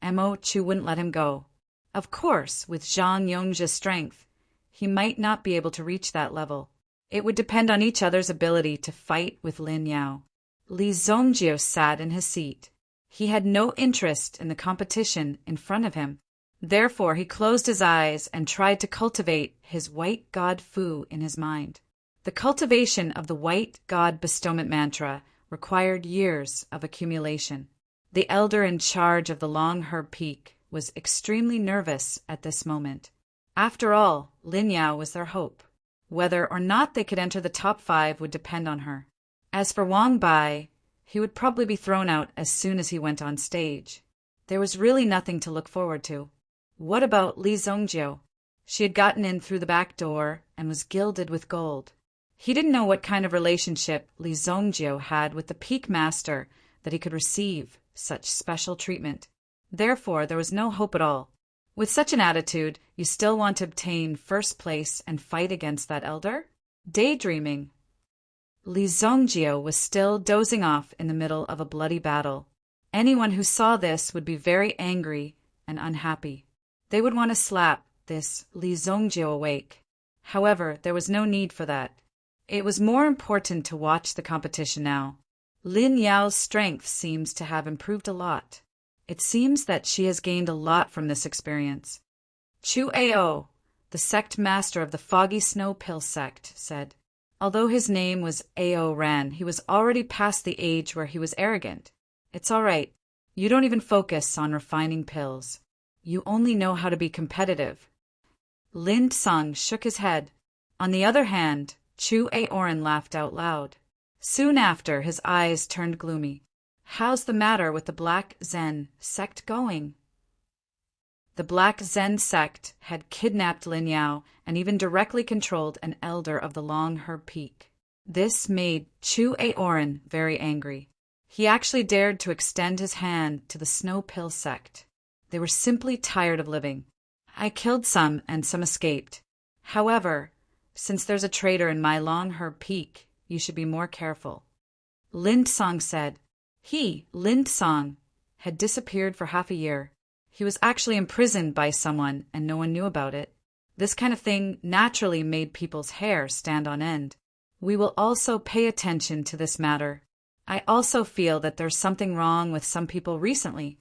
Mo Chu wouldn't let him go. Of course, with Zhang Yongzhe's strength, he might not be able to reach that level. It would depend on each other's ability to fight with Lin Yao. Li Zongjio sat in his seat. He had no interest in the competition in front of him. Therefore, he closed his eyes and tried to cultivate his white god Fu in his mind. The cultivation of the white god bestowment mantra required years of accumulation. The elder in charge of the Longherb Peak was extremely nervous at this moment. After all, Lin Yao was their hope. Whether or not they could enter the top 5 would depend on her. As for Wang Bai, he would probably be thrown out as soon as he went on stage. There was really nothing to look forward to. What about Li Zongjio? She had gotten in through the back door and was gilded with gold. He didn't know what kind of relationship Li Zongjio had with the Peak Master that he could receive such special treatment. Therefore, there was no hope at all. With such an attitude, you still want to obtain first place and fight against that elder? Daydreaming. Li Zongjio was still dozing off in the middle of a bloody battle. Anyone who saw this would be very angry and unhappy. They would want to slap this Li Zongjio awake. However, there was no need for that. It was more important to watch the competition now. Lin Yao's strength seems to have improved a lot. It seems that she has gained a lot from this experience. Chu Ao, the sect master of the Foggy Snow Pill sect, said. Although his name was Ao Ran, he was already past the age where he was arrogant. It's all right. You don't even focus on refining pills. You only know how to be competitive. Lin Tsang shook his head. On the other hand, Chu Aoran laughed out loud. Soon after, his eyes turned gloomy. How's the matter with the Black Zen sect going? The Black Zen sect had kidnapped Lin Yao and even directly controlled an elder of the Longherb Peak. This made Chu Aoran very angry. He actually dared to extend his hand to the Snow Pill sect. They were simply tired of living. I killed some and some escaped. However, since there's a traitor in my Longherb Peak, you should be more careful. Lin Tsang said. He, Lin Tsang, had disappeared for half a year. He was actually imprisoned by someone and no one knew about it. This kind of thing naturally made people's hair stand on end. We will also pay attention to this matter. I also feel that there's something wrong with some people recently.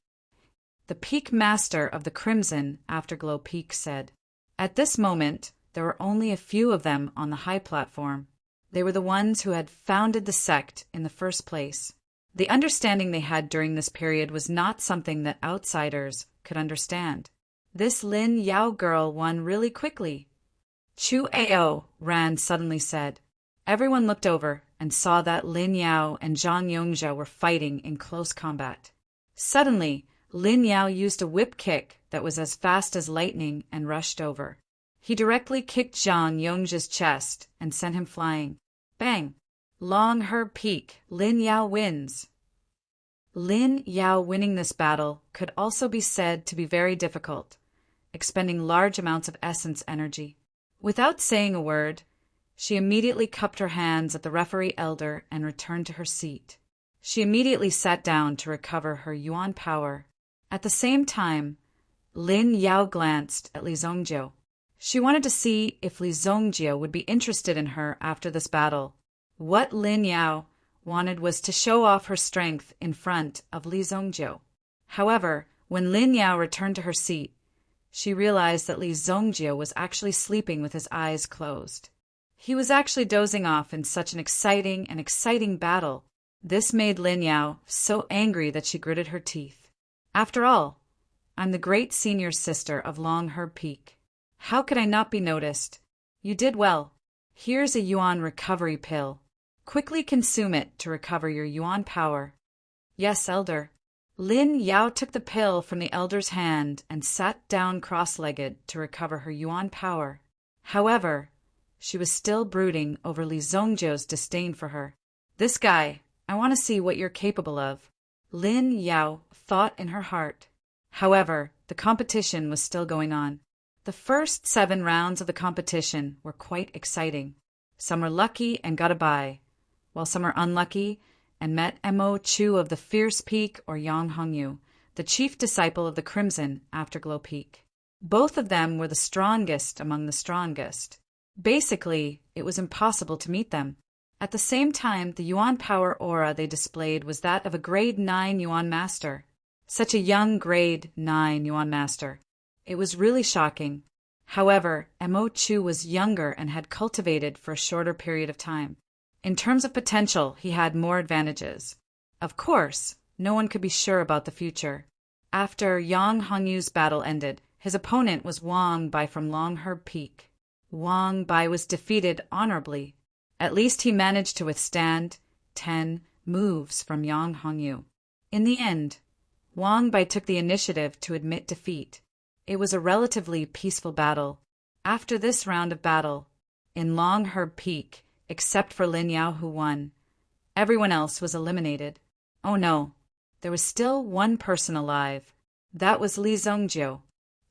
The Peak Master of the Crimson Afterglow Peak said. At this moment, there were only a few of them on the high platform. They were the ones who had founded the sect in the first place. The understanding they had during this period was not something that outsiders could understand. This Lin Yao girl won really quickly. Chu Ao, Ran suddenly said. Everyone looked over and saw that Lin Yao and Zhang Yongzhou were fighting in close combat. Suddenly, Lin Yao used a whip kick that was as fast as lightning and rushed over. He directly kicked Zhang Yongzhou's chest and sent him flying. Bang! Long Herb Peak, Lin Yao wins. Lin Yao winning this battle could also be said to be very difficult, expending large amounts of essence energy. Without saying a word, she immediately cupped her hands at the referee elder and returned to her seat. She immediately sat down to recover her yuan power. At the same time, Lin Yao glanced at Li Zongjiu. She wanted to see if Li Zongjiu would be interested in her after this battle. What Lin Yao wanted was to show off her strength in front of Li Zongjiu. However, when Lin Yao returned to her seat, she realized that Li Zongjiu was actually sleeping with his eyes closed. He was actually dozing off in such an exciting battle. This made Lin Yao so angry that she gritted her teeth. After all, I'm the great senior sister of Long Herb Peak. How could I not be noticed? You did well. Here's a yuan recovery pill. Quickly consume it to recover your yuan power. Yes, elder. Lin Yao took the pill from the elder's hand and sat down cross-legged to recover her yuan power. However, she was still brooding over Li Zongjiu's disdain for her. This guy, I want to see what you're capable of, Lin Yao thought in her heart. However, the competition was still going on. The first 7 rounds of the competition were quite exciting. Some were lucky and got a bye, while some are unlucky and met Mo Chu of the Fierce Peak or Yang Hongyu, the chief disciple of the Crimson Afterglow Peak. Both of them were the strongest among the strongest. Basically, it was impossible to meet them. At the same time, the yuan power aura they displayed was that of a grade 9 yuan master. Such a young grade 9 yuan master. It was really shocking. However, Mo Chu was younger and had cultivated for a shorter period of time. In terms of potential, he had more advantages. Of course, no one could be sure about the future. After Yang Hongyu's battle ended, his opponent was Wang Bai from Long Herb Peak. Wang Bai was defeated honorably. At least he managed to withstand 10 moves from Yang Hongyu. In the end, Wang Bai took the initiative to admit defeat. It was a relatively peaceful battle. After this round of battle, in Long Herb Peak, except for Lin Yao who won, everyone else was eliminated. Oh no, there was still one person alive. That was Li Zongjiu.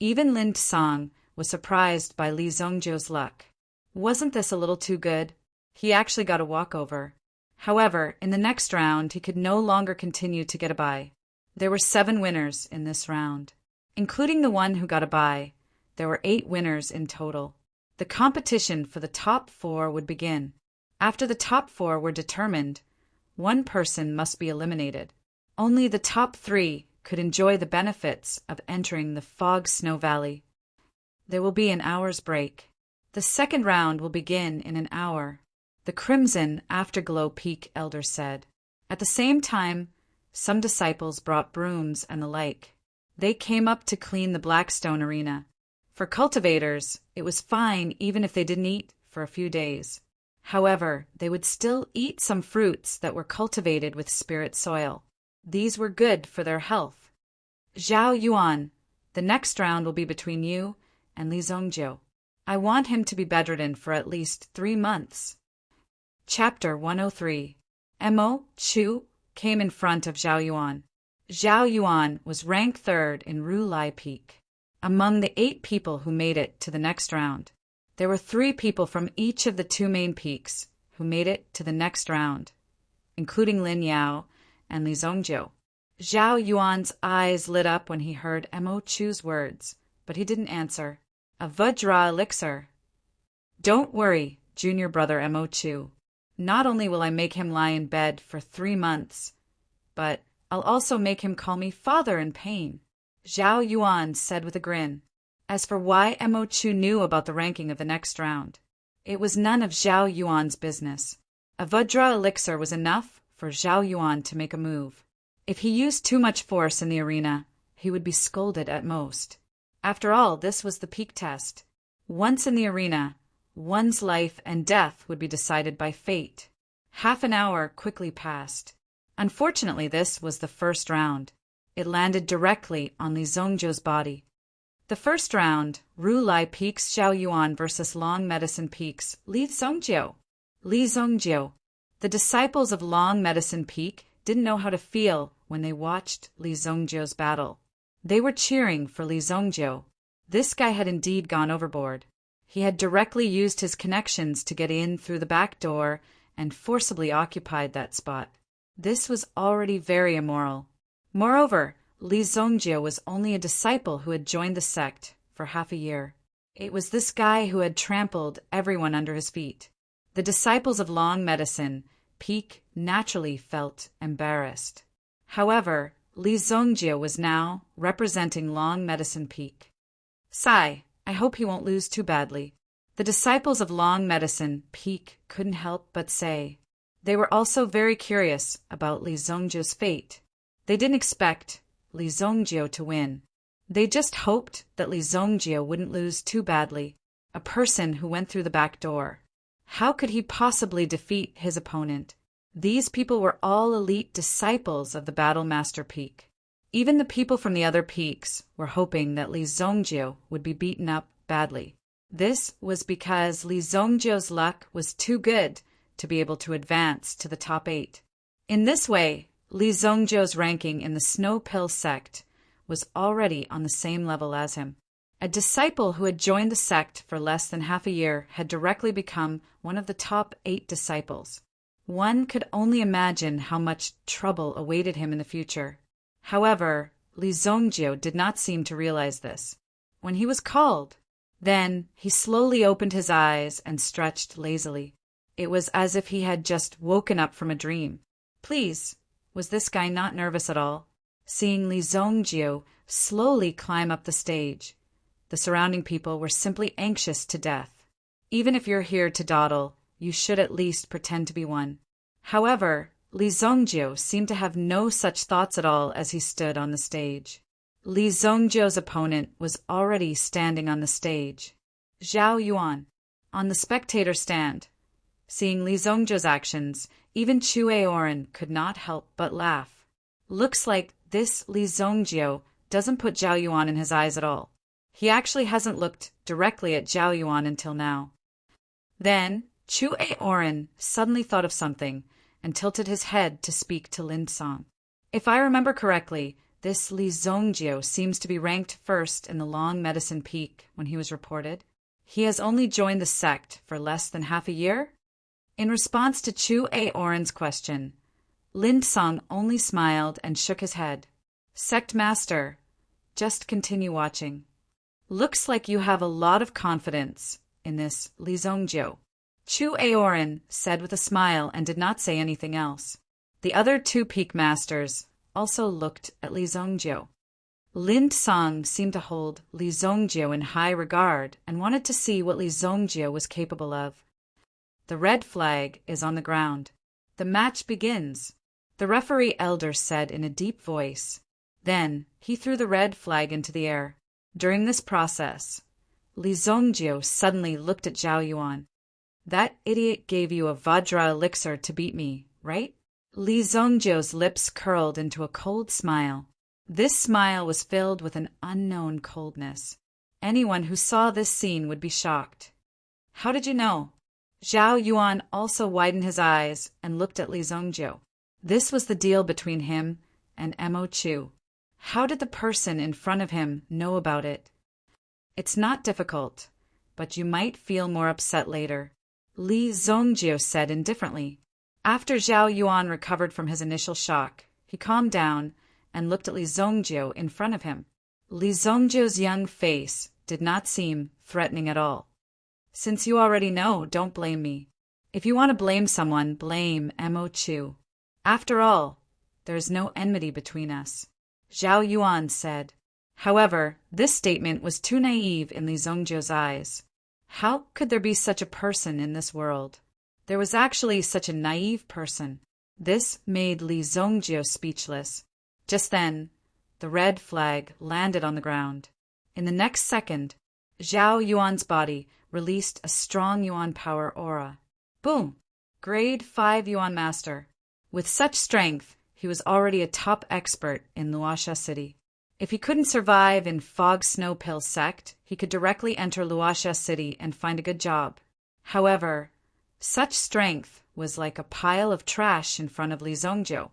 Even Lin Tsang was surprised by Li Zongjiu's luck. Wasn't this a little too good? He actually got a walkover. However, in the next round, he could no longer continue to get a bye. There were 7 winners in this round. Including the one who got a bye, there were 8 winners in total. The competition for the top 4 would begin. After the top 4 were determined, one person must be eliminated. Only the top 3 could enjoy the benefits of entering the Fog Snow Valley. There will be an hour's break. The second round will begin in an hour, the Crimson Afterglow Peak elder said. At the same time, some disciples brought brooms and the like. They came up to clean the Blackstone Arena. For cultivators, it was fine even if they didn't eat for a few days. However, they would still eat some fruits that were cultivated with spirit soil. These were good for their health. Zhao Yuan, the next round will be between you and Li Zongjiu. I want him to be bedridden for at least 3 months. Chapter 103. Mo Chu came in front of Zhao Yuan. Zhao Yuan was ranked 3rd in Rulai Peak. Among the 8 people who made it to the next round, there were 3 people from each of the 2 main peaks who made it to the next round, including Lin Yao and Li Zongjiu. Zhao Yuan's eyes lit up when he heard Mo Chu's words, but he didn't answer. A Vajra elixir. Don't worry, junior brother Mo Chu. Not only will I make him lie in bed for 3 months, but I'll also make him call me father in pain, Zhao Yuan said with a grin. As for why Mo Chu knew about the ranking of the next round, it was none of Zhao Yuan's business. A Vajra elixir was enough for Zhao Yuan to make a move. If he used too much force in the arena, he would be scolded at most. After all, this was the peak test. Once in the arena, one's life and death would be decided by fate. Half an hour quickly passed. Unfortunately, this was the first round. It landed directly on Li Zongjiu's body. The first round, Rulai Peaks Zhao Yuan versus Long Medicine Peaks Li Zongjiu. Li Zongjiu. The disciples of Long Medicine Peak didn't know how to feel when they watched Li Zongjiu's battle. They were cheering for Li Zongjiu. This guy had indeed gone overboard. He had directly used his connections to get in through the back door and forcibly occupied that spot. This was already very immoral. Moreover, Li Zongjiu was only a disciple who had joined the sect for half a year. It was this guy who had trampled everyone under his feet. The disciples of Long Medicine Peak naturally felt embarrassed. However, Li Zongjiu was now representing Long Medicine Peak. Sigh, I hope he won't lose too badly. The disciples of Long Medicine Peak couldn't help but say. They were also very curious about Li Zongjiu's fate. They didn't expect Li Zongjiu to win. They just hoped that Li Zongjiu wouldn't lose too badly, a person who went through the back door. How could he possibly defeat his opponent? These people were all elite disciples of the Battle Master Peak. Even the people from the other peaks were hoping that Li Zongjiu would be beaten up badly. This was because Li Zongjiu's luck was too good to be able to advance to the top 8. In this way, Li Zongjiu's ranking in the Snow Pill sect was already on the same level as him. A disciple who had joined the sect for less than half a year had directly become one of the top 8 disciples. One could only imagine how much trouble awaited him in the future. However, Li Zongjiu did not seem to realize this. When he was called, then he slowly opened his eyes and stretched lazily. It was as if he had just woken up from a dream. Please, was this guy not nervous at all? Seeing Li Zongjiu slowly climb up the stage, the surrounding people were simply anxious to death. Even if you're here to dawdle, you should at least pretend to be one. However, Li Zongjiu seemed to have no such thoughts at all as he stood on the stage. Li Zongjiu's opponent was already standing on the stage. Zhao Yuan, on the spectator stand. Seeing Li Zongjiu's actions, even Chu Aoran could not help but laugh. Looks like this Li Zongjiu doesn't put Zhao Yuan in his eyes at all. He actually hasn't looked directly at Zhao Yuan until now. Then, Chu Aoran suddenly thought of something and tilted his head to speak to Lin Song. If I remember correctly, this Li Zongjiu seems to be ranked first in the Long Medicine Peak when he was reported. He has only joined the sect for less than half a year? In response to Chu Aoran's question, Lin Song only smiled and shook his head. Sect Master, just continue watching. Looks like you have a lot of confidence in this Li Zongjiu. Chu Aoran said with a smile and did not say anything else. The other 2 peak masters also looked at Li Zongjiu. Lin Song seemed to hold Li Zongjiu in high regard and wanted to see what Li Zongjiu was capable of. The red flag is on the ground. The match begins, the referee elder said in a deep voice. Then he threw the red flag into the air. During this process, Li Zongjiu suddenly looked at Zhao Yuan. That idiot gave you a Vajra elixir to beat me, right? Li Zongjiu's lips curled into a cold smile. This smile was filled with an unknown coldness. Anyone who saw this scene would be shocked. How did you know? Zhao Yuan also widened his eyes and looked at Li Zongjiu. This was the deal between him and Mo Chu. How did the person in front of him know about it? It's not difficult, but you might feel more upset later, Li Zongjiu said indifferently. After Zhao Yuan recovered from his initial shock, he calmed down and looked at Li Zongjiu in front of him. Li Zongjiu's young face did not seem threatening at all. Since you already know, don't blame me. If you want to blame someone, blame Mo Chu. After all, there is no enmity between us, Zhao Yuan said. However, this statement was too naive in Li Zongjiu's eyes. How could there be such a person in this world? There was actually such a naive person. This made Li Zongjiu speechless. Just then, the red flag landed on the ground. In the next second, Zhao Yuan's body released a strong Yuan power aura. Boom! Grade 5 Yuan Master. With such strength, he was already a top expert in Luoxia City. If he couldn't survive in Fog Snow Pill Sect, he could directly enter Luoxia City and find a good job. However, such strength was like a pile of trash in front of Li Zongjiu.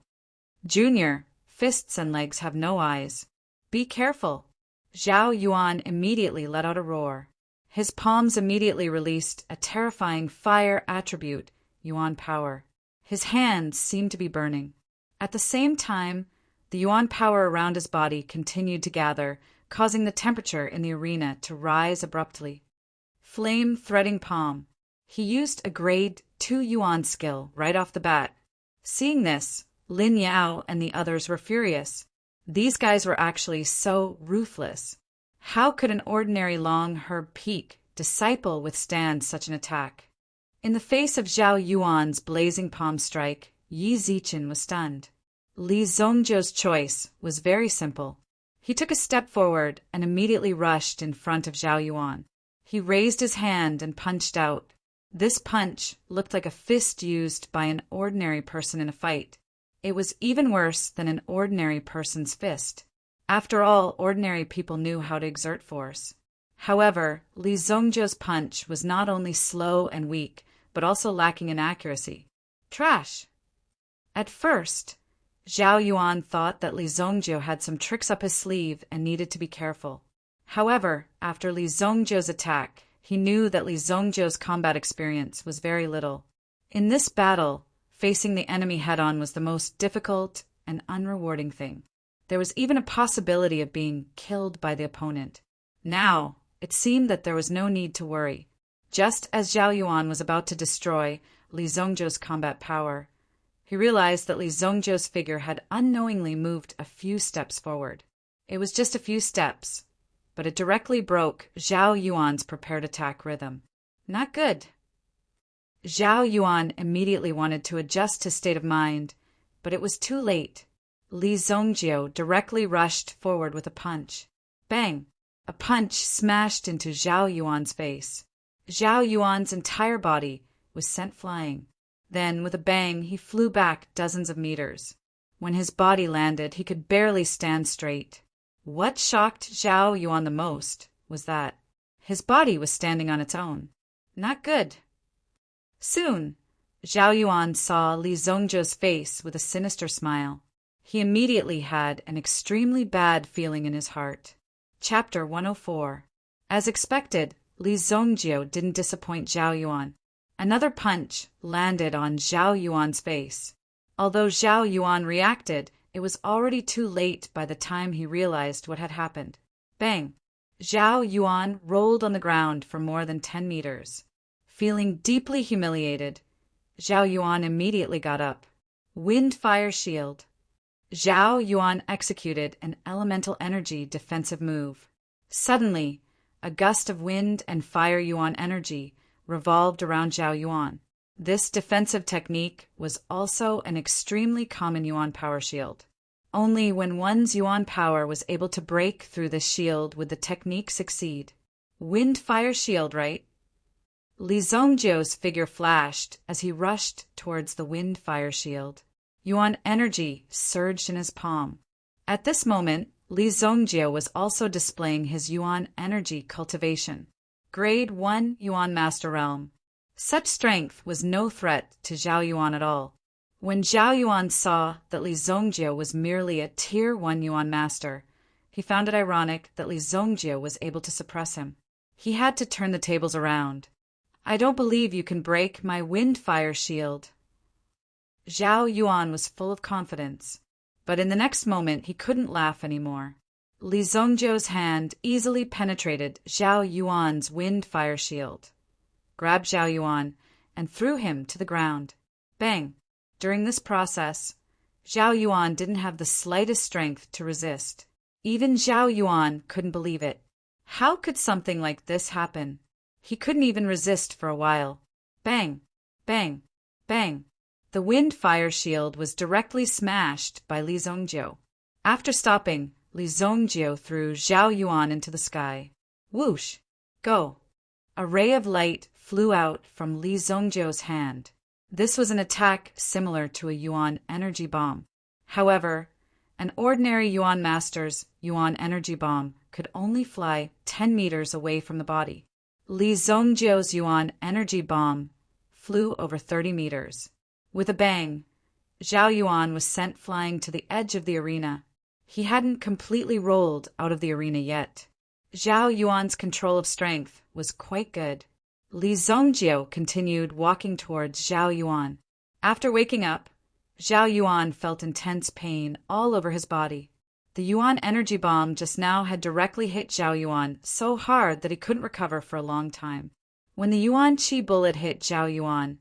Junior, fists and legs have no eyes. Be careful. Zhao Yuan immediately let out a roar. His palms immediately released a terrifying fire attribute, Yuan power. His hands seemed to be burning. At the same time, the Yuan power around his body continued to gather, causing the temperature in the arena to rise abruptly. Flame threading palm. He used a grade 2 Yuan skill right off the bat. Seeing this, Lin Yao and the others were furious. These guys were actually so ruthless. How could an ordinary long herb peak disciple withstand such an attack? In the face of Zhao Yuan's blazing palm strike, Yi Zichen was stunned. Li Zongjiu's choice was very simple. He took a step forward and immediately rushed in front of Zhao Yuan. He raised his hand and punched out. This punch looked like a fist used by an ordinary person in a fight. It was even worse than an ordinary person's fist. After all, ordinary people knew how to exert force. However, Li Zongjiu's punch was not only slow and weak, but also lacking in accuracy. Trash! At first, Zhao Yuan thought that Li Zongjiu had some tricks up his sleeve and needed to be careful. However, after Li Zongjiu's attack, he knew that Li Zongjiu's combat experience was very little. In this battle, facing the enemy head-on was the most difficult and unrewarding thing. There was even a possibility of being killed by the opponent. Now, it seemed that there was no need to worry. Just as Zhao Yuan was about to destroy Li Zongjiu's combat power, he realized that Li Zongjiu's figure had unknowingly moved a few steps forward. It was just a few steps, but it directly broke Zhao Yuan's prepared attack rhythm. Not good. Zhao Yuan immediately wanted to adjust his state of mind, but it was too late. Li Zongjiu directly rushed forward with a punch. Bang! A punch smashed into Zhao Yuan's face. Zhao Yuan's entire body was sent flying. Then, with a bang, he flew back dozens of meters. When his body landed, he could barely stand straight. What shocked Zhao Yuan the most was that his body was standing on its own. Not good. Soon, Zhao Yuan saw Li Zongjiu's face with a sinister smile. He immediately had an extremely bad feeling in his heart. Chapter 104. As expected, Li Zongjiu didn't disappoint Zhao Yuan. Another punch landed on Zhao Yuan's face. Although Zhao Yuan reacted, it was already too late by the time he realized what had happened. Bang! Zhao Yuan rolled on the ground for more than 10 meters. Feeling deeply humiliated, Zhao Yuan immediately got up. Wind Fire Shield. Zhao Yuan executed an elemental energy defensive move. Suddenly, a gust of wind and fire Yuan energy revolved around Zhao Yuan. This defensive technique was also an extremely common Yuan power shield. Only when one's Yuan power was able to break through the shield would the technique succeed. Wind Fire Shield, right? Li Zongjiu's figure flashed as he rushed towards the Wind Fire Shield. Yuan energy surged in his palm. At this moment, Li Zongjiu was also displaying his Yuan energy cultivation. Grade 1 Yuan Master Realm. Such strength was no threat to Zhao Yuan at all. When Zhao Yuan saw that Li Zongjiu was merely a Tier 1 Yuan Master, he found it ironic that Li Zongjiu was able to suppress him. He had to turn the tables around. I don't believe you can break my Wind Fire Shield. Zhao Yuan was full of confidence, but in the next moment he couldn't laugh anymore. Li Zongjiu's hand easily penetrated Zhao Yuan's Wind Fire Shield, grabbed Zhao Yuan, and threw him to the ground. Bang! During this process, Zhao Yuan didn't have the slightest strength to resist. Even Zhao Yuan couldn't believe it. How could something like this happen? He couldn't even resist for a while. Bang! Bang! Bang! The Wind Fire Shield was directly smashed by Li Zongjiu. After stopping, Li Zongjiu threw Zhao Yuan into the sky. Whoosh! Go. A ray of light flew out from Li Zongjiu's hand. This was an attack similar to a Yuan energy bomb. However, an ordinary Yuan master's Yuan energy bomb could only fly 10 meters away from the body. Li Zongjiu's Yuan energy bomb flew over 30 meters. With a bang, Zhao Yuan was sent flying to the edge of the arena. He hadn't completely rolled out of the arena yet. Zhao Yuan's control of strength was quite good. Li Zongjiu continued walking towards Zhao Yuan. After waking up, Zhao Yuan felt intense pain all over his body. The Yuan energy bomb just now had directly hit Zhao Yuan so hard that he couldn't recover for a long time. When the Yuan Qi bullet hit Zhao Yuan,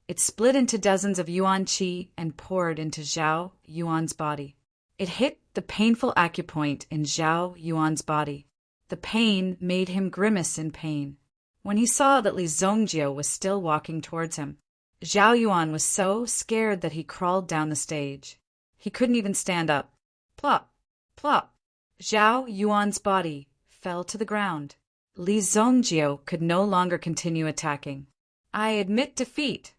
it split into dozens of Yuan Qi and poured into Zhao Yuan's body. It hit the painful acupoint in Zhao Yuan's body. The pain made him grimace in pain. When he saw that Li Zongjiu was still walking towards him, Zhao Yuan was so scared that he crawled down the stage. He couldn't even stand up. Plop, plop. Zhao Yuan's body fell to the ground. Li Zongjiu could no longer continue attacking. I admit defeat,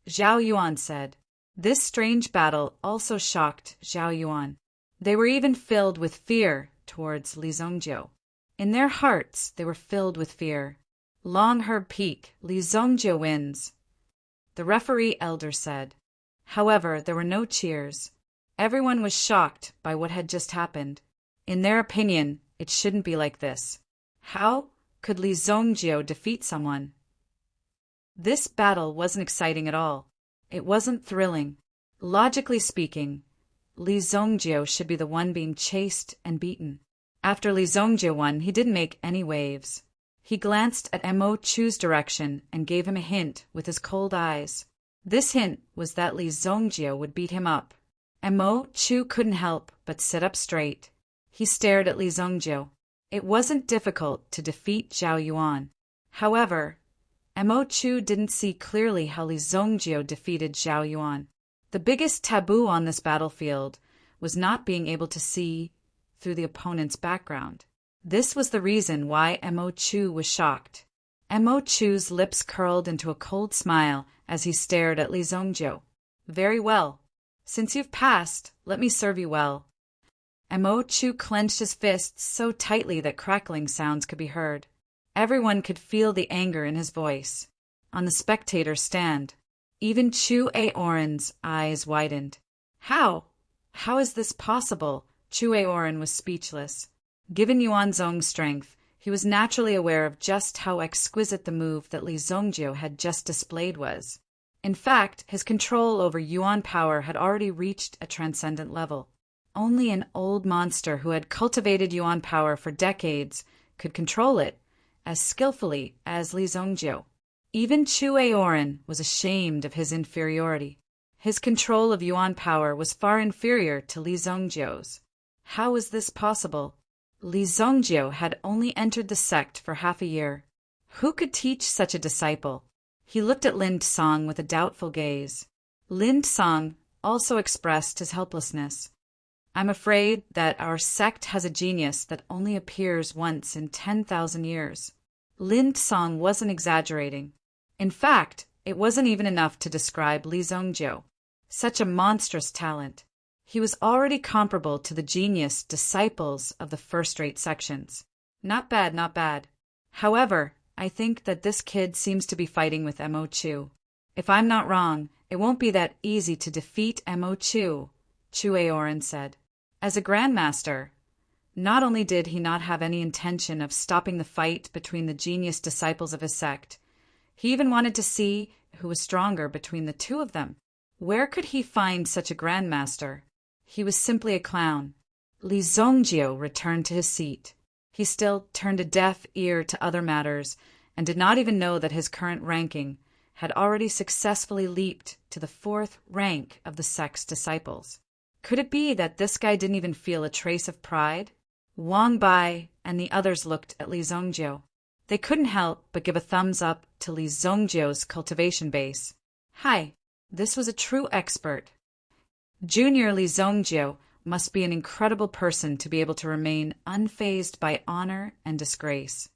Zhao Yuan said. This strange battle also shocked Zhao Yuan. They were even filled with fear towards Li Zongjiu. In their hearts, they were filled with fear. Long Herb Peak, Li Zongjiu wins, the referee elder said. However, there were no cheers. Everyone was shocked by what had just happened. In their opinion, it shouldn't be like this. How could Li Zongjiu defeat someone? This battle wasn't exciting at all. It wasn't thrilling. Logically speaking, Li Zongjiu should be the one being chased and beaten. After Li Zongjiu won, he didn't make any waves. He glanced at Mo Chu's direction and gave him a hint with his cold eyes. This hint was that Li Zongjiu would beat him up. Mo Chu couldn't help but sit up straight. He stared at Li Zongjiu. It wasn't difficult to defeat Zhao Yuan. However, Mo Chu didn't see clearly how Li Zongjiu defeated Zhao Yuan. The biggest taboo on this battlefield was not being able to see through the opponent's background. This was the reason why Mo Chu was shocked. Mo Chu's lips curled into a cold smile as he stared at Li Zongjiu. Very well. Since you've passed, let me serve you well. Mo Chu clenched his fists so tightly that crackling sounds could be heard. Everyone could feel the anger in his voice. On the spectator stand, even Chu Aoran's eyes widened. How? How is this possible? Chu Aoran was speechless. Given Yuanzong's strength, he was naturally aware of just how exquisite the move that Li Zongjiu had just displayed was. In fact, his control over Yuan power had already reached a transcendent level. Only an old monster who had cultivated Yuan power for decades could control it as skillfully as Li Zongjiu. Even Chu Aoran was ashamed of his inferiority. His control of Yuan power was far inferior to Li Zongjiu's. How was this possible? Li Zongjiu had only entered the sect for half a year. Who could teach such a disciple? He looked at Lin Song with a doubtful gaze. Lin Song also expressed his helplessness. I'm afraid that our sect has a genius that only appears once in 10,000 years. Lin Song wasn't exaggerating. In fact, it wasn't even enough to describe Li Zongjiu. Such a monstrous talent. He was already comparable to the genius disciples of the first-rate sections. Not bad, not bad. However, I think that this kid seems to be fighting with Mo Chu. If I'm not wrong, it won't be that easy to defeat Mo Chu, Chu Aoran said. As a grandmaster, not only did he not have any intention of stopping the fight between the genius disciples of his sect, he even wanted to see who was stronger between the two of them. Where could he find such a grandmaster? He was simply a clown. Li Zongjiu returned to his seat. He still turned a deaf ear to other matters and did not even know that his current ranking had already successfully leaped to the 4th rank of the sect's disciples. Could it be that this guy didn't even feel a trace of pride? Wang Bai and the others looked at Li Zongjiu. They couldn't help but give a thumbs up to Li Zongjiu's cultivation base. Hi, this was a true expert. Junior Li Zongjiu must be an incredible person to be able to remain unfazed by honor and disgrace.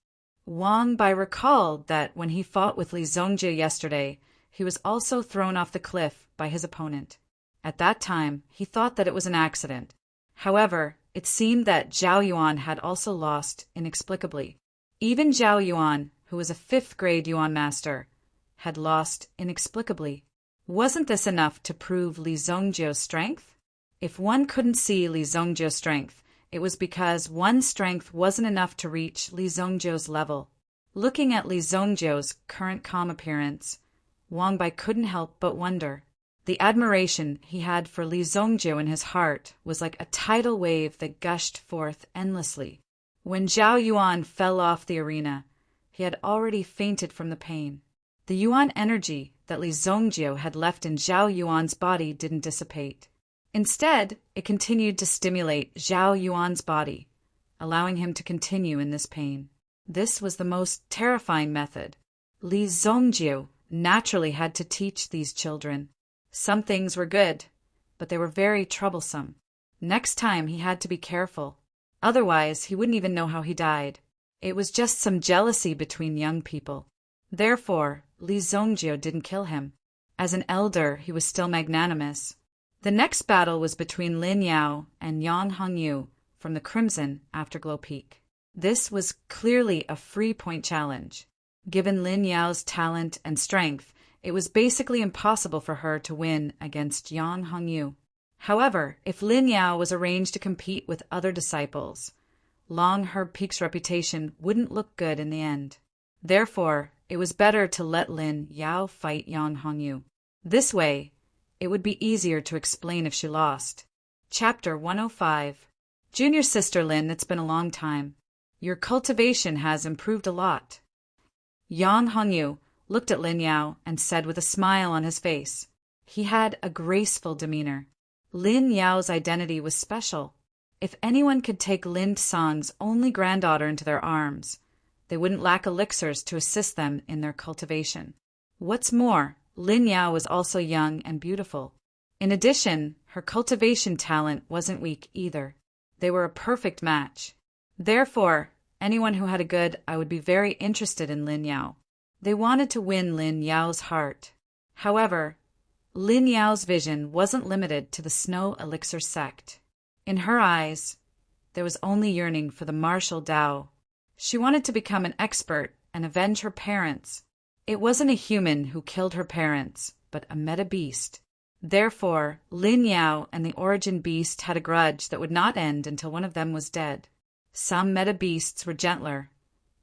Wang Bai recalled that when he fought with Li Zongjie yesterday, he was also thrown off the cliff by his opponent. At that time, he thought that it was an accident. However, it seemed that Zhao Yuan had also lost inexplicably. Even Zhao Yuan, who was a 5th grade Yuan master, had lost inexplicably. Wasn't this enough to prove Li Zongjie's strength? If one couldn't see Li Zongjie's strength, it was because one's strength wasn't enough to reach Li Zongjie's level. Looking at Li Zongjie's current calm appearance, Wang Bai couldn't help but wonder. The admiration he had for Li Zongjie in his heart was like a tidal wave that gushed forth endlessly. When Zhao Yuan fell off the arena, he had already fainted from the pain. The Yuan energy that Li Zongjie had left in Zhao Yuan's body didn't dissipate. Instead, it continued to stimulate Zhao Yuan's body, allowing him to continue in this pain. This was the most terrifying method. Li Zongjie naturally had to teach these children. Some things were good, but they were very troublesome. Next time he had to be careful. Otherwise, he wouldn't even know how he died. It was just some jealousy between young people. Therefore, Li Zongjie didn't kill him. As an elder, he was still magnanimous. The next battle was between Lin Yao and Yan Hongyu from the Crimson Afterglow Peak. This was clearly a free-point challenge. Given Lin Yao's talent and strength, it was basically impossible for her to win against Yan Hongyu. However, if Lin Yao was arranged to compete with other disciples, Long Herb Peak's reputation wouldn't look good in the end. Therefore, it was better to let Lin Yao fight Yan Hongyu. This way, it would be easier to explain if she lost. Chapter 105. Junior sister Lin, it's been a long time. Your cultivation has improved a lot. Yan Hongyu looked at Lin Yao and said with a smile on his face. He had a graceful demeanor. Lin Yao's identity was special. If anyone could take Lin Song's only granddaughter into their arms, they wouldn't lack elixirs to assist them in their cultivation. What's more, Lin Yao was also young and beautiful. In addition, her cultivation talent wasn't weak either. They were a perfect match. Therefore, anyone who had a good eye would be very interested in Lin Yao. They wanted to win Lin Yao's heart. However, Lin Yao's vision wasn't limited to the Snow Elixir sect. In her eyes, there was only yearning for the martial Tao. She wanted to become an expert and avenge her parents. It wasn't a human who killed her parents, but a meta beast. Therefore, Lin Yao and the origin beast had a grudge that would not end until one of them was dead. Some meta beasts were gentler,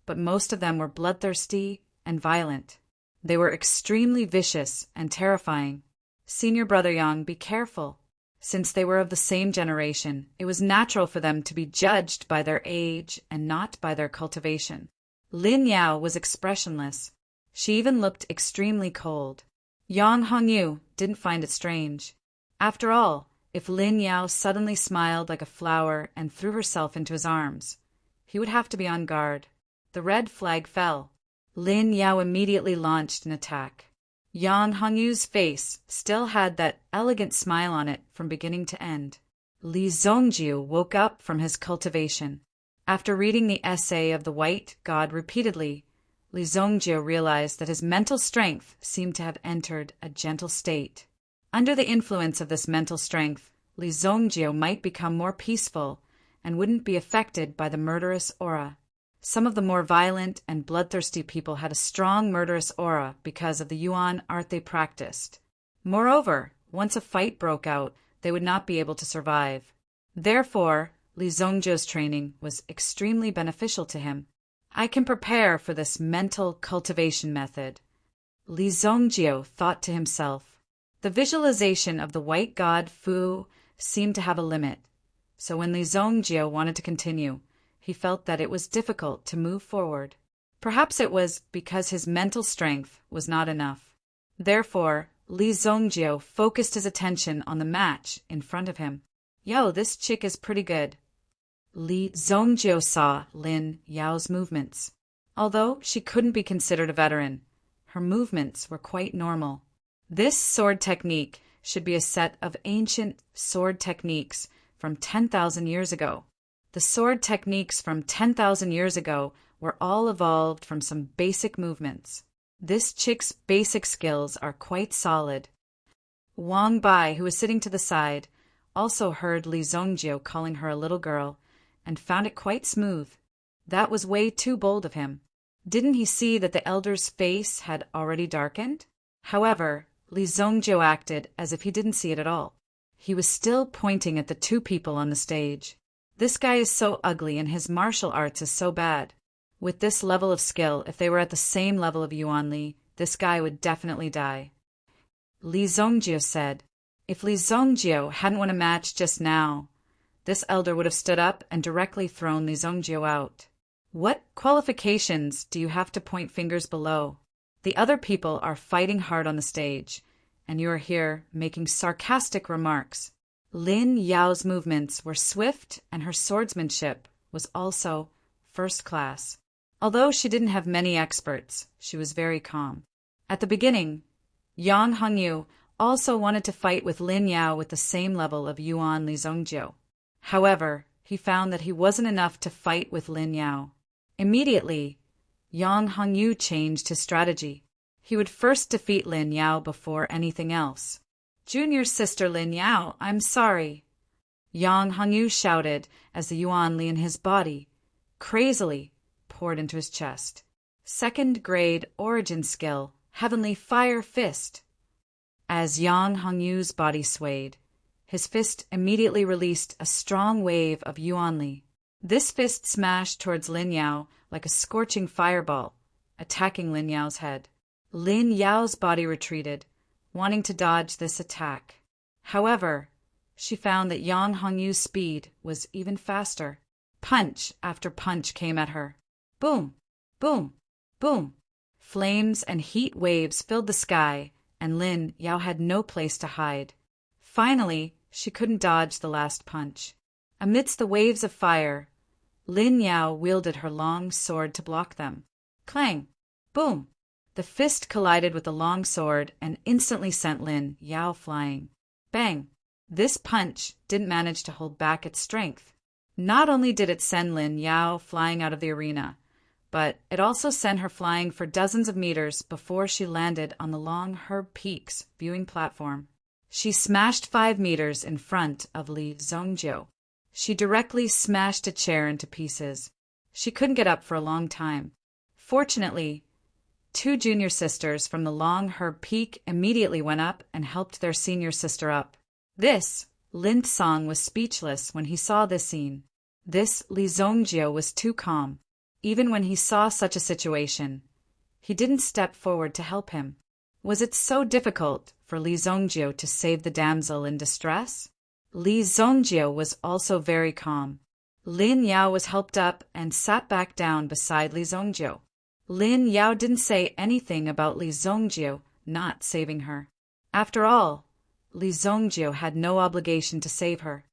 but most of them were bloodthirsty and violent. They were extremely vicious and terrifying. Senior Brother Yang, be careful. Since they were of the same generation, it was natural for them to be judged by their age and not by their cultivation. Lin Yao was expressionless. She even looked extremely cold. Yang Hongyu didn't find it strange. After all, if Lin Yao suddenly smiled like a flower and threw herself into his arms, he would have to be on guard. The red flag fell. Lin Yao immediately launched an attack. Yang Hongyu's face still had that elegant smile on it from beginning to end. Li Zongjie woke up from his cultivation. After reading the essay of the White God repeatedly, Li Zongjie realized that his mental strength seemed to have entered a gentle state. Under the influence of this mental strength, Li Zongjie might become more peaceful and wouldn't be affected by the murderous aura. Some of the more violent and bloodthirsty people had a strong murderous aura because of the Yuan art they practiced. Moreover, once a fight broke out, they would not be able to survive. Therefore, Li Zongjie's training was extremely beneficial to him. I can prepare for this mental cultivation method, Li Zongjie thought to himself. The visualization of the white god Fu seemed to have a limit, so when Li Zongjie wanted to continue, he felt that it was difficult to move forward. Perhaps it was because his mental strength was not enough. Therefore, Li Zongjie focused his attention on the match in front of him. Yo, this chick is pretty good. Li Zongjie saw Lin Yao's movements. Although she couldn't be considered a veteran, her movements were quite normal. This sword technique should be a set of ancient sword techniques from 10,000 years ago. The sword techniques from 10,000 years ago were all evolved from some basic movements. This chick's basic skills are quite solid. Wang Bai, who was sitting to the side, also heard Li Zongjio calling her a little girl and found it quite smooth. That was way too bold of him. Didn't he see that the elder's face had already darkened? However, Li Zongjio acted as if he didn't see it at all. He was still pointing at the two people on the stage. This guy is so ugly and his martial arts is so bad. With this level of skill, if they were at the same level of Yuan Li, this guy would definitely die. Li Zongjio said, if Li Zongjio hadn't won a match just now, this elder would have stood up and directly thrown Li Zongjio out. What qualifications do you have to point fingers below? The other people are fighting hard on the stage, and you are here making sarcastic remarks. Lin Yao's movements were swift and her swordsmanship was also first class. Although she didn't have many experts, she was very calm. At the beginning, Yang Hongyu also wanted to fight with Lin Yao with the same level of Yuan Li Zongjio. However, he found that he wasn't enough to fight with Lin Yao. Immediately, Yang Hongyu changed his strategy. He would first defeat Lin Yao before anything else. Junior sister Lin Yao, I'm sorry. Yang Hongyu shouted as the Yuan Li in his body, crazily, poured into his chest. Second grade origin skill, Heavenly Fire Fist. As Yang Hongyu's body swayed, his fist immediately released a strong wave of Yuan Li. This fist smashed towards Lin Yao like a scorching fireball, attacking Lin Yao's head. Lin Yao's body retreated, wanting to dodge this attack. However, she found that Yang Hongyu's speed was even faster. Punch after punch came at her. Boom, boom, boom. Flames and heat waves filled the sky, and Lin Yao had no place to hide. Finally, she couldn't dodge the last punch. Amidst the waves of fire, Lin Yao wielded her long sword to block them. Clang! Boom! The fist collided with the long sword and instantly sent Lin Yao flying. Bang! This punch didn't manage to hold back its strength. Not only did it send Lin Yao flying out of the arena, but it also sent her flying for dozens of meters before she landed on the long Herb Peaks viewing platform. She smashed 5 meters in front of Li Zongjio. She directly smashed a chair into pieces. She couldn't get up for a long time. Fortunately, 2 junior sisters from the Long Herb Peak immediately went up and helped their senior sister up. Lin Song was speechless when he saw this scene. This Li Zongjio was too calm. Even when he saw such a situation, he didn't step forward to help him. Was it so difficult for Li Zongjio to save the damsel in distress? Li Zongjio was also very calm. Lin Yao was helped up and sat back down beside Li Zongjio. Lin Yao didn't say anything about Li Zongjio not saving her. After all, Li Zongjio had no obligation to save her.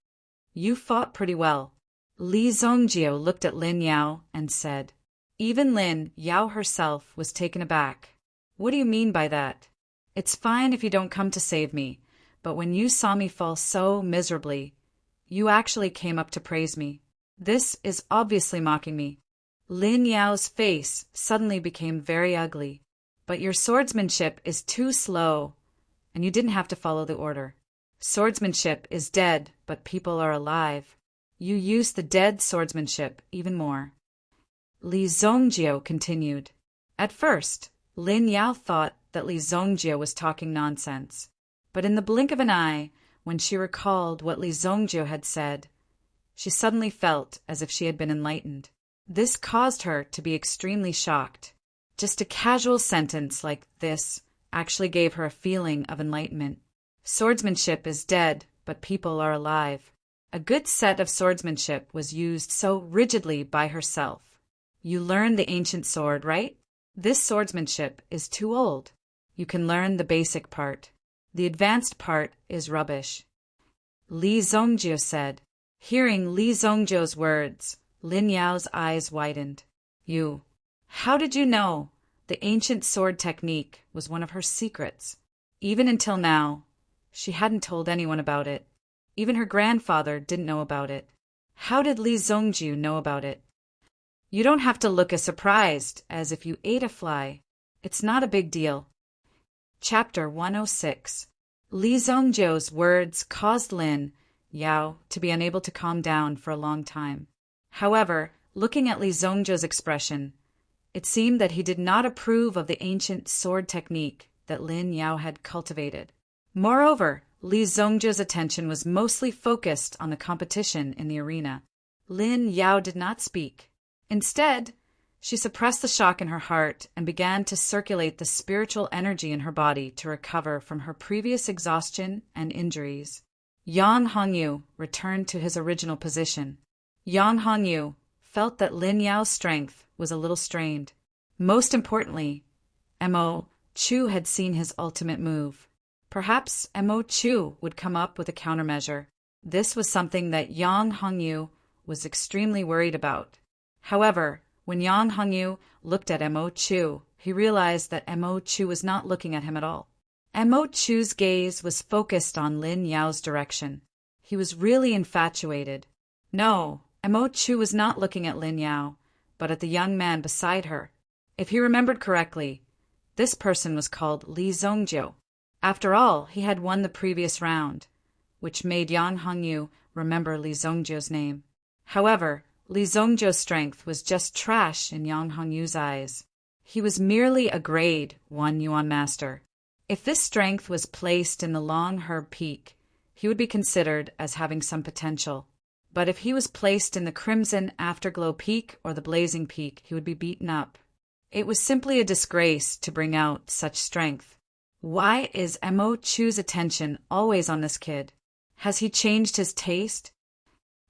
You fought pretty well. Li Zongjio looked at Lin Yao and said. Even Lin Yao herself was taken aback. What do you mean by that? It's fine if you don't come to save me, but when you saw me fall so miserably, you actually came up to praise me. This is obviously mocking me. Lin Yao's face suddenly became very ugly. But your swordsmanship is too slow, and you didn't have to follow the order. Swordsmanship is dead, but people are alive. You use the dead swordsmanship even more. Li Zongjio continued. At first, Lin Yao thought that Li Zongjio was talking nonsense. But in the blink of an eye, when she recalled what Li Zongjio had said, she suddenly felt as if she had been enlightened. This caused her to be extremely shocked. Just a casual sentence like this actually gave her a feeling of enlightenment. Swordsmanship is dead, but people are alive. A good set of swordsmanship was used so rigidly by herself. You learned the ancient sword, right? This swordsmanship is too old. You can learn the basic part. The advanced part is rubbish. Li Zongjio said. Hearing Li Zongjio's words, Lin Yao's eyes widened. How did you know? The ancient sword technique was one of her secrets. Even until now, she hadn't told anyone about it. Even her grandfather didn't know about it. How did Li Zongjiu know about it? You don't have to look as surprised as if you ate a fly. It's not a big deal. Chapter 106. Li Zongjiu's words caused Lin Yao to be unable to calm down for a long time. However, looking at Li Zongjiu's expression, it seemed that he did not approve of the ancient sword technique that Lin Yao had cultivated. Moreover, Li Zongjiu's attention was mostly focused on the competition in the arena. Lin Yao did not speak. Instead, she suppressed the shock in her heart and began to circulate the spiritual energy in her body to recover from her previous exhaustion and injuries. Yang Hongyu returned to his original position. Yang Hongyu felt that Lin Yao's strength was a little strained. Most importantly, Mo Chu had seen his ultimate move. Perhaps Mo Chu would come up with a countermeasure. This was something that Yang Hongyu was extremely worried about. However, when Yang Hongyu looked at Mo Chu, he realized that Mo Chu was not looking at him at all. Mo Chu's gaze was focused on Lin Yao's direction. He was really infatuated. No, Mo Chu was not looking at Lin Yao, but at the young man beside her. If he remembered correctly, this person was called Li Zongjiu. After all, he had won the previous round, which made Yang Hongyu remember Li Zongjiu's name. However, Li Zongjiu's strength was just trash in Yang Hongyu's eyes. He was merely a grade 1 Yuan master. If this strength was placed in the Long Herb Peak, he would be considered as having some potential. But if he was placed in the Crimson Afterglow Peak or the Blazing Peak, he would be beaten up. It was simply a disgrace to bring out such strength. Why is Mo Chu's attention always on this kid? Has he changed his taste?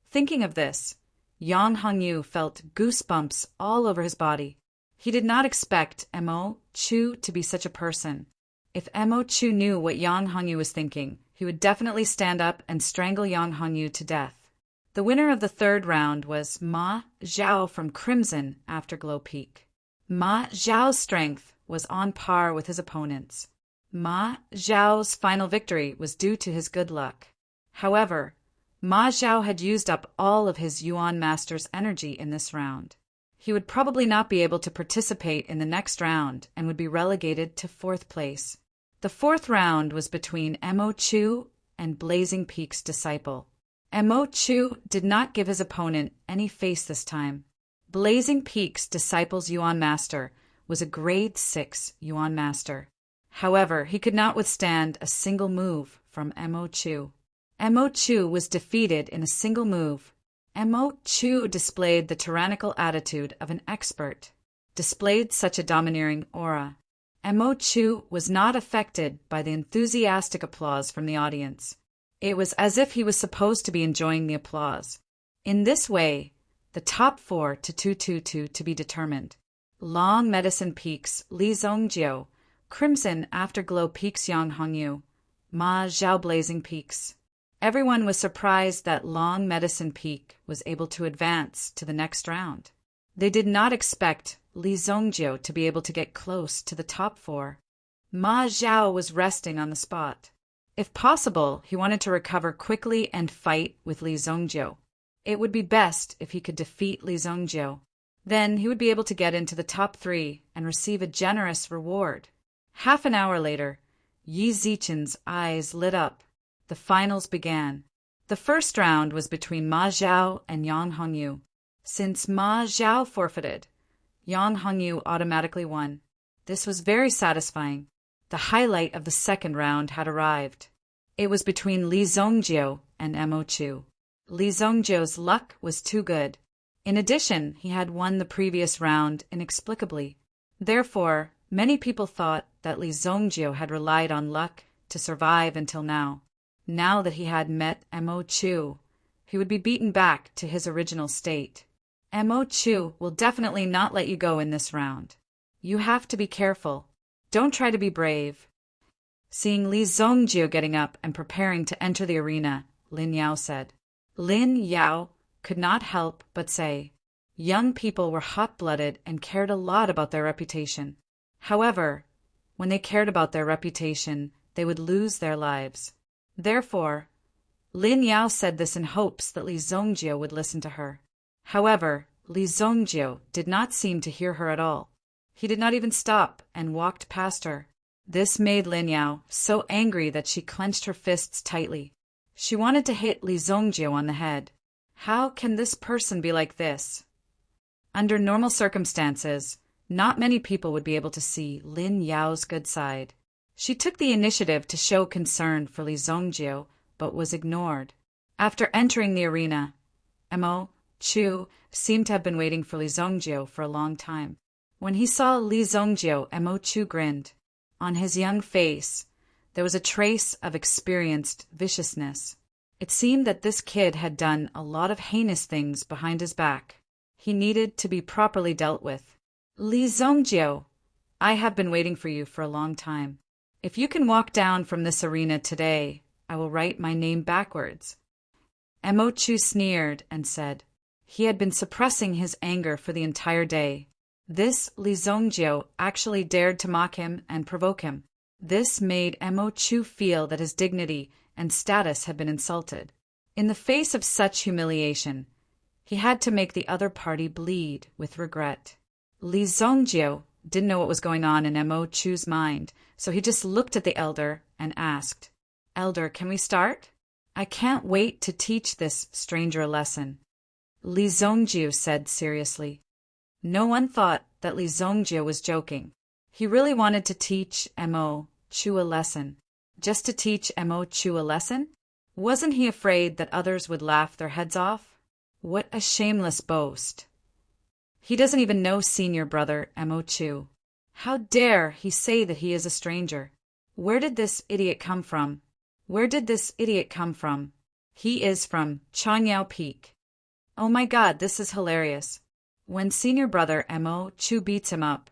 Thinking of this, Yang Hongyu felt goosebumps all over his body. He did not expect Mo Chu to be such a person. If Mo Chu knew what Yang Hongyu was thinking, he would definitely stand up and strangle Yang Hongyu to death. The winner of the third round was Ma Zhao from Crimson Afterglow Peak. Ma Zhao's strength was on par with his opponent's. Ma Zhao's final victory was due to his good luck. However, Ma Zhao had used up all of his Yuan Master's energy in this round. He would probably not be able to participate in the next round and would be relegated to 4th place. The 4th round was between Mo Chu and Blazing Peak's disciple. Mo Chu did not give his opponent any face this time. Blazing Peak's disciple's Yuan Master was a grade 6 Yuan Master. However, he could not withstand a single move from Mo Chu. Mo Chu was defeated in a single move. Mo Chu displayed the tyrannical attitude of an expert, displayed such a domineering aura. Mo Chu was not affected by the enthusiastic applause from the audience. It was as if he was supposed to be enjoying the applause. In this way, the top 4 to 222 to be determined. Long Medicine Peaks Li Zongjiu, Crimson Afterglow Peaks Yang Hongyu, Ma Zhao Blazing Peaks. Everyone was surprised that Long Medicine Peak was able to advance to the next round. They did not expect Li Zongjiu to be able to get close to the top 4. Ma Zhao was resting on the spot. If possible, he wanted to recover quickly and fight with Li Zongjiu. It would be best if he could defeat Li Zongjiu. Then he would be able to get into the top 3 and receive a generous reward. Half an hour later, Yi Zichen's eyes lit up. The finals began. The first round was between Ma Zhao and Yang Hongyu. Since Ma Zhao forfeited, Yang Hongyu automatically won. This was very satisfying. The highlight of the second round had arrived. It was between Li Zongjiu and Mo Chu. Li Zongjiu's luck was too good. In addition, he had won the previous round inexplicably. Therefore, many people thought that Li Zongjiu had relied on luck to survive until now. Now that he had met Mo Chu, he would be beaten back to his original state. Mo Chu will definitely not let you go in this round. You have to be careful. Don't try to be brave. Seeing Li Zongjiu getting up and preparing to enter the arena, Lin Yao said. Lin Yao could not help but say, young people were hot-blooded and cared a lot about their reputation. However, when they cared about their reputation, they would lose their lives. Therefore, Lin Yao said this in hopes that Li Zongjio would listen to her. However, Li Zongjio did not seem to hear her at all. He did not even stop and walked past her. This made Lin Yao so angry that she clenched her fists tightly. She wanted to hit Li Zongjio on the head. How can this person be like this? Under normal circumstances, not many people would be able to see Lin Yao's good side. She took the initiative to show concern for Li Zongjio, but was ignored. After entering the arena, Mo Chu seemed to have been waiting for Li Zongjio for a long time. When he saw Li Zongjio, Mo Chu grinned. On his young face, there was a trace of experienced viciousness. It seemed that this kid had done a lot of heinous things behind his back. He needed to be properly dealt with. Li Zongjio, I have been waiting for you for a long time. If you can walk down from this arena today, I will write my name backwards. Mo Chu sneered and said. He had been suppressing his anger for the entire day. This Li Zongjio actually dared to mock him and provoke him. This made Mo Chu feel that his dignity and status had been insulted. In the face of such humiliation, he had to make the other party bleed with regret. Li Zongjio didn't know what was going on in Mo Chu's mind, so he just looked at the elder and asked, Elder, can we start? I can't wait to teach this stranger a lesson. Li Zongjio said seriously. No one thought that Li Zongjio was joking. He really wanted to teach Mo Chu a lesson. Just to teach Mo Chu a lesson? Wasn't he afraid that others would laugh their heads off? What a shameless boast. He doesn't even know senior brother Mo Chu. How dare he say that he is a stranger? Where did this idiot come from? Where did this idiot come from? He is from Changyao Peak. Oh my God, this is hilarious. When senior brother Mo Chu beats him up,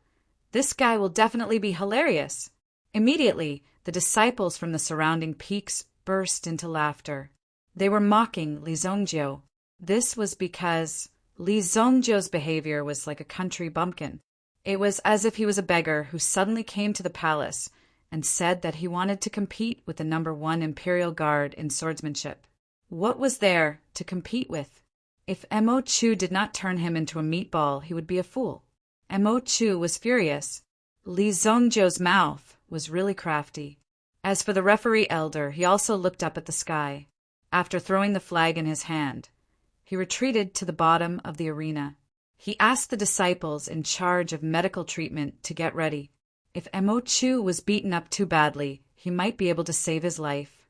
this guy will definitely be hilarious. Immediately, the disciples from the surrounding peaks burst into laughter. They were mocking Li Zongjio. This was because Li Zongjio's behavior was like a country bumpkin. It was as if he was a beggar who suddenly came to the palace and said that he wanted to compete with the #1 Imperial Guard in swordsmanship. What was there to compete with? If Mo Chu did not turn him into a meatball, he would be a fool. Mo Chu was furious. Li Zongjio's mouth was really crafty. As for the referee elder, he also looked up at the sky. After throwing the flag in his hand, he retreated to the bottom of the arena. He asked the disciples in charge of medical treatment to get ready. If Mo Chu was beaten up too badly, he might be able to save his life.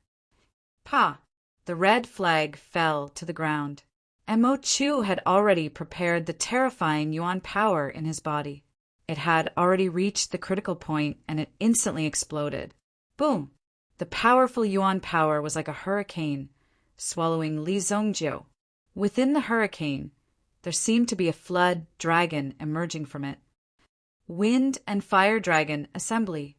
Pa! The red flag fell to the ground. Mo Chu had already prepared the terrifying Yuan power in his body. It had already reached the critical point and it instantly exploded. Boom! The powerful Yuan power was like a hurricane, swallowing Li Zongjio. Within the hurricane, there seemed to be a flood dragon emerging from it. Wind and Fire Dragon Assembly.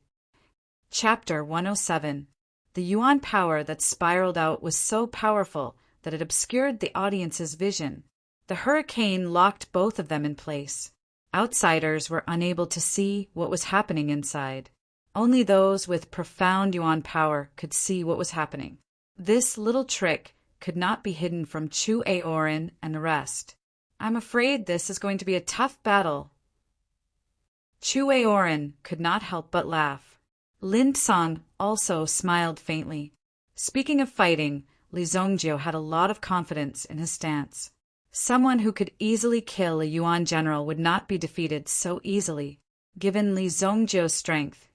Chapter 107. The Yuan power that spiraled out was so powerful that it obscured the audience's vision. The hurricane locked both of them in place. Outsiders were unable to see what was happening inside. Only those with profound Yuan power could see what was happening. This little trick could not be hidden from Chu Aorin and the rest. I'm afraid this is going to be a tough battle. Chu Aorin could not help but laugh. Lin Song also smiled faintly. Speaking of fighting, Li Zongjio had a lot of confidence in his stance. Someone who could easily kill a Yuan general would not be defeated so easily. Given Li Zongjio's strength,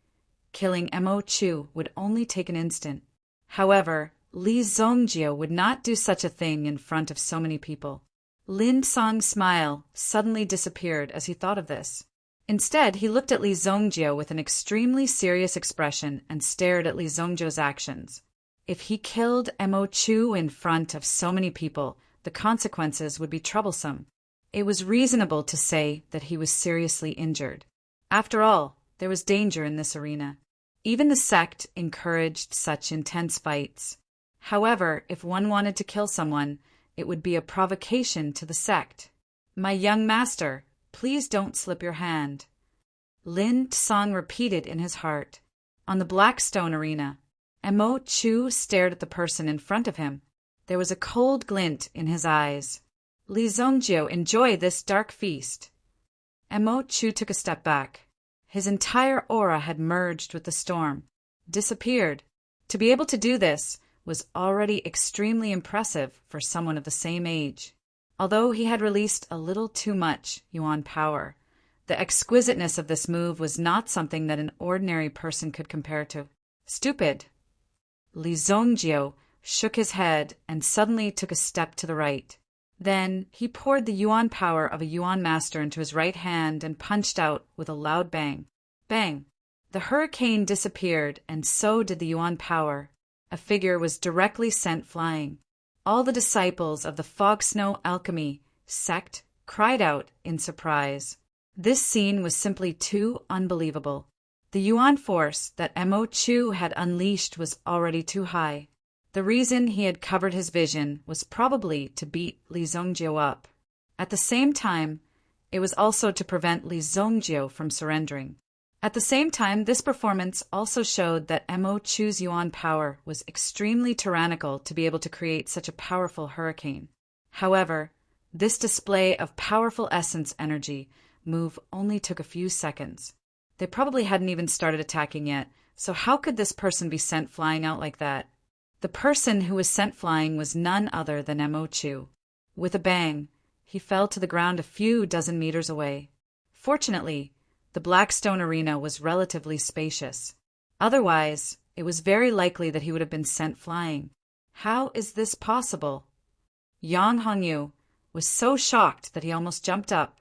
killing Mo Chu would only take an instant. However, Li Zongjio would not do such a thing in front of so many people. Lin Song's smile suddenly disappeared as he thought of this. Instead, he looked at Li Zongjio with an extremely serious expression and stared at Li Zongjio's actions. If he killed Mo Chu in front of so many people, the consequences would be troublesome. It was reasonable to say that he was seriously injured. After all, there was danger in this arena. Even the sect encouraged such intense fights. However, if one wanted to kill someone, it would be a provocation to the sect. My young master, please don't slip your hand. Lin Song repeated in his heart. On the Blackstone arena, Mo Chu stared at the person in front of him. There was a cold glint in his eyes. Li Zongjio, enjoy this dark feast. Mo Chu took a step back. His entire aura had merged with the storm, disappeared. To be able to do this was already extremely impressive for someone of the same age. Although he had released a little too much Yuan power, the exquisiteness of this move was not something that an ordinary person could compare to. Stupid. Li Zongjio shook his head and suddenly took a step to the right. Then he poured the Yuan power of a Yuan master into his right hand and punched out with a loud bang. Bang! The hurricane disappeared, and so did the Yuan power. A figure was directly sent flying. All the disciples of the Fog Snow Alchemy sect cried out in surprise. This scene was simply too unbelievable. The Yuan force that Mo Chu had unleashed was already too high. The reason he had covered his vision was probably to beat Li Zongjio up. At the same time, it was also to prevent Li Zongjio from surrendering. At the same time, this performance also showed that Mo Chu's Yuan power was extremely tyrannical to be able to create such a powerful hurricane. However, this display of powerful essence energy move only took a few seconds. They probably hadn't even started attacking yet, so how could this person be sent flying out like that? The person who was sent flying was none other than Mo Chu. With a bang, he fell to the ground a few dozen meters away. Fortunately, the Blackstone Arena was relatively spacious. Otherwise, it was very likely that he would have been sent flying. How is this possible? Yang Hongyu was so shocked that he almost jumped up.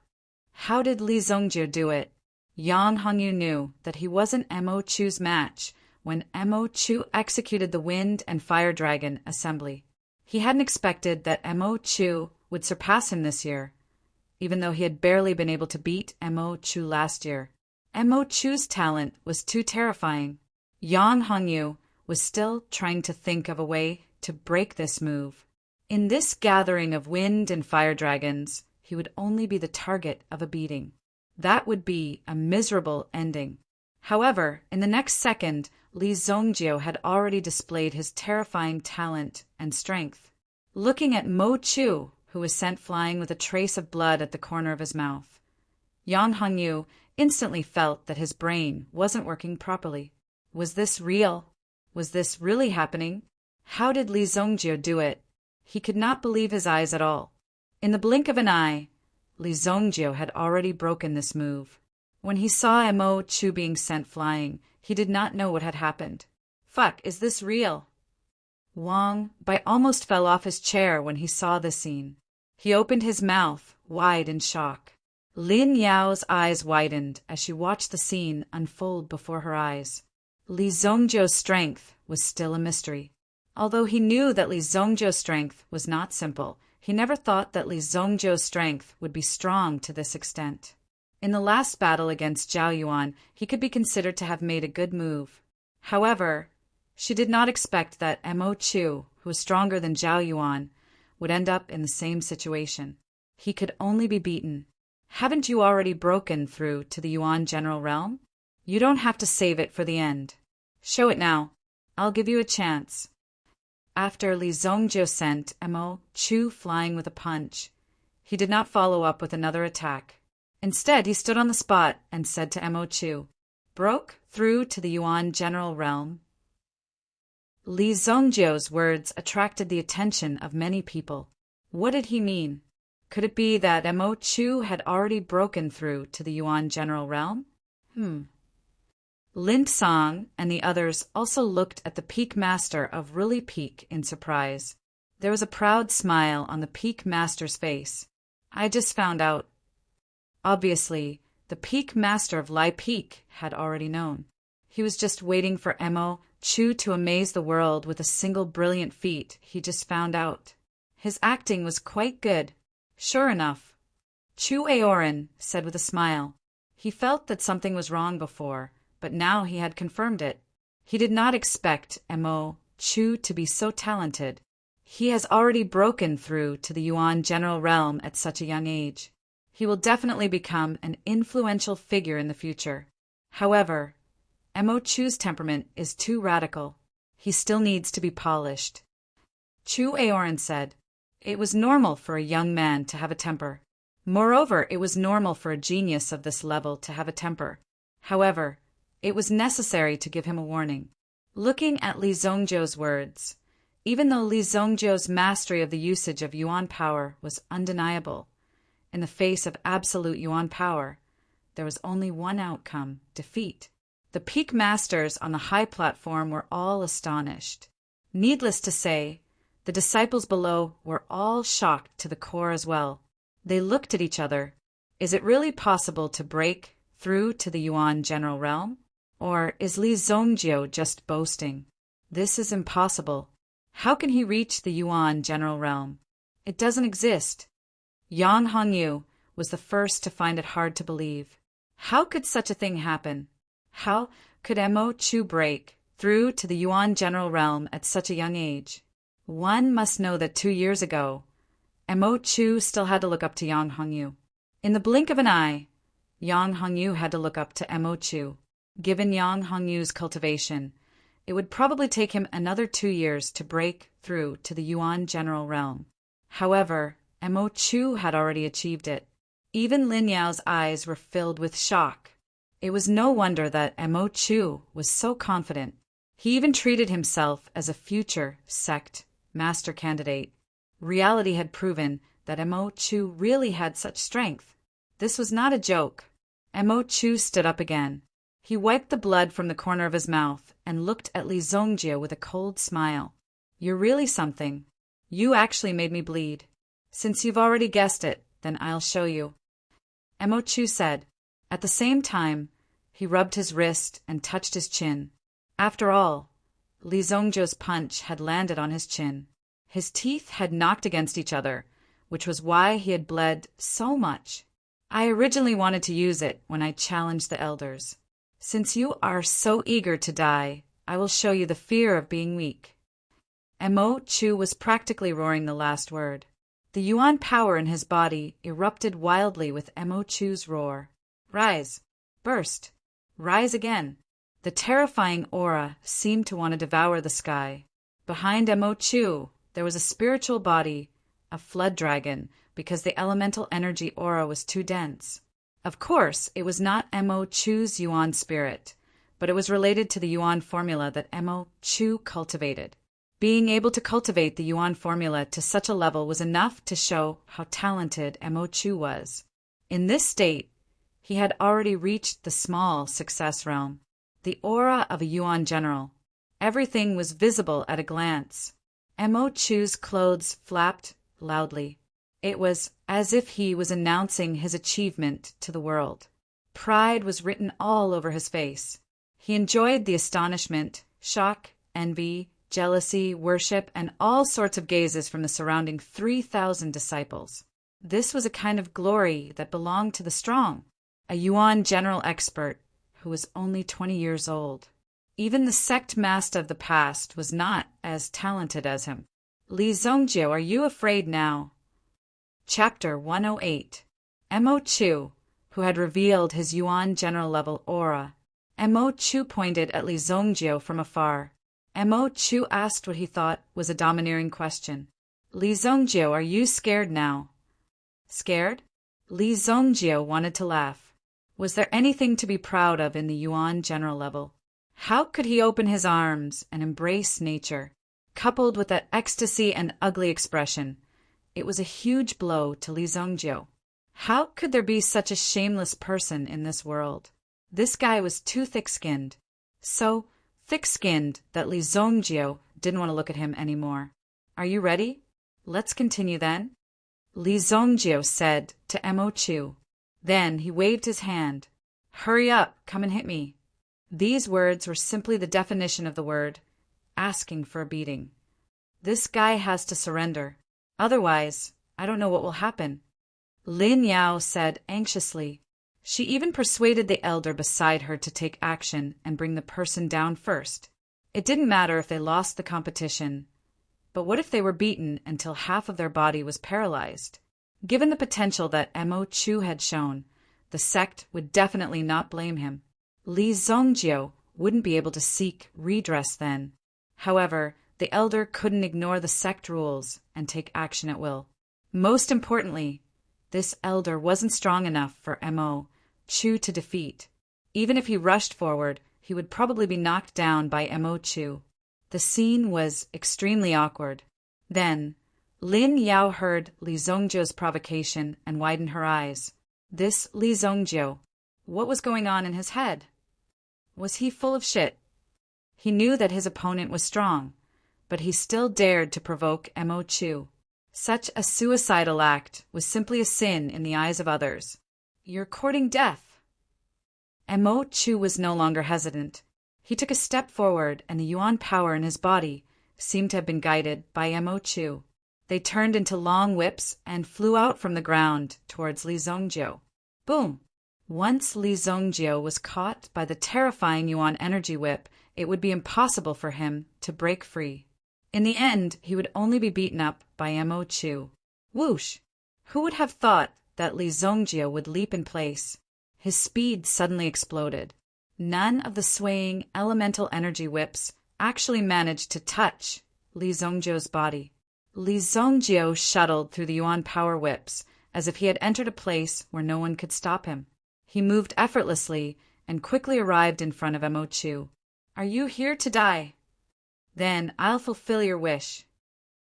How did Li Zongjio do it? Yang Hongyu knew that he wasn't Mo Chu's match when Mo Chu executed the Wind and Fire Dragon assembly. He hadn't expected that Mo Chu would surpass him this year, even though he had barely been able to beat Mo Chu last year. Mo Chu's talent was too terrifying. Yang Hongyu was still trying to think of a way to break this move. In this gathering of Wind and Fire Dragons, he would only be the target of a beating. That would be a miserable ending. However, in the next second, Li Zongjio had already displayed his terrifying talent and strength. Looking at Mo Chu, who was sent flying with a trace of blood at the corner of his mouth, Yang Hongyu instantly felt that his brain wasn't working properly. Was this real? Was this really happening? How did Li Zongjio do it? He could not believe his eyes at all. In the blink of an eye, Li Zongjio had already broken this move. When he saw Mo Chu being sent flying, he did not know what had happened. Fuck, is this real? Wang Bai almost fell off his chair when he saw this scene. He opened his mouth wide in shock. Lin Yao's eyes widened as she watched the scene unfold before her eyes. Li Zongjio's strength was still a mystery. Although he knew that Li Zongjio's strength was not simple, he never thought that Li Zongjio's strength would be strong to this extent. In the last battle against Zhao Yuan, he could be considered to have made a good move. However, she did not expect that Mo Chu, who was stronger than Zhao Yuan, would end up in the same situation. He could only be beaten. Haven't you already broken through to the Yuan general realm? You don't have to save it for the end. Show it now. I'll give you a chance. After Li Zongjio sent Mo Chu flying with a punch, he did not follow up with another attack. Instead, he stood on the spot and said to Mo Chu, "Broke through to the Yuan general realm." Li Zongjio's words attracted the attention of many people. What did he mean? Could it be that Mo Chu had already broken through to the Yuan general realm? Lin Song and the others also looked at the Peak Master of Really Peak in surprise. There was a proud smile on the Peak Master's face. I just found out. Obviously, the Peak Master of Lai Peak had already known. He was just waiting for Mo Chu to amaze the world with a single brilliant feat he just found out. His acting was quite good. Sure enough, Chu Aoran said with a smile. He felt that something was wrong before, but now he had confirmed it. He did not expect Mo Chu to be so talented. He has already broken through to the Yuan general realm at such a young age. He will definitely become an influential figure in the future. However, Mo Chu's temperament is too radical. He still needs to be polished. Chu Aoran said. It was normal for a young man to have a temper. Moreover, it was normal for a genius of this level to have a temper. However, it was necessary to give him a warning. Looking at Li Zongjiu's words, even though Li Zongjiu's mastery of the usage of Yuan power was undeniable, in the face of absolute Yuan power, there was only one outcome: defeat. The peak masters on the high platform were all astonished. Needless to say, the disciples below were all shocked to the core as well. They looked at each other. Is it really possible to break through to the Yuan general realm? Or is Li Zongjiu just boasting? This is impossible. How can he reach the Yuan general realm? It doesn't exist. Yang Hongyu was the first to find it hard to believe. How could such a thing happen? How could Mo Chu break through to the Yuan general realm at such a young age? One must know that 2 years ago, Mo Chu still had to look up to Yang Hongyu. In the blink of an eye, Yang Hongyu had to look up to Mo Chu. Given Yang Hongyu's cultivation, it would probably take him another 2 years to break through to the Yuan general realm. However, Mo Chu had already achieved it. Even Lin Yao's eyes were filled with shock. It was no wonder that Mo Chu was so confident. He even treated himself as a future sect master candidate. Reality had proven that Mo Chu really had such strength. This was not a joke. Mo Chu stood up again. He wiped the blood from the corner of his mouth and looked at Li Zongjiu with a cold smile. You're really something. You actually made me bleed. Since you've already guessed it, then I'll show you. Mo Chu said. At the same time, he rubbed his wrist and touched his chin. After all, Li Zongjiu's punch had landed on his chin. His teeth had knocked against each other, which was why he had bled so much. I originally wanted to use it when I challenged the elders. Since you are so eager to die, I will show you the fear of being weak. Mo Chu was practically roaring the last word. The Yuan power in his body erupted wildly with Mo Chu's roar. Rise. Burst. Rise again. The terrifying aura seemed to want to devour the sky. Behind Mo Chu, there was a spiritual body, a flood dragon, because the elemental energy aura was too dense. Of course, it was not Mo Chu's Yuan spirit, but it was related to the Yuan formula that Mo Chu cultivated. Being able to cultivate the Yuan formula to such a level was enough to show how talented Mo Chu was. In this state, he had already reached the small success realm, the aura of a Yuan general. Everything was visible at a glance. Mo Chu's clothes flapped loudly. It was as if he was announcing his achievement to the world. Pride was written all over his face. He enjoyed the astonishment, shock, envy, jealousy, worship, and all sorts of gazes from the surrounding 3,000 disciples. This was a kind of glory that belonged to the strong, a Yuan general expert who was only 20 years old. Even the sect master of the past was not as talented as him. Li Zongjiu, are you afraid now? Chapter 108. Mo Chu, who had revealed his Yuan general level aura. Mo Chu pointed at Li Zongjiu from afar. Mo Chu asked what he thought was a domineering question. Li Zongjiu, are you scared now? Scared? Li Zongjiu wanted to laugh. Was there anything to be proud of in the Yuan general level? How could he open his arms and embrace nature? Coupled with that ecstasy and ugly expression, it was a huge blow to Li Zongjiu. How could there be such a shameless person in this world? This guy was too thick-skinned. So thick-skinned that Li Zongjiu didn't want to look at him anymore. Are you ready? Let's continue then. Li Zongjiu said to Mo Chu. Then he waved his hand. Hurry up, come and hit me. These words were simply the definition of the word, asking for a beating. This guy has to surrender. Otherwise, I don't know what will happen. Lin Yao said anxiously. She even persuaded the elder beside her to take action and bring the person down first. It didn't matter if they lost the competition, but what if they were beaten until half of their body was paralyzed? Given the potential that Mo Chu had shown, the sect would definitely not blame him. Li Zongjiu wouldn't be able to seek redress then. However, the elder couldn't ignore the sect rules and take action at will. Most importantly, this elder wasn't strong enough for Mo Chu to defeat. Even if he rushed forward, he would probably be knocked down by Mo Chu. The scene was extremely awkward. Then, Lin Yao heard Li Zongjiu's provocation and widened her eyes. This Li Zongjiu, what was going on in his head? Was he full of shit? He knew that his opponent was strong, but he still dared to provoke Mo Chu. Such a suicidal act was simply a sin in the eyes of others. You're courting death. Mo Chu was no longer hesitant. He took a step forward, and the yuan power in his body seemed to have been guided by Mo Chu. They turned into long whips and flew out from the ground towards Li Zongjiu. Boom! Once Li Zongjiu was caught by the terrifying yuan energy whip, it would be impossible for him to break free. In the end, he would only be beaten up by Mo Chu. Whoosh! Who would have thought that Li Zongjiu would leap in place? His speed suddenly exploded. None of the swaying elemental energy whips actually managed to touch Li Zongjiu's body. Li Zongjiu shuttled through the yuan power whips as if he had entered a place where no one could stop him. He moved effortlessly and quickly arrived in front of Mo Chu. Are you here to die? Then I'll fulfill your wish.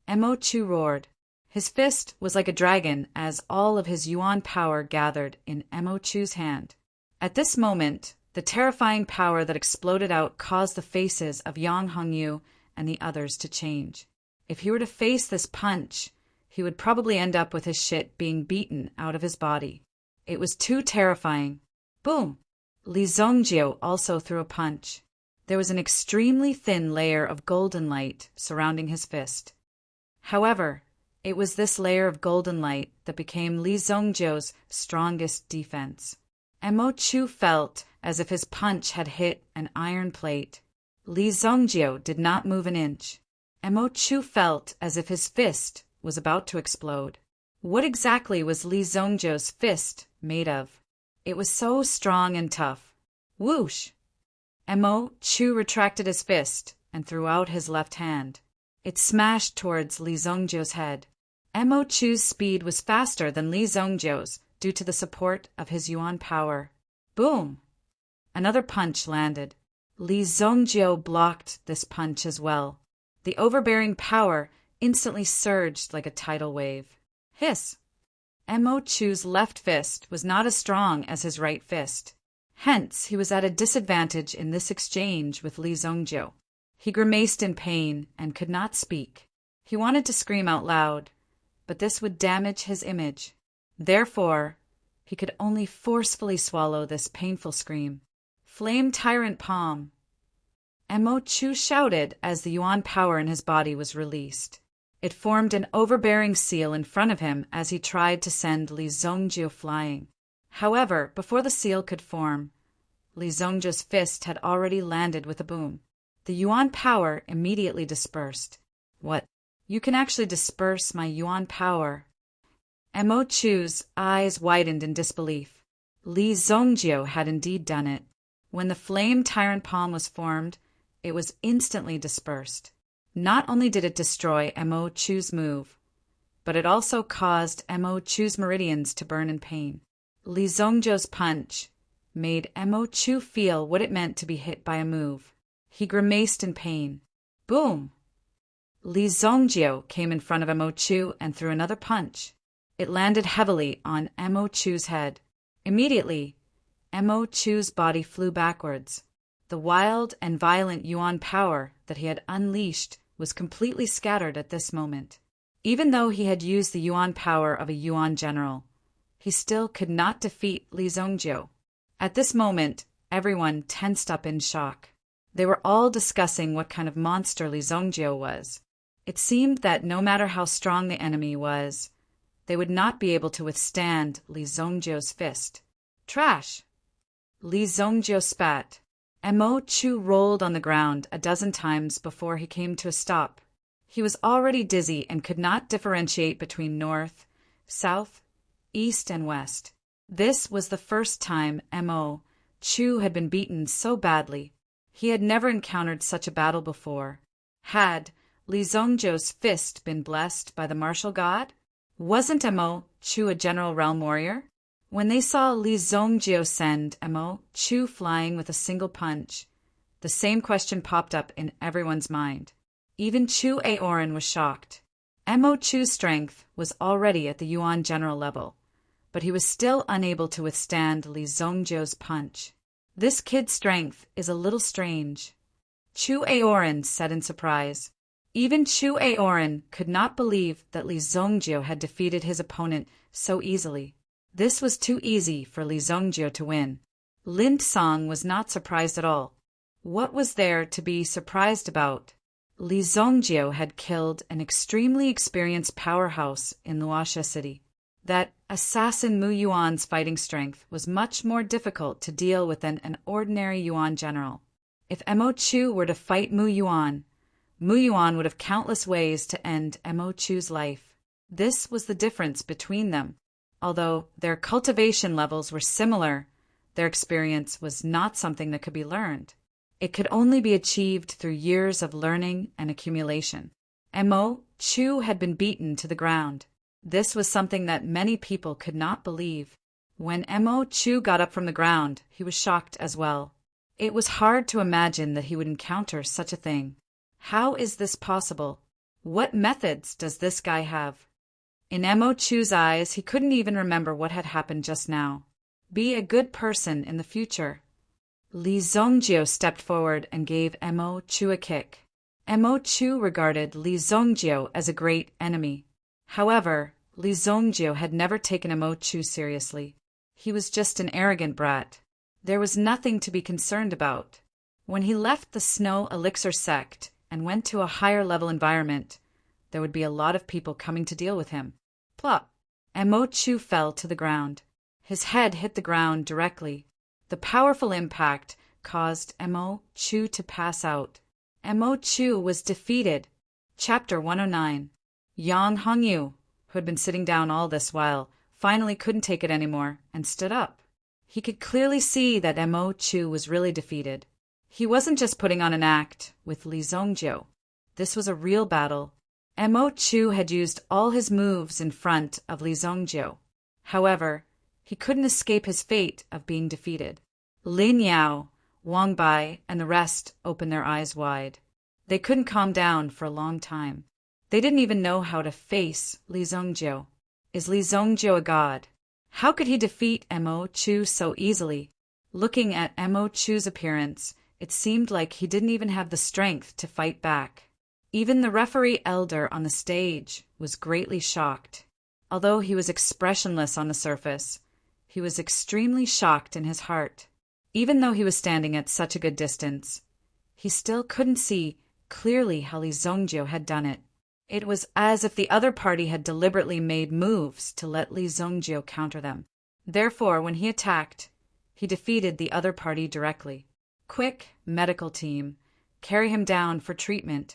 Mo Chu roared. His fist was like a dragon as all of his yuan power gathered in Mo Chu's hand. At this moment, the terrifying power that exploded out caused the faces of Yang Hongyu and the others to change. If he were to face this punch, he would probably end up with his shit being beaten out of his body. It was too terrifying. Boom! Li Zongjiu also threw a punch. There was an extremely thin layer of golden light surrounding his fist. However, it was this layer of golden light that became Li Zongjiu's strongest defense. Mo Chu felt as if his punch had hit an iron plate. Li Zongjiu did not move an inch. Mo Chu felt as if his fist was about to explode. What exactly was Li Zongjiu's fist made of? It was so strong and tough. Whoosh! Mo Chu retracted his fist and threw out his left hand. It smashed towards Li Zongjiu's head. Mo Chu's speed was faster than Li Zongjiu's due to the support of his yuan power. Boom! Another punch landed. Li Zongjiu blocked this punch as well. The overbearing power instantly surged like a tidal wave. Hiss! Mo Chu's left fist was not as strong as his right fist. Hence, he was at a disadvantage in this exchange with Li Zongjiu. He grimaced in pain and could not speak. He wanted to scream out loud, but this would damage his image. Therefore, he could only forcefully swallow this painful scream. Flame Tyrant Palm! Mo Chu shouted as the yuan power in his body was released. It formed an overbearing seal in front of him as he tried to send Li Zongjiu flying. However, before the seal could form, Li Zongjiu's fist had already landed with a boom. The yuan power immediately dispersed. What? You can actually disperse my yuan power? Mo Chu's eyes widened in disbelief. Li Zongjiu had indeed done it. When the Flame Tyrant Palm was formed, it was instantly dispersed. Not only did it destroy Mo Chu's move, but it also caused Mo Chu's meridians to burn in pain. Li Zongjiu's punch made Mo Chu feel what it meant to be hit by a move. He grimaced in pain. Boom! Li Zongjiu came in front of Mo Chu and threw another punch. It landed heavily on Mo Chu's head. Immediately, Mo Chu's body flew backwards. The wild and violent yuan power that he had unleashed was completely scattered at this moment. Even though he had used the yuan power of a yuan general, he still could not defeat Li Zongjiu. At this moment, everyone tensed up in shock. They were all discussing what kind of monster Li Zongjiu was. It seemed that no matter how strong the enemy was, they would not be able to withstand Li Zongjiu's fist. Trash! Li Zongjiu spat. Mo Chu rolled on the ground a dozen times before he came to a stop. He was already dizzy and could not differentiate between north, south, east, and west. This was the first time Mo Chu had been beaten so badly. He had never encountered such a battle before. Had Li Zongjiu's fist been blessed by the martial god? Wasn't Mo Chu a general realm warrior? When they saw Li Zongjiu send Mo Chu flying with a single punch, the same question popped up in everyone's mind. Even Chu Aoran was shocked. Mo Chu's strength was already at the Yuan general level, but he was still unable to withstand Li Zongjiu's punch. This kid's strength is a little strange, Chu Aoran said in surprise. Even Chu Aoran could not believe that Li Zongjiu had defeated his opponent so easily. This was too easy for Li Zongjiu to win. Lin Song was not surprised at all. What was there to be surprised about? Li Zongjiu had killed an extremely experienced powerhouse in Luoxia City. That assassin Mu Yuan's fighting strength was much more difficult to deal with than an ordinary Yuan general. If Mo Chu were to fight Mu Yuan would have countless ways to end Mo Chu's life. This was the difference between them. Although their cultivation levels were similar, their experience was not something that could be learned. It could only be achieved through years of learning and accumulation. Mo Chu had been beaten to the ground. This was something that many people could not believe. When Mo Chu got up from the ground, he was shocked as well. It was hard to imagine that he would encounter such a thing. How is this possible? What methods does this guy have? In Mo Chu's eyes, he couldn't even remember what had happened just now. Be a good person in the future. Li Zongjiu stepped forward and gave Mo Chu a kick. Mo Chu regarded Li Zongjiu as a great enemy. However, Li Zongjiu had never taken Mo Chu seriously. He was just an arrogant brat. There was nothing to be concerned about. When he left the Snow Elixir sect and went to a higher-level environment, there would be a lot of people coming to deal with him. Plop! Mo Chu fell to the ground. His head hit the ground directly. The powerful impact caused Mo Chu to pass out. Mo Chu was defeated. Chapter 109. Yang Hongyu, who had been sitting down all this while, finally couldn't take it anymore and stood up. He could clearly see that Mo Chu was really defeated. He wasn't just putting on an act with Li Zongjiu. This was a real battle. Mo Chu had used all his moves in front of Li Zongjiu. However, he couldn't escape his fate of being defeated. Lin Yao, Wang Bai, and the rest opened their eyes wide. They couldn't calm down for a long time. They didn't even know how to face Li Zongjiu. Is Li Zongjiu a god? How could he defeat Mo Chu so easily? Looking at Mo Chu's appearance, it seemed like he didn't even have the strength to fight back. Even the referee elder on the stage was greatly shocked. Although he was expressionless on the surface, he was extremely shocked in his heart. Even though he was standing at such a good distance, he still couldn't see clearly how Li Zongjiu had done it. It was as if the other party had deliberately made moves to let Li Zongjiu counter them. Therefore, when he attacked, he defeated the other party directly. Quick, medical team, carry him down for treatment.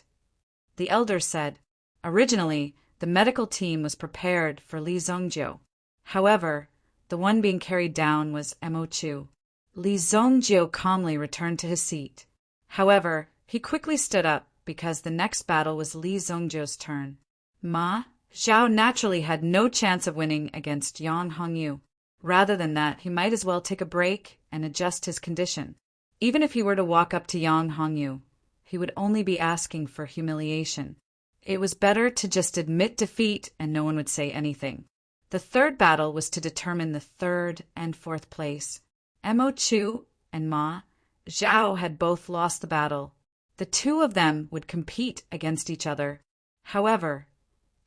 The elder said. Originally, the medical team was prepared for Li Zongjiu. However, the one being carried down was Mo Chu. Li Zongjiu calmly returned to his seat. However, he quickly stood up because the next battle was Li Zongjiu's turn. Ma Zhao naturally had no chance of winning against Yang Hongyu. Rather than that, he might as well take a break and adjust his condition. Even if he were to walk up to Yang Hongyu, he would only be asking for humiliation. It was better to just admit defeat and no one would say anything. The third battle was to determine the third and fourth place. Mo Chu and Ma Zhao had both lost the battle. The two of them would compete against each other. However,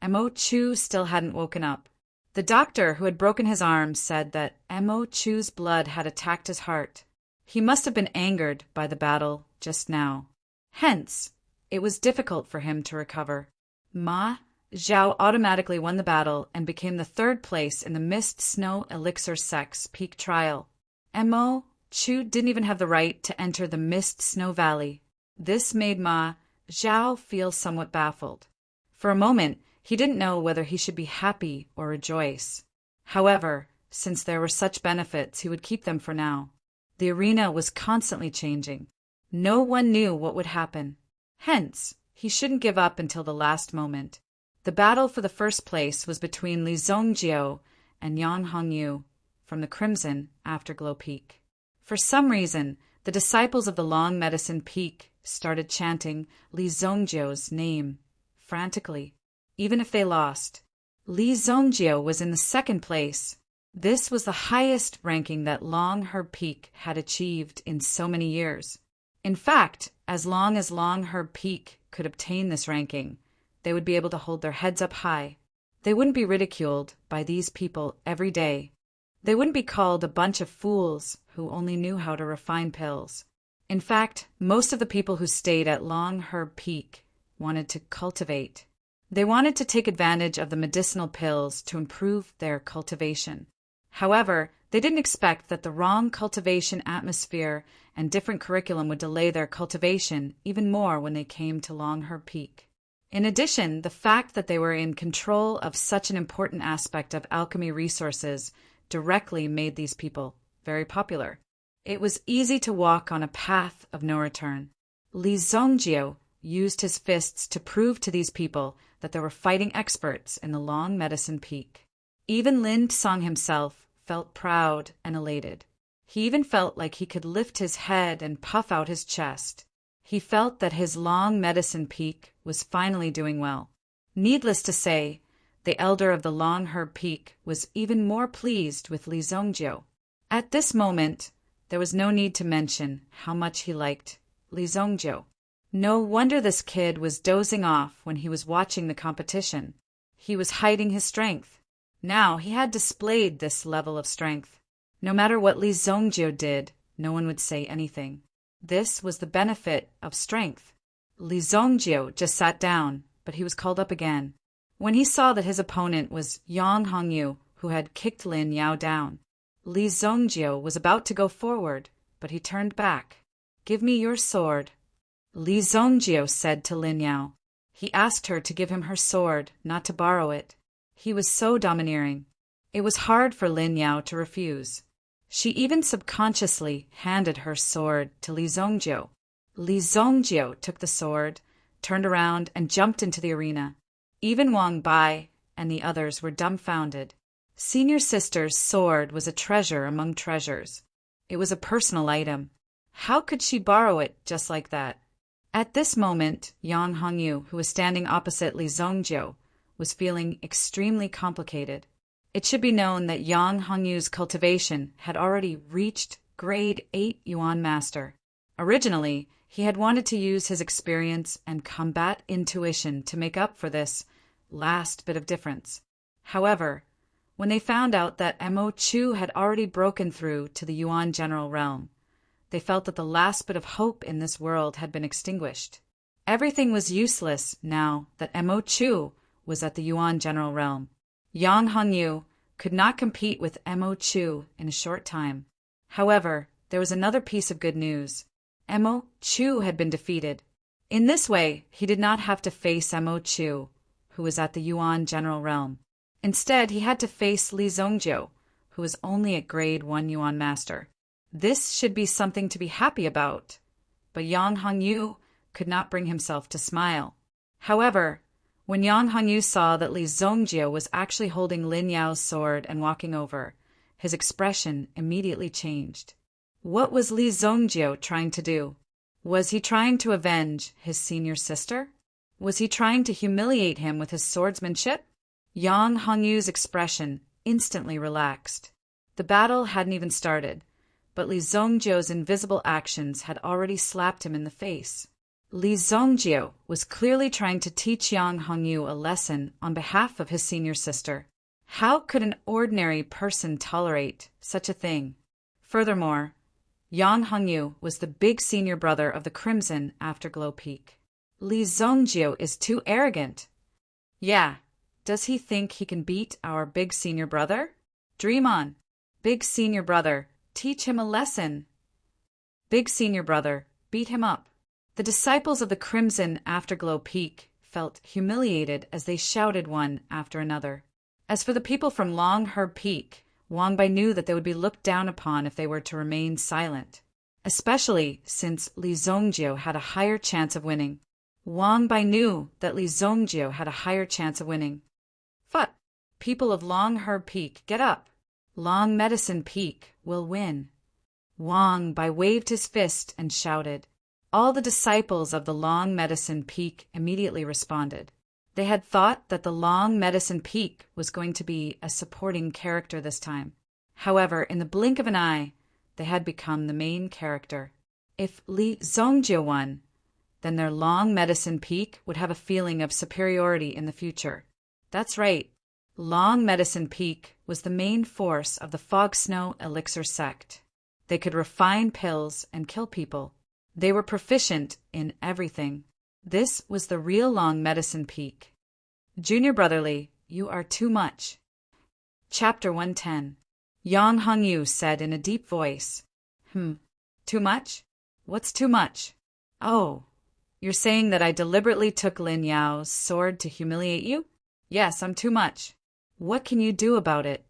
Mo Chu still hadn't woken up. The doctor who had broken his arm said that Mo Chu's blood had attacked his heart. He must have been angered by the battle just now. Hence, it was difficult for him to recover. Ma Zhao automatically won the battle and became the third place in the Mist Snow Elixir Sect's peak trial. Mo Chu didn't even have the right to enter the Mist Snow Valley. This made Ma Zhao feel somewhat baffled. For a moment, he didn't know whether he should be happy or rejoice. However, since there were such benefits, he would keep them for now. The arena was constantly changing. No one knew what would happen. Hence, He shouldn't give up until the last moment. The battle for the first place was between Li Zhongjie and Yang Hongyu from the Crimson Afterglow Peak. For some reason, the disciples of the Long Medicine Peak started chanting Li Zhongjie's name frantically, even if they lost. Li Zhongjie was in the second place. This was the highest ranking that Long Peak had achieved in so many years. In fact, as Long Peak could obtain this ranking, they would be able to hold their heads up high. They wouldn't be ridiculed by these people every day. They wouldn't be called a bunch of fools who only knew how to refine pills. In fact, most of the people who stayed at Long Peak wanted to cultivate. They wanted to take advantage of the medicinal pills to improve their cultivation. However, they didn't expect that the wrong cultivation atmosphere and different curriculum would delay their cultivation even more when they came to Long Peak. In addition, the fact that they were in control of such an important aspect of alchemy resources directly made these people very popular. It was easy to walk on a path of no return. Li Zhongjie used his fists to prove to these people that there were fighting experts in the Long Medicine Peak. Even Lin Song himself felt proud and elated. He even felt like he could lift his head and puff out his chest. He felt that his Long Medicine Peak was finally doing well. Needless to say, the elder of the Long Peak was even more pleased with Li Zhongjie. At this moment, there was no need to mention how much he liked Li Zhongjie. No wonder this kid was dozing off when he was watching the competition. He was hiding his strength. Now he had displayed this level of strength. No matter what Li Zhongjie did, no one would say anything. This was the benefit of strength. Li Zhongjie just sat down, but he was called up again. When he saw that his opponent was Yang Hongyu, who had kicked Lin Yao down, Li Zhongjie was about to go forward, but he turned back. "Give me your sword," Li Zhongjie said to Lin Yao. He asked her to give him her sword, not to borrow it. He was so domineering. It was hard for Lin Yao to refuse. She even subconsciously handed her sword to Li Zhongjie. Li Zhongjie took the sword, turned around, and jumped into the arena. Even Wang Bai and the others were dumbfounded. Senior Sister's sword was a treasure among treasures. It was a personal item. How could she borrow it just like that? At this moment, Yang Hongyu, who was standing opposite Li Zhongjie, was feeling extremely complicated. It should be known that Yang Hongyu's cultivation had already reached grade 8 Yuan Master. Originally, he had wanted to use his experience and combat intuition to make up for this last bit of difference. However, when they found out that Mo Chu had already broken through to the Yuan General Realm, they felt that the last bit of hope in this world had been extinguished. Everything was useless now that Mo Chu was at the Yuan General Realm. Yang Hongyu could not compete with Mo Chu in a short time. However, there was another piece of good news. Mo Chu had been defeated. In this way, he did not have to face Mo Chu, who was at the Yuan General Realm. Instead, he had to face Li Zhongjie, who was only at grade 1 Yuan Master. This should be something to be happy about, but Yang Hongyu could not bring himself to smile. However, when Yang Hongyu saw that Li Zhongjie was actually holding Lin Yao's sword and walking over, his expression immediately changed. What was Li Zhongjie trying to do? Was he trying to avenge his senior sister? Was he trying to humiliate him with his swordsmanship? Yang Hongyu's expression instantly relaxed. The battle hadn't even started, but Li Zhongjie's invisible actions had already slapped him in the face. Li Zhongjie was clearly trying to teach Yang Hongyu a lesson on behalf of his senior sister. How could an ordinary person tolerate such a thing? Furthermore, Yang Hongyu was the big senior brother of the Crimson Afterglow Peak. Li Zhongjie is too arrogant. Yeah, does he think he can beat our big senior brother? Dream on. Big senior brother, teach him a lesson. Big senior brother, beat him up. The disciples of the Crimson Afterglow Peak felt humiliated as they shouted one after another. As for the people from Long Peak, Wang Bai knew that they would be looked down upon if they were to remain silent, especially since Li Zhongjie had a higher chance of winning. Wang Bai knew that Li Zongjio had a higher chance of winning. But people of Long Herb Peak, get up. Long Medicine Peak will win. Wang Bai waved his fist and shouted. All the disciples of the Long Medicine Peak immediately responded. They had thought that the Long Medicine Peak was going to be a supporting character this time. However, in the blink of an eye, they had become the main character. If Li Zongjio won, then their Long Medicine Peak would have a feeling of superiority in the future. That's right. Long Medicine Peak was the main force of the Fog Snow Elixir sect. They could refine pills and kill people. They were proficient in everything. This was the real Long Medicine Peak. Junior Brotherly, you are too much. Chapter 110. Yang Hongyu said in a deep voice. Too much? What's too much? Oh, you're saying that I deliberately took Lin Yao's sword to humiliate you? Yes, I'm too much. What can you do about it?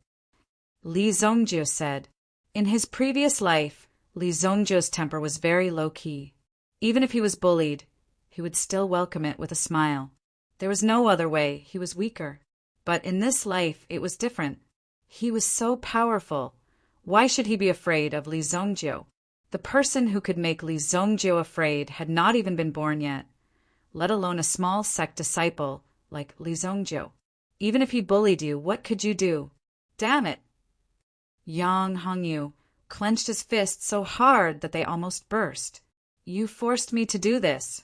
Li Zongjio said. In his previous life, Li Zongjio's temper was very low-key. Even if he was bullied, he would still welcome it with a smile. There was no other way, he was weaker. But in this life, it was different. He was so powerful. Why should he be afraid of Li Zongjio? The person who could make Li Zongjio afraid had not even been born yet, let alone a small sect disciple like Li Zongjio. Even if he bullied you, what could you do? Damn it! Yang Hongyu clenched his fists so hard that they almost burst. You forced me to do this.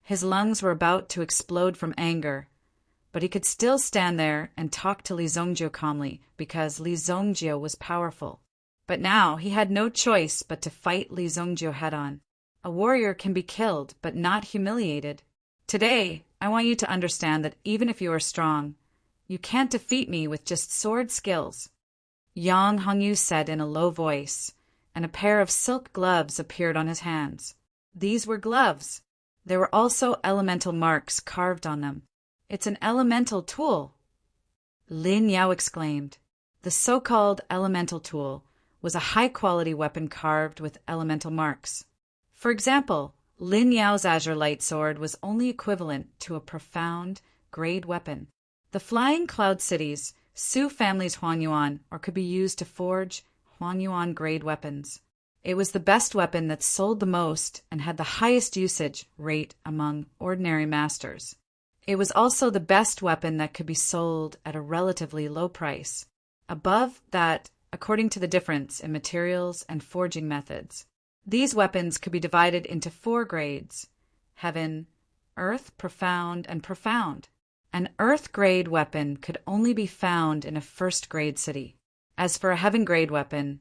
His lungs were about to explode from anger, but he could still stand there and talk to Li Zongjio calmly because Li Zongjio was powerful. But now he had no choice but to fight Li Zongjio head-on. A warrior can be killed, but not humiliated. Today, I want you to understand that even if you are strong, you can't defeat me with just sword skills. Yang Hongyu said in a low voice, and a pair of silk gloves appeared on his hands. These were gloves. There were also elemental marks carved on them. It's an elemental tool. Lin Yao exclaimed. The so-called elemental tool was a high-quality weapon carved with elemental marks. For example, Lin Yao's azure light sword was only equivalent to a profound, grade weapon. The Flying Cloud City's Su family's Huangyuan or could be used to forge Huangyuan grade weapons. It was the best weapon that sold the most and had the highest usage rate among ordinary masters. It was also the best weapon that could be sold at a relatively low price, above that according to the difference in materials and forging methods. These weapons could be divided into 4 grades: Heaven, Earth, Profound, and Profound. An Earth-grade weapon could only be found in a first-grade city. As for a Heaven-grade weapon,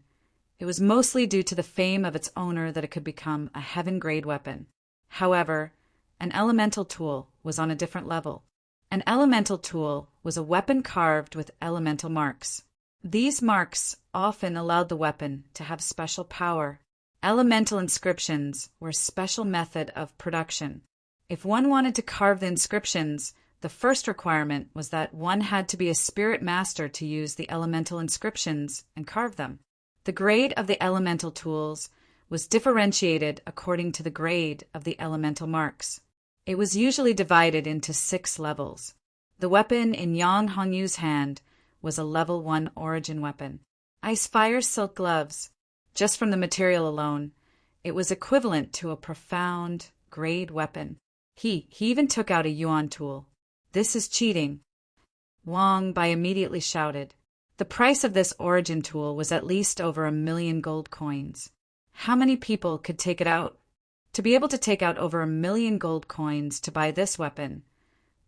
it was mostly due to the fame of its owner that it could become a Heaven-grade weapon. However, an elemental tool was on a different level. An elemental tool was a weapon carved with elemental marks. These marks often allowed the weapon to have special power. Elemental inscriptions were a special method of production. If one wanted to carve the inscriptions, the first requirement was that one had to be a spirit master to use the elemental inscriptions and carve them. The grade of the elemental tools was differentiated according to the grade of the elemental marks. It was usually divided into 6 levels. The weapon in Yang Hongyu's hand was a level 1 origin weapon. Ice Fire Silk Gloves. Just from the material alone, it was equivalent to a profound grade weapon. He even took out a Yuan tool. This is cheating. Wang Bai immediately shouted. The price of this origin tool was at least over 1 million gold coins. How many people could take it out? To be able to take out over 1 million gold coins to buy this weapon,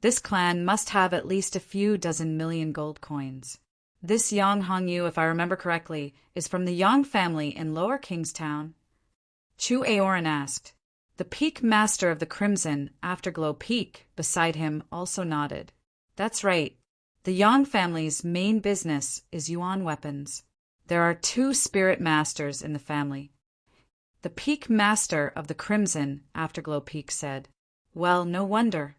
this clan must have at least a few dozen million gold coins. This Yang Hongyu, if I remember correctly, is from the Yang family in Lower Kingstown. Chu Aoran asked. The Peak Master of the Crimson Afterglow Peak beside him also nodded. That's right. The Yang family's main business is Yuan weapons. There are 2 spirit masters in the family. The Peak Master of the Crimson Afterglow Peak said. Well, no wonder.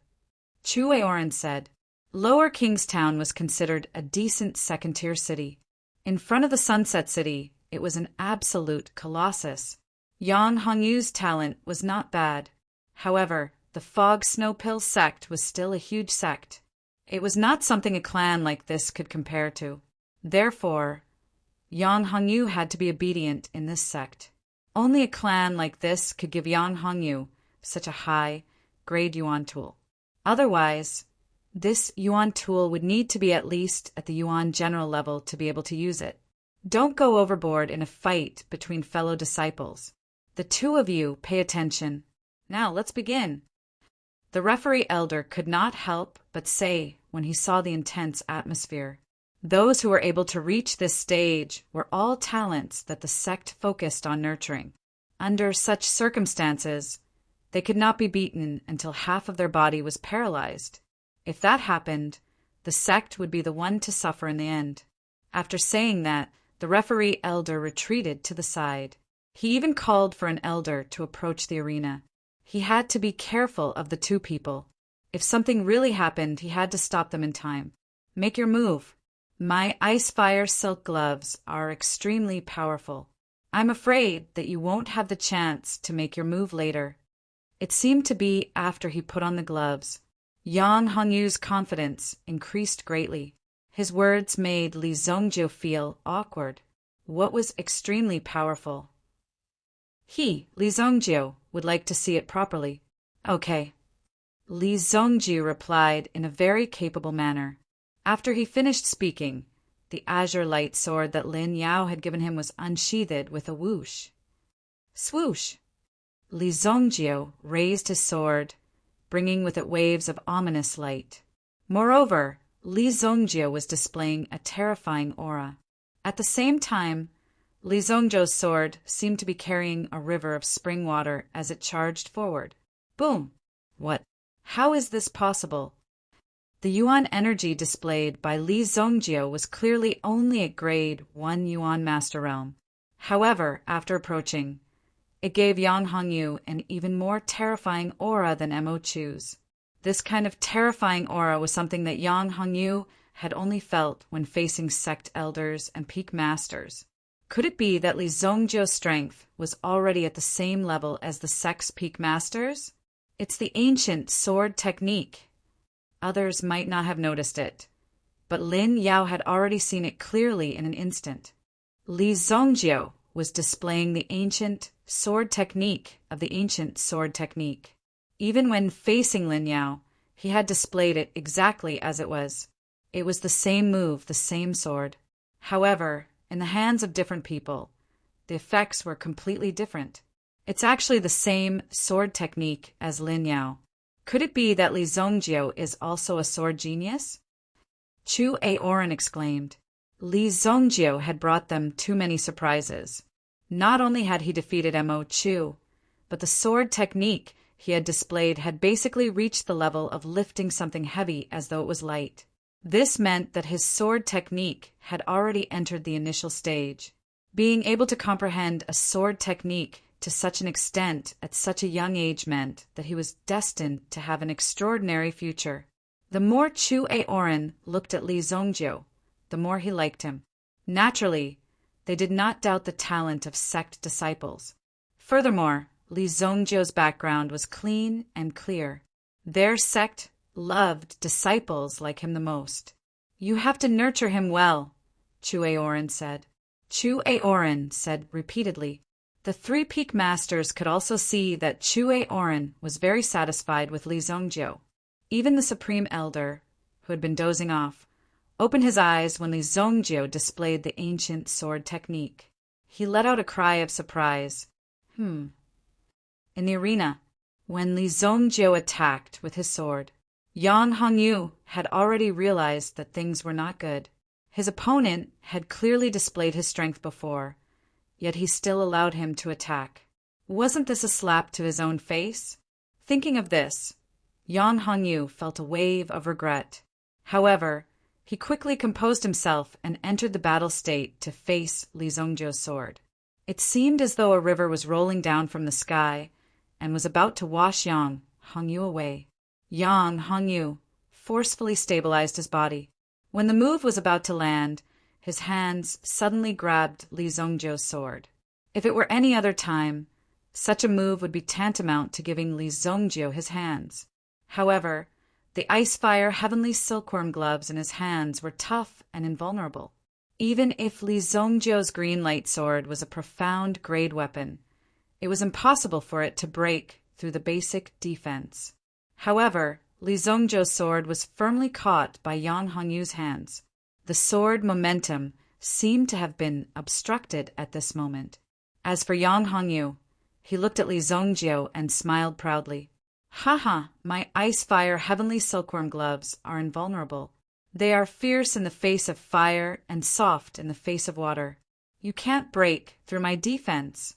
Chu Aoran said. Lower Kingstown was considered a decent second-tier city. In front of the Sunset City, it was an absolute colossus. Yang Hongyu's talent was not bad. However, the Fog Snowpill sect was still a huge sect. It was not something a clan like this could compare to. Therefore, Yang Hongyu had to be obedient in this sect. Only a clan like this could give Yang Hongyu such a high-grade yuan tool. Otherwise, this yuan tool would need to be at least at the yuan general level to be able to use it. Don't go overboard in a fight between fellow disciples. The two of you pay attention. Now let's begin. The referee elder could not help but say when he saw the intense atmosphere. Those who were able to reach this stage were all talents that the sect focused on nurturing. Under such circumstances, they could not be beaten until half of their body was paralyzed. If that happened, the sect would be the one to suffer in the end. After saying that, the referee elder retreated to the side. He even called for an elder to approach the arena. He had to be careful of the two people. If something really happened, he had to stop them in time. Make your move. My ice fire silk gloves are extremely powerful. I'm afraid that you won't have the chance to make your move later. It seemed to be after he put on the gloves. Yang Hongyu's confidence increased greatly. His words made Li Zongjiu feel awkward. What was extremely powerful? He, Li Zongjiu, would like to see it properly. Okay. Li Zongjiu replied in a very capable manner. After he finished speaking, the azure light sword that Lin Yao had given him was unsheathed with a whoosh. Swoosh! Li Zongjiu raised his sword, bringing with it waves of ominous light. Moreover, Li Zongjiu was displaying a terrifying aura. At the same time, Li Zongjiu's sword seemed to be carrying a river of spring water as it charged forward. Boom! What? How is this possible? The yuan energy displayed by Li Zongjiu was clearly only at grade 1 yuan master realm. However, after approaching, it gave Yang Hongyu an even more terrifying aura than Mo Chu's. This kind of terrifying aura was something that Yang Hongyu had only felt when facing sect elders and peak masters. Could it be that Li Zongjiu's strength was already at the same level as the sect's peak masters? It's the ancient sword technique. Others might not have noticed it, but Lin Yao had already seen it clearly in an instant. Li Zongjiu was displaying the ancient sword technique of the ancient sword technique. Even when facing Lin Yao, he had displayed it exactly as it was. It was the same move, the same sword. However, in the hands of different people, the effects were completely different. It's actually the same sword technique as Lin Yao. Could it be that Li Zongjiu is also a sword genius? Chu Aoran exclaimed. Li Zongjiu had brought them too many surprises. Not only had he defeated Mo Chu, but the sword technique he had displayed had basically reached the level of lifting something heavy as though it was light. This meant that his sword technique had already entered the initial stage. Being able to comprehend a sword technique to such an extent at such a young age meant that he was destined to have an extraordinary future. The more Chu Aoran looked at Li Zongjiu, the more he liked him. Naturally, they did not doubt the talent of sect disciples. Furthermore, Li Zongjiu's background was clean and clear. Their sect loved disciples like him the most. You have to nurture him well, Chu Aoran said. Chu Aoran said repeatedly. The three peak masters could also see that Chu Aoran was very satisfied with Li Zongjiu. Even the supreme elder, who had been dozing off, opened his eyes when Li Zongjiu displayed the ancient sword technique. He let out a cry of surprise. In the arena, when Li Zongjiu attacked with his sword, Yang Hongyu had already realized that things were not good. His opponent had clearly displayed his strength before, yet he still allowed him to attack. Wasn't this a slap to his own face? Thinking of this, Yang Hongyu felt a wave of regret. However, he quickly composed himself and entered the battle state to face Li Zongjiu's sword. It seemed as though a river was rolling down from the sky and was about to wash Yang Hongyu away. Yang Hongyu forcefully stabilized his body. When the move was about to land, his hands suddenly grabbed Li Zongjiu's sword. If it were any other time, Such a move would be tantamount to giving Li Zongjio his hands. However, the ice-fire heavenly silkworm gloves in his hands were tough and invulnerable. Even if Li Zongjio's green light sword was a profound grade weapon, it was impossible for it to break through the basic defense. However, Li Zongjio's sword was firmly caught by Yang Hongyu's hands. The sword momentum seemed to have been obstructed at this moment. As for Yang Hongyu, he looked at Li Zongjio and smiled proudly. "Haha, my ice-fire heavenly silkworm gloves are invulnerable. They are fierce in the face of fire and soft in the face of water. You can't break through my defense."